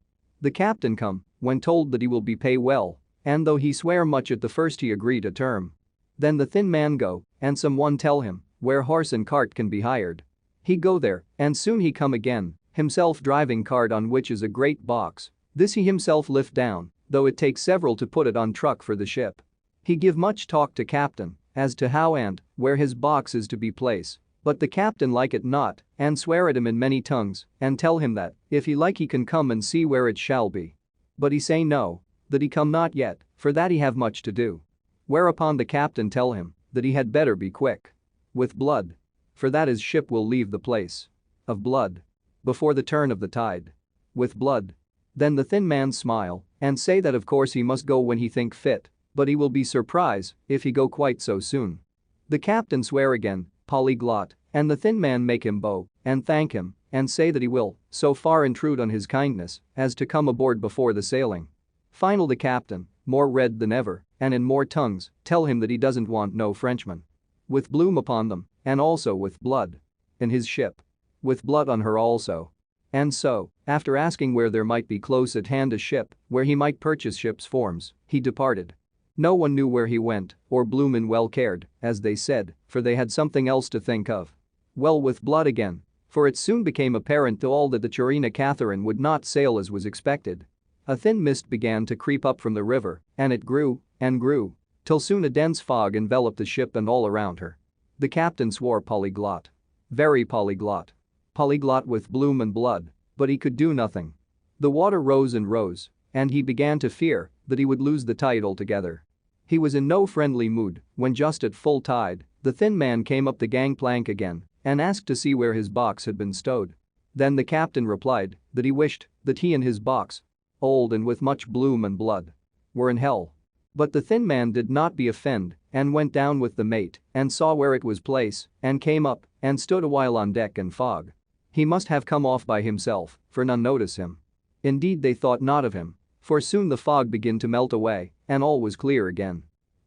The captain come, when told that he will be pay well, and though he swear much at the first he agreed a term. Then the thin man go, and someone tell him, where horse and cart can be hired. He go there, and soon he come again, himself driving cart on which is a great box. This he himself lift down, though it takes several to put it on truck for the ship. He give much talk to captain, as to how and where his box is to be placed. But the captain like it not, and swear at him in many tongues, and tell him that, if he like he can come and see where it shall be. But he say no, that he come not yet, for that he have much to do. Whereupon the captain tell him, that he had better be quick. With blood. For that his ship will leave the place. Of blood. Before the turn of the tide. With blood. Then the thin man smile, and say that of course he must go when he think fit, but he will be surprised, if he go quite so soon. The captain swear again, polyglot, and the thin man make him bow, and thank him, and say that he will, so far intrude on his kindness, as to come aboard before the sailing. Final the captain, more red than ever, and in more tongues, tell him that he doesn't want no Frenchman. With bloom upon them, and also with blood. In his ship. With blood on her also. And so, after asking where there might be close at hand a ship, where he might purchase ship's forms, he departed. No one knew where he went, or Bloomin' well cared, as they said, for they had something else to think of. Well, with blood again, for it soon became apparent to all that the Chirina Catherine would not sail as was expected. A thin mist began to creep up from the river, and it grew, and grew, till soon a dense fog enveloped the ship and all around her. The captain swore polyglot. Very polyglot. Polyglot with bloom and blood, but he could do nothing. The water rose and rose, and he began to fear that he would lose the tide altogether. He was in no friendly mood when just at full tide, the thin man came up the gangplank again and asked to see where his box had been stowed. Then the captain replied that he wished that he and his box, old and with much bloom and blood, were in hell. But the thin man did not be offended and went down with the mate and saw where it was placed and came up and stood a while on deck in fog. He must have come off by himself, for none noticed him. Indeed they thought not of him, for soon the fog began to melt away and all was clear again.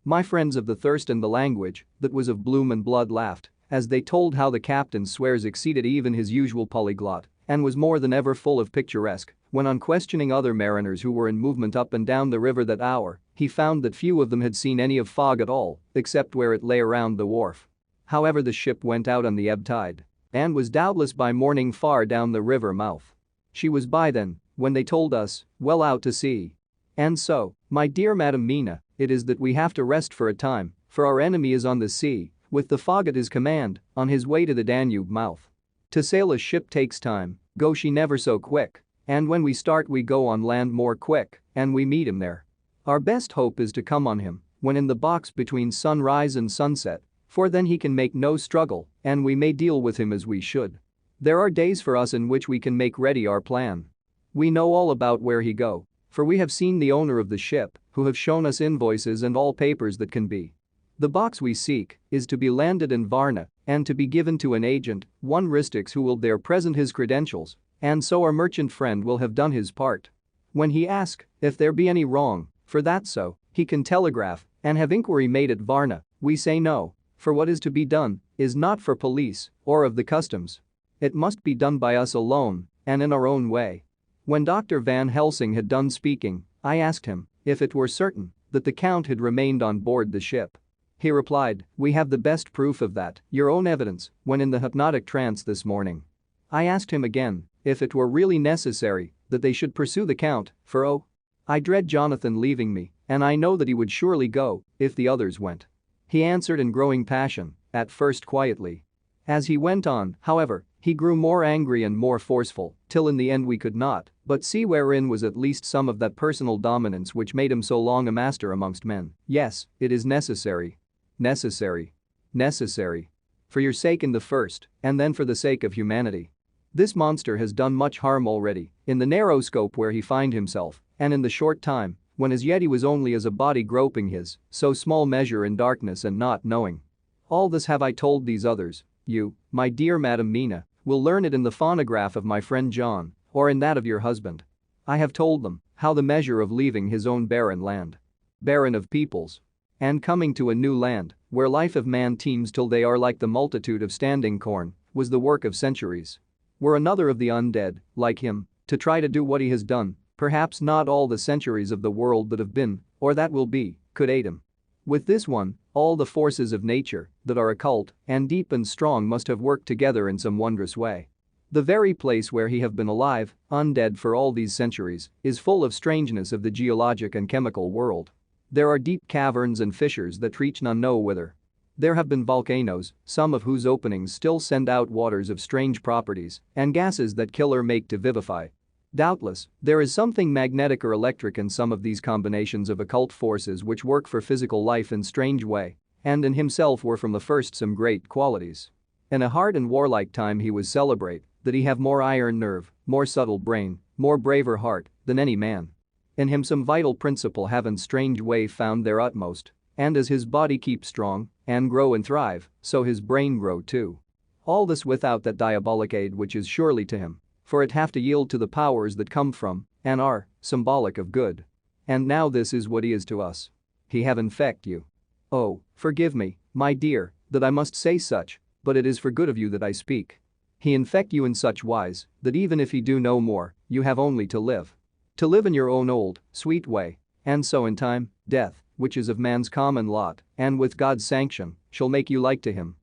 My friends of the thirst and the language that was of bloom and blood laughed as they told how the captain's swears exceeded even his usual polyglot and was more than ever full of picturesque when on questioning other mariners who were in movement up and down the river that hour, he found that few of them had seen any of fog at all except where it lay around the wharf. However, the ship went out on the ebb tide and was doubtless by morning far down the river mouth. She was by then, when they told us, well out to sea. And so, my dear Madam Mina, it is that we have to rest for a time, for our enemy is on the sea, with the fog at his command, on his way to the Danube mouth. To sail a ship takes time, go she never so quick, and when we start we go on land more quick, and we meet him there. Our best hope is to come on him, when in the box between sunrise and sunset, for then he can make no struggle, and we may deal with him as we should. There are days for us in which we can make ready our plan. We know all about where he go, for we have seen the owner of the ship, who have shown us invoices and all papers that can be. The box we seek is to be landed in Varna and to be given to an agent, one Ristix, who will there present his credentials, and so our merchant friend will have done his part. When he ask if there be any wrong, for that so, he can telegraph and have inquiry made at Varna, we say no, for what is to be done is not for police or of the customs. It must be done by us alone and in our own way. When Dr. Van Helsing had done speaking, I asked him if it were certain that the Count had remained on board the ship. He replied, we have the best proof of that, your own evidence, when in the hypnotic trance this morning. I asked him again if it were really necessary that they should pursue the Count, for oh, I dread Jonathan leaving me, and I know that he would surely go if the others went. He answered in growing passion, at first quietly. As he went on, however, he grew more angry and more forceful, till in the end we could not but see wherein was at least some of that personal dominance which made him so long a master amongst men. Yes, it is necessary. Necessary. Necessary. For your sake in the first, and then for the sake of humanity. This monster has done much harm already, in the narrow scope where he find himself, and in the short time, when as yet he was only as a body groping his so small measure in darkness and not knowing. All this have I told these others. You, my dear Madam Mina, will learn it in the phonograph of my friend John, or in that of your husband. I have told them how the measure of leaving his own barren land, barren of peoples, and coming to a new land where life of man teems till they are like the multitude of standing corn, was the work of centuries. Were another of the undead, like him, to try to do what he has done, Perhaps not all the centuries of the world that have been, or that will be, could aid him. With this one, all the forces of nature that are occult and deep and strong must have worked together in some wondrous way. The very place where he have been alive, undead for all these centuries, is full of strangeness of the geologic and chemical world. There are deep caverns and fissures that reach none know whither. There have been volcanoes, some of whose openings still send out waters of strange properties and gases that kill or make to vivify. Doubtless, there is something magnetic or electric in some of these combinations of occult forces which work for physical life in strange way, and in himself were from the first some great qualities. In a hard and warlike time he was celebrate that he have more iron nerve, more subtle brain, more braver heart than any man. In him some vital principle have in strange way found their utmost, and as his body keep strong and grow and thrive, so his brain grow too. All this without that diabolic aid which is surely to him, for it have to yield to the powers that come from and are symbolic of good. And now this is what he is to us. He have infect you. Oh, forgive me, my dear, that I must say such, but it is for good of you that I speak. He infect you in such wise that even if he do no more, you have only to live. To live in your own old, sweet way, and so in time, death, which is of man's common lot, and with God's sanction, shall make you like to him.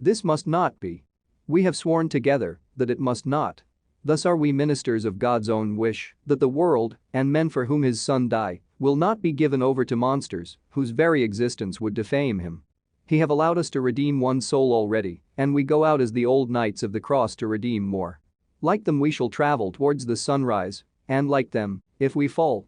This must not be. We have sworn together that it must not. Thus are we ministers of God's own wish, that the world, and men for whom his Son die, will not be given over to monsters, whose very existence would defame him. He have allowed us to redeem one soul already, and we go out as the old knights of the cross to redeem more. Like them we shall travel towards the sunrise, and like them, if we fall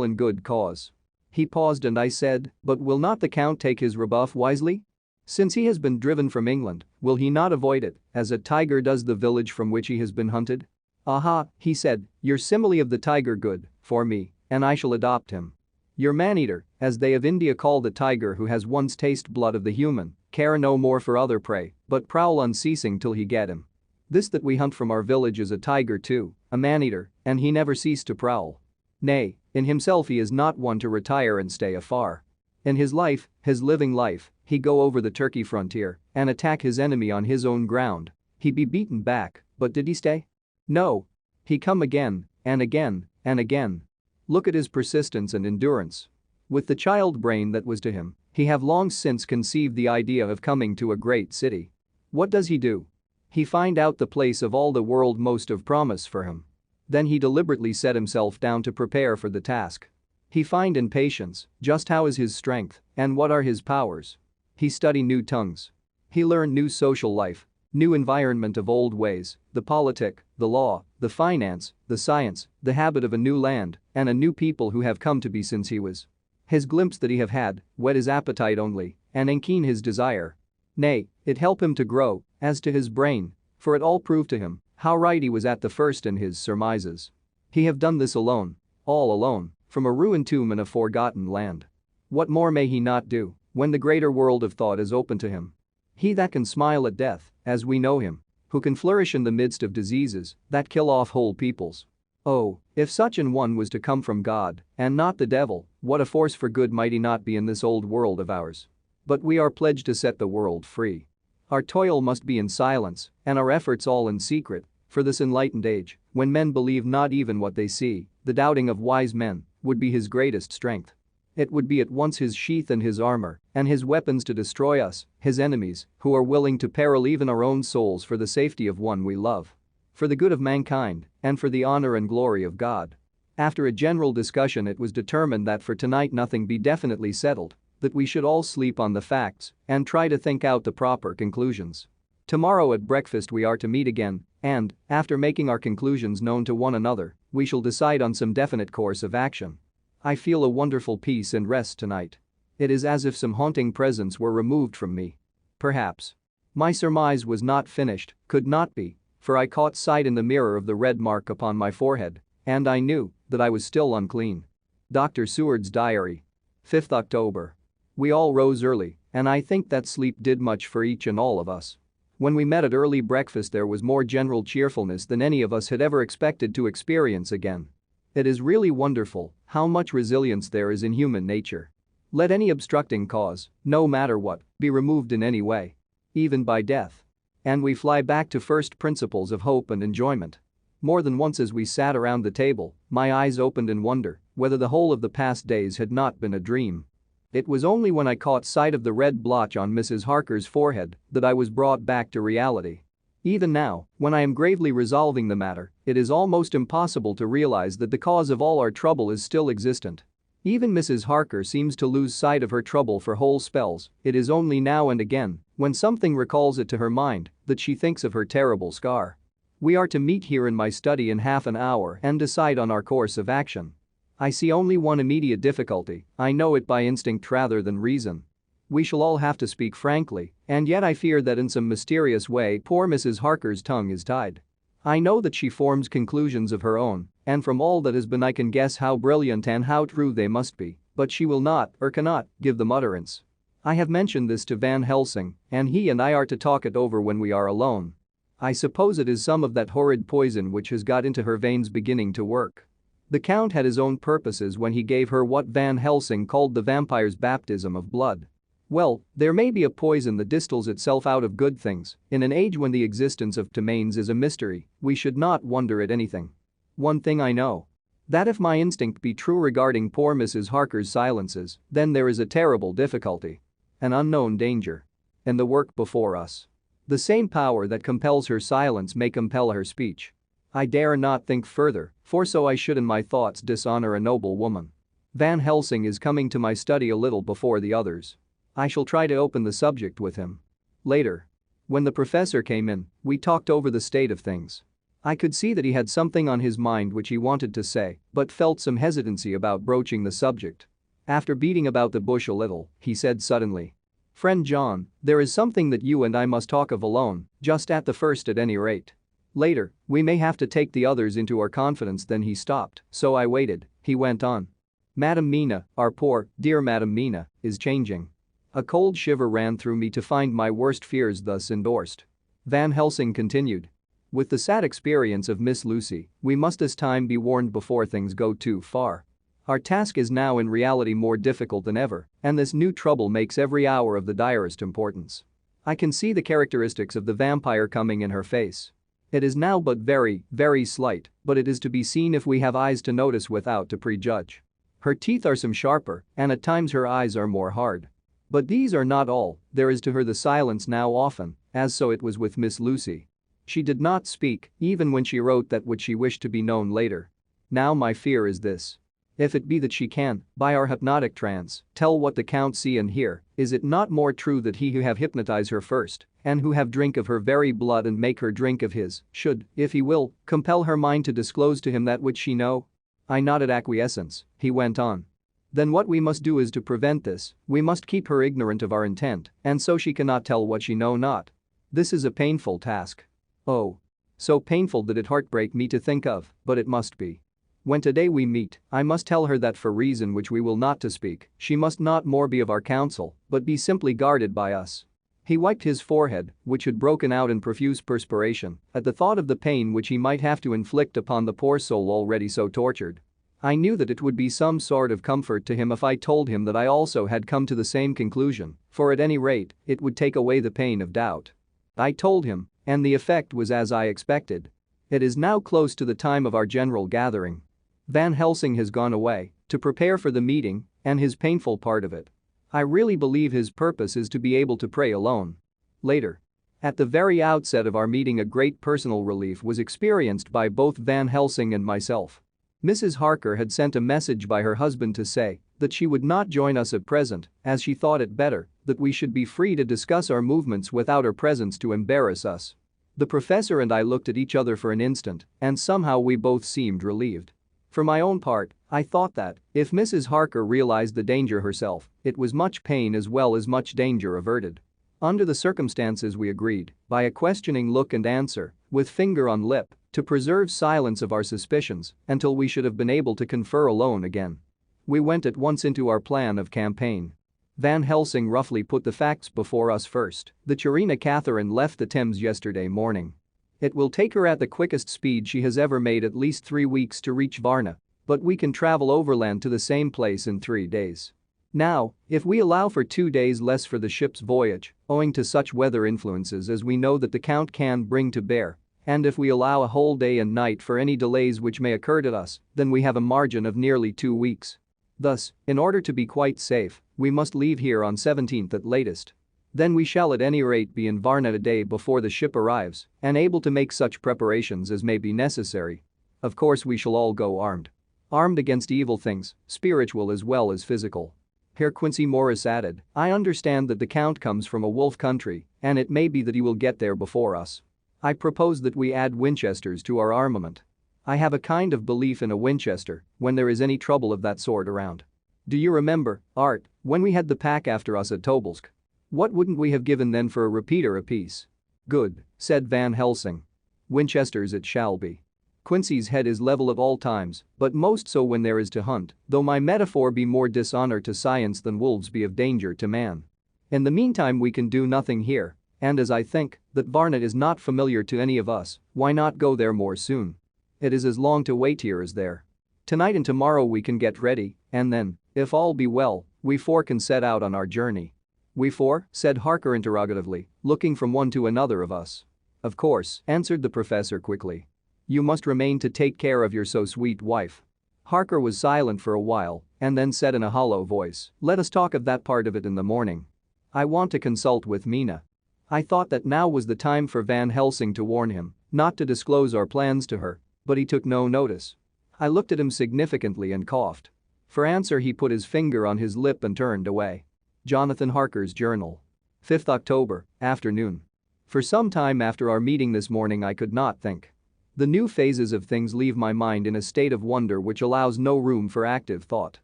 in good cause. He paused and I said, but will not the Count take his rebuff wisely? Since he has been driven from England, will he not avoid it, as a tiger does the village from which he has been hunted? Aha, he said, your simile of the tiger good, for me, and I shall adopt him. Your man-eater, as they of India call the tiger who has once tasted blood of the human, care no more for other prey, but prowl unceasing till he get him. This that we hunt from our village is a tiger too, a man-eater, and he never cease to prowl. Nay, in himself he is not one to retire and stay afar. In his life, his living life, he go over the Turkey frontier and attack his enemy on his own ground. He be beaten back, but did he stay? No. He come again, and again, and again. Look at his persistence and endurance. With the child brain that was to him, he have long since conceived the idea of coming to a great city. What does he do? He find out the place of all the world most of promise for him. Then he deliberately set himself down to prepare for the task. He find in patience just how is his strength and what are his powers. He study new tongues. He learn new social life, new environment of old ways, the politic, the law, the finance, the science, the habit of a new land, and a new people who have come to be since he was. His glimpse that he have had, whet his appetite only, and enkeen his desire. Nay, it help him to grow, as to his brain, for it all proved to him how right he was at the first in his surmises. He have done this alone, all alone, from a ruined tomb in a forgotten land. What more may he not do, when the greater world of thought is open to him? He that can smile at death, as we know him, who can flourish in the midst of diseases that kill off whole peoples. Oh, if such an one was to come from God, and not the devil, what a force for good might he not be in this old world of ours. But we are pledged to set the world free. Our toil must be in silence, and our efforts all in secret, for this enlightened age, when men believe not even what they see, the doubting of wise men would be his greatest strength. It would be at once his sheath and his armor, and his weapons to destroy us, his enemies, who are willing to peril even our own souls for the safety of one we love. For the good of mankind, and for the honor and glory of God. After a general discussion it was determined that for tonight nothing be definitely settled, that we should all sleep on the facts and try to think out the proper conclusions. Tomorrow at breakfast we are to meet again, and, after making our conclusions known to one another, we shall decide on some definite course of action. I feel a wonderful peace and rest tonight. It is as if some haunting presence were removed from me. Perhaps. My surmise was not finished, could not be, for I caught sight in the mirror of the red mark upon my forehead, and I knew that I was still unclean. Dr. Seward's Diary. 5th October. We all rose early, and I think that sleep did much for each and all of us. When we met at early breakfast there was more general cheerfulness than any of us had ever expected to experience again. It is really wonderful how much resilience there is in human nature. Let any obstructing cause, no matter what, be removed in any way. Even by death. And we fly back to first principles of hope and enjoyment. More than once as we sat around the table, my eyes opened in wonder whether the whole of the past days had not been a dream. It was only when I caught sight of the red blotch on Mrs. Harker's forehead that I was brought back to reality. Even now, when I am gravely resolving the matter, it is almost impossible to realize that the cause of all our trouble is still existent. Even Mrs. Harker seems to lose sight of her trouble for whole spells. It is only now and again, when something recalls it to her mind, that she thinks of her terrible scar. We are to meet here in my study in half an hour and decide on our course of action. I see only one immediate difficulty. I know it by instinct rather than reason. We shall all have to speak frankly, and yet I fear that in some mysterious way poor Mrs. Harker's tongue is tied. I know that she forms conclusions of her own, and from all that has been I can guess how brilliant and how true they must be, but she will not or cannot give them utterance. I have mentioned this to Van Helsing, and he and I are to talk it over when we are alone. I suppose it is some of that horrid poison which has got into her veins beginning to work. The Count had his own purposes when he gave her what Van Helsing called the vampire's baptism of blood. Well, there may be a poison that distills itself out of good things. In an age when the existence of ptomaines is a mystery, we should not wonder at anything. One thing I know. That if my instinct be true regarding poor Mrs. Harker's silences, then there is a terrible difficulty. An unknown danger. In the work before us. The same power that compels her silence may compel her speech. I dare not think further, for so I should in my thoughts dishonor a noble woman. Van Helsing is coming to my study a little before the others. I shall try to open the subject with him. Later. When the professor came in, we talked over the state of things. I could see that he had something on his mind which he wanted to say, but felt some hesitancy about broaching the subject. After beating about the bush a little, he said suddenly, "Friend John, there is something that you and I must talk of alone, just at the first at any rate. Later, we may have to take the others into our confidence." Then he stopped, so I waited. He went on. "Madam Mina, our poor, dear Madam Mina, is changing." A cold shiver ran through me to find my worst fears thus endorsed. Van Helsing continued. "With the sad experience of Miss Lucy, we must this time be warned before things go too far. Our task is now in reality more difficult than ever, and this new trouble makes every hour of the direst importance. I can see the characteristics of the vampire coming in her face. It is now but very, very slight, but it is to be seen if we have eyes to notice without to prejudge. Her teeth are some sharper, and at times her eyes are more hard. But these are not all. There is to her the silence now often, as so it was with Miss Lucy. She did not speak, even when she wrote that which she wished to be known later. Now my fear is this. If it be that she can, by our hypnotic trance, tell what the Count see and hear, is it not more true that he who have hypnotized her first, and who have drink of her very blood and make her drink of his, should, if he will, compel her mind to disclose to him that which she know?" I nodded acquiescence. He went on. "Then what we must do is to prevent this. We must keep her ignorant of our intent, and so she cannot tell what she know not. This is a painful task. Oh. So painful that it heartbreak me to think of, but it must be. When today we meet, I must tell her that for reason which we will not to speak, she must not more be of our counsel, but be simply guarded by us." He wiped his forehead, which had broken out in profuse perspiration, at the thought of the pain which he might have to inflict upon the poor soul already so tortured. I knew that it would be some sort of comfort to him if I told him that I also had come to the same conclusion, for at any rate, it would take away the pain of doubt. I told him, and the effect was as I expected. It is now close to the time of our general gathering. Van Helsing has gone away to prepare for the meeting and his painful part of it. I really believe his purpose is to be able to pray alone. Later. At the very outset of our meeting a great personal relief was experienced by both Van Helsing and myself. Mrs. Harker had sent a message by her husband to say that she would not join us at present, as she thought it better that we should be free to discuss our movements without her presence to embarrass us. The professor and I looked at each other for an instant, and somehow we both seemed relieved. For my own part, I thought that, if Mrs. Harker realized the danger herself, it was much pain as well as much danger averted. Under the circumstances we agreed, by a questioning look and answer, with finger on lip, to preserve silence of our suspicions until we should have been able to confer alone again. We went at once into our plan of campaign. Van Helsing roughly put the facts before us first. The Chirina Catherine left the Thames yesterday morning. It will take her at the quickest speed she has ever made at least 3 weeks to reach Varna, but we can travel overland to the same place in 3 days. Now, if we allow for 2 days less for the ship's voyage, owing to such weather influences as we know that the Count can bring to bear, And if we allow a whole day and night for any delays which may occur to us, then we have a margin of nearly 2 weeks. Thus, in order to be quite safe, we must leave here on 17th at latest. Then we shall at any rate be in Varna a day before the ship arrives and able to make such preparations as may be necessary. Of course we shall all go armed. Armed against evil things, spiritual as well as physical. Herr Quincy Morris added, I understand that the Count comes from a wolf country, and it may be that he will get there before us. I propose that we add Winchesters to our armament. I have a kind of belief in a Winchester when there is any trouble of that sort around. Do you remember, Art, when we had the pack after us at Tobolsk? What wouldn't we have given then for a repeater apiece? Good, said Van Helsing. Winchesters it shall be. Quincy's head is level at all times, but most so when there is to hunt, though my metaphor be more dishonor to science than wolves be of danger to man. In the meantime we can do nothing here, and as I think that Varna is not familiar to any of us, why not go there more soon? It is as long to wait here as there. Tonight and tomorrow we can get ready, and then, if all be well, we four can set out on our journey. We four? Said Harker interrogatively, looking from one to another of us. Of course, answered the professor quickly. You must remain to take care of your so sweet wife. Harker was silent for a while and then said in a hollow voice, let us talk of that part of it in the morning. I want to consult with Mina. I thought that now was the time for Van Helsing to warn him not to disclose our plans to her, but he took no notice. I looked at him significantly and coughed. For answer he put his finger on his lip and turned away. Jonathan Harker's Journal. 5th October, afternoon. For some time after our meeting this morning I could not think. The new phases of things leave my mind in a state of wonder which allows no room for active thought.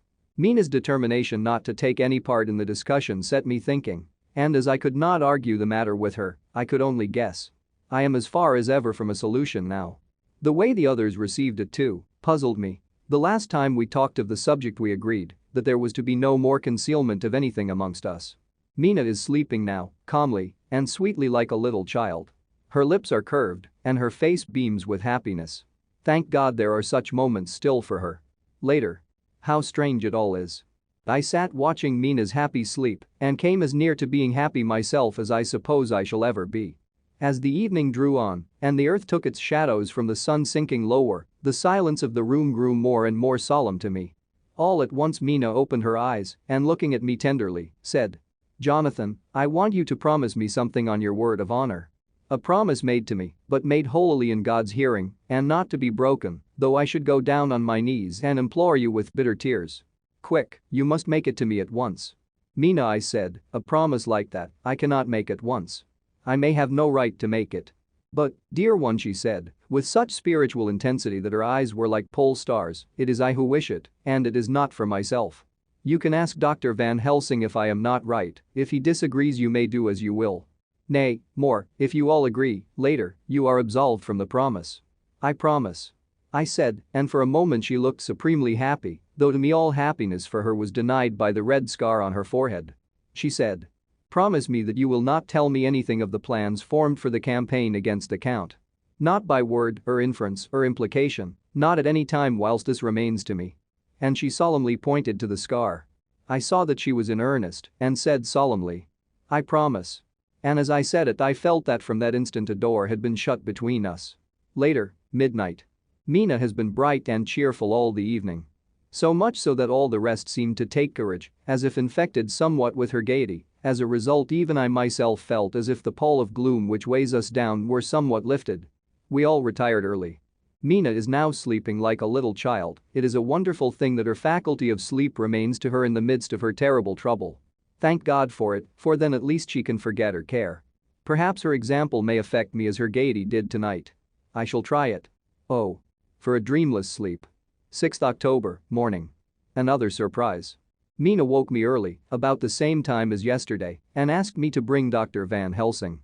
Mina's determination not to take any part in the discussion set me thinking, and as I could not argue the matter with her, I could only guess. I am as far as ever from a solution now. The way the others received it too puzzled me. The last time we talked of the subject we agreed that there was to be no more concealment of anything amongst us. Mina is sleeping now, calmly and sweetly like a little child. Her lips are curved and her face beams with happiness. Thank God there are such moments still for her. Later. How strange it all is. I sat watching Mina's happy sleep and came as near to being happy myself as I suppose I shall ever be. As the evening drew on and the earth took its shadows from the sun sinking lower, the silence of the room grew more and more solemn to me. All at once Mina opened her eyes and looking at me tenderly, said, Jonathan, I want you to promise me something on your word of honor. A promise made to me, but made holily in God's hearing and not to be broken, though I should go down on my knees and implore you with bitter tears. Quick, you must make it to me at once. Mina, I said, a promise like that, I cannot make at once. I may have no right to make it. But, dear one, she said, with such spiritual intensity that her eyes were like pole stars, it is I who wish it, and it is not for myself. You can ask Dr. Van Helsing if I am not right, if he disagrees you may do as you will. Nay, more, if you all agree, later, you are absolved from the promise. I promise. I said, and for a moment she looked supremely happy, though to me all happiness for her was denied by the red scar on her forehead. She said, promise me that you will not tell me anything of the plans formed for the campaign against the Count. Not by word or inference or implication, not at any time whilst this remains to me. And she solemnly pointed to the scar. I saw that she was in earnest and said solemnly, I promise. And as I said it I felt that from that instant a door had been shut between us. Later, midnight. Mina has been bright and cheerful all the evening. So much so that all the rest seemed to take courage, as if infected somewhat with her gaiety. As a result even I myself felt as if the pall of gloom which weighs us down were somewhat lifted. We all retired early. Mina is now sleeping like a little child. It is a wonderful thing that her faculty of sleep remains to her in the midst of her terrible trouble. Thank God for it, for then at least she can forget her care. Perhaps her example may affect me as her gaiety did tonight. I shall try it. Oh. For a dreamless sleep. 6th October, morning. Another surprise. Mina woke me early, about the same time as yesterday, and asked me to bring Dr. Van Helsing.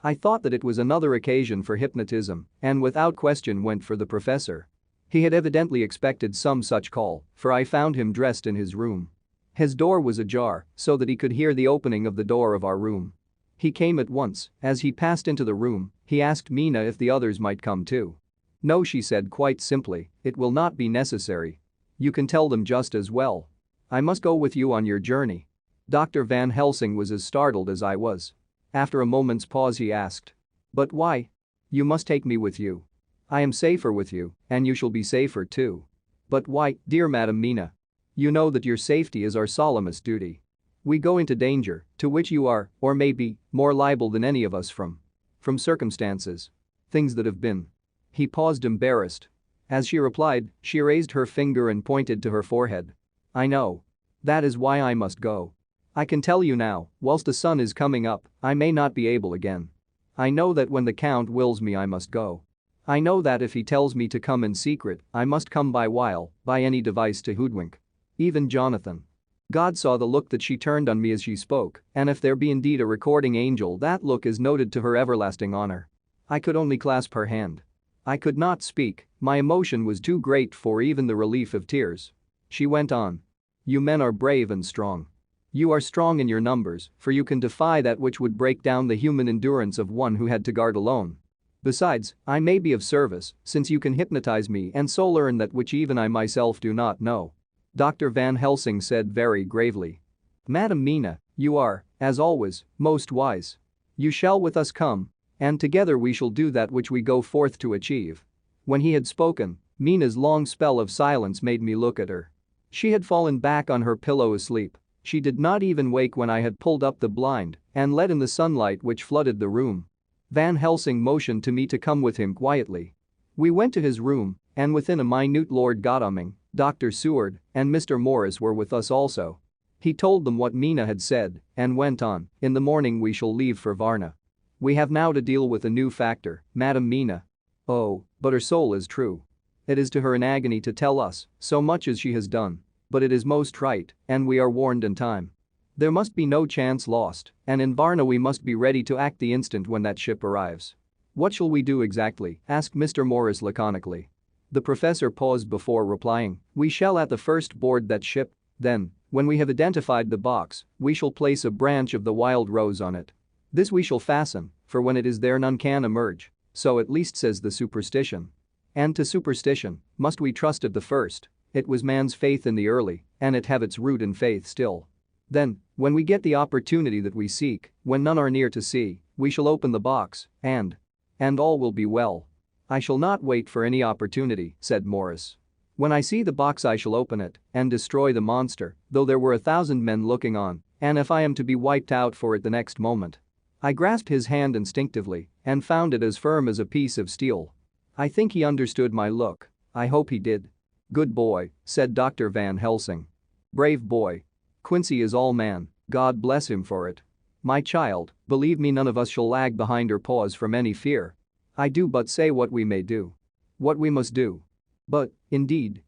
I thought that it was another occasion for hypnotism and without question went for the professor. He had evidently expected some such call, for I found him dressed in his room. His door was ajar so that he could hear the opening of the door of our room. He came at once. As he passed into the room, he asked Mina if the others might come too. No, she said quite simply, it will not be necessary. You can tell them just as well. I must go with you on your journey. Dr. Van Helsing was as startled as I was. After a moment's pause he asked. But why? You must take me with you. I am safer with you, and you shall be safer too. But why, dear Madam Mina? You know that your safety is our solemnest duty. We go into danger, to which you are, or may be, more liable than any of us from circumstances. Things that have been." He paused embarrassed. As she replied, she raised her finger and pointed to her forehead. "I know. That is why I must go. I can tell you now, whilst the sun is coming up, I may not be able again. I know that when the Count wills me I must go. I know that if he tells me to come in secret, I must come by any device to hoodwink. Even Jonathan." God saw the look that she turned on me as she spoke, and if there be indeed a recording angel, that look is noted to her everlasting honor. I could only clasp her hand. I could not speak, my emotion was too great for even the relief of tears. She went on. "You men are brave and strong. You are strong in your numbers, for you can defy that which would break down the human endurance of one who had to guard alone. Besides, I may be of service, since you can hypnotize me and so learn that which even I myself do not know." Dr. Van Helsing said very gravely. "Madam Mina, you are, as always, most wise. You shall with us come, and together we shall do that which we go forth to achieve." When he had spoken, Mina's long spell of silence made me look at her. She had fallen back on her pillow asleep. She did not even wake when I had pulled up the blind and let in the sunlight which flooded the room. Van Helsing motioned to me to come with him quietly. We went to his room, and within a minute Lord Godalming, Dr. Seward, and Mr. Morris were with us also. He told them what Mina had said and went on, "In the morning we shall leave for Varna. We have now to deal with a new factor, Madam Mina. Oh, but her soul is true. It is to her an agony to tell us so much as she has done, but it is most right, and we are warned in time. There must be no chance lost, and in Varna we must be ready to act the instant when that ship arrives." "What shall we do exactly?" asked Mr. Morris laconically. The professor paused before replying. "We shall at the first board that ship, then, when we have identified the box, we shall place a branch of the wild rose on it. This we shall fasten, for when it is there none can emerge, so at least says the superstition. And to superstition must we trust at the first, it was man's faith in the early, and it have its root in faith still. Then, when we get the opportunity that we seek, when none are near to see, we shall open the box, and all will be well." "I shall not wait for any opportunity," said Morris. "When I see the box I shall open it and destroy the monster, though there were 1,000 men looking on, and if I am to be wiped out for it the next moment." I grasped his hand instinctively and found it as firm as a piece of steel. I think he understood my look. I hope he did. "Good boy," said Dr. Van Helsing. "Brave boy. Quincy is all man, God bless him for it. My child, believe me, none of us shall lag behind or pause from any fear. I do but say what we may do. What we must do. But, indeed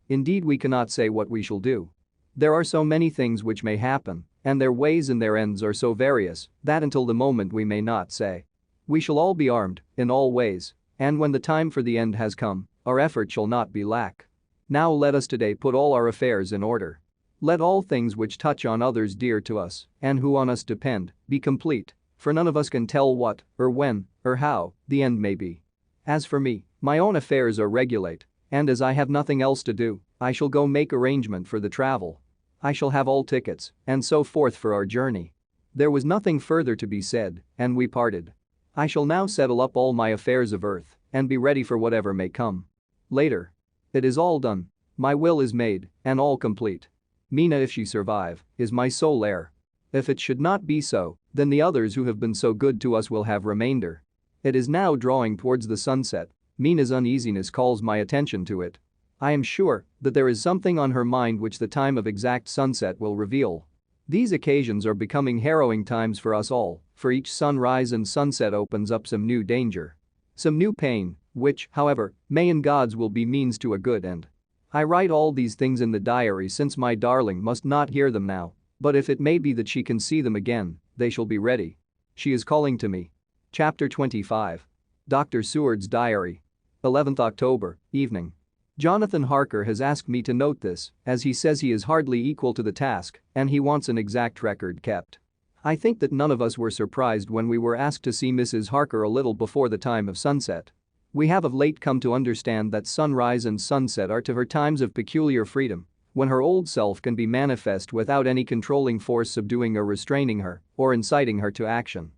we cannot say what we shall do. There are so many things which may happen, and their ways and their ends are so various, that until the moment we may not say. We shall all be armed, in all ways, and when the time for the end has come, our effort shall not be lack. Now let us today put all our affairs in order. Let all things which touch on others dear to us, and who on us depend, be complete, for none of us can tell what, or when, or how, the end may be. As for me, my own affairs are regulate, and as I have nothing else to do, I shall go make arrangement for the travel. I shall have all tickets, and so forth for our journey." There was nothing further to be said, and we parted. I shall now settle up all my affairs of earth, and be ready for whatever may come. Later. It is all done. My will is made, and all complete. Mina, if she survive, is my sole heir. If it should not be so, then the others who have been so good to us will have remainder. It is now drawing towards the sunset. Mina's uneasiness calls my attention to it. I am sure that there is something on her mind which the time of exact sunset will reveal. These occasions are becoming harrowing times for us all, for each sunrise and sunset opens up some new danger. Some new pain, which, however, may in God's will be means to a good end. I write all these things in the diary since my darling must not hear them now, but if it may be that she can see them again, they shall be ready. She is calling to me. Chapter 25. Dr. Seward's Diary. 11th October, evening. Jonathan Harker has asked me to note this, as he says he is hardly equal to the task and he wants an exact record kept. I think that none of us were surprised when we were asked to see Mrs. Harker a little before the time of sunset. We have of late come to understand that sunrise and sunset are to her times of peculiar freedom, when her old self can be manifest without any controlling force subduing or restraining her or inciting her to action.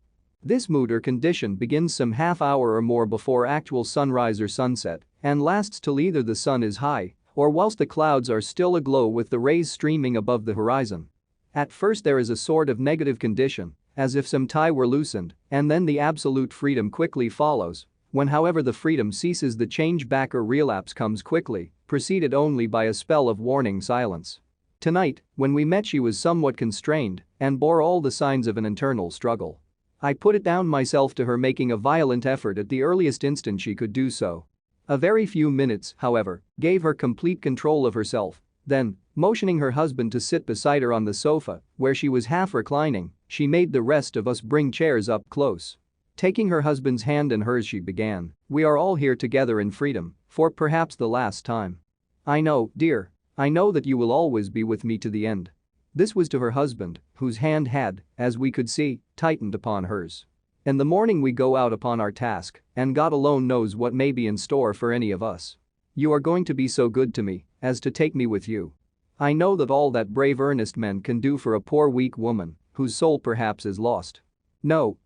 This mood or condition begins some half hour or more before actual sunrise or sunset and lasts till either the sun is high or whilst the clouds are still aglow with the rays streaming above the horizon. At first there is a sort of negative condition, as if some tie were loosened, and then the absolute freedom quickly follows. When however the freedom ceases, the change back or relapse comes quickly, preceded only by a spell of warning silence. Tonight, when we met, she was somewhat constrained and bore all the signs of an internal struggle. I put it down myself to her making a violent effort at the earliest instant she could do so. A very few minutes, however, gave her complete control of herself. Then, motioning her husband to sit beside her on the sofa, where she was half reclining, she made the rest of us bring chairs up close. Taking her husband's hand in hers, she began, "We are all here together in freedom, for perhaps the last time. I know, dear, I know that you will always be with me to the end." This was to her husband, whose hand had, as we could see, tightened upon hers. "In the morning we go out upon our task, and God alone knows what may be in store for any of us. You are going to be so good to me as to take me with you. I know that all that brave earnest men can do for a poor weak woman whose soul perhaps is lost. No,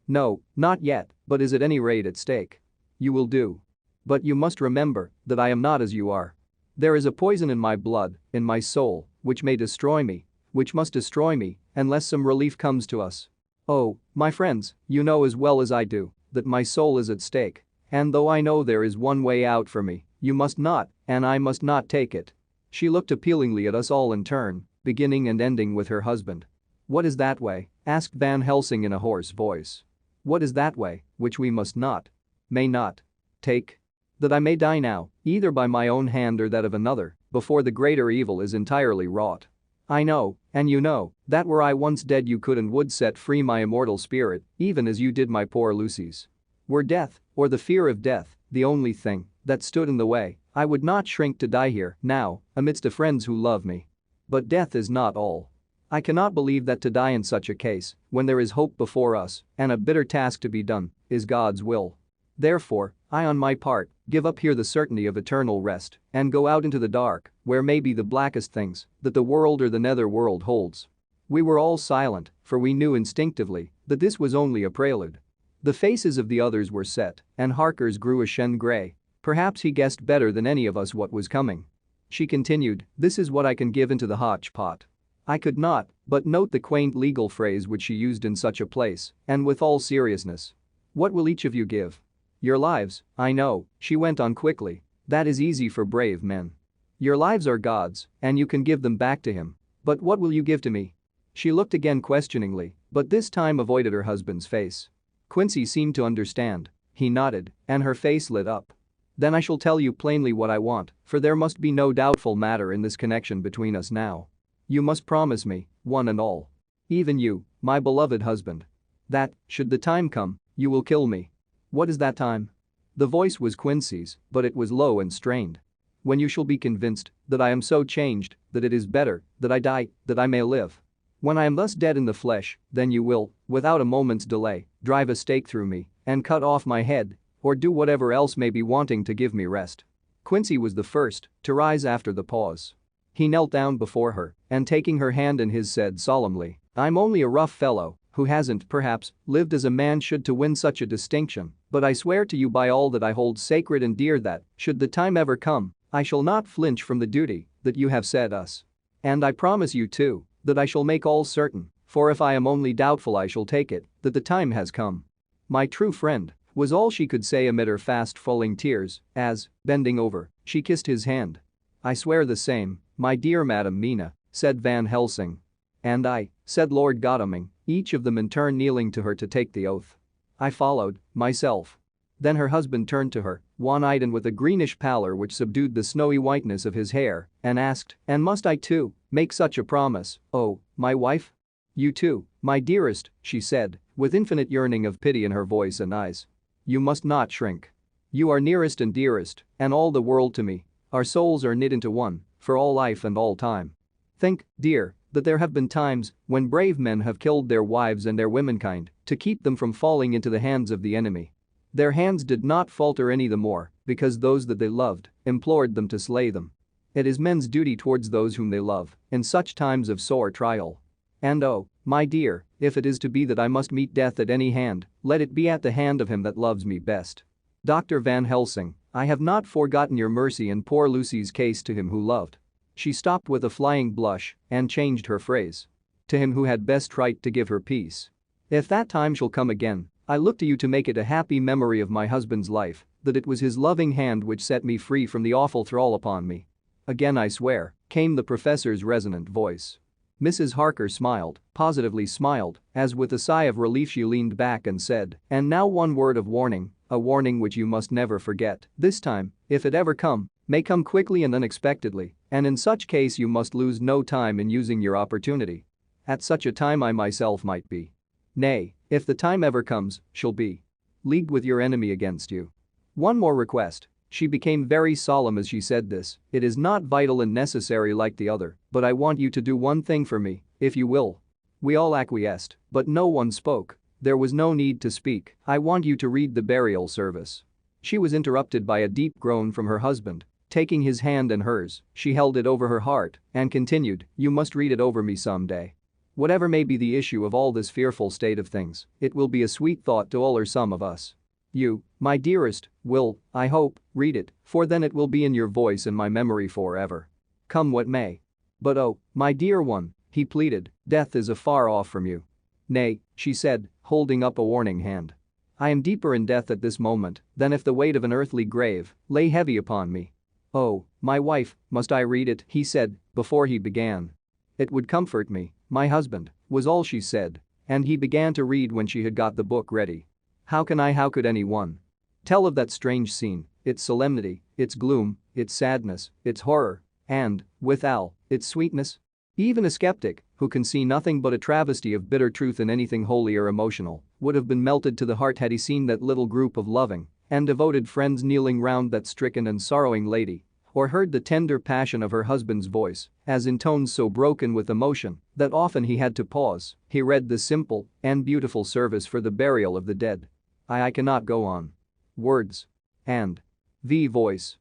not yet, but is at any rate at stake. You will do. But you must remember that I am not as you are. There is a poison in my blood, in my soul, which may destroy me, which must destroy me, unless some relief comes to us. Oh, my friends, you know as well as I do that my soul is at stake, and though I know there is one way out for me, you must not, and I must not take it." She looked appealingly at us all in turn, beginning and ending with her husband. "What is that way?" asked Van Helsing in a hoarse voice. "What is that way, which we must not, may not, take? That I may die now, either by my own hand or that of another, before the greater evil is entirely wrought. I know, and you know, that were I once dead you could and would set free my immortal spirit, even as you did my poor Lucy's. Were death, or the fear of death, the only thing that stood in the way, I would not shrink to die here, now, amidst the friends who love me. But death is not all. I cannot believe that to die in such a case, when there is hope before us and a bitter task to be done, is God's will. Therefore, I on my part, give up here the certainty of eternal rest and go out into the dark, where may be the blackest things that the world or the nether world holds." We were all silent, for we knew instinctively that this was only a prelude. The faces of the others were set, and Harker's grew ashen grey. Perhaps he guessed better than any of us what was coming. She continued, "This is what I can give into the hotch-pot." I could not but note the quaint legal phrase which she used in such a place, and with all seriousness. "What will each of you give?" "Your lives, I know," she went on quickly. "That is easy for brave men. Your lives are God's, and you can give them back to him. But what will you give to me?" She looked again questioningly, but this time avoided her husband's face. Quincy seemed to understand. He nodded, and her face lit up. "Then I shall tell you plainly what I want, for there must be no doubtful matter in this connection between us now. You must promise me, one and all. Even you, my beloved husband. That, should the time come, you will kill me." "What is that time?" The voice was Quincy's, but it was low and strained. "When you shall be convinced that I am so changed that it is better that I die, that I may live. When I am thus dead in the flesh, then you will, without a moment's delay, drive a stake through me and cut off my head, or do whatever else may be wanting to give me rest." Quincy was the first to rise after the pause. He knelt down before her and taking her hand in his said solemnly, "I'm only a rough fellow who hasn't, perhaps, lived as a man should to win such a distinction, but I swear to you by all that I hold sacred and dear that, should the time ever come, I shall not flinch from the duty that you have set us. And I promise you too, that I shall make all certain, for if I am only doubtful I shall take it, that the time has come." "My true friend," was all she could say amid her fast-falling tears, as, bending over, she kissed his hand. "I swear the same, my dear Madam Mina," said Van Helsing. "And I," said Lord Godalming, each of them in turn kneeling to her to take the oath. I followed, myself. Then her husband turned to her, one-eyed and with a greenish pallor which subdued the snowy whiteness of his hair, and asked, "And must I too make such a promise, oh, my wife?" "You too, my dearest," she said, with infinite yearning of pity in her voice and eyes. "You must not shrink. You are nearest and dearest, and all the world to me. Our souls are knit into one, for all life and all time. Think, dear, that there have been times when brave men have killed their wives and their womenkind to keep them from falling into the hands of the enemy. Their hands did not falter any the more because those that they loved implored them to slay them. It is men's duty towards those whom they love in such times of sore trial. And oh, My dear, if it is to be that I must meet death at any hand, let it be at the hand of him that loves me best. Dr. Van Helsing, I have not forgotten your mercy in poor Lucy's case to him who loved. She stopped with a flying blush and changed her phrase. To him who had best right to give her peace. If that time shall come again, I look to you to make it a happy memory of my husband's life, that it was his loving hand which set me free from the awful thrall upon me. Again I swear, came the professor's resonant voice. Mrs. Harker smiled, positively smiled, as with a sigh of relief she leaned back and said, and now one word of warning, a warning which you must never forget. This time, if it ever come, may come quickly and unexpectedly, and in such case you must lose no time in using your opportunity. At such a time I myself might be. Nay, if the time ever comes, shall be. Leagued with your enemy against you. One more request. She became very solemn as she said this, it is not vital and necessary like the other, but I want you to do one thing for me, if you will. We all acquiesced, but no one spoke. There was no need to speak. I want you to read the burial service. She was interrupted by a deep groan from her husband. Taking his hand in hers, she held it over her heart and continued, you must read it over me someday. Whatever may be the issue of all this fearful state of things, it will be a sweet thought to all or some of us. You, my dearest, will, I hope, read it, for then it will be in your voice and my memory forever. Come what may. But oh, my dear one, he pleaded, death is afar off from you. Nay, she said, holding up a warning hand. I am deeper in death at this moment than if the weight of an earthly grave lay heavy upon me. Oh, my wife, must I read it, he said, before he began. It would comfort me, my husband, was all she said, and he began to read when she had got the book ready. How could anyone tell of that strange scene, its solemnity, its gloom, its sadness, its horror, and, withal, its sweetness? Even a skeptic, who can see nothing but a travesty of bitter truth in anything holy or emotional, would have been melted to the heart had he seen that little group of loving and devoted friends kneeling round that stricken and sorrowing lady, or heard the tender passion of her husband's voice, as in tones so broken with emotion that often he had to pause, he read the simple and beautiful service for the burial of the dead. I cannot go on. Words. And. The voice.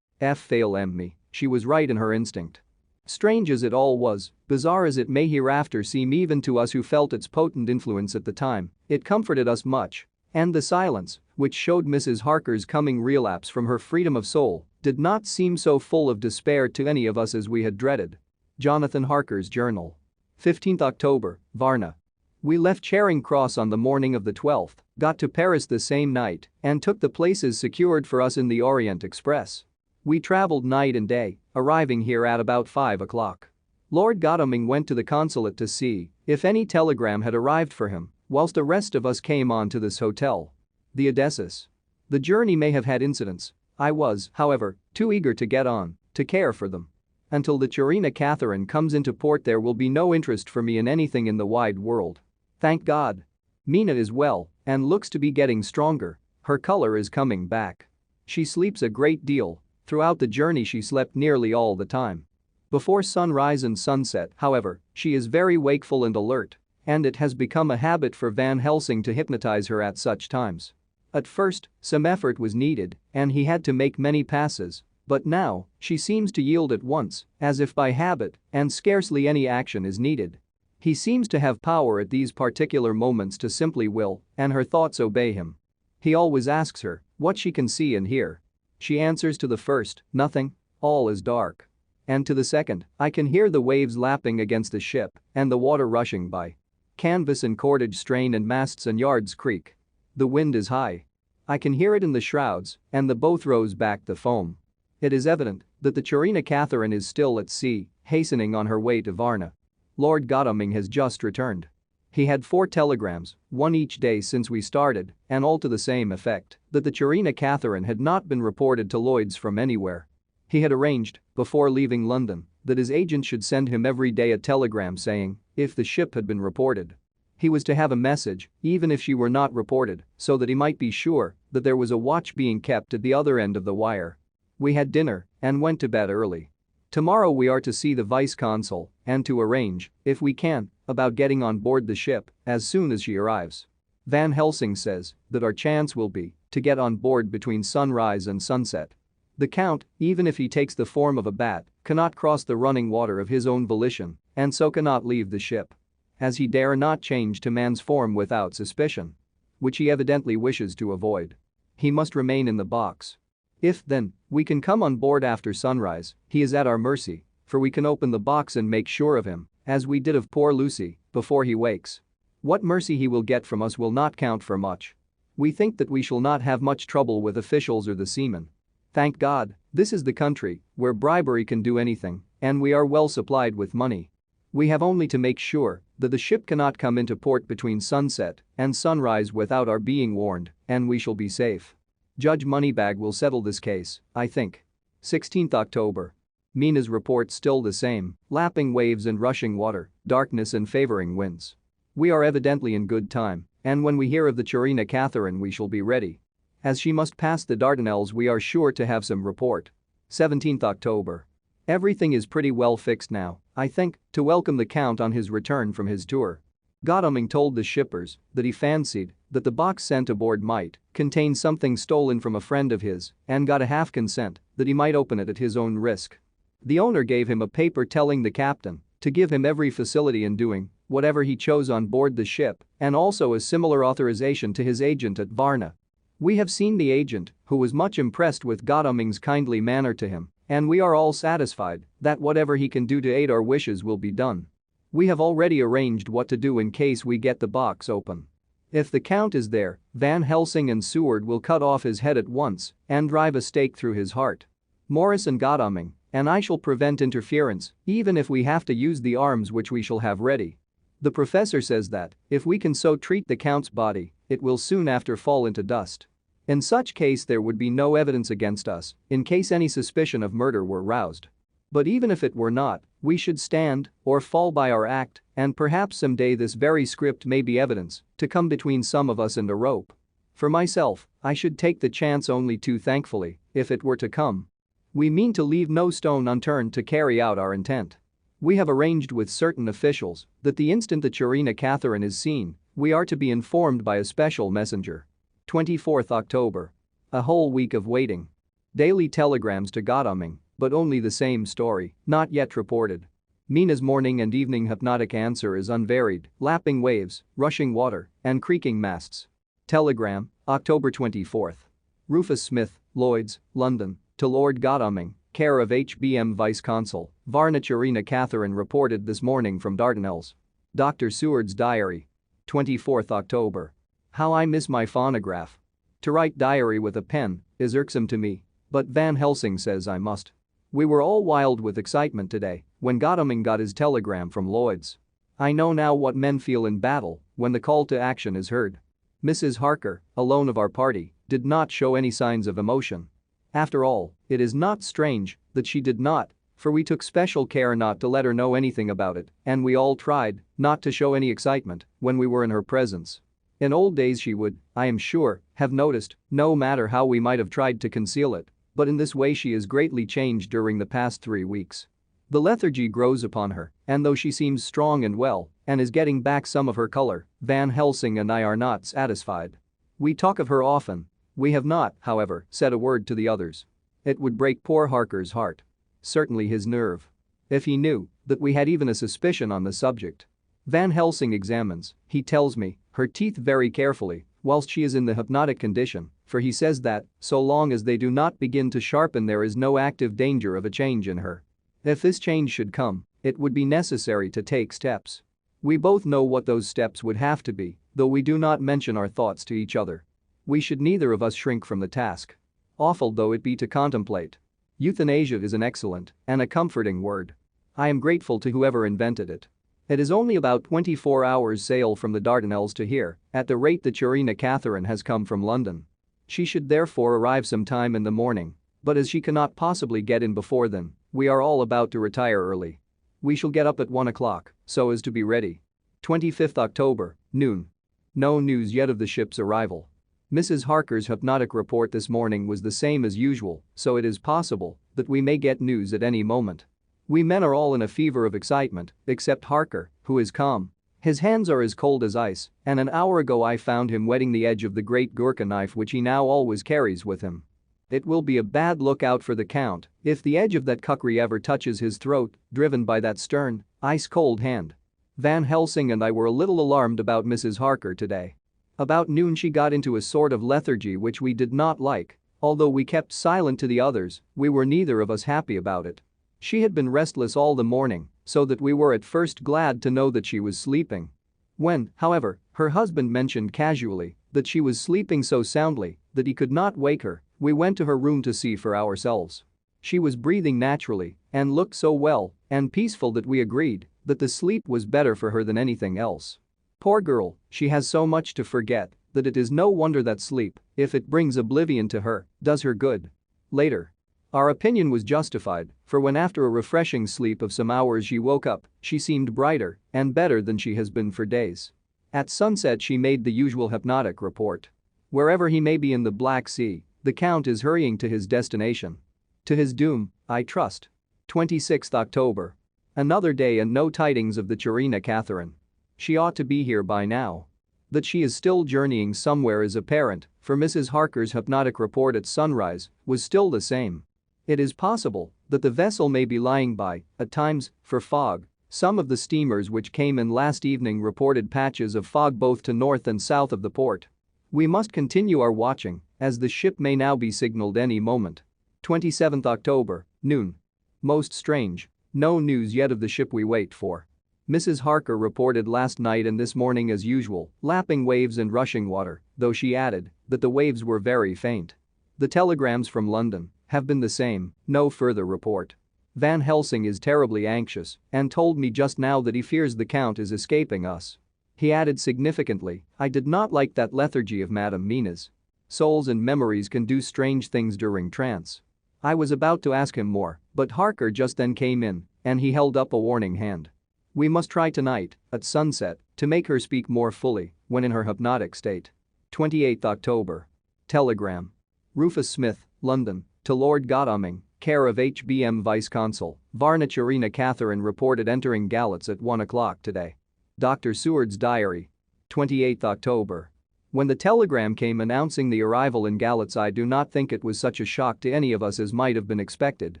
Fail me, she was right in her instinct. Strange as it all was, bizarre as it may hereafter seem even to us who felt its potent influence at the time, it comforted us much. And the silence, which showed Mrs. Harker's coming relapse from her freedom of soul, did not seem so full of despair to any of us as we had dreaded. Jonathan Harker's journal. 15th October, Varna. We left Charing Cross on the morning of the 12th, got to Paris the same night, and took the places secured for us in the Orient Express. We travelled night and day, arriving here at about 5 o'clock. Lord Godalming went to the consulate to see if any telegram had arrived for him, whilst the rest of us came on to this hotel. The Odysseus. The journey may have had incidents. I was, however, too eager to get on to care for them. Until the Tchirina Catherine comes into port there will be no interest for me in anything in the wide world. Thank God. Mina is well and looks to be getting stronger. Her color is coming back. She sleeps a great deal. Throughout the journey she slept nearly all the time. Before sunrise and sunset, however, she is very wakeful and alert, and it has become a habit for Van Helsing to hypnotize her at such times. At first, some effort was needed, and he had to make many passes, but now, she seems to yield at once, as if by habit, and scarcely any action is needed. He seems to have power at these particular moments to simply will, and her thoughts obey him. He always asks her what she can see and hear. She answers to the first, nothing, all is dark. And to the second, I can hear the waves lapping against the ship and the water rushing by. Canvas and cordage strain and masts and yards creak. The wind is high. I can hear it in the shrouds and the boat rows back the foam. It is evident that the Tchirina Catherine is still at sea, hastening on her way to Varna. Lord Godalming has just returned. He had 4 telegrams, one each day since we started, and all to the same effect, that the Tchirina Catherine had not been reported to Lloyd's from anywhere. He had arranged, before leaving London, that his agent should send him every day a telegram saying if the ship had been reported. He was to have a message, even if she were not reported, so that he might be sure that there was a watch being kept at the other end of the wire. We had dinner and went to bed early. Tomorrow we are to see the vice-consul and to arrange, if we can, about getting on board the ship as soon as she arrives. Van Helsing says that our chance will be to get on board between sunrise and sunset. The Count, even if he takes the form of a bat, cannot cross the running water of his own volition and so cannot leave the ship. as he dare not change to man's form without suspicion. Which he evidently wishes to avoid. He must remain in the box. If, then, we can come on board after sunrise, he is at our mercy, for we can open the box and make sure of him, as we did of poor Lucy, before he wakes. What mercy he will get from us will not count for much. We think that we shall not have much trouble with officials or the seamen. Thank God, this is the country where bribery can do anything, and we are well supplied with money. We have only to make sure that the ship cannot come into port between sunset and sunrise without our being warned, and we shall be safe. Judge Moneybag will settle this case, I think. 16th October. Mina's report still the same, lapping waves and rushing water, darkness and favoring winds. We are evidently in good time, and when we hear of the Chirina Catherine we shall be ready. As she must pass the Dardanelles we are sure to have some report. 17th October. Everything is pretty well fixed now, I think, to welcome the Count on his return from his tour. Godalming told the shippers that he fancied that the box sent aboard might contain something stolen from a friend of his and got a half consent that he might open it at his own risk. The owner gave him a paper telling the captain to give him every facility in doing whatever he chose on board the ship and also a similar authorization to his agent at Varna. We have seen the agent, who was much impressed with Godalming's kindly manner to him, and we are all satisfied that whatever he can do to aid our wishes will be done. We have already arranged what to do in case we get the box open. If the Count is there, Van Helsing and Seward will cut off his head at once and drive a stake through his heart. Morris and Godalming and I shall prevent interference, even if we have to use the arms which we shall have ready. The professor says that, if we can so treat the Count's body, it will soon after fall into dust. In such case there would be no evidence against us, in case any suspicion of murder were roused. But even if it were not, we should stand or fall by our act, and perhaps someday this very script may be evidence to come between some of us and a rope. For myself, I should take the chance only too thankfully, if it were to come. We mean to leave no stone unturned to carry out our intent. We have arranged with certain officials that the instant the Chirina Catherine is seen, we are to be informed by a special messenger. 24th October. A whole week of waiting. Daily telegrams to Godalming, but only the same story, not yet reported. Mina's morning and evening hypnotic answer is unvaried, lapping waves, rushing water, and creaking masts. Telegram, October 24th. Rufus Smith, Lloyd's, London, to Lord Godalming, care of HBM Vice-Consul, Varna. Chirina Catherine reported this morning from Dardanelles. Dr. Seward's diary. 24th October. How I miss my phonograph. To write diary with a pen is irksome to me, but Van Helsing says I must. We were all wild with excitement today when Godalming got his telegram from Lloyd's. I know now what men feel in battle when the call to action is heard. Mrs. Harker, alone of our party, did not show any signs of emotion. After all, it is not strange that she did not, for we took special care not to let her know anything about it, and we all tried not to show any excitement when we were in her presence. In old days she would, I am sure, have noticed, no matter how we might have tried to conceal it, but in this way she is greatly changed during the past 3 weeks. The lethargy grows upon her, and though she seems strong and well and is getting back some of her color, Van Helsing and I are not satisfied. We talk of her often. We have not, however, said a word to the others. It would break poor Harker's heart. Certainly his nerve. If he knew that we had even a suspicion on the subject. Van Helsing examines, he tells me, her teeth very carefully whilst she is in the hypnotic condition, for he says that, so long as they do not begin to sharpen there is no active danger of a change in her. If this change should come, it would be necessary to take steps. We both know what those steps would have to be, though we do not mention our thoughts to each other. We should neither of us shrink from the task. Awful though it be to contemplate. Euthanasia is an excellent and a comforting word. I am grateful to whoever invented it. It is only about 24 hours sail from the Dardanelles to here, at the rate the Chirina Catherine has come from London. She should therefore arrive some time in the morning, but as she cannot possibly get in before then, we are all about to retire early. We shall get up at 1 o'clock, so as to be ready. 25th October, noon. No news yet of the ship's arrival. Mrs. Harker's hypnotic report this morning was the same as usual, so it is possible that we may get news at any moment. We men are all in a fever of excitement, except Harker, who is calm. His hands are as cold as ice, and an hour ago I found him wetting the edge of the great Gurkha knife which he now always carries with him. It will be a bad lookout for the Count if the edge of that kukri ever touches his throat, driven by that stern, ice-cold hand. Van Helsing and I were a little alarmed about Mrs. Harker today. About noon she got into a sort of lethargy which we did not like. Although we kept silent to the others, we were neither of us happy about it. She had been restless all the morning, so that we were at first glad to know that she was sleeping. When, however, her husband mentioned casually that she was sleeping so soundly that he could not wake her, we went to her room to see for ourselves. She was breathing naturally and looked so well and peaceful that we agreed that the sleep was better for her than anything else. Poor girl, she has so much to forget that it is no wonder that sleep, if it brings oblivion to her, does her good. Later. Our opinion was justified, for when after a refreshing sleep of some hours she woke up, she seemed brighter and better than she has been for days. At sunset she made the usual hypnotic report. Wherever he may be in the Black Sea, the Count is hurrying to his destination. To his doom, I trust. 26th October. Another day and no tidings of the Chirina Catherine. She ought to be here by now. That she is still journeying somewhere is apparent, for Mrs. Harker's hypnotic report at sunrise was still the same. It is possible that the vessel may be lying by, at times, for fog. Some of the steamers which came in last evening reported patches of fog both to north and south of the port. We must continue our watching, as the ship may now be signaled any moment. 27th October, noon. Most strange. No news yet of the ship we wait for. Mrs. Harker reported last night and this morning as usual, lapping waves and rushing water, though she added that the waves were very faint. The telegrams from London have been the same, no further report. Van Helsing is terribly anxious and told me just now that he fears the Count is escaping us. He added significantly, I did not like that lethargy of Madame Mina's. Souls and memories can do strange things during trance. I was about to ask him more, but Harker just then came in and he held up a warning hand. We must try tonight, at sunset, to make her speak more fully when in her hypnotic state. 28th October. Telegram. Rufus Smith, London, to Lord Godalming, care of HBM Vice-Consul, Varna Chirina Catherine reported entering Galats at 1 o'clock today. Dr. Seward's diary. 28th October. When the telegram came announcing the arrival in Galats, I do not think it was such a shock to any of us as might have been expected.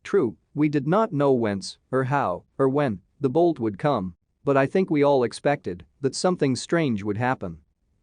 True, we did not know whence, or how, or when the bolt would come, but I think we all expected that something strange would happen.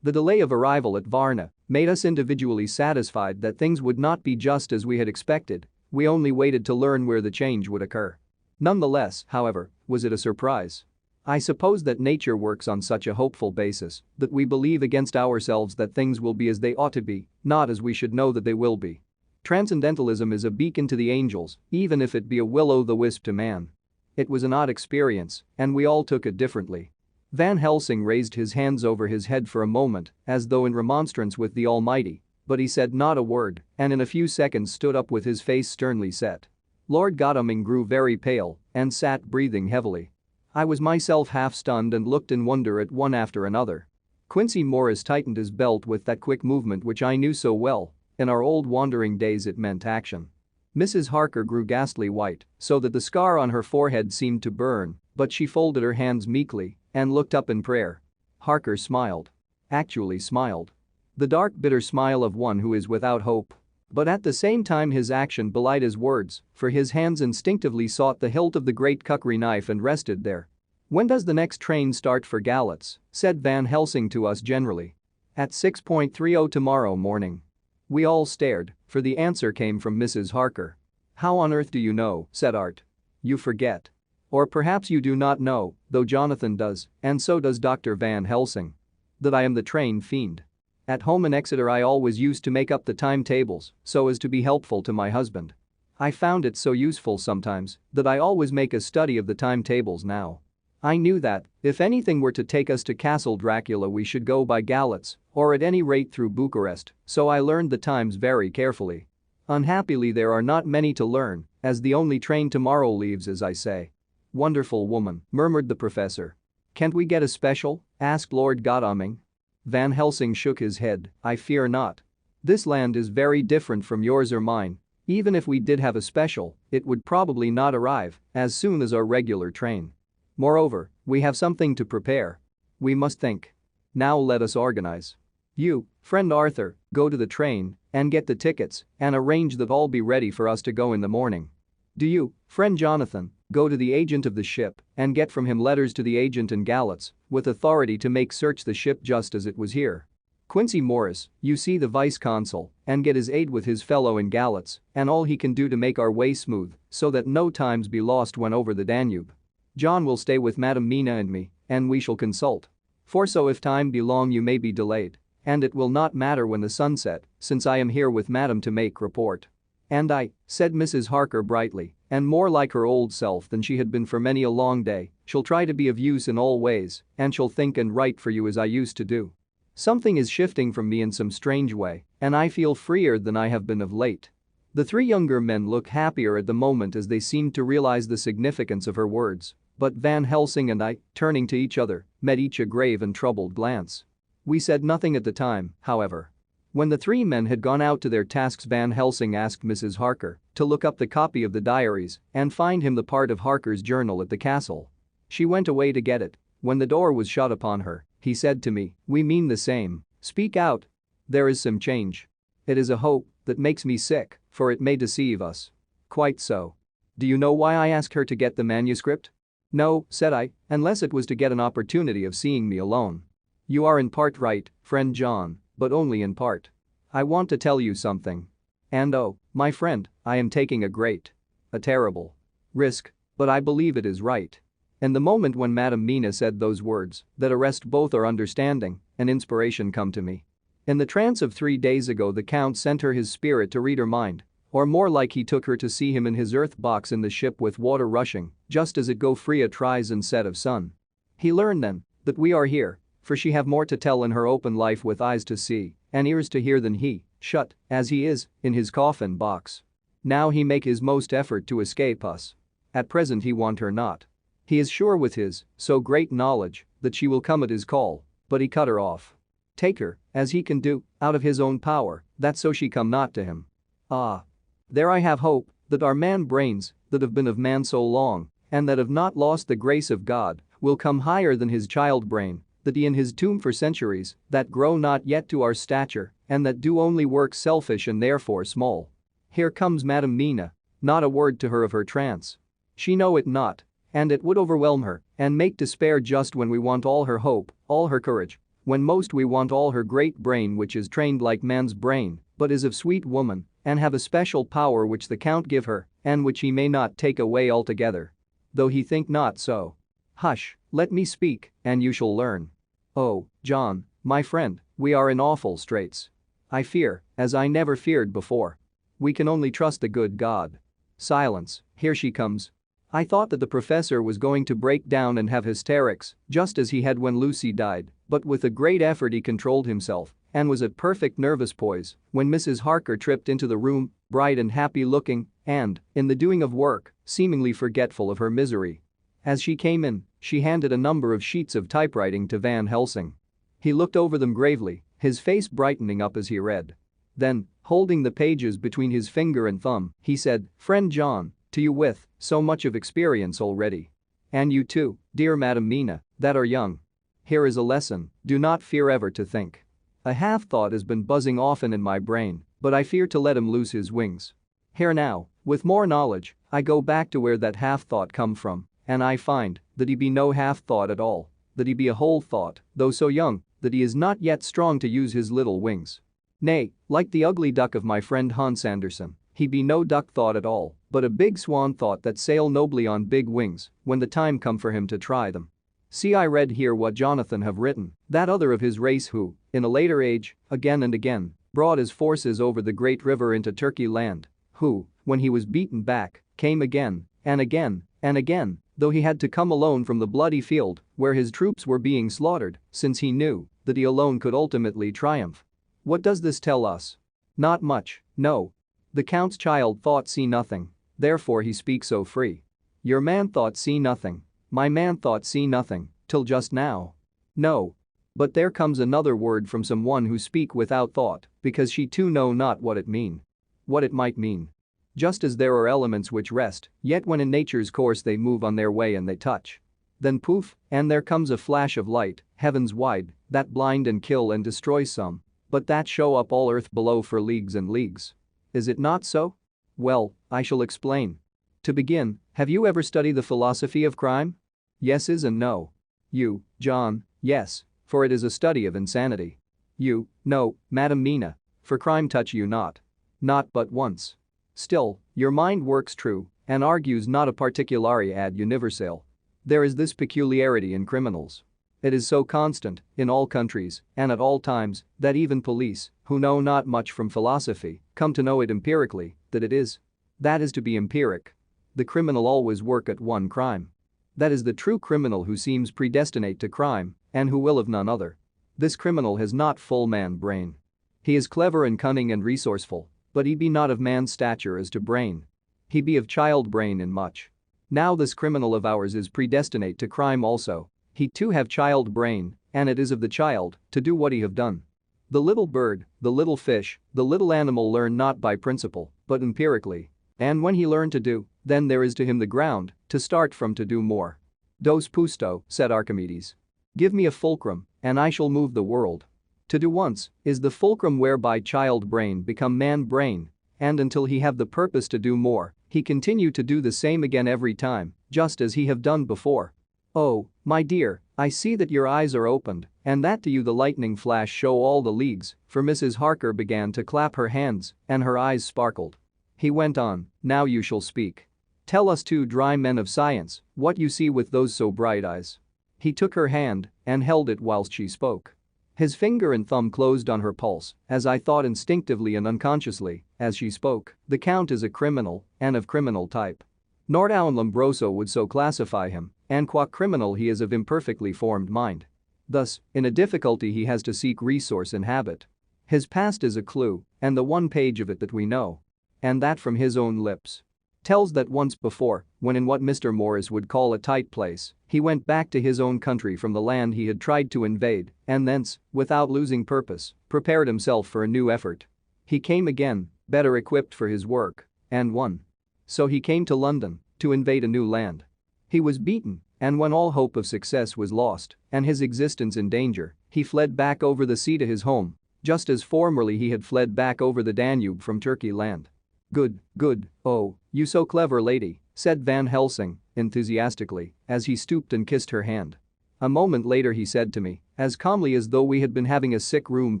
The delay of arrival at Varna made us individually satisfied that things would not be just as we had expected. We only waited to learn where the change would occur. Nonetheless, however, was it a surprise? I suppose that nature works on such a hopeful basis that we believe against ourselves that things will be as they ought to be, not as we should know that they will be. Transcendentalism is a beacon to the angels, even if it be a will-o'-the-wisp to man. It was an odd experience, and we all took it differently. Van Helsing raised his hands over his head for a moment, as though in remonstrance with the Almighty, but he said not a word and in a few seconds stood up with his face sternly set. Lord Godalming grew very pale and sat breathing heavily. I was myself half stunned and looked in wonder at one after another. Quincy Morris tightened his belt with that quick movement which I knew so well. In our old wandering days it meant action. Mrs. Harker grew ghastly white, so that the scar on her forehead seemed to burn, but she folded her hands meekly and looked up in prayer. Harker smiled. Actually smiled. The dark bitter smile of one who is without hope. But at the same time his action belied his words, for his hands instinctively sought the hilt of the great kukri knife and rested there. When does the next train start for Galats? Said Van Helsing to us generally. At 6:30 tomorrow morning. We all stared, for the answer came from Mrs. Harker. How on earth do you know? Said Art. You forget. Or perhaps you do not know, though Jonathan does, and so does Dr. Van Helsing. That I am the train fiend. At home in Exeter I always used to make up the timetables so as to be helpful to my husband. I found it so useful sometimes that I always make a study of the timetables now. I knew that, if anything were to take us to Castle Dracula we should go by Galats, or at any rate through Bucharest, so I learned the times very carefully. Unhappily there are not many to learn, as the only train tomorrow leaves as I say. Wonderful woman, murmured the professor. Can't we get a special? Asked Lord Godalming. Van Helsing shook his head, I fear not. This land is very different from yours or mine. Even if we did have a special, it would probably not arrive as soon as our regular train. Moreover, we have something to prepare. We must think. Now let us organize. You, friend Arthur, go to the train and get the tickets and arrange that all be ready for us to go in the morning. Do you, friend Jonathan, go to the agent of the ship and get from him letters to the agent in Galats with authority to make search the ship just as it was here. Quincy Morris, you see the vice-consul and get his aid with his fellow in Galats and all he can do to make our way smooth so that no times be lost when over the Danube. John will stay with Madam Mina and me and we shall consult. For so if time be long you may be delayed. And it will not matter when the sun set, since I am here with Madam to make report. And I, said Mrs. Harker brightly, and more like her old self than she had been for many a long day, shall try to be of use in all ways, and shall think and write for you as I used to do. Something is shifting from me in some strange way, and I feel freer than I have been of late. The three younger men look happier at the moment as they seemed to realize the significance of her words, but Van Helsing and I, turning to each other, met each a grave and troubled glance. We said nothing at the time, however. When the three men had gone out to their tasks, Van Helsing asked Mrs. Harker to look up the copy of the diaries and find him the part of Harker's journal at the castle. She went away to get it. When the door was shut upon her, he said to me, "We mean the same. Speak out. There is some change. It is a hope that makes me sick, for it may deceive us." Quite so. Do you know why I asked her to get the manuscript? No, said I, unless it was to get an opportunity of seeing me alone. You are in part right, friend John, but only in part. I want to tell you something. And oh, my friend, I am taking a terrible risk, but I believe it is right. In the moment when Madam Mina said those words that arrest both our understanding, an inspiration come to me. In the trance of 3 days ago the Count sent her his spirit to read her mind, or more like he took her to see him in his earth box in the ship with water rushing, just as it go free at rise and set of sun. He learned then that we are here, for she have more to tell in her open life with eyes to see and ears to hear than he, shut, as he is, in his coffin box. Now he make his most effort to escape us. At present he want her not. He is sure with his so great knowledge that she will come at his call, but he cut her off. Take her, as he can do, out of his own power, that so she come not to him. Ah. There I have hope that our man brains that have been of man so long and that have not lost the grace of God will come higher than his child brain, that he in his tomb for centuries that grow not yet to our stature and that do only work selfish and therefore small. Here comes Madam Mina, not a word to her of her trance. She know it not, and it would overwhelm her and make despair just when we want all her hope, all her courage, when most we want all her great brain which is trained like man's brain but is of sweet woman and have a special power which the Count give her and which he may not take away altogether. Though he think not so. Hush, let me speak, and you shall learn. Oh, John, my friend, we are in awful straits. I fear, as I never feared before. We can only trust the good God. Silence, here she comes. I thought that the professor was going to break down and have hysterics, just as he had when Lucy died, but with a great effort he controlled himself and was at perfect nervous poise when Mrs. Harker tripped into the room, bright and happy looking, and, in the doing of work, seemingly forgetful of her misery. As she came in, she handed a number of sheets of typewriting to Van Helsing. He looked over them gravely, his face brightening up as he read. Then, holding the pages between his finger and thumb, he said, "Friend John, to you with so much of experience already. And you too, dear Madam Mina, that are young. Here is a lesson, do not fear ever to think. A half-thought has been buzzing often in my brain, but I fear to let him loose his wings. Here now, with more knowledge, I go back to where that half-thought come from, and I find that he be no half-thought at all, that he be a whole thought, though so young, that he is not yet strong to use his little wings. Nay, like the ugly duck of my friend Hans Andersen, he be no duck thought at all, but a big swan thought that sail nobly on big wings when the time come for him to try them. See, I read here what Jonathan have written, that other of his race who, in a later age, again and again, brought his forces over the great river into Turkey land, who, when he was beaten back, came again, and again, and again, though he had to come alone from the bloody field where his troops were being slaughtered, since he knew that he alone could ultimately triumph. What does this tell us? Not much, no. The Count's child thought see nothing, therefore he speaks so free. Your man thought see nothing, my man thought see nothing, till just now. No. But there comes another word from someone who speak without thought, because she too know not what it mean. What it might mean. Just as there are elements which rest, yet when in nature's course they move on their way and they touch. Then poof, and there comes a flash of light, heavens wide, that blind and kill and destroy some, but that show up all earth below for leagues and leagues. Is it not so? Well, I shall explain. To begin, have you ever studied the philosophy of crime? Yeses and no. You, John, yes, for it is a study of insanity. You, no, Madam Mina, for crime touch you not. Not but once. Still, your mind works true and argues not a particulari ad universale. There is this peculiarity in criminals. It is so constant, in all countries, and at all times, that even police, who know not much from philosophy, come to know it empirically, that it is. That is to be empiric. The criminal always work at one crime. That is the true criminal who seems predestinate to crime, and who will of none other. This criminal has not full man brain. He is clever and cunning and resourceful, but he be not of man's stature as to brain. He be of child brain in much. Now this criminal of ours is predestinate to crime also. He too have child brain, and it is of the child to do what he have done. The little bird, the little fish, the little animal learn not by principle, but empirically. And when he learn to do, then there is to him the ground to start from to do more. Dos pusto, said Archimedes. Give me a fulcrum, and I shall move the world. To do once is the fulcrum whereby child brain become man brain, and until he have the purpose to do more, he continue to do the same again every time, just as he have done before. Oh, my dear, I see that your eyes are opened, and that to you the lightning flash show all the leagues, for Mrs. Harker began to clap her hands, and her eyes sparkled. He went on, now you shall speak. Tell us two dry men of science what you see with those so bright eyes. He took her hand and held it whilst she spoke. His finger and thumb closed on her pulse, as I thought instinctively and unconsciously, as she spoke, the Count is a criminal, and of criminal type. Nordau and Lombroso would so classify him, and qua criminal he is of imperfectly formed mind. Thus, in a difficulty he has to seek resource and habit. His past is a clue, and the one page of it that we know, and that from his own lips, tells that once before, when in what Mr. Morris would call a tight place, he went back to his own country from the land he had tried to invade, and thence, without losing purpose, prepared himself for a new effort. He came again, better equipped for his work, and won. So he came to London, to invade a new land. He was beaten, and when all hope of success was lost, and his existence in danger, he fled back over the sea to his home, just as formerly he had fled back over the Danube from Turkey land. Good, good, oh, you so clever lady, said Van Helsing, enthusiastically, as he stooped and kissed her hand. A moment later he said to me, as calmly as though we had been having a sick room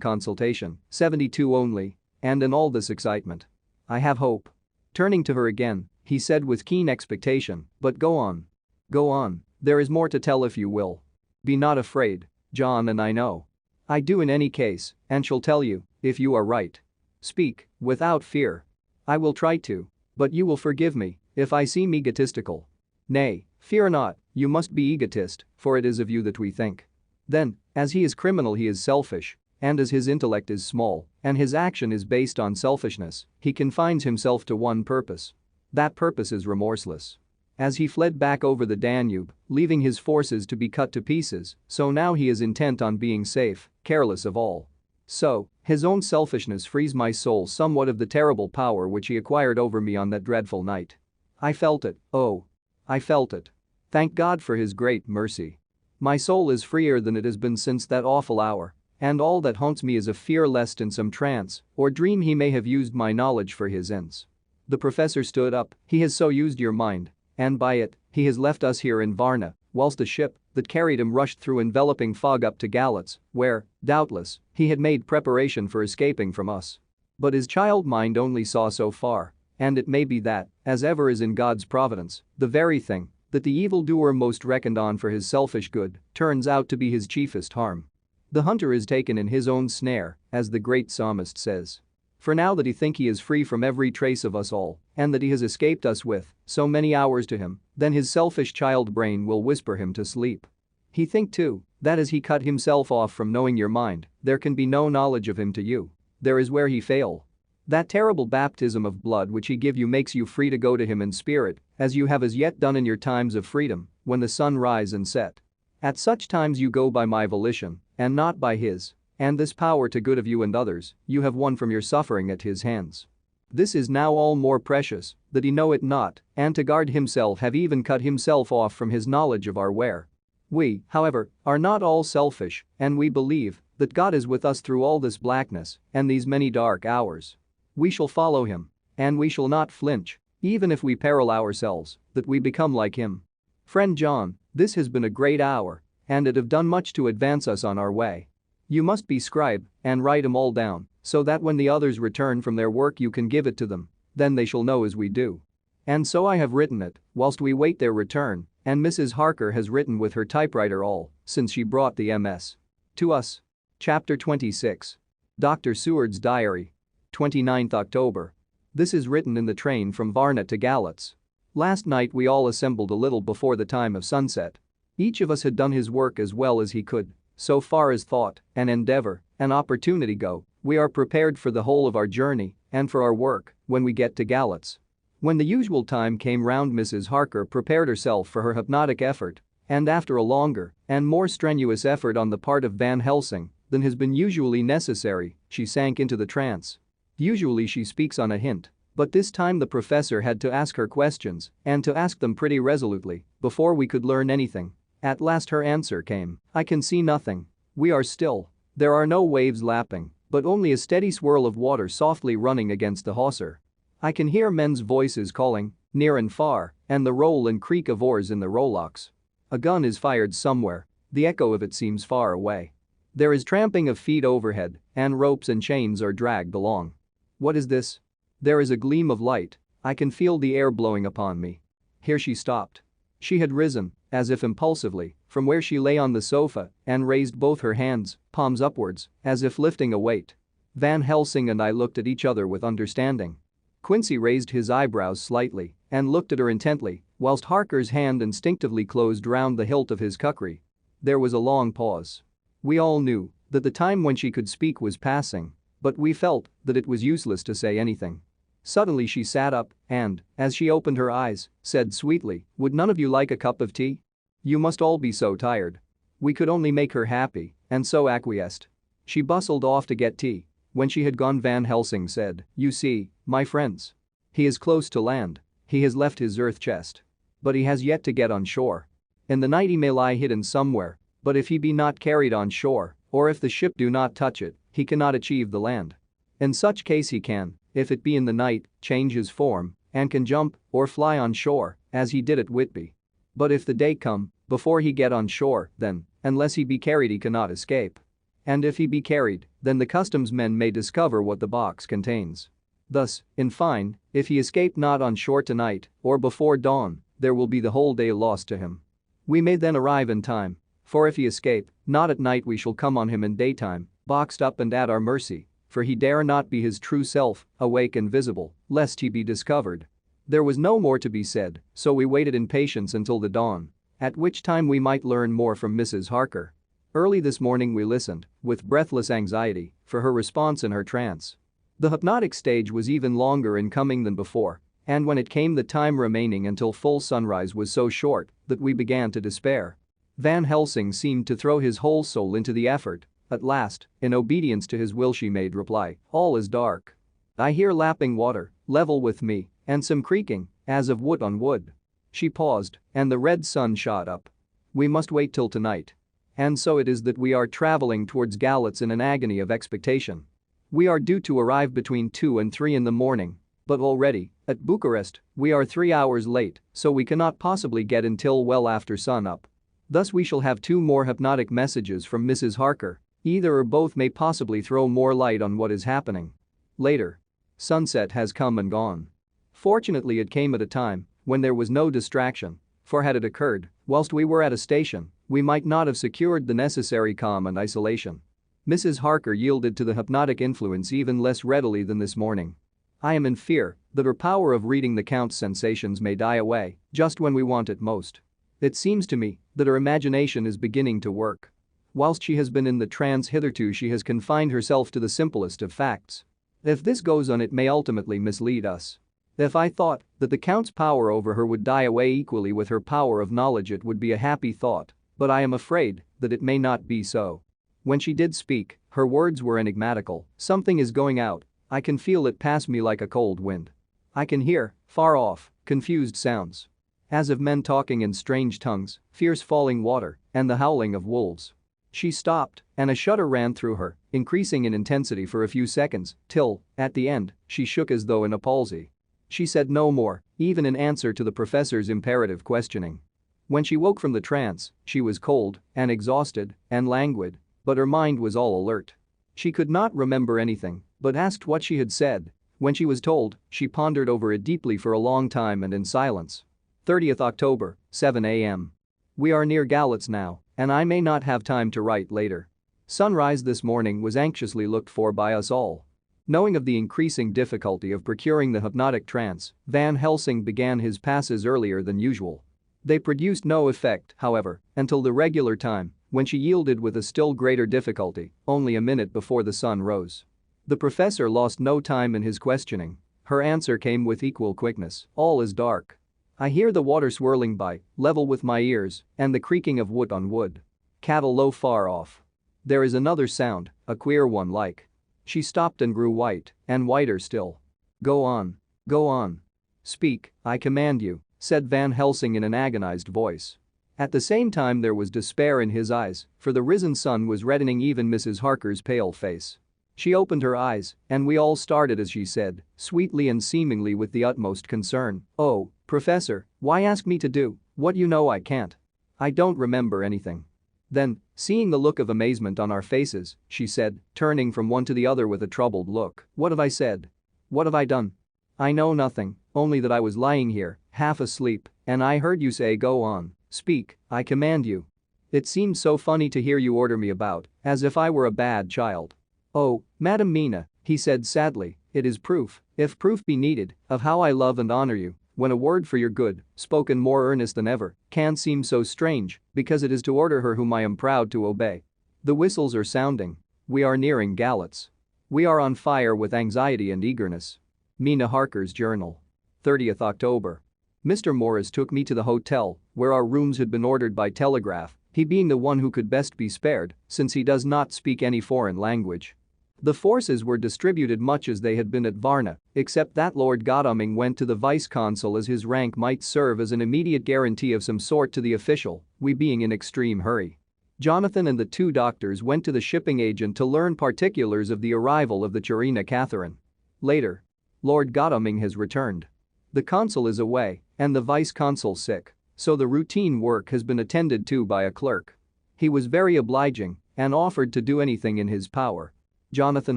consultation, 72 only, and in all this excitement. I have hope. Turning to her again, he said with keen expectation, but go on. Go on, there is more to tell if you will. Be not afraid, John, and I know. I do in any case, and shall tell you, if you are right. Speak, without fear. I will try to, but you will forgive me if I seem egotistical. Nay, fear not, you must be egotist, for it is of you that we think. Then, as he is criminal he is selfish, and as his intellect is small, and his action is based on selfishness, he confines himself to one purpose. That purpose is remorseless. As he fled back over the Danube, leaving his forces to be cut to pieces, so now he is intent on being safe, careless of all. So, his own selfishness frees my soul somewhat of the terrible power which he acquired over me on that dreadful night. I felt it, oh. I felt it. Thank God for his great mercy. My soul is freer than it has been since that awful hour, and all that haunts me is a fear lest in some trance or dream he may have used my knowledge for his ends. The professor stood up, he has so used your mind, and by it, he has left us here in Varna, whilst a ship that carried him rushed through enveloping fog up to Galatz, where, doubtless, he had made preparation for escaping from us. But his child mind only saw so far, and it may be that, as ever is in God's providence, the very thing that the evildoer most reckoned on for his selfish good turns out to be his chiefest harm. The hunter is taken in his own snare, as the great psalmist says. For now that he think he is free from every trace of us all, and that he has escaped us with so many hours to him, then his selfish child brain will whisper him to sleep. He think too, that as he cut himself off from knowing your mind, there can be no knowledge of him to you. There is where he fail. That terrible baptism of blood which he give you makes you free to go to him in spirit, as you have as yet done in your times of freedom, when the sun rise and set. At such times you go by my volition, and not by his. And this power to good of you and others, you have won from your suffering at his hands. This is now all more precious, that he know it not, and to guard himself have even cut himself off from his knowledge of our where. We, however, are not all selfish, and we believe that God is with us through all this blackness and these many dark hours. We shall follow him, and we shall not flinch, Even if we peril ourselves, that we become like him. Friend John, this has been a great hour, and it have done much to advance us on our way. You must be scribe and write 'em all down, so that when the others return from their work you can give it to them, then they shall know as we do. And so I have written it, whilst we wait their return, and Mrs. Harker has written with her typewriter all, since she brought the MS. To us. Chapter 26. Dr. Seward's Diary. 29th October. This is written in the train from Varna to Galatz. Last night we all assembled a little before the time of sunset. Each of us had done his work as well as he could. So far as thought and endeavor and opportunity go, we are prepared for the whole of our journey and for our work when we get to Galatz. When the usual time came round, Mrs. Harker prepared herself for her hypnotic effort, and after a longer and more strenuous effort on the part of Van Helsing than has been usually necessary, she sank into the trance. Usually she speaks on a hint, but this time the professor had to ask her questions and to ask them pretty resolutely before we could learn anything. At last her answer came. I can see nothing. We are still. There are no waves lapping, but only a steady swirl of water softly running against the hawser. I can hear men's voices calling, near and far, and the roll and creak of oars in the rowlocks. A gun is fired somewhere, the echo of it seems far away. There is tramping of feet overhead, and ropes and chains are dragged along. What is this? There is a gleam of light. I can feel the air blowing upon me. Here she stopped. She had risen, as if impulsively, from where she lay on the sofa and raised both her hands, palms upwards, as if lifting a weight. Van Helsing and I looked at each other with understanding. Quincy raised his eyebrows slightly and looked at her intently, whilst Harker's hand instinctively closed round the hilt of his kukri. There was a long pause. We all knew that the time when she could speak was passing, but we felt that it was useless to say anything. Suddenly she sat up and, as she opened her eyes, said sweetly, "Would none of you like a cup of tea? You must all be so tired." We could only make her happy, and so acquiesced. She bustled off to get tea. When she had gone, Van Helsing said, "You see, my friends. He is close to land. He has left his earth chest. But he has yet to get on shore. In the night he may lie hidden somewhere, but if he be not carried on shore, or if the ship do not touch it, he cannot achieve the land. In such case he can, if it be in the night, change his form, and can jump or fly on shore, as he did at Whitby. But if the day come, before he get on shore, then, unless he be carried, he cannot escape. And if he be carried, then the customs men may discover what the box contains. Thus, in fine, if he escape not on shore tonight, or before dawn, there will be the whole day lost to him. We may then arrive in time, for if he escape, not at night we shall come on him in daytime, boxed up and at our mercy, for he dare not be his true self, awake and visible, lest he be discovered." There was no more to be said, so we waited in patience until the dawn, at which time we might learn more from Mrs. Harker. Early this morning we listened, with breathless anxiety, for her response in her trance. The hypnotic stage was even longer in coming than before, and when it came the time remaining until full sunrise was so short that we began to despair. Van Helsing seemed to throw his whole soul into the effort. At last, in obedience to his will, she made reply, "All is dark. I hear lapping water, level with me, and some creaking, as of wood on wood." She paused, and the red sun shot up. "We must wait till tonight. And so it is that we are traveling towards Galatz in an agony of expectation. We are due to arrive between 2 and 3 in the morning, but already, at Bucharest, we are 3 hours late, so we cannot possibly get in till well after sun up. Thus we shall have 2 more hypnotic messages from Mrs. Harker. Either or both may possibly throw more light on what is happening. Later. Sunset has come and gone. Fortunately it came at a time when there was no distraction, for had it occurred whilst we were at a station, we might not have secured the necessary calm and isolation. Mrs. Harker yielded to the hypnotic influence even less readily than this morning. I am in fear that her power of reading the Count's sensations may die away just when we want it most. It seems to me that her imagination is beginning to work. Whilst she has been in the trance hitherto, she has confined herself to the simplest of facts. If this goes on, it may ultimately mislead us. If I thought that the Count's power over her would die away equally with her power of knowledge, it would be a happy thought, but I am afraid that it may not be so. When she did speak, her words were enigmatical. Something is going out. I can feel it pass me like a cold wind. I can hear, far off, confused sounds. As of men talking in strange tongues, fierce falling water, and the howling of wolves. She stopped, and a shudder ran through her, increasing in intensity for a few seconds, till, at the end, she shook as though in a palsy. She said no more, even in answer to the professor's imperative questioning. When she woke from the trance, she was cold and exhausted and languid, but her mind was all alert. She could not remember anything, but asked what she had said. When she was told, she pondered over it deeply for a long time and in silence. 30th October, 7 a.m. We are near Galatz now, and I may not have time to write later. Sunrise this morning was anxiously looked for by us all. Knowing of the increasing difficulty of procuring the hypnotic trance, Van Helsing began his passes earlier than usual. They produced no effect, however, until the regular time, when she yielded with a still greater difficulty, only a minute before the sun rose. The professor lost no time in his questioning. Her answer came with equal quickness: all is dark. I hear the water swirling by, level with my ears, and the creaking of wood on wood. Cattle low far off. There is another sound, a queer one like. She stopped and grew white, and whiter still. Go on. Go on. Speak, I command you, said Van Helsing in an agonized voice. At the same time there was despair in his eyes, for the risen sun was reddening even Mrs. Harker's pale face. She opened her eyes, and we all started as she said, sweetly and seemingly with the utmost concern, "Oh, Professor, why ask me to do what you know I can't? I don't remember anything." Then, seeing the look of amazement on our faces, she said, turning from one to the other with a troubled look, "What have I said? What have I done? I know nothing, only that I was lying here, half asleep, and I heard you say go on, speak, I command you. It seemed so funny to hear you order me about, as if I were a bad child." "Oh, Madam Mina," he said sadly, "it is proof, if proof be needed, of how I love and honor you, when a word for your good, spoken more earnest than ever, can seem so strange, because it is to order her whom I am proud to obey. The whistles are sounding. We are nearing Galatz. We are on fire with anxiety and eagerness." Mina Harker's journal. 30th October. Mr. Morris took me to the hotel, where our rooms had been ordered by telegraph, he being the one who could best be spared, since he does not speak any foreign language. The forces were distributed much as they had been at Varna, except that Lord Godalming went to the vice-consul as his rank might serve as an immediate guarantee of some sort to the official, we being in extreme hurry. Jonathan and the two doctors went to the shipping agent to learn particulars of the arrival of the Czarina Catherine. Later. Lord Godalming has returned. The consul is away, and the vice-consul sick, so the routine work has been attended to by a clerk. He was very obliging and offered to do anything in his power. Jonathan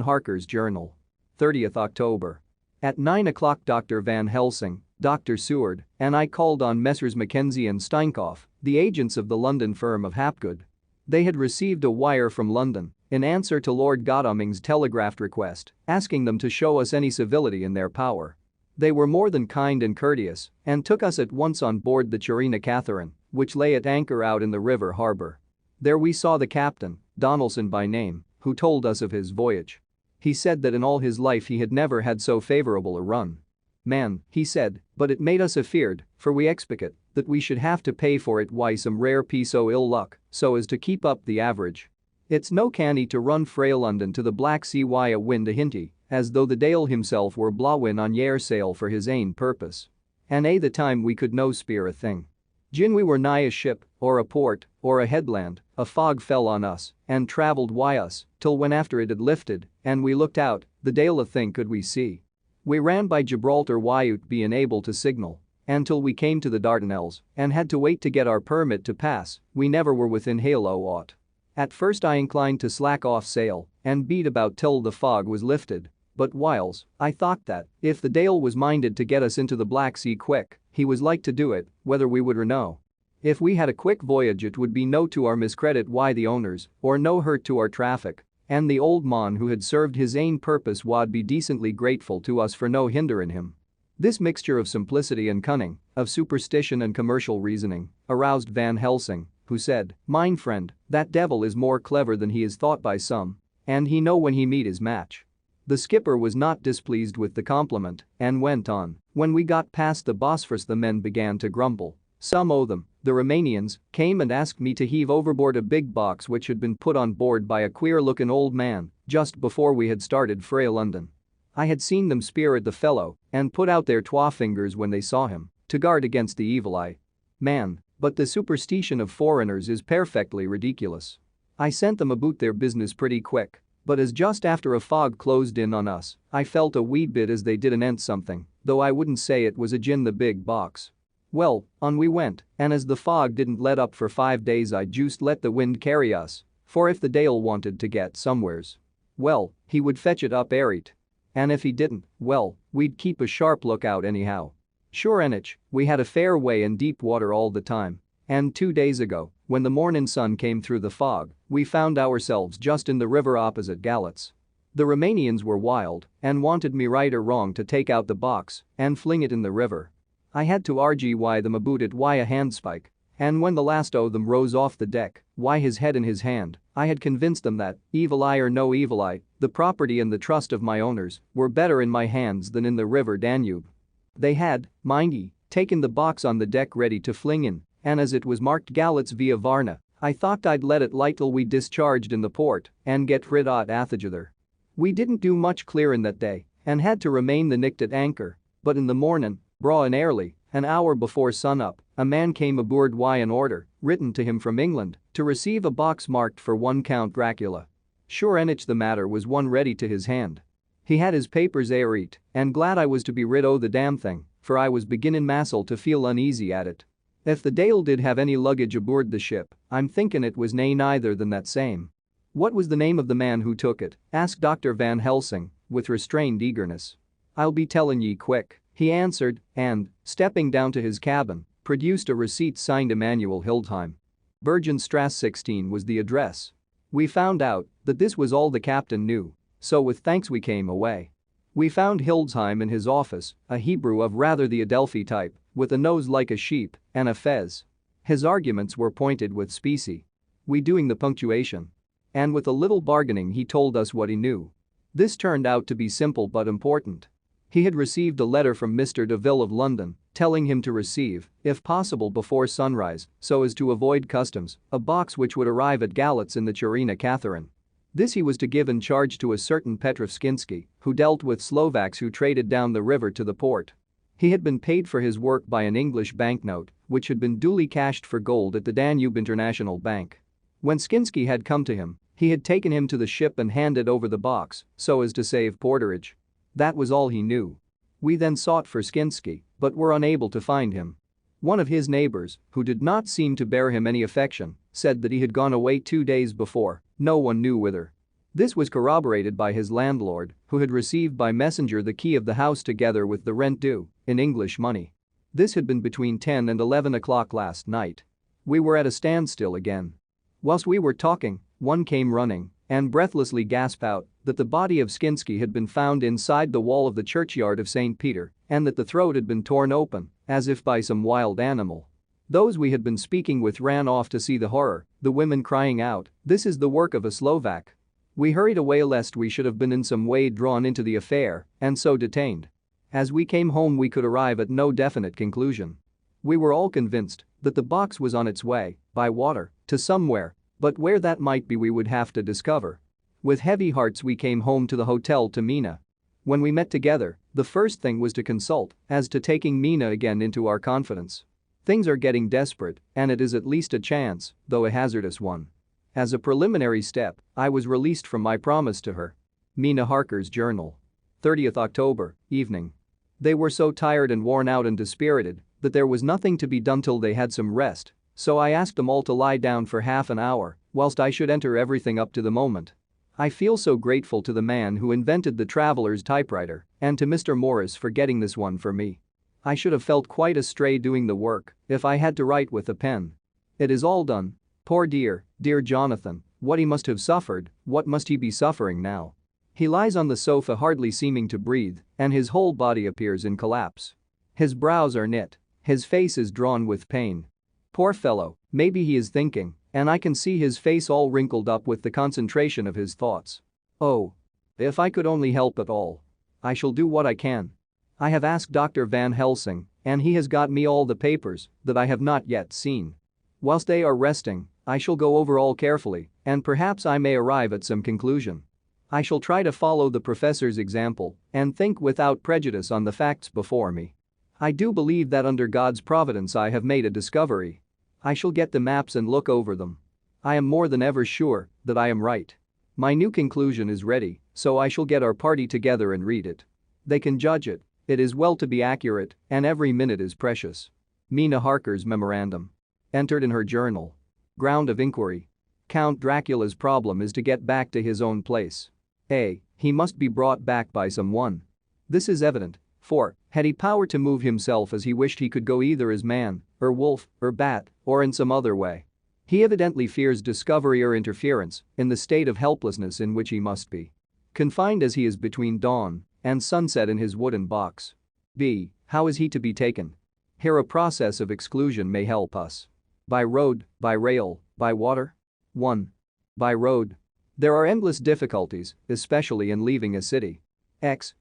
Harker's journal. 30th October. At 9 o'clock Dr. Van Helsing, Dr. Seward, and I called on Messrs. Mackenzie and Steinkopf, the agents of the London firm of Hapgood. They had received a wire from London, in answer to Lord Godalming's telegraphed request, asking them to show us any civility in their power. They were more than kind and courteous, and took us at once on board the Czarina Catherine, which lay at anchor out in the river harbour. There we saw the captain, Donaldson by name, who told us of his voyage. He said that in all his life he had never had so favourable a run. "Man," he said, "but it made us afeard, for we expected that we should have to pay for it why some rare piece o' ill luck, so as to keep up the average. It's no canny to run frae London to the Black Sea why a wind a hinty, as though the Dale himself were blawin' on yer sail for his ain purpose. And a' the time we could no speer a thing. Gin we were nigh a ship, or a port, or a headland, a fog fell on us, and travelled wy us, till when after it had lifted, and we looked out, the Dale a thing could we see. We ran by Gibraltar without being able to signal, and till we came to the Dardanelles, and had to wait to get our permit to pass, we never were within hail o' aught. At first I inclined to slack off sail, and beat about till the fog was lifted, but whiles, I thought that, if the Dale was minded to get us into the Black Sea quick, he was like to do it, whether we would or no. If we had a quick voyage it would be no to our miscredit why the owners, or no hurt to our traffic, and the old mon who had served his ain purpose wad be decently grateful to us for no hinderin' him." This mixture of simplicity and cunning, of superstition and commercial reasoning, aroused Van Helsing, who said, "Mine friend, that devil is more clever than he is thought by some, and he know when he meet his match." The skipper was not displeased with the compliment and went on, "When we got past the Bosphorus the men began to grumble. Some o' them, the Romanians, came and asked me to heave overboard a big box which had been put on board by a queer-looking old man just before we had started frae London. I had seen them speer at the fellow and put out their twa fingers when they saw him, to guard against the evil eye. Man, but the superstition of foreigners is perfectly ridiculous. I sent them about their business pretty quick. But as just after a fog closed in on us, I felt a wee bit as they didn't ent something, though I wouldn't say it was a gin the big box. Well, on we went, and as the fog didn't let up for 5 days I just let the wind carry us, for if the Dale wanted to get somewheres, well, he would fetch it up airit. And if he didn't, well, we'd keep a sharp lookout anyhow. Sure enough, we had a fair way in deep water all the time. And 2 days ago, when the mornin' sun came through the fog, we found ourselves just in the river opposite Galatz. The Romanians were wild and wanted me right or wrong to take out the box and fling it in the river. I had to argy why them about it why a handspike, and when the last o' them rose off the deck, why his head in his hand, I had convinced them that, evil eye or no evil eye, the property and the trust of my owners were better in my hands than in the river Danube. They had, mind ye, taken the box on the deck ready to fling in, and as it was marked Galatz via Varna, I thought I'd let it lie till we discharged in the port and get rid o' Athagither. We didn't do much clearin' that day and had to remain the night at anchor, but in the mornin', braw and early, an hour before sunup, a man came aboard wi' an order, written to him from England, to receive a box marked for one Count Dracula. Sure enough the matter was one ready to his hand. He had his papers airit, and glad I was to be rid o' the damn thing, for I was beginnin' massel to feel uneasy at it. If the Dale did have any luggage aboard the ship, I'm thinkin' it was nae neither than that same. What was the name of the man who took it? Asked Dr. Van Helsing, with restrained eagerness. I'll be tellin' ye quick, he answered, and, stepping down to his cabin, produced a receipt signed Emanuel Hildheim. Bergenstrasse 16 was the address. We found out that this was all the captain knew, so with thanks we came away. We found Hildheim in his office, a Hebrew of rather the Adelphi type, with a nose like a sheep and a fez. His arguments were pointed with specie. We doing the punctuation. And with a little bargaining he told us what he knew. This turned out to be simple but important. He had received a letter from Mr. Deville of London, telling him to receive, if possible before sunrise, so as to avoid customs, a box which would arrive at Galatz in the Czarina Catherine. This he was to give in charge to a certain Petrov Skinsky, who dealt with Slovaks who traded down the river to the port. He had been paid for his work by an English banknote, which had been duly cashed for gold at the Danube International Bank. When Skinsky had come to him, he had taken him to the ship and handed over the box, so as to save porterage. That was all he knew. We then sought for Skinsky, but were unable to find him. One of his neighbors, who did not seem to bear him any affection, said that he had gone away 2 days before, no one knew whither. This was corroborated by his landlord, who had received by messenger the key of the house together with the rent due, in English money. This had been between 10 and 11 o'clock last night. We were at a standstill again. Whilst we were talking, one came running and breathlessly gasped out that the body of Skinsky had been found inside the wall of the churchyard of St. Peter and that the throat had been torn open, as if by some wild animal. Those we had been speaking with ran off to see the horror, the women crying out, "This is the work of a Slovak." We hurried away lest we should have been in some way drawn into the affair and so detained. As we came home we could arrive at no definite conclusion. We were all convinced that the box was on its way, by water, to somewhere, but where that might be we would have to discover. With heavy hearts we came home to the hotel to Mina. When we met together, the first thing was to consult as to taking Mina again into our confidence. Things are getting desperate, and it is at least a chance, though a hazardous one. As a preliminary step, I was released from my promise to her. Mina Harker's journal. 30th October, evening. They were so tired and worn out and dispirited that there was nothing to be done till they had some rest, so I asked them all to lie down for half an hour whilst I should enter everything up to the moment. I feel so grateful to the man who invented the traveler's typewriter and to Mr. Morris for getting this one for me. I should have felt quite astray doing the work if I had to write with a pen. It is all done. Poor dear Jonathan, what he must have suffered, what must he be suffering now? He lies on the sofa hardly seeming to breathe, and his whole body appears in collapse. His brows are knit, his face is drawn with pain. Poor fellow, maybe he is thinking, and I can see his face all wrinkled up with the concentration of his thoughts. Oh. If I could only help at all. I shall do what I can. I have asked Dr. Van Helsing, and he has got me all the papers that I have not yet seen. Whilst they are resting, I shall go over all carefully, and perhaps I may arrive at some conclusion. I shall try to follow the professor's example and think without prejudice on the facts before me. I do believe that under God's providence I have made a discovery. I shall get the maps and look over them. I am more than ever sure that I am right. My new conclusion is ready, so I shall get our party together and read it. They can judge it. It is well to be accurate, and every minute is precious. Mina Harker's memorandum. Entered in her journal. Ground of inquiry. Count Dracula's problem is to get back to his own place. He must be brought back by someone. This is evident, for, had he power to move himself as he wished, he could go either as man, or wolf, or bat, or in some other way. He evidently fears discovery or interference in the state of helplessness in which he must be. Confined as he is between dawn and sunset in his wooden box. How is he to be taken? Here a process of exclusion may help us. By road, by rail, by water? 1. By road. There are endless difficulties, especially in leaving a city.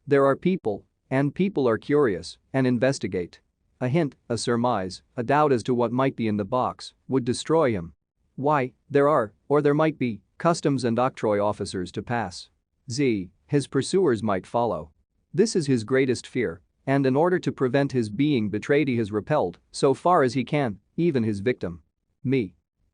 There are people, and people are curious and investigate. A hint, a surmise, a doubt as to what might be in the box would destroy him. Why, there are, or there might be, customs and octroi officers to pass. His pursuers might follow. This is his greatest fear, and in order to prevent his being betrayed he has repelled, so far as he can, even his victim.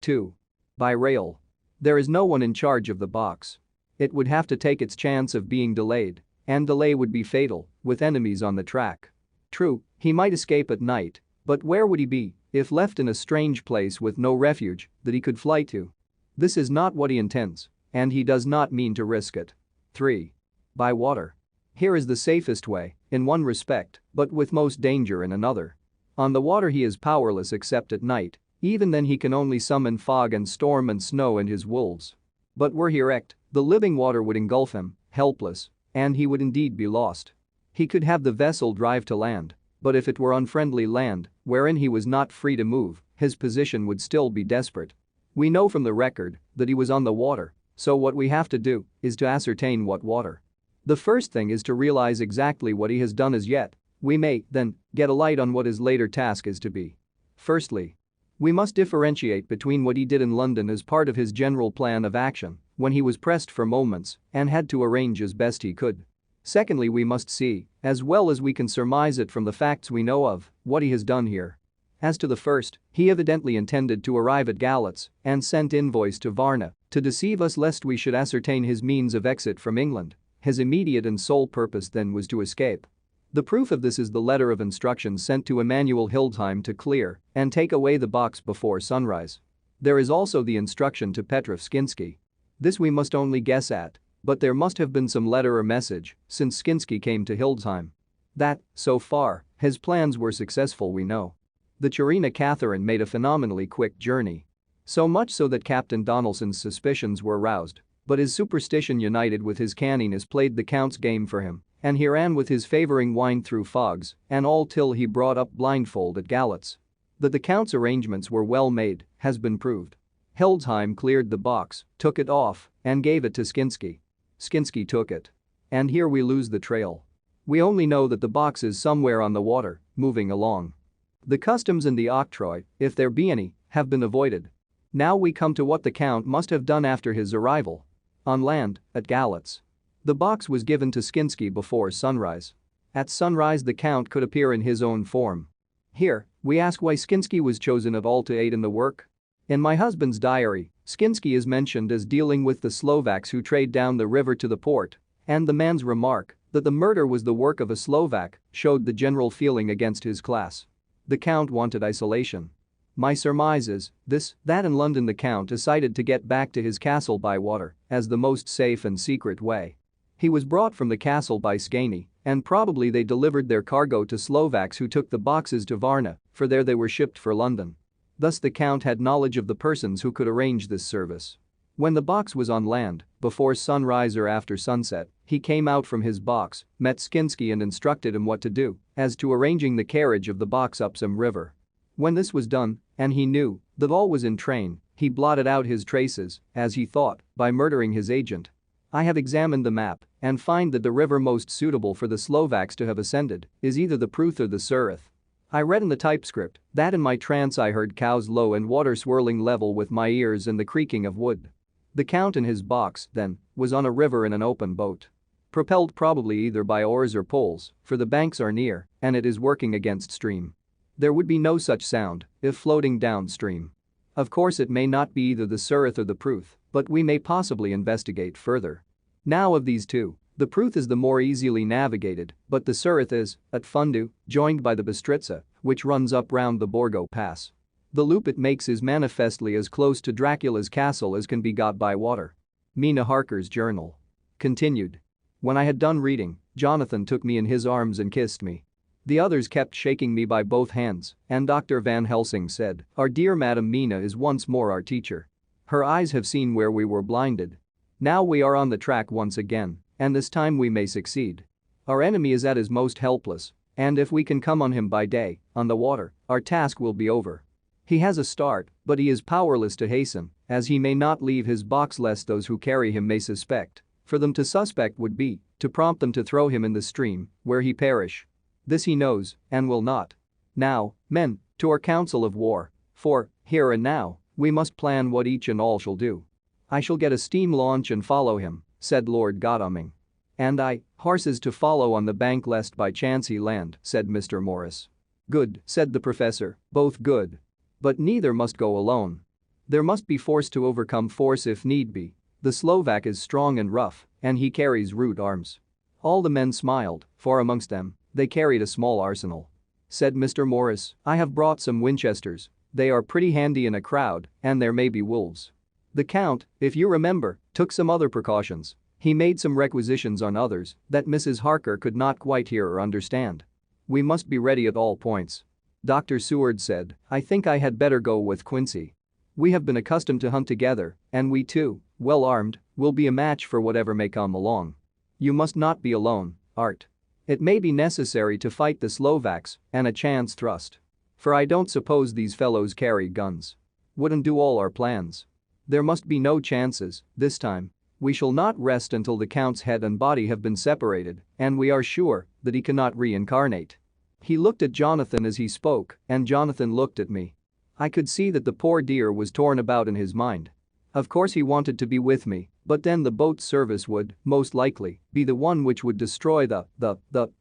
2. By rail. There is no one in charge of the box. It would have to take its chance of being delayed, and delay would be fatal, with enemies on the track. True, he might escape at night, but where would he be if left in a strange place with no refuge that he could fly to? This is not what he intends, and he does not mean to risk it. 3. By water. Here is the safest way, in one respect, but with most danger in another. On the water he is powerless except at night, even then he can only summon fog and storm and snow and his wolves. But were he wrecked, the living water would engulf him, helpless, and he would indeed be lost. He could have the vessel drive to land, but if it were unfriendly land, wherein he was not free to move, his position would still be desperate. We know from the record that he was on the water, so what we have to do is to ascertain what water. The first thing is to realize exactly what he has done as yet. We may, then, get a light on what his later task is to be. Firstly, we must differentiate between what he did in London as part of his general plan of action, when he was pressed for moments and had to arrange as best he could. Secondly, we must see, as well as we can surmise it from the facts we know of, what he has done here. As to the first, he evidently intended to arrive at Galatz and sent invoice to Varna to deceive us lest we should ascertain his means of exit from England. His immediate and sole purpose then was to escape. The proof of this is the letter of instructions sent to Emanuel Hildheim to clear and take away the box before sunrise. There is also the instruction to Petrov Skinsky. This we must only guess at, but there must have been some letter or message since Skinsky came to Hildheim. That, so far, his plans were successful we know. The Cherina Catherine made a phenomenally quick journey. So much so that Captain Donaldson's suspicions were aroused, but his superstition united with his canniness played the Count's game for him, and he ran with his favoring wind through fogs and all till he brought up blindfold at Galatz. That the Count's arrangements were well made has been proved. Hildheim cleared the box, took it off, and gave it to Skinsky. Skinsky took it. And here we lose the trail. We only know that the box is somewhere on the water, moving along. The customs and the octroi, if there be any, have been avoided. Now we come to what the Count must have done after his arrival. On land, at Galatz. The box was given to Skinsky before sunrise. At sunrise the Count could appear in his own form. Here, we ask why Skinsky was chosen at all to aid in the work. In my husband's diary, Skinsky is mentioned as dealing with the Slovaks who trade down the river to the port, and the man's remark that the murder was the work of a Slovak showed the general feeling against his class. The Count wanted isolation. My surmise is that in London the Count decided to get back to his castle by water as the most safe and secret way. He was brought from the castle by Skani, and probably they delivered their cargo to Slovaks who took the boxes to Varna, for there they were shipped for London. Thus the Count had knowledge of the persons who could arrange this service. When the box was on land, before sunrise or after sunset, he came out from his box, met Skinsky and instructed him what to do as to arranging the carriage of the box up some river. When this was done, and he knew that all was in train, he blotted out his traces, as he thought, by murdering his agent. I have examined the map and find that the river most suitable for the Slovaks to have ascended is either the Pruth or the Sureth. I read in the typescript that in my trance I heard cows low and water swirling level with my ears and the creaking of wood. The Count in his box, then, was on a river in an open boat. Propelled probably either by oars or poles, for the banks are near and it is working against stream. There would be no such sound if floating downstream. Of course it may not be either the Sureth or the Pruth, But we may possibly investigate further. Now of these two, the Pruth is the more easily navigated, but the Surith is, at Fundu, joined by the Bistritza, which runs up round the Borgo Pass. The loop it makes is manifestly as close to Dracula's castle as can be got by water. Mina Harker's journal. Continued. When I had done reading, Jonathan took me in his arms and kissed me. The others kept shaking me by both hands, and Dr. Van Helsing said, "Our dear Madam Mina is once more our teacher. Her eyes have seen where we were blinded. Now we are on the track once again, and this time we may succeed. Our enemy is at his most helpless, and if we can come on him by day, on the water, our task will be over. He has a start, but he is powerless to hasten, as he may not leave his box lest those who carry him may suspect. For them to suspect would be to prompt them to throw him in the stream, where he perish. This he knows, and will not. Now, men, to our council of war, for, here and now, we must plan what each and all shall do." "I shall get a steam launch and follow him," said Lord Godalming. "And I, horses to follow on the bank lest by chance he land," said Mr. Morris. "Good," said the professor, "both good. But neither must go alone. There must be force to overcome force if need be. The Slovak is strong and rough, and he carries rude arms." All the men smiled, for amongst them, they carried a small arsenal. Said Mr. Morris, "I have brought some Winchesters. They are pretty handy in a crowd, and there may be wolves." The Count, if you remember, took some other precautions. He made some requisitions on others that Mrs. Harker could not quite hear or understand. "We must be ready at all points." Dr. Seward said, "I think I had better go with Quincy. We have been accustomed to hunt together, and we too, well armed, will be a match for whatever may come along. You must not be alone, Art. It may be necessary to fight the Slovaks and a chance thrust. For I don't suppose these fellows carry guns. Wouldn't do all our plans. There must be no chances, this time. We shall not rest until the Count's head and body have been separated, and we are sure that he cannot reincarnate." He looked at Jonathan as he spoke, and Jonathan looked at me. I could see that the poor dear was torn about in his mind. Of course he wanted to be with me, but then the boat service would, most likely, be the one which would destroy the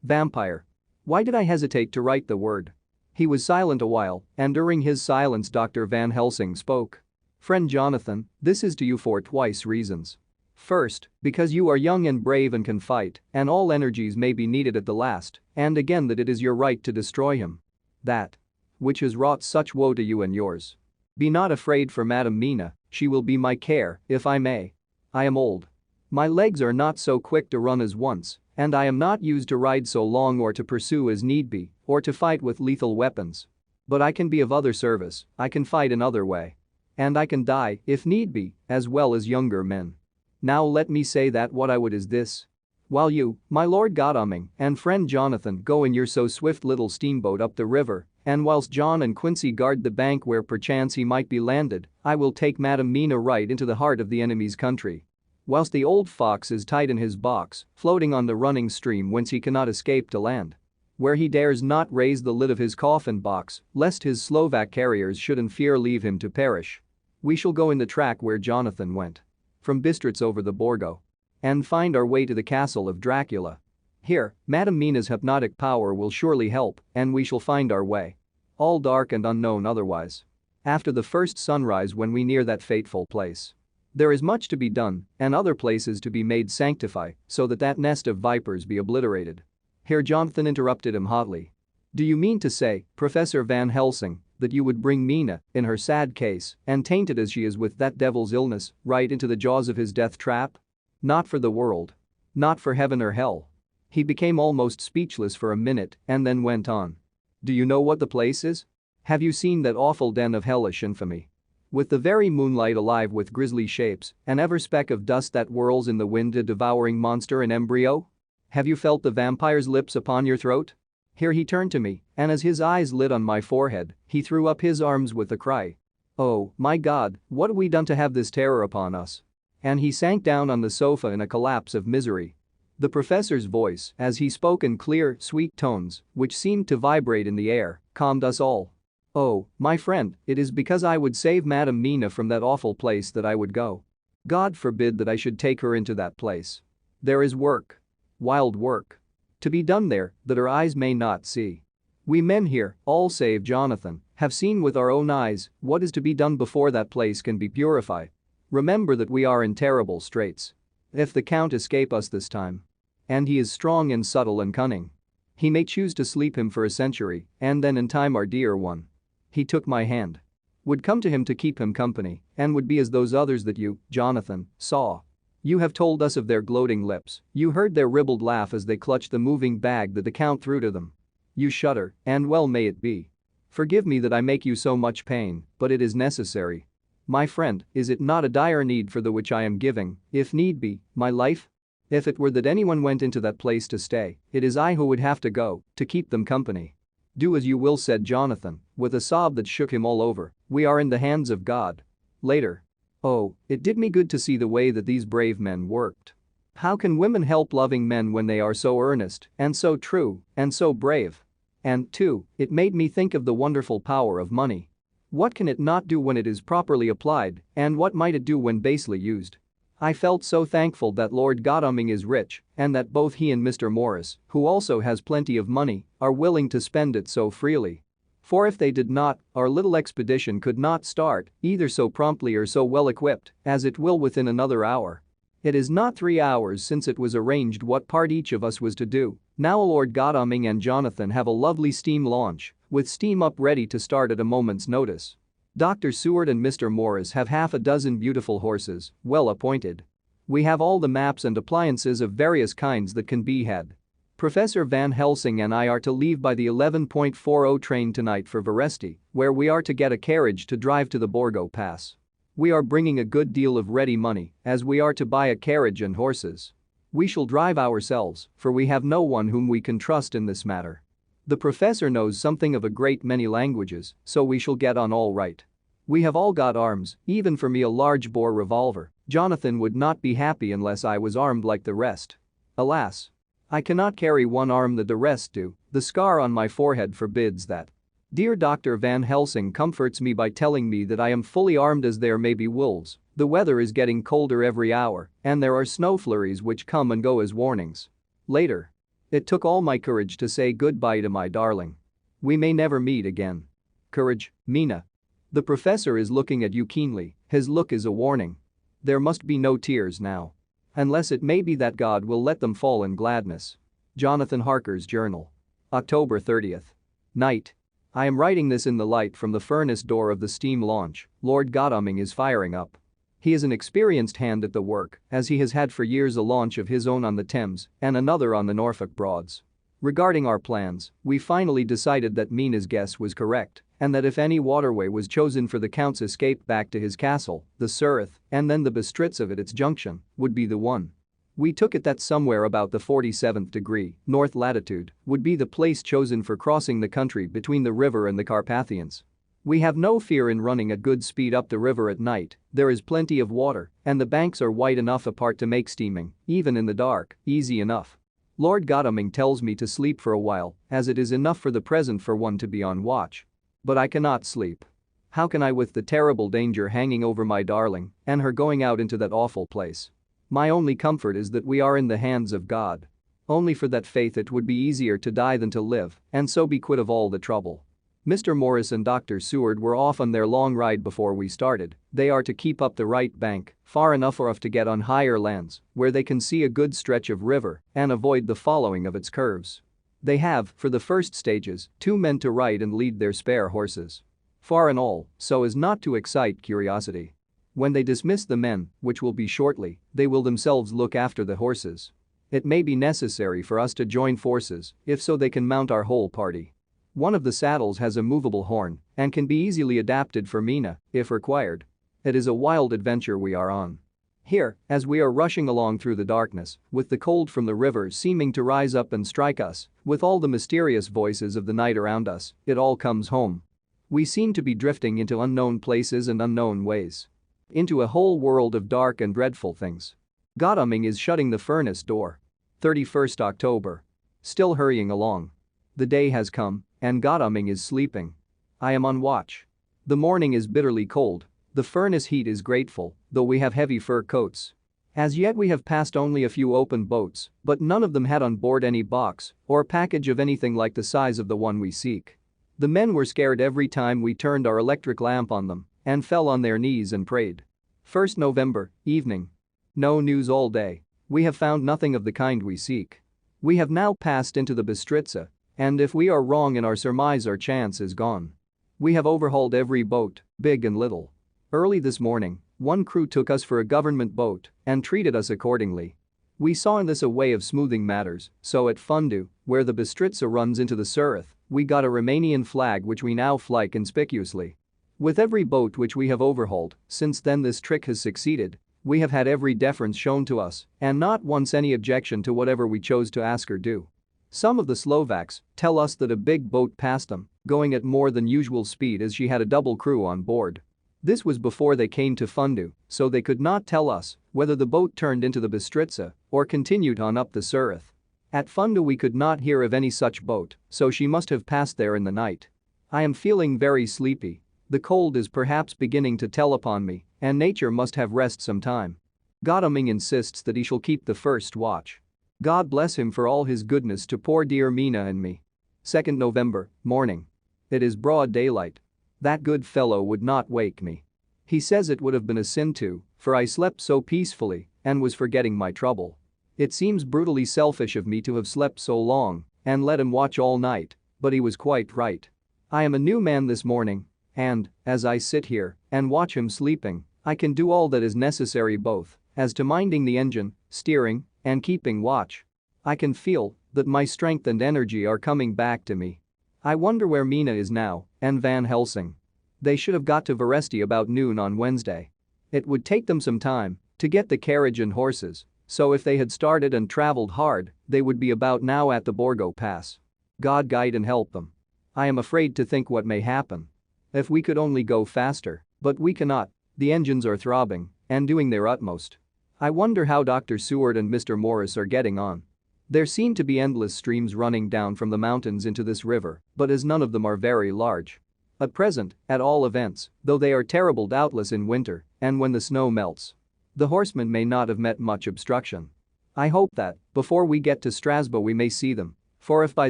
vampire. Why did I hesitate to write the word? He was silent a while, and during his silence Dr. Van Helsing spoke. "Friend Jonathan, this is to you for twice reasons. First, because you are young and brave and can fight, and all energies may be needed at the last, and again that it is your right to destroy him. That which has wrought such woe to you and yours. Be not afraid for Madam Mina, she will be my care, if I may. I am old. My legs are not so quick to run as once, and I am not used to ride so long or to pursue as need be, or to fight with lethal weapons. But I can be of other service, I can fight another way. And I can die, if need be, as well as younger men. Now let me say that what I would is this. While you, my Lord Godalming, and friend Jonathan go in your so swift little steamboat up the river, and whilst John and Quincy guard the bank where perchance he might be landed, I will take Madam Mina right into the heart of the enemy's country. Whilst the old fox is tied in his box, floating on the running stream whence he cannot escape to land. Where he dares not raise the lid of his coffin box, lest his Slovak carriers should in fear leave him to perish. We shall go in the track where Jonathan went. From Bistritz over the Borgo. And find our way to the castle of Dracula. Here, Madam Mina's hypnotic power will surely help, and we shall find our way. All dark and unknown otherwise. After the first sunrise when we near that fateful place. There is much to be done, and other places to be made sanctify, so that nest of vipers be obliterated." Here Jonathan interrupted him hotly. "Do you mean to say, Professor Van Helsing, that you would bring Mina, in her sad case, and tainted as she is with that devil's illness, right into the jaws of his death trap? Not for the world. Not for heaven or hell." He became almost speechless for a minute and then went on. "Do you know what the place is? Have you seen that awful den of hellish infamy? With the very moonlight alive with grisly shapes, and every speck of dust that whirls in the wind a devouring monster in embryo? Have you felt the vampire's lips upon your throat?" Here he turned to me, and as his eyes lit on my forehead, he threw up his arms with a cry. "Oh, my God, what have we done to have this terror upon us?" And he sank down on the sofa in a collapse of misery. The professor's voice, as he spoke in clear, sweet tones, which seemed to vibrate in the air, calmed us all. "Oh, my friend, it is because I would save Madam Mina from that awful place that I would go. God forbid that I should take her into that place. There is work. Wild work. To be done there that our eyes may not see. We men here, all save Jonathan, have seen with our own eyes what is to be done before that place can be purified. Remember that we are in terrible straits. If the Count escape us this time. And he is strong and subtle and cunning. He may choose to sleep him for a century, and then in time our dear one. He took my hand. Would come to him to keep him company, and would be as those others that you, Jonathan, saw. You have told us of their gloating lips, you heard their ribald laugh as they clutched the moving bag that the Count threw to them. You shudder, and well may it be. Forgive me that I make you so much pain, but it is necessary. My friend, is it not a dire need for the which I am giving, if need be, my life? If it were that anyone went into that place to stay, it is I who would have to go, to keep them company. Do as you will, said Jonathan, with a sob that shook him all over, we are in the hands of God. Later. Oh, it did me good to see the way that these brave men worked. How can women help loving men when they are so earnest, and so true, and so brave? And, too, it made me think of the wonderful power of money. What can it not do when it is properly applied, and what might it do when basely used? I felt so thankful that Lord Godalming is rich and that both he and Mr. Morris, who also has plenty of money, are willing to spend it so freely. For if they did not, our little expedition could not start, either so promptly or so well equipped, as it will within another hour. It is not 3 hours since it was arranged what part each of us was to do. Now Lord Godalming and Jonathan have a lovely steam launch, with steam up ready to start at a moment's notice. Dr. Seward and Mr. Morris have half a dozen beautiful horses, well appointed. We have all the maps and appliances of various kinds that can be had. Professor Van Helsing and I are to leave by the 11:40 train tonight for Veresti, where we are to get a carriage to drive to the Borgo Pass. We are bringing a good deal of ready money, as we are to buy a carriage and horses. We shall drive ourselves, for we have no one whom we can trust in this matter. The professor knows something of a great many languages, so we shall get on all right. We have all got arms, even for me a large-bore revolver. Jonathan would not be happy unless I was armed like the rest. Alas! I cannot carry one arm that the rest do, the scar on my forehead forbids that. Dear Dr. Van Helsing comforts me by telling me that I am fully armed as there may be wolves, the weather is getting colder every hour, and there are snow flurries which come and go as warnings. Later. It took all my courage to say goodbye to my darling. We may never meet again. Courage, Mina. The professor is looking at you keenly, his look is a warning. There must be no tears now. Unless it may be that God will let them fall in gladness. Jonathan Harker's Journal. October 30th. Night. I am writing this in the light from the furnace door of the steam launch. Lord Godalming is firing up. He is an experienced hand at the work, as he has had for years a launch of his own on the Thames and another on the Norfolk Broads. Regarding our plans, we finally decided that Mina's guess was correct, and that if any waterway was chosen for the Count's escape back to his castle, the Surrey, and then the Bistritz at its junction, would be the one. We took it that somewhere about the 47th degree, north latitude, would be the place chosen for crossing the country between the river and the Carpathians. We have no fear in running at good speed up the river at night, there is plenty of water, and the banks are wide enough apart to make steaming, even in the dark, easy enough. Lord Godalming tells me to sleep for a while, as it is enough for the present for one to be on watch. But I cannot sleep. How can I with the terrible danger hanging over my darling and her going out into that awful place? My only comfort is that we are in the hands of God. Only for that faith it would be easier to die than to live, and so be quit of all the trouble. Mr. Morris and Dr. Seward were off on their long ride before we started. They are to keep up the right bank, far enough for us to get on higher lands, where they can see a good stretch of river and avoid the following of its curves. They have, for the first stages, 2 men to ride and lead their spare horses. Far and all, so as not to excite curiosity. When they dismiss the men, which will be shortly, they will themselves look after the horses. It may be necessary for us to join forces, if so they can mount our whole party. One of the saddles has a movable horn and can be easily adapted for Mina, if required. It is a wild adventure we are on. Here, as we are rushing along through the darkness, with the cold from the river seeming to rise up and strike us, with all the mysterious voices of the night around us, it all comes home. We seem to be drifting into unknown places and unknown ways. Into a whole world of dark and dreadful things. Godalming is shutting the furnace door. 31st October. Still hurrying along. The day has come, and Godalming is sleeping. I am on watch. The morning is bitterly cold. The furnace heat is grateful, though we have heavy fur coats. As yet we have passed only a few open boats, but none of them had on board any box or package of anything like the size of the one we seek. The men were scared every time we turned our electric lamp on them and fell on their knees and prayed. 1st November, evening. No news all day. We have found nothing of the kind we seek. We have now passed into the Bistritza, and if we are wrong in our surmise our chance is gone. We have overhauled every boat, big and little. Early this morning, one crew took us for a government boat and treated us accordingly. We saw in this a way of smoothing matters, so at Fundu, where the Bistritza runs into the Sureth, we got a Romanian flag which we now fly conspicuously. With every boat which we have overhauled, since then this trick has succeeded, we have had every deference shown to us and not once any objection to whatever we chose to ask or do. Some of the Slovaks tell us that a big boat passed them, going at more than usual speed as she had a double crew on board. This was before they came to Fundu, so they could not tell us whether the boat turned into the Bistritza or continued on up the Sureth. At Fundu we could not hear of any such boat, so she must have passed there in the night. I am feeling very sleepy. The cold is perhaps beginning to tell upon me, and nature must have rest some time. Godalming insists that he shall keep the first watch. God bless him for all his goodness to poor dear Mina and me. 2nd November, morning. It is broad daylight. That good fellow would not wake me. He says it would have been a sin to, for I slept so peacefully and was forgetting my trouble. It seems brutally selfish of me to have slept so long and let him watch all night, but he was quite right. I am a new man this morning, and, as I sit here and watch him sleeping, I can do all that is necessary both as to minding the engine, steering, and keeping watch. I can feel that my strength and energy are coming back to me. I wonder where Mina is now and Van Helsing. They should have got to Veresti about noon on Wednesday. It would take them some time to get the carriage and horses, so if they had started and traveled hard, they would be about now at the Borgo Pass. God guide and help them. I am afraid to think what may happen. If we could only go faster, but we cannot. The engines are throbbing and doing their utmost. I wonder how Dr. Seward and Mr. Morris are getting on. There seem to be endless streams running down from the mountains into this river, but as none of them are very large. At present, at all events, though they are terrible doubtless in winter and when the snow melts. The horsemen may not have met much obstruction. I hope that, before we get to Strasbourg we may see them, for if by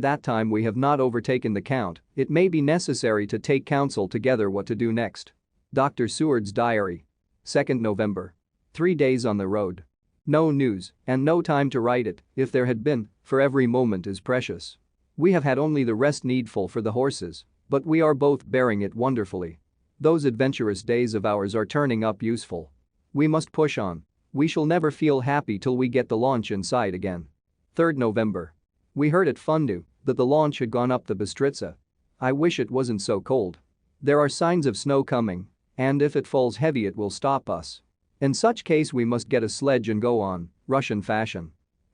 that time we have not overtaken the Count, it may be necessary to take counsel together what to do next. Dr. Seward's diary. 2nd November. 3 days on the road. No news and no time to write it, if there had been, for every moment is precious. We have had only the rest needful for the horses, but we are both bearing it wonderfully. Those adventurous days of ours are turning up useful. We must push on. We shall never feel happy till we get the launch in sight again. 3rd November. We heard at Fundu that the launch had gone up the Bistritza. I wish it wasn't so cold. There are signs of snow coming, and if it falls heavy it will stop us. In such case we must get a sledge and go on, Russian fashion.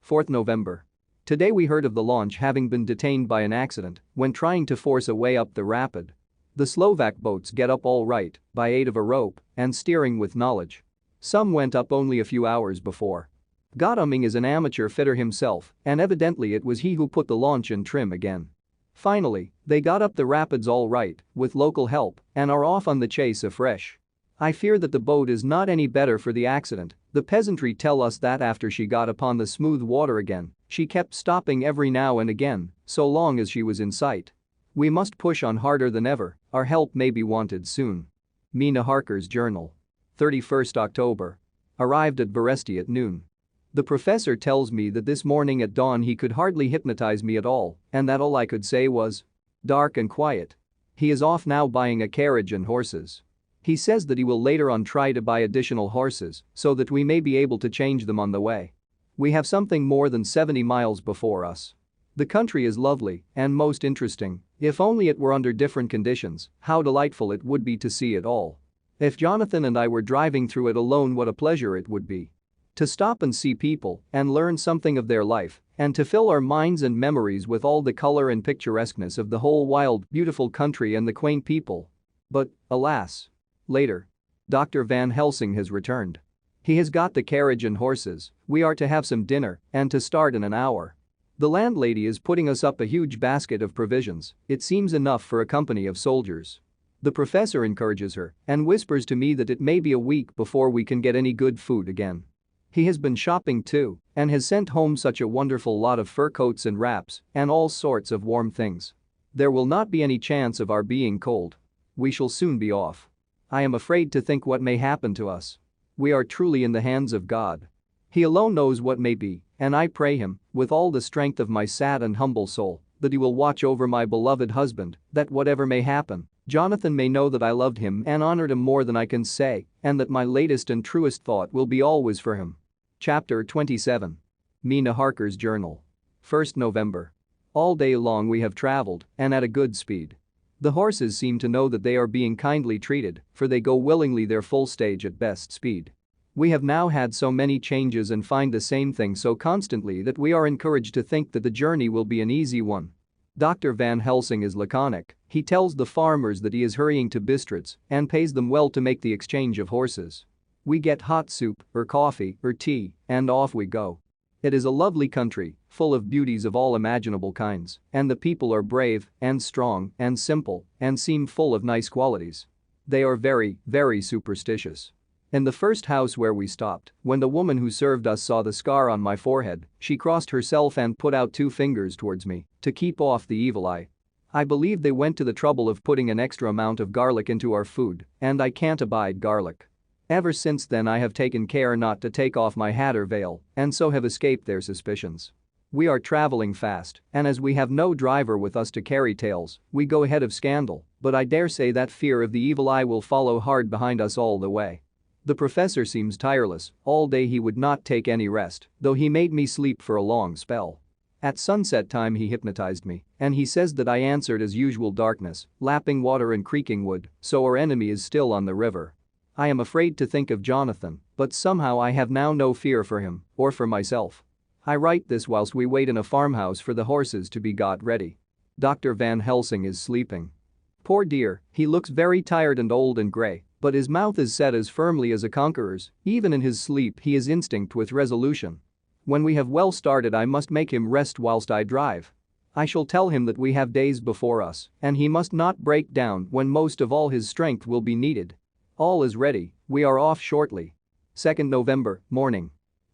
4th November. Today we heard of the launch having been detained by an accident when trying to force a way up the rapid. The Slovak boats get up all right by aid of a rope and steering with knowledge. Some went up only a few hours before. Godalming is an amateur fitter himself, and evidently it was he who put the launch in trim again. Finally, they got up the rapids all right with local help and are off on the chase afresh. I fear that the boat is not any better for the accident. The peasantry tell us that after she got upon the smooth water again, she kept stopping every now and again, so long as she was in sight. We must push on harder than ever, our help may be wanted soon. Mina Harker's journal. 31st October. Arrived at Veresti at noon. The professor tells me that this morning at dawn he could hardly hypnotize me at all, and that all I could say was, "Dark and quiet." He is off now buying a carriage and horses. He says that he will later on try to buy additional horses so that we may be able to change them on the way. We have something more than 70 miles before us. The country is lovely and most interesting. If only it were under different conditions, how delightful it would be to see it all. If Jonathan and I were driving through it alone, what a pleasure it would be. To stop and see people and learn something of their life and to fill our minds and memories with all the color and picturesqueness of the whole wild, beautiful country and the quaint people. But, alas. Later. Dr. Van Helsing has returned. He has got the carriage and horses. We are to have some dinner and to start in an hour. The landlady is putting us up a huge basket of provisions. It seems enough for a company of soldiers. The professor encourages her and whispers to me that it may be a week before we can get any good food again. He has been shopping too and has sent home such a wonderful lot of fur coats and wraps and all sorts of warm things. There will not be any chance of our being cold. We shall soon be off. I am afraid to think what may happen to us. We are truly in the hands of God. He alone knows what may be, and I pray him, with all the strength of my sad and humble soul, that he will watch over my beloved husband, that whatever may happen, Jonathan may know that I loved him and honored him more than I can say, and that my latest and truest thought will be always for him. Chapter 27. Mina Harker's Journal. 1st November. All day long we have traveled, and at a good speed. The horses seem to know that they are being kindly treated, for they go willingly their full stage at best speed. We have now had so many changes and find the same thing so constantly that we are encouraged to think that the journey will be an easy one. Dr. Van Helsing is laconic. He tells the farmers that he is hurrying to Bistritz and pays them well to make the exchange of horses. We get hot soup, or coffee, or tea, and off we go. It is a lovely country, full of beauties of all imaginable kinds, and the people are brave and strong and simple and seem full of nice qualities. They are very, very superstitious. In the first house where we stopped, when the woman who served us saw the scar on my forehead, she crossed herself and put out 2 fingers towards me to keep off the evil eye. I believe they went to the trouble of putting an extra amount of garlic into our food, and I can't abide garlic. Ever since then I have taken care not to take off my hat or veil, and so have escaped their suspicions. We are traveling fast, and as we have no driver with us to carry tales, we go ahead of scandal, but I dare say that fear of the evil eye will follow hard behind us all the way. The professor seems tireless. All day he would not take any rest, though he made me sleep for a long spell. At sunset time he hypnotized me, and he says that I answered as usual darkness, lapping water and creaking wood, so our enemy is still on the river. I am afraid to think of Jonathan, but somehow I have now no fear for him, or for myself. I write this whilst we wait in a farmhouse for the horses to be got ready. Dr. Van Helsing is sleeping. Poor dear, he looks very tired and old and grey, but his mouth is set as firmly as a conqueror's. Even in his sleep he is instinct with resolution. When we have well started I must make him rest whilst I drive. I shall tell him that we have days before us, and he must not break down when most of all his strength will be needed. All is ready, we are off shortly. 2nd November, morning.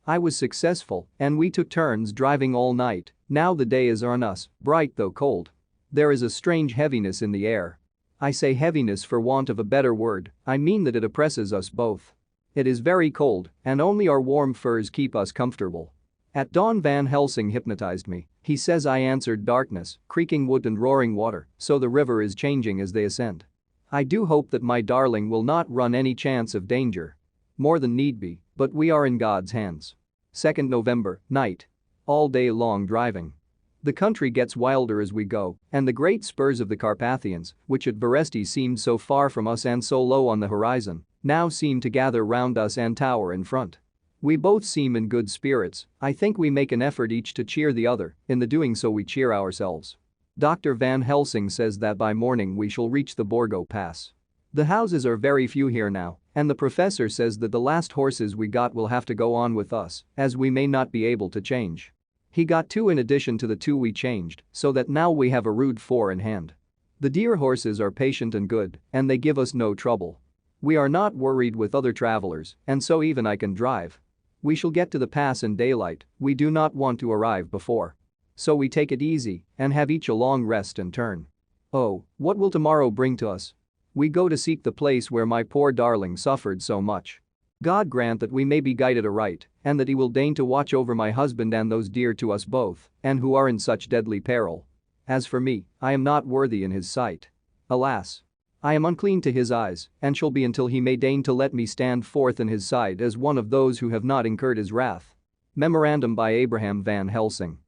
I was successful, and we took turns driving all night. Now the day is on us, bright though cold. There is a strange heaviness in the air. I say heaviness for want of a better word, I mean that it oppresses us both. It is very cold, and only our warm furs keep us comfortable. At dawn Van Helsing hypnotized me. He says I answered darkness, creaking wood and roaring water, so the river is changing as they ascend. I do hope that my darling will not run any chance of danger. More than need be, but we are in God's hands. 2nd November, night. All day long driving. The country gets wilder as we go, and the great spurs of the Carpathians, which at Budapest seemed so far from us and so low on the horizon, now seem to gather round us and tower in front. We both seem in good spirits. I think we make an effort each to cheer the other. In the doing so we cheer ourselves. Dr. Van Helsing says that by morning we shall reach the Borgo Pass. The houses are very few here now, and the professor says that the last horses we got will have to go on with us, as we may not be able to change. He got 2 in addition to the 2 we changed, so that now we have a rude 4 in hand. The dear horses are patient and good, and they give us no trouble. We are not worried with other travelers, and so even I can drive. We shall get to the pass in daylight. We do not want to arrive before. So we take it easy and have each a long rest and turn. Oh, what will tomorrow bring to us? We go to seek the place where my poor darling suffered so much. God grant that we may be guided aright, and that he will deign to watch over my husband and those dear to us both, and who are in such deadly peril. As for me, I am not worthy in his sight. Alas! I am unclean to his eyes, and shall be until he may deign to let me stand forth in his sight as one of those who have not incurred his wrath. Memorandum by Abraham Van Helsing.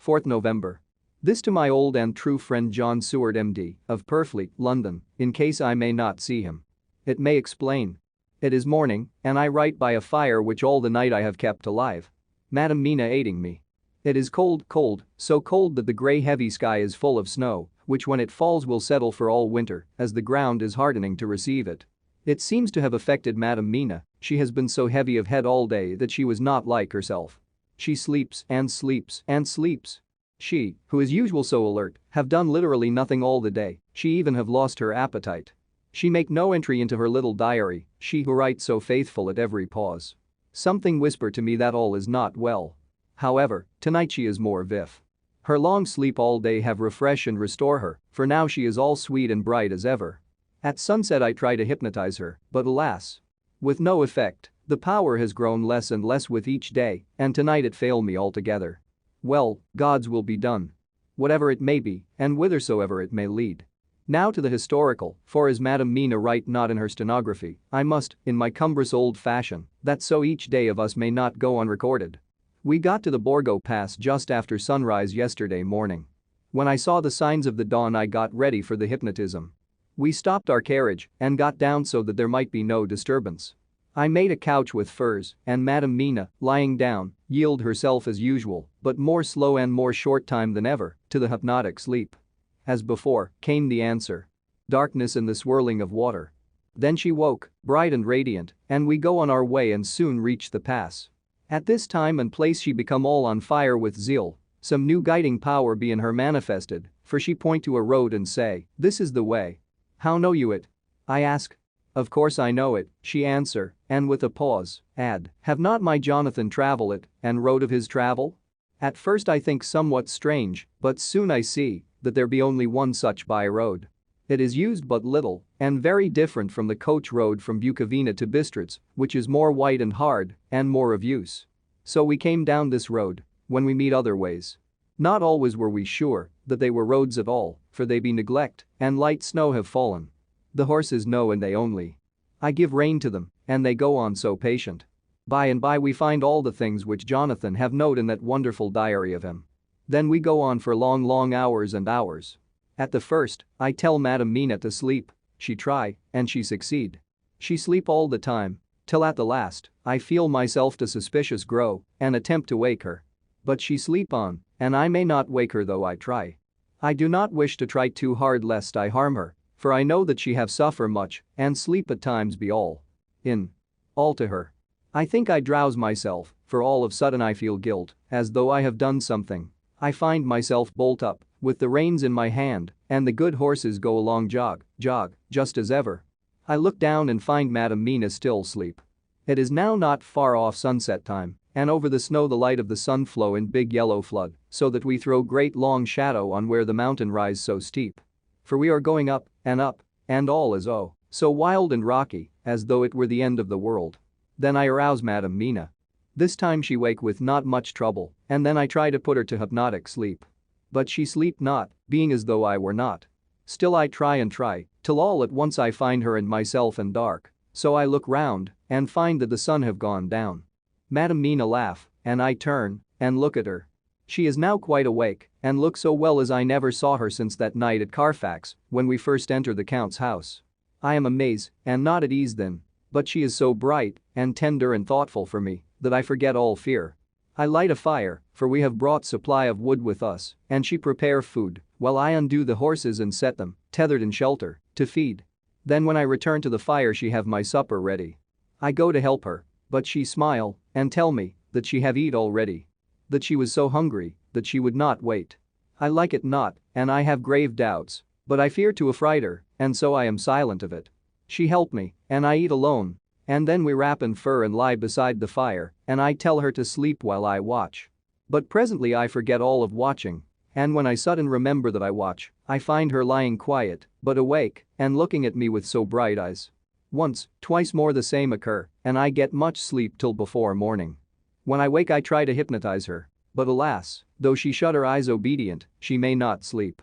4th November. This to my old and true friend John Seward MD, of Purfleet, London, in case I may not see him. It may explain. It is morning, and I write by a fire which all the night I have kept alive. Madam Mina aiding me. It is cold, cold, so cold that the grey heavy sky is full of snow, which when it falls will settle for all winter, as the ground is hardening to receive it. It seems to have affected Madam Mina. She has been so heavy of head all day that she was not like herself. She sleeps and sleeps and sleeps. She, who is usual so alert, have done literally nothing all the day. She even have lost her appetite. She make no entry into her little diary, she who writes so faithful at every pause. Something whisper to me that all is not well. However, tonight she is more vif. Her long sleep all day have refresh and restore her, for now she is all sweet and bright as ever. At sunset I try to hypnotize her, but alas! With no effect. The power has grown less and less with each day, and tonight it failed me altogether. Well, God's will be done. Whatever it may be, and whithersoever it may lead. Now to the historical, for as Madam Mina write not in her stenography, I must, in my cumbrous old fashion, that so each day of us may not go unrecorded. We got to the Borgo Pass just after sunrise yesterday morning. When I saw the signs of the dawn I got ready for the hypnotism. We stopped our carriage and got down so that there might be no disturbance. I made a couch with furs, and Madam Mina, lying down, yielded herself as usual, but more slow and more short time than ever, to the hypnotic sleep. As before, came the answer. Darkness and the swirling of water. Then she woke, bright and radiant, and we go on our way and soon reach the pass. At this time and place she become all on fire with zeal, some new guiding power be in her manifested, for she point to a road and say, "This is the way." "How know you it?" I ask. "Of course I know it," she answer, and with a pause, add, "Have not my Jonathan travel it, and wrote of his travel?" At first I think somewhat strange, but soon I see that there be only one such by-road. It is used but little, and very different from the coach road from Bukovina to Bistritz, which is more wide and hard, and more of use. So we came down this road, when we meet other ways. Not always were we sure that they were roads at all, for they be neglect, and light snow have fallen. The horses know and they only. I give rein to them, and they go on so patient. By and by we find all the things which Jonathan have noted in that wonderful diary of him. Then we go on for long hours and hours. At the first, I tell Madam Mina to sleep, she try, and she succeed. She sleep all the time, till at the last, I feel myself to suspicious grow, and attempt to wake her. But she sleep on, and I may not wake her though I try. I do not wish to try too hard lest I harm her, for I know that she have suffer much, and sleep at times be all to her. I think I drowse myself, for all of sudden I feel guilt, as though I have done something. I find myself bolt up, with the reins in my hand, and the good horses go along jog, just as ever. I look down and find Madam Mina still sleep. It is now not far off sunset time, and over the snow the light of the sun flow in big yellow flood, so that we throw great long shadow on where the mountain rise so steep. For we are going up, and all is so wild and rocky, as though it were the end of the world. Then I arouse Madam Mina. This time she wake with not much trouble, and then I try to put her to hypnotic sleep. But she sleep not, being as though I were not. Still I try and try, till all at once I find her and myself in dark, so I look round, and find that the sun have gone down. Madam Mina laugh, and I turn, and look at her. She is now quite awake, and looks so well as I never saw her since that night at Carfax, when we first entered the Count's house. I am amazed, and not at ease then, but she is so bright, and tender and thoughtful for me, that I forget all fear. I light a fire, for we have brought supply of wood with us, and she prepare food, while I undo the horses and set them, tethered in shelter, to feed. Then when I return to the fire she have my supper ready. I go to help her, but she smile, and tell me, that she have eat already. That she was so hungry, that she would not wait. I like it not, and I have grave doubts, but I fear to affright her, and so I am silent of it. She help me, and I eat alone. And then we wrap in fur and lie beside the fire, and I tell her to sleep while I watch. But presently I forget all of watching, and when I sudden remember that I watch, I find her lying quiet, but awake, and looking at me with so bright eyes. Once, twice more the same occur, and I get much sleep till before morning. When I wake I try to hypnotize her, but alas, though she shut her eyes obedient, she may not sleep.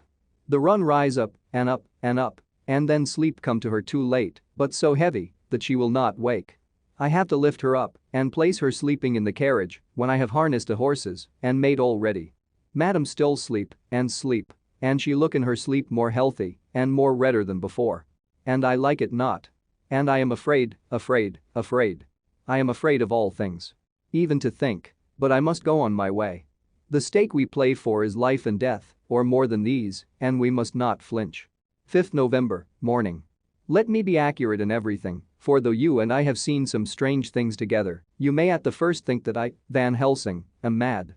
The run rise up, and then sleep come to her too late, but so heavy that she will not wake. I have to lift her up and place her sleeping in the carriage when I have harnessed the horses and made all ready. Madam still sleep, and she look in her sleep more healthy and more redder than before. And I like it not. And I am afraid. I am afraid of all things. Even to think, but I must go on my way. The stake we play for is life and death, or more than these, and we must not flinch. 5th November, morning. Let me be accurate in everything, for though you and I have seen some strange things together, you may at the first think that I, Van Helsing, am mad.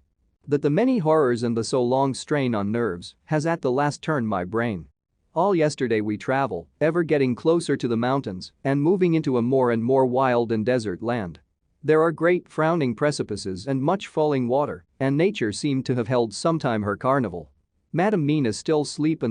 That the many horrors and the so long strain on nerves has at the last turned my brain. All yesterday we travel, ever getting closer to the mountains and moving into a more and more wild and desert land. There are great frowning precipices and much falling water, and nature seemed to have held sometime her carnival. Madam Mina still sleep,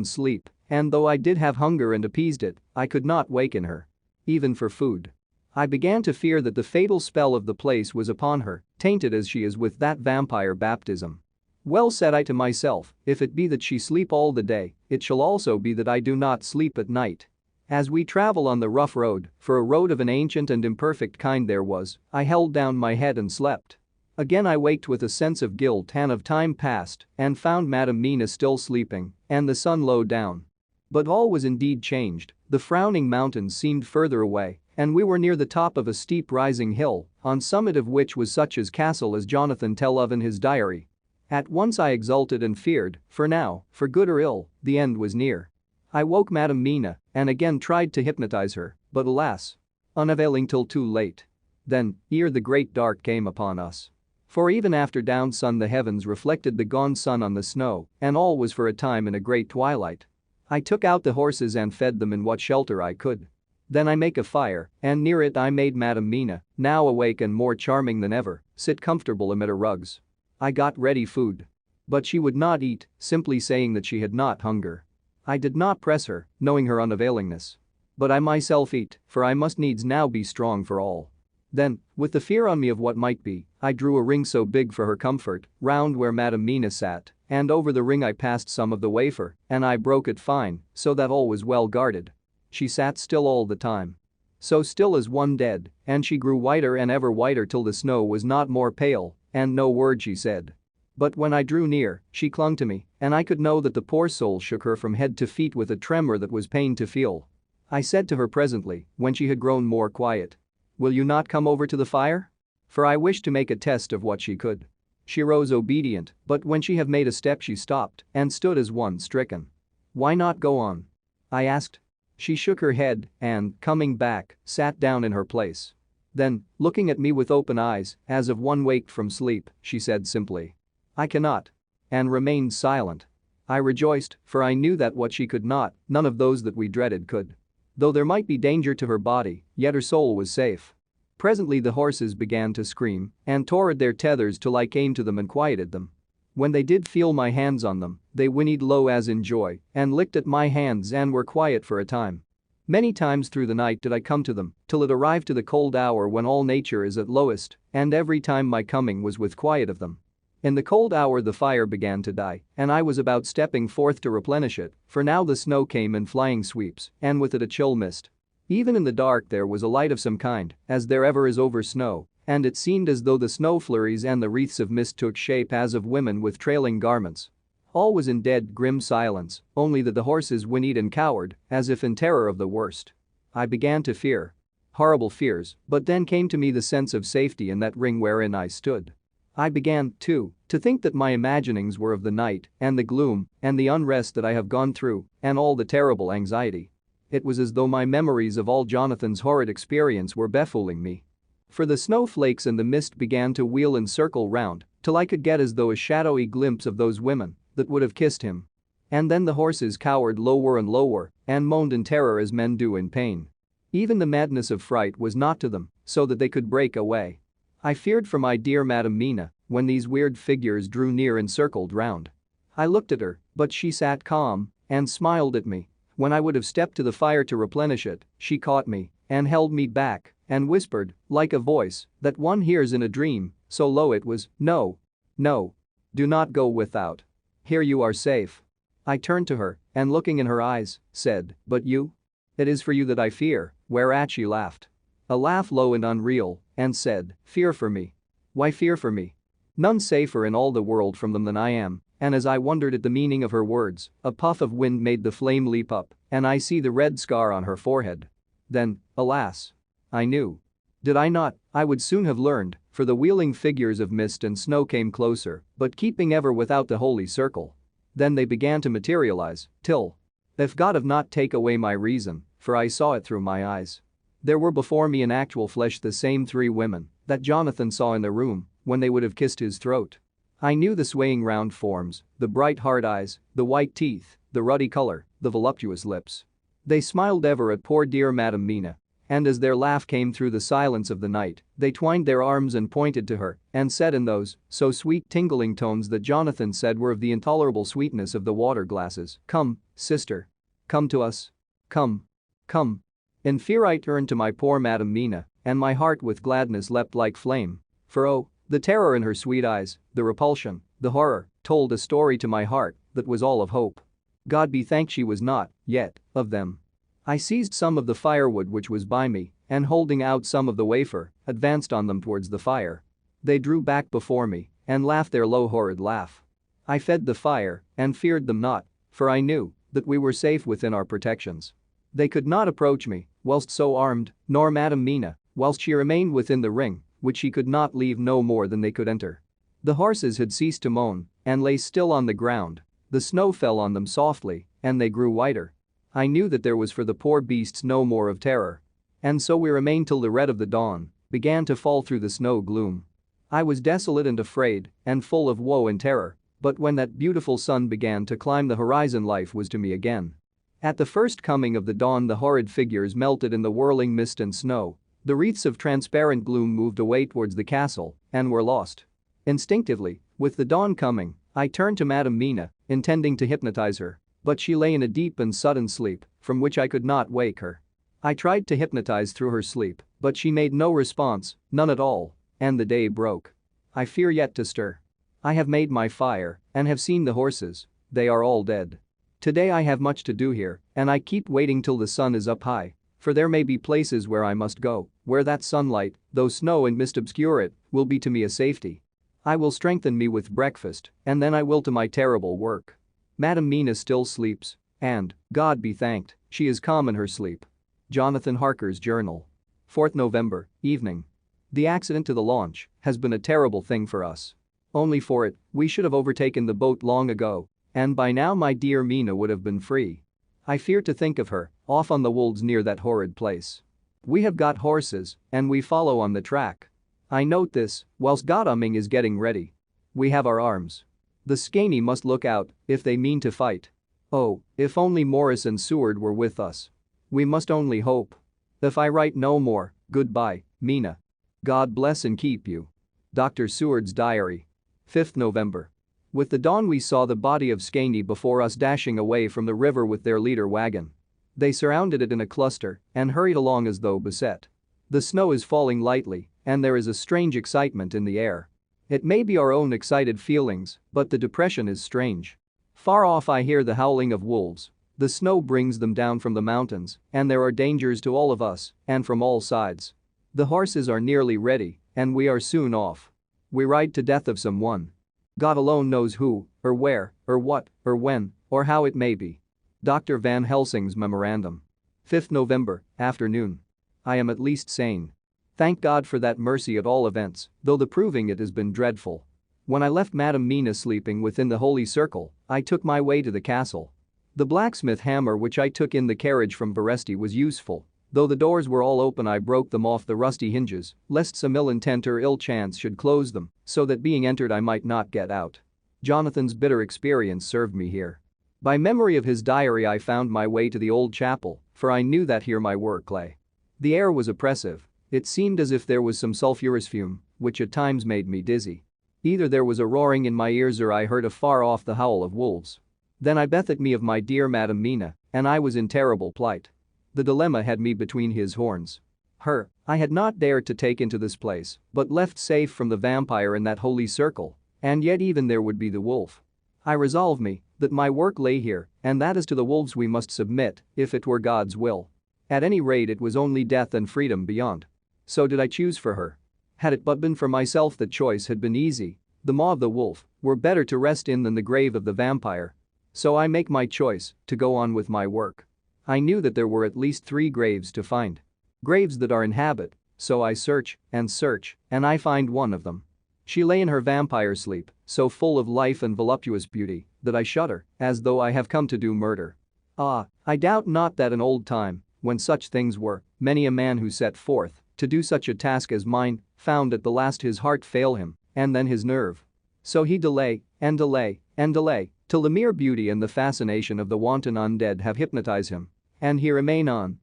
and though I did have hunger and appeased it, I could not waken her. Even for food. I began to fear that the fatal spell of the place was upon her, tainted as she is with that vampire baptism. Well, said I to myself, if it be that she sleep all the day, it shall also be that I do not sleep at night. As we travel on the rough road, for a road of an ancient and imperfect kind there was, I held down my head and slept. Again I waked with a sense of guilt and of time past and found Madam Mina still sleeping and the sun low down. But all was indeed changed, the frowning mountains seemed further away and we were near the top of a steep rising hill, on summit of which was such a castle as Jonathan tell of in his diary. At once I exulted and feared, for now, for good or ill, the end was near. I woke Madam Mina and again tried to hypnotize her, but alas! Unavailing till too late. Then, ere the great dark came upon us. For even after down sun the heavens reflected the gone sun on the snow, and all was for a time in a great twilight. I took out the horses and fed them in what shelter I could. Then I make a fire, and near it I made Madam Mina, now awake and more charming than ever, sit comfortable amid her rugs. I got ready food. But she would not eat, simply saying that she had not hunger. I did not press her, knowing her unavailingness. But I myself eat, for I must needs now be strong for all. Then, with the fear on me of what might be, I drew a ring so big for her comfort, round where Madam Mina sat, and over the ring I passed some of the wafer, and I broke it fine, so that all was well guarded. She sat still all the time. So still as one dead, and she grew whiter and ever whiter till the snow was not more pale, and no word she said. But when I drew near, she clung to me, and I could know that the poor soul shook her from head to feet with a tremor that was pain to feel. I said to her presently, when she had grown more quiet, "Will you not come over to the fire?" For I wished to make a test of what she could. She rose obedient, but when she had made a step she stopped and stood as one stricken. "Why not go on?" I asked. She shook her head and, coming back, sat down in her place. Then, looking at me with open eyes, as of one waked from sleep, she said simply, "I cannot," and remained silent. I rejoiced, for I knew that what she could not, none of those that we dreaded could. Though there might be danger to her body, yet her soul was safe. Presently the horses began to scream and tore at their tethers till I came to them and quieted them. When they did feel my hands on them, they whinnied low as in joy and licked at my hands and were quiet for a time. Many times through the night did I come to them, till it arrived to the cold hour when all nature is at lowest, and every time my coming was with quiet of them. In the cold hour the fire began to die, and I was about stepping forth to replenish it, for now the snow came in flying sweeps, and with it a chill mist. Even in the dark there was a light of some kind, as there ever is over snow, and it seemed as though the snow flurries and the wreaths of mist took shape as of women with trailing garments. All was in dead, grim silence, only that the horses whinnied and cowered, as if in terror of the worst. I began to fear. Horrible fears, but then came to me the sense of safety in that ring wherein I stood. I began, too, to think that my imaginings were of the night and the gloom and the unrest that I have gone through and all the terrible anxiety. It was as though my memories of all Jonathan's horrid experience were befooling me. For the snowflakes and the mist began to wheel and circle round till I could get as though a shadowy glimpse of those women that would have kissed him. And then the horses cowered lower and lower and moaned in terror as men do in pain. Even the madness of fright was not to them, so that they could break away. I feared for my dear Madam Mina when these weird figures drew near and circled round. I looked at her, but she sat calm and smiled at me. When I would have stepped to the fire to replenish it, she caught me and held me back and whispered, like a voice that one hears in a dream, so low it was, "No. No. Do not go without. Here you are safe." I turned to her and looking in her eyes, said, "But you? It is for you that I fear," whereat she laughed. A laugh low and unreal, and said, "Fear for me? Why fear for me? None safer in all the world from them than I am," and as I wondered at the meaning of her words, a puff of wind made the flame leap up, and I see the red scar on her forehead. Then, alas! I knew. Did I not, I would soon have learned, for the wheeling figures of mist and snow came closer, but keeping ever without the holy circle. Then they began to materialize, till, if God have not take away my reason, for I saw it through my eyes. There were before me in actual flesh the same three women that Jonathan saw in the room when they would have kissed his throat. I knew the swaying round forms, the bright hard eyes, the white teeth, the ruddy color, the voluptuous lips. They smiled ever at poor dear Madam Mina, and as their laugh came through the silence of the night, they twined their arms and pointed to her and said in those so sweet tingling tones that Jonathan said were of the intolerable sweetness of the water glasses, "Come, sister. Come to us. Come. Come." In fear I turned to my poor Madam Mina and my heart with gladness leapt like flame. For oh, the terror in her sweet eyes, the repulsion, the horror, told a story to my heart that was all of hope. God be thanked she was not, yet, of them. I seized some of the firewood which was by me, and holding out some of the wafer, advanced on them towards the fire. They drew back before me, and laughed their low horrid laugh. I fed the fire, and feared them not, for I knew that we were safe within our protections. They could not approach me, whilst so armed, nor Madam Mina, whilst she remained within the ring, which she could not leave no more than they could enter. The horses had ceased to moan, and lay still on the ground. The snow fell on them softly, and they grew whiter. I knew that there was for the poor beasts no more of terror. And so we remained till the red of the dawn began to fall through the snow gloom. I was desolate and afraid, and full of woe and terror, but when that beautiful sun began to climb the horizon, life was to me again. At the first coming of the dawn, the horrid figures melted in the whirling mist and snow. The wreaths of transparent gloom moved away towards the castle and were lost. Instinctively, with the dawn coming, I turned to Madam Mina, intending to hypnotize her, but she lay in a deep and sudden sleep from which I could not wake her. I tried to hypnotize through her sleep, but she made no response, none at all, and the day broke. I fear yet to stir. I have made my fire and have seen the horses, they are all dead. Today I have much to do here, and I keep waiting till the sun is up high, for there may be places where I must go, where that sunlight, though snow and mist obscure it, will be to me a safety. I will strengthen me with breakfast, and then I will to my terrible work. Madam Mina still sleeps, and, God be thanked, she is calm in her sleep. Jonathan Harker's Journal. 4th November, evening. The accident to the launch has been a terrible thing for us. Only for it, we should have overtaken the boat long ago, and by now my dear Mina would have been free. I fear to think of her, off on the wolds near that horrid place. We have got horses, and we follow on the track. I note this, whilst Godalming is getting ready. We have our arms. The Skaney must look out if they mean to fight. Oh, if only Morris and Seward were with us. We must only hope. If I write no more, goodbye, Mina. God bless and keep you. Dr. Seward's Diary. 5th November. With the dawn we saw the body of Skaney before us dashing away from the river with their leader wagon. They surrounded it in a cluster and hurried along as though beset. The snow is falling lightly, and there is a strange excitement in the air. It may be our own excited feelings, but the depression is strange. Far off I hear the howling of wolves. The snow brings them down from the mountains, and there are dangers to all of us, and from all sides. The horses are nearly ready, and we are soon off. We ride to death of someone. God alone knows who, or where, or what, or when, or how it may be. Dr. Van Helsing's Memorandum. 5th November, afternoon. I am at least sane. Thank God for that mercy at all events, though the proving it has been dreadful. When I left Madam Mina sleeping within the holy circle, I took my way to the castle. The blacksmith hammer which I took in the carriage from Veresti was useful. Though the doors were all open, I broke them off the rusty hinges, lest some ill intent or ill chance should close them, so that being entered I might not get out. Jonathan's bitter experience served me here. By memory of his diary I found my way to the old chapel, for I knew that here my work lay. The air was oppressive. It seemed as if there was some sulphurous fume, which at times made me dizzy. Either there was a roaring in my ears or I heard afar off the howl of wolves. Then I bethought me of my dear Madam Mina, and I was in terrible plight. The dilemma had me between his horns. Her, I had not dared to take into this place, but left safe from the vampire in that holy circle, and yet even there would be the wolf. I resolved me that my work lay here, and that as to the wolves we must submit, if it were God's will. At any rate it was only death and freedom beyond. So did I choose for her. Had it but been for myself the choice had been easy. The maw of the wolf were better to rest in than the grave of the vampire. So I make my choice to go on with my work. I knew that there were at least 3 graves to find. Graves that are inhabited, so I search, and I find one of them. She lay in her vampire sleep, so full of life and voluptuous beauty, that I shudder, as though I have come to do murder. Ah, I doubt not that in old time, when such things were, many a man who set forth to do such a task as mine, found at the last his heart fail him, and then his nerve. So he delay, and delay, and delay, till the mere beauty and the fascination of the wanton undead have hypnotized him. And he remain on,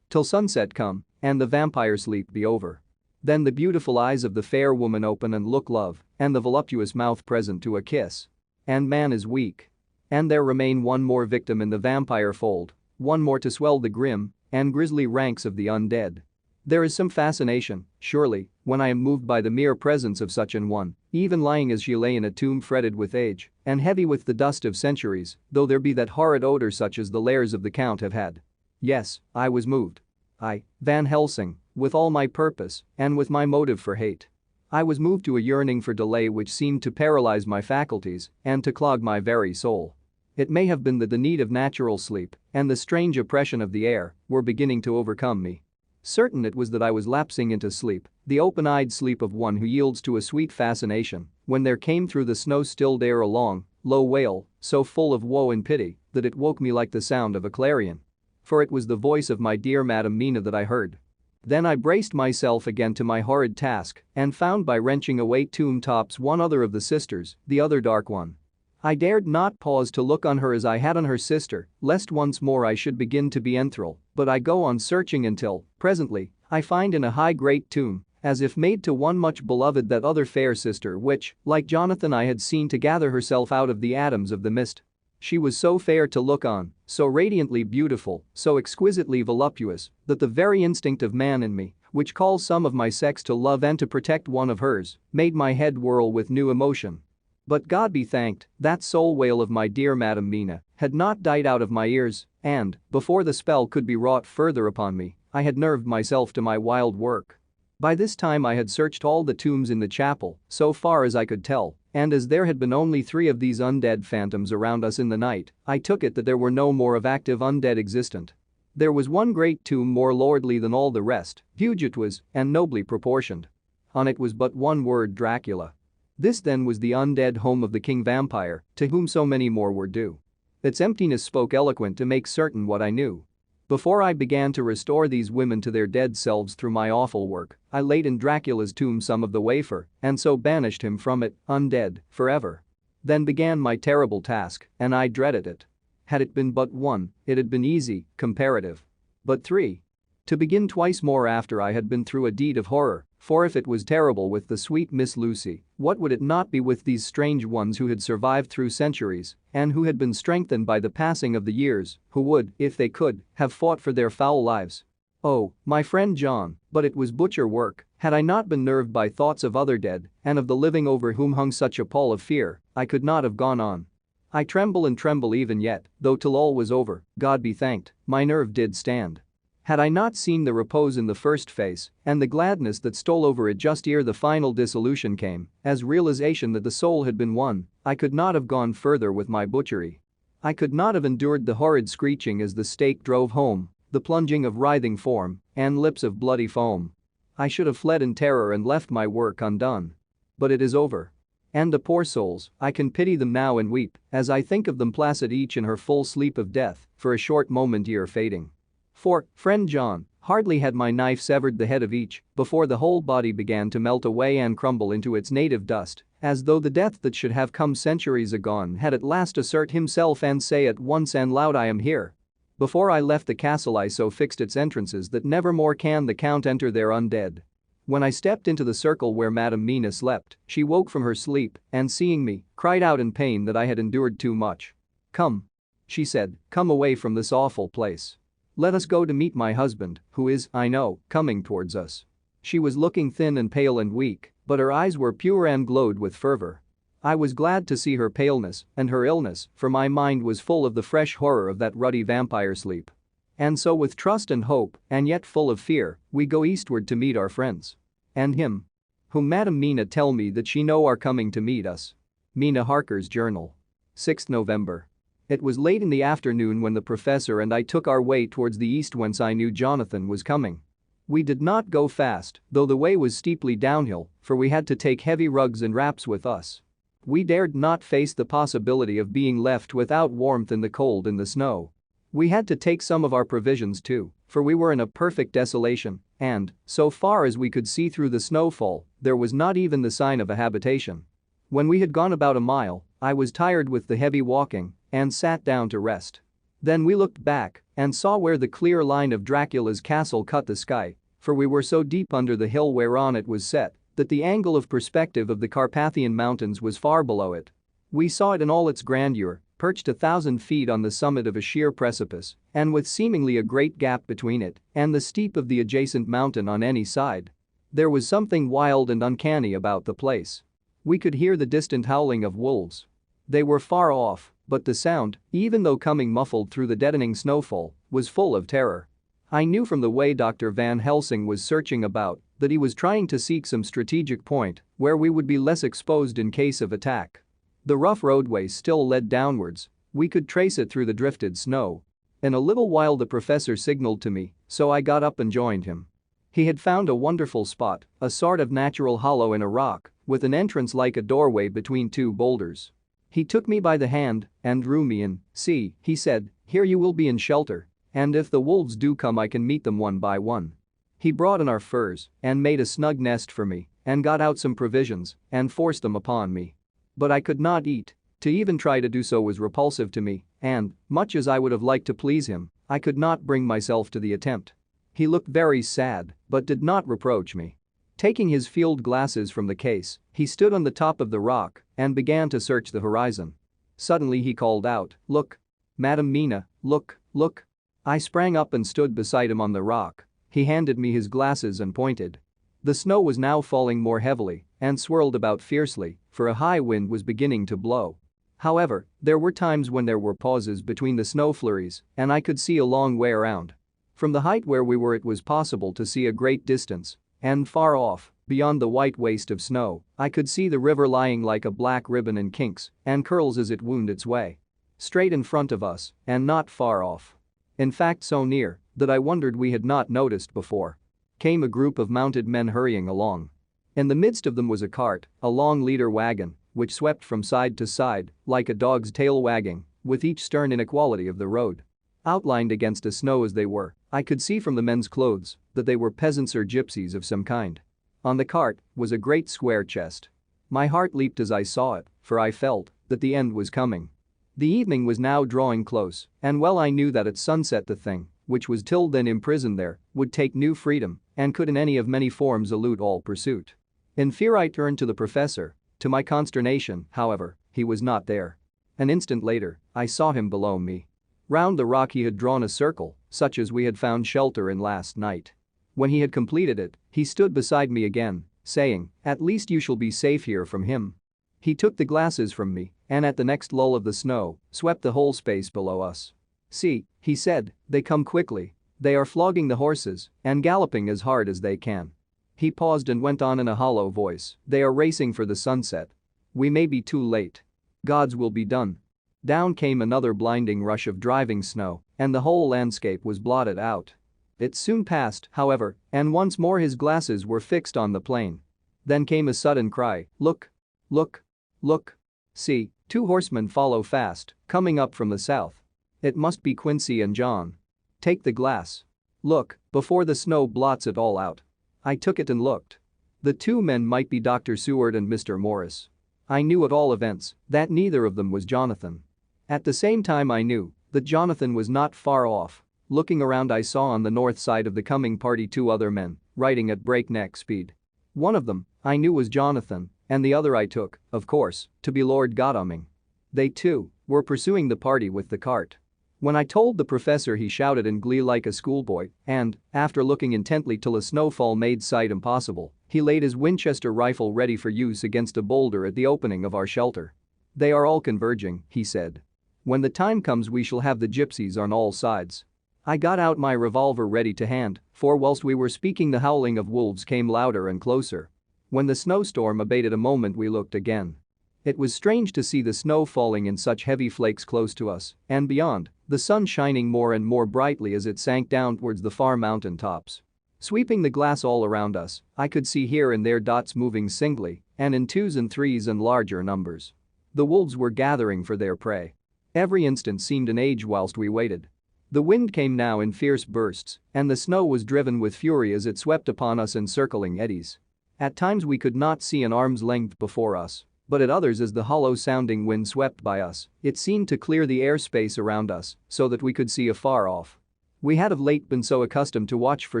till sunset come, and the vampire sleep be over. Then the beautiful eyes of the fair woman open and look love, and the voluptuous mouth present to a kiss. And man is weak. And there remain one more victim in the vampire fold, one more to swell the grim and grisly ranks of the undead. There is some fascination, surely, when I am moved by the mere presence of such an one, even lying as she lay in a tomb fretted with age and heavy with the dust of centuries, though there be that horrid odor such as the lairs of the Count have had. Yes, I was moved. I, Van Helsing, with all my purpose and with my motive for hate. I was moved to a yearning for delay which seemed to paralyze my faculties and to clog my very soul. It may have been that the need of natural sleep and the strange oppression of the air were beginning to overcome me. Certain it was that I was lapsing into sleep, the open-eyed sleep of one who yields to a sweet fascination, when there came through the snow-stilled air a long, low wail, so full of woe and pity that it woke me like the sound of a clarion. For it was the voice of my dear Madam Mina that I heard. Then I braced myself again to my horrid task and found by wrenching away tomb tops one other of the sisters, the other dark one. I dared not pause to look on her as I had on her sister, lest once more I should begin to be enthralled, but I go on searching until, presently, I find in a high great tomb, as if made to one much beloved that other fair sister which, like Jonathan I had seen to gather herself out of the atoms of the mist. She was so fair to look on, so radiantly beautiful, so exquisitely voluptuous, that the very instinct of man in me, which calls some of my sex to love and to protect one of hers, made my head whirl with new emotion. But God be thanked, that soul wail of my dear Madam Mina had not died out of my ears, and, before the spell could be wrought further upon me, I had nerved myself to my wild work. By this time I had searched all the tombs in the chapel, so far as I could tell, and as there had been only 3 of these undead phantoms around us in the night, I took it that there were no more of active undead existent. There was one great tomb more lordly than all the rest, huge it was, and nobly proportioned. On it was but one word: Dracula. This then was the undead home of the king vampire, to whom so many more were due. Its emptiness spoke eloquent to make certain what I knew. Before I began to restore these women to their dead selves through my awful work, I laid in Dracula's tomb some of the wafer and so banished him from it, undead, forever. Then began my terrible task, and I dreaded it. Had it been but 1, it had been easy, comparative. But 3. To begin twice more after I had been through a deed of horror, for if it was terrible with the sweet Miss Lucy, what would it not be with these strange ones who had survived through centuries and who had been strengthened by the passing of the years, who would, if they could, have fought for their foul lives? Oh, my friend John, but it was butcher work. Had I not been nerved by thoughts of other dead and of the living over whom hung such a pall of fear, I could not have gone on. I tremble and tremble even yet, though till all was over, God be thanked, my nerve did stand. Had I not seen the repose in the first face and the gladness that stole over it just ere the final dissolution came, as realization that the soul had been won, I could not have gone further with my butchery. I could not have endured the horrid screeching as the stake drove home, the plunging of writhing form and lips of bloody foam. I should have fled in terror and left my work undone. But it is over. And the poor souls, I can pity them now and weep as I think of them placid each in her full sleep of death for a short moment ere fading. For, friend John, hardly had my knife severed the head of each before the whole body began to melt away and crumble into its native dust, as though the death that should have come centuries agone had at last assert himself and say at once and loud, I am here. Before I left the castle I so fixed its entrances that never more can the Count enter there undead. When I stepped into the circle where Madam Mina slept, she woke from her sleep and seeing me, cried out in pain that I had endured too much. Come, she said, come away from this awful place. Let us go to meet my husband, who is, I know, coming towards us. She was looking thin and pale and weak, but her eyes were pure and glowed with fervor. I was glad to see her paleness and her illness, for my mind was full of the fresh horror of that ruddy vampire sleep. And so with trust and hope, and yet full of fear, we go eastward to meet our friends. And him. Whom Madam Mina tell me that she know are coming to meet us. Mina Harker's Journal. 6th November. It was late in the afternoon when the professor and I took our way towards the east whence I knew Jonathan was coming. We did not go fast, though the way was steeply downhill, for we had to take heavy rugs and wraps with us. We dared not face the possibility of being left without warmth in the cold and the snow. We had to take some of our provisions too, for we were in a perfect desolation, and, so far as we could see through the snowfall, there was not even the sign of a habitation. When we had gone about a mile, I was tired with the heavy walking and sat down to rest. Then we looked back and saw where the clear line of Dracula's castle cut the sky, for we were so deep under the hill whereon it was set that the angle of perspective of the Carpathian Mountains was far below it. We saw it in all its grandeur, perched 1,000 feet on the summit of a sheer precipice, and with seemingly a great gap between it and the steep of the adjacent mountain on any side. There was something wild and uncanny about the place. We could hear the distant howling of wolves. They were far off, but the sound, even though coming muffled through the deadening snowfall, was full of terror. I knew from the way Dr. Van Helsing was searching about that he was trying to seek some strategic point where we would be less exposed in case of attack. The rough roadway still led downwards. We could trace it through the drifted snow. In a little while the professor signaled to me, so I got up and joined him. He had found a wonderful spot, a sort of natural hollow in a rock, with an entrance like a doorway between two boulders. He took me by the hand and drew me in. "See," he said, "here you will be in shelter, and if the wolves do come I can meet them one by one." He brought in our furs and made a snug nest for me and got out some provisions and forced them upon me. But I could not eat. To even try to do so was repulsive to me, and, much as I would have liked to please him, I could not bring myself to the attempt. He looked very sad, but did not reproach me. Taking his field glasses from the case, he stood on the top of the rock and began to search the horizon. Suddenly he called out, "Look! Madam Mina, look, look!" I sprang up and stood beside him on the rock. He handed me his glasses and pointed. The snow was now falling more heavily and swirled about fiercely, for a high wind was beginning to blow. However, there were times when there were pauses between the snow flurries and I could see a long way around. From the height where we were it was possible to see a great distance, and far off, beyond the white waste of snow, I could see the river lying like a black ribbon in kinks and curls as it wound its way. Straight in front of us, and not far off. In fact so near that I wondered we had not noticed before. Came a group of mounted men hurrying along. In the midst of them was a cart, a long leader wagon, which swept from side to side like a dog's tail wagging, with each stern inequality of the road. Outlined against the snow as they were, I could see from the men's clothes that they were peasants or gypsies of some kind. On the cart was a great square chest. My heart leaped as I saw it, for I felt that the end was coming. The evening was now drawing close, and well I knew that at sunset the thing, which was till then imprisoned there, would take new freedom and could in any of many forms elude all pursuit. In fear I turned to the professor. To my consternation, however, he was not there. An instant later, I saw him below me. Round the rock he had drawn a circle, such as we had found shelter in last night. When he had completed it, he stood beside me again, saying, "At least you shall be safe here from him." He took the glasses from me and at the next lull of the snow, swept the whole space below us. "See," he said, "they come quickly. They are flogging the horses and galloping as hard as they can." He paused and went on in a hollow voice, "They are racing for the sunset. We may be too late. God's will be done." Down came another blinding rush of driving snow, and the whole landscape was blotted out. It soon passed, however, and once more his glasses were fixed on the plain. Then came a sudden cry, "Look! Look! Look! See, 2 horsemen follow fast, coming up from the south. It must be Quincy and John. Take the glass. Look, before the snow blots it all out." I took it and looked. The 2 men might be Dr. Seward and Mr. Morris. I knew at all events that neither of them was Jonathan. At the same time I knew that Jonathan was not far off. Looking around I saw on the north side of the coming party 2 other men, riding at breakneck speed. One of them, I knew was Jonathan, and the other I took, of course, to be Lord Godalming. They, too, were pursuing the party with the cart. When I told the professor he shouted in glee like a schoolboy and, after looking intently till a snowfall made sight impossible, he laid his Winchester rifle ready for use against a boulder at the opening of our shelter. "They are all converging," he said. "When the time comes we shall have the gypsies on all sides." I got out my revolver ready to hand, for whilst we were speaking the howling of wolves came louder and closer. When the snowstorm abated a moment we looked again. It was strange to see the snow falling in such heavy flakes close to us, and beyond, the sun shining more and more brightly as it sank down towards the far mountain tops. Sweeping the glass all around us, I could see here and there dots moving singly and in 2s and 3s and larger numbers. The wolves were gathering for their prey. Every instant seemed an age whilst we waited. The wind came now in fierce bursts, and the snow was driven with fury as it swept upon us in circling eddies. At times we could not see an arm's length before us, but at others as the hollow-sounding wind swept by us, it seemed to clear the airspace around us so that we could see afar off. We had of late been so accustomed to watch for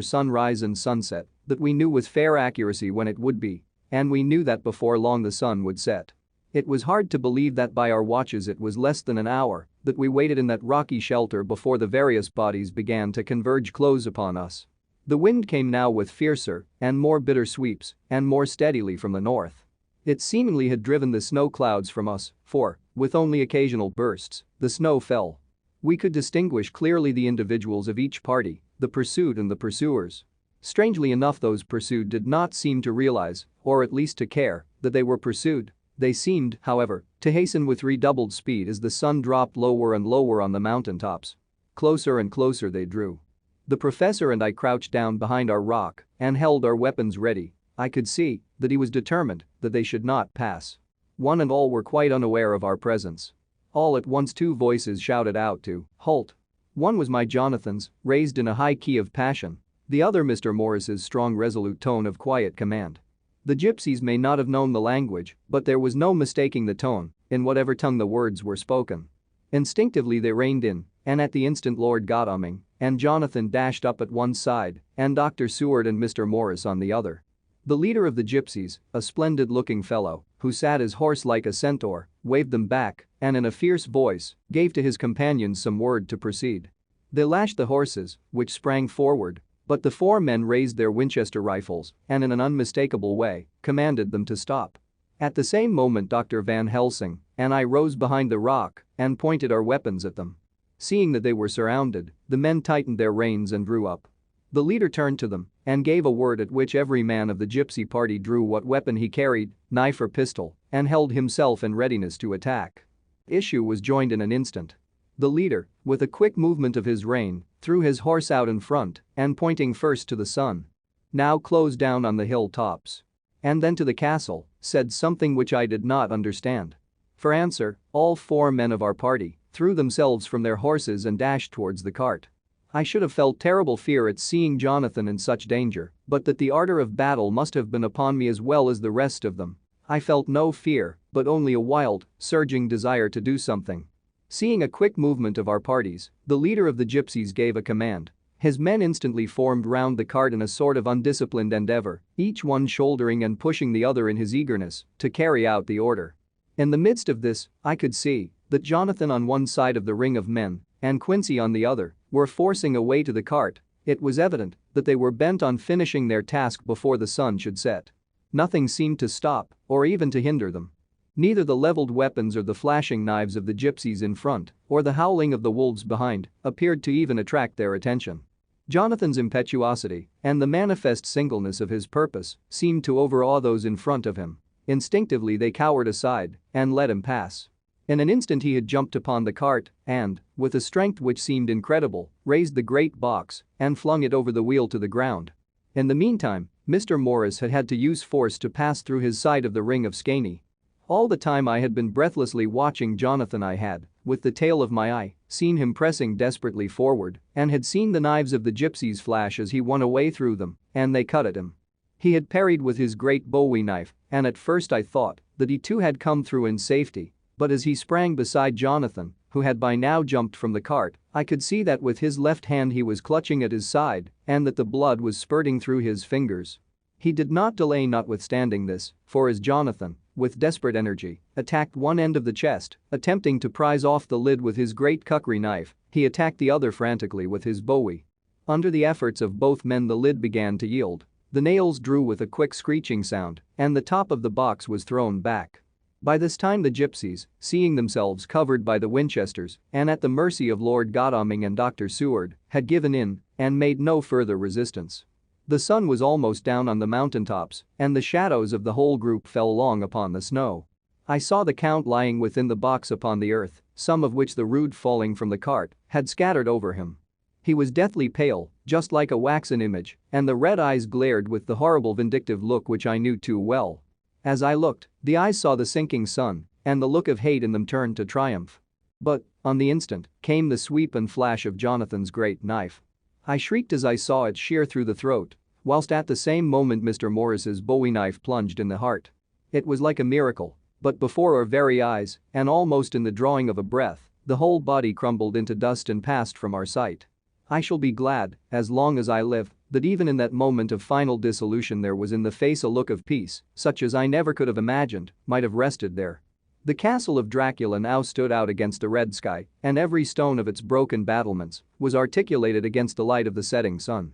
sunrise and sunset that we knew with fair accuracy when it would be, and we knew that before long the sun would set. It was hard to believe that by our watches it was less than an hour that we waited in that rocky shelter before the various bodies began to converge close upon us. The wind came now with fiercer and more bitter sweeps and more steadily from the north. It seemingly had driven the snow clouds from us, for, with only occasional bursts, the snow fell. We could distinguish clearly the individuals of each party, the pursued and the pursuers. Strangely enough, those pursued did not seem to realize, or at least to care, that they were pursued. They seemed, however, to hasten with redoubled speed as the sun dropped lower and lower on the mountaintops. Closer and closer they drew. The professor and I crouched down behind our rock and held our weapons ready. I could see that he was determined that they should not pass. One and all were quite unaware of our presence. All at once two voices shouted out to halt. One was my Jonathan's, raised in a high key of passion. The other Mr. Morris's strong resolute tone of quiet command. The gypsies may not have known the language, but there was no mistaking the tone, in whatever tongue the words were spoken. Instinctively they reined in, and at the instant Lord Godalming and Jonathan dashed up at one side and Dr. Seward and Mr. Morris on the other. The leader of the gypsies, a splendid-looking fellow who sat his horse like a centaur, waved them back and in a fierce voice gave to his companions some word to proceed. They lashed the horses, which sprang forward, but the four men raised their Winchester rifles and in an unmistakable way commanded them to stop. At the same moment Dr. Van Helsing and I rose behind the rock and pointed our weapons at them. Seeing that they were surrounded, the men tightened their reins and drew up. The leader turned to them and gave a word at which every man of the gypsy party drew what weapon he carried, knife or pistol, and held himself in readiness to attack. Issue was joined in an instant. The leader, with a quick movement of his rein, threw his horse out in front and pointing first to the sun, now closed down on the hill tops, and then to the castle, said something which I did not understand. For answer, all four men of our party threw themselves from their horses and dashed towards the cart. I should have felt terrible fear at seeing Jonathan in such danger, but that the ardor of battle must have been upon me as well as the rest of them. I felt no fear, but only a wild, surging desire to do something. Seeing a quick movement of our parties, the leader of the gypsies gave a command. His men instantly formed round the cart in a sort of undisciplined endeavor, each one shouldering and pushing the other in his eagerness to carry out the order. In the midst of this, I could see that Jonathan on one side of the ring of men and Quincy on the other were forcing a way to the cart. It was evident that they were bent on finishing their task before the sun should set. Nothing seemed to stop or even to hinder them. Neither the leveled weapons or the flashing knives of the gypsies in front or the howling of the wolves behind appeared to even attract their attention. Jonathan's impetuosity and the manifest singleness of his purpose seemed to overawe those in front of him. Instinctively they cowered aside and let him pass. In an instant he had jumped upon the cart and, with a strength which seemed incredible, raised the great box and flung it over the wheel to the ground. In the meantime, Mr. Morris had had to use force to pass through his side of the ring of Skaney. All the time I had been breathlessly watching Jonathan. I had, with the tail of my eye, seen him pressing desperately forward and had seen the knives of the gypsies flash as he won a way through them, and they cut at him. He had parried with his great bowie knife, and at first I thought that he too had come through in safety, but as he sprang beside Jonathan, who had by now jumped from the cart, I could see that with his left hand he was clutching at his side and that the blood was spurting through his fingers. He did not delay notwithstanding this, for as Jonathan, with desperate energy, attacked one end of the chest, attempting to prise off the lid with his great kukri knife, he attacked the other frantically with his bowie. Under the efforts of both men the lid began to yield. The nails drew with a quick screeching sound, and the top of the box was thrown back. By this time the gypsies, seeing themselves covered by the Winchesters and at the mercy of Lord Godalming and Dr. Seward, had given in and made no further resistance. The sun was almost down on the mountaintops, and the shadows of the whole group fell long upon the snow. I saw the Count lying within the box upon the earth, some of which the rude falling from the cart had scattered over him. He was deathly pale, just like a waxen image, and the red eyes glared with the horrible vindictive look which I knew too well. As I looked, the eyes saw the sinking sun, and the look of hate in them turned to triumph. But, on the instant, came the sweep and flash of Jonathan's great knife. I shrieked as I saw it shear through the throat, whilst at the same moment Mr. Morris's bowie knife plunged in the heart. It was like a miracle, but before our very eyes, and almost in the drawing of a breath, the whole body crumbled into dust and passed from our sight. I shall be glad, as long as I live, that even in that moment of final dissolution there was in the face a look of peace, such as I never could have imagined, might have rested there. The castle of Dracula now stood out against the red sky, and every stone of its broken battlements was articulated against the light of the setting sun.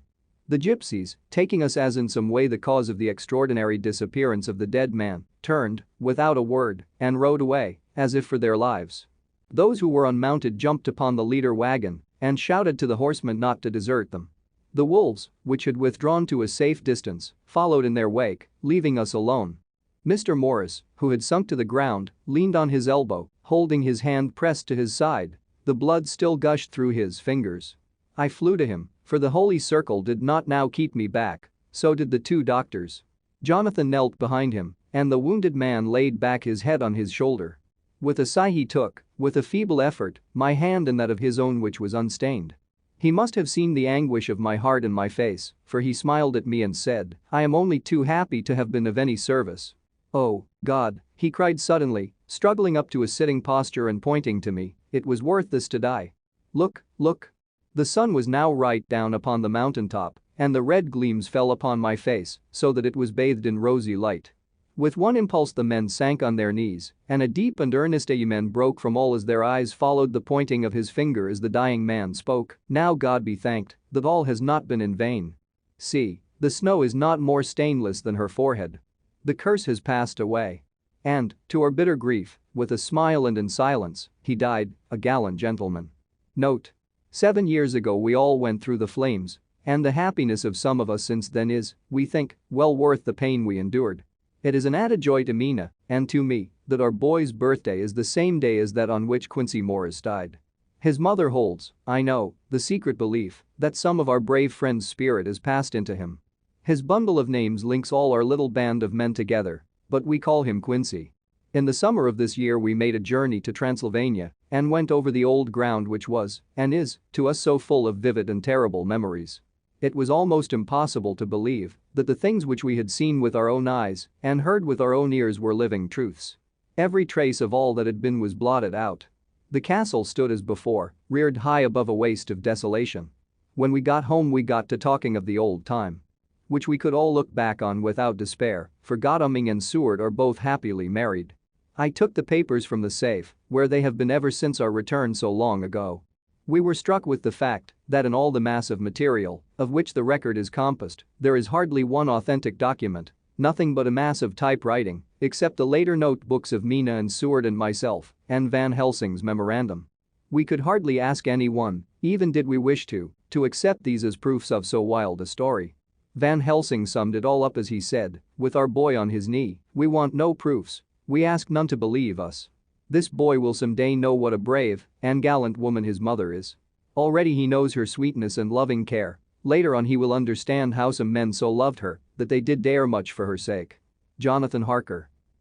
The gypsies, taking us as in some way the cause of the extraordinary disappearance of the dead man, turned, without a word, and rode away, as if for their lives. Those who were unmounted jumped upon the leader wagon and shouted to the horsemen not to desert them. The wolves, which had withdrawn to a safe distance, followed in their wake, leaving us alone. Mr. Morris, who had sunk to the ground, leaned on his elbow, holding his hand pressed to his side. The blood still gushed through his fingers. I flew to him, for the holy circle did not now keep me back, so did the two doctors. Jonathan knelt behind him, and the wounded man laid back his head on his shoulder. With a sigh he took, with a feeble effort, my hand in that of his own which was unstained. He must have seen the anguish of my heart in my face, for he smiled at me and said, "I am only too happy to have been of any service." "Oh, God," he cried suddenly, struggling up to a sitting posture and pointing to me, "it was worth this to die. Look, look." The sun was now right down upon the mountaintop, and the red gleams fell upon my face so that it was bathed in rosy light. With one impulse the men sank on their knees, and a deep and earnest amen broke from all as their eyes followed the pointing of his finger as the dying man spoke. "Now God be thanked that all has not been in vain. See, the snow is not more stainless than her forehead. The curse has passed away." And, to our bitter grief, with a smile and in silence, he died, a gallant gentleman. Note: 7 years ago we all went through the flames, and the happiness of some of us since then is, we think, well worth the pain we endured. It is an added joy to Mina and to me that our boy's birthday is the same day as that on which Quincy Morris died. His mother holds, I know, the secret belief that some of our brave friend's spirit has passed into him. His bundle of names links all our little band of men together, but we call him Quincy. In the summer of this year we made a journey to Transylvania and went over the old ground which was, and is, to us so full of vivid and terrible memories. It was almost impossible to believe that the things which we had seen with our own eyes and heard with our own ears were living truths. Every trace of all that had been was blotted out. The castle stood as before, reared high above a waste of desolation. When we got home we got to talking of the old time, which we could all look back on without despair, for Godalming and Seward are both happily married. I took the papers from the safe, where they have been ever since our return so long ago. We were struck with the fact that in all the mass of material, of which the record is compassed, there is hardly one authentic document, nothing but a mass of typewriting, except the later notebooks of Mina and Seward and myself, and Van Helsing's memorandum. We could hardly ask anyone, even did we wish to accept these as proofs of so wild a story. Van Helsing summed it all up as he said, with our boy on his knee, "We want no proofs. We ask none to believe us. This boy will someday know what a brave and gallant woman his mother is. Already he knows her sweetness and loving care. Later on he will understand how some men so loved her that they did dare much for her sake." Jonathan Harker.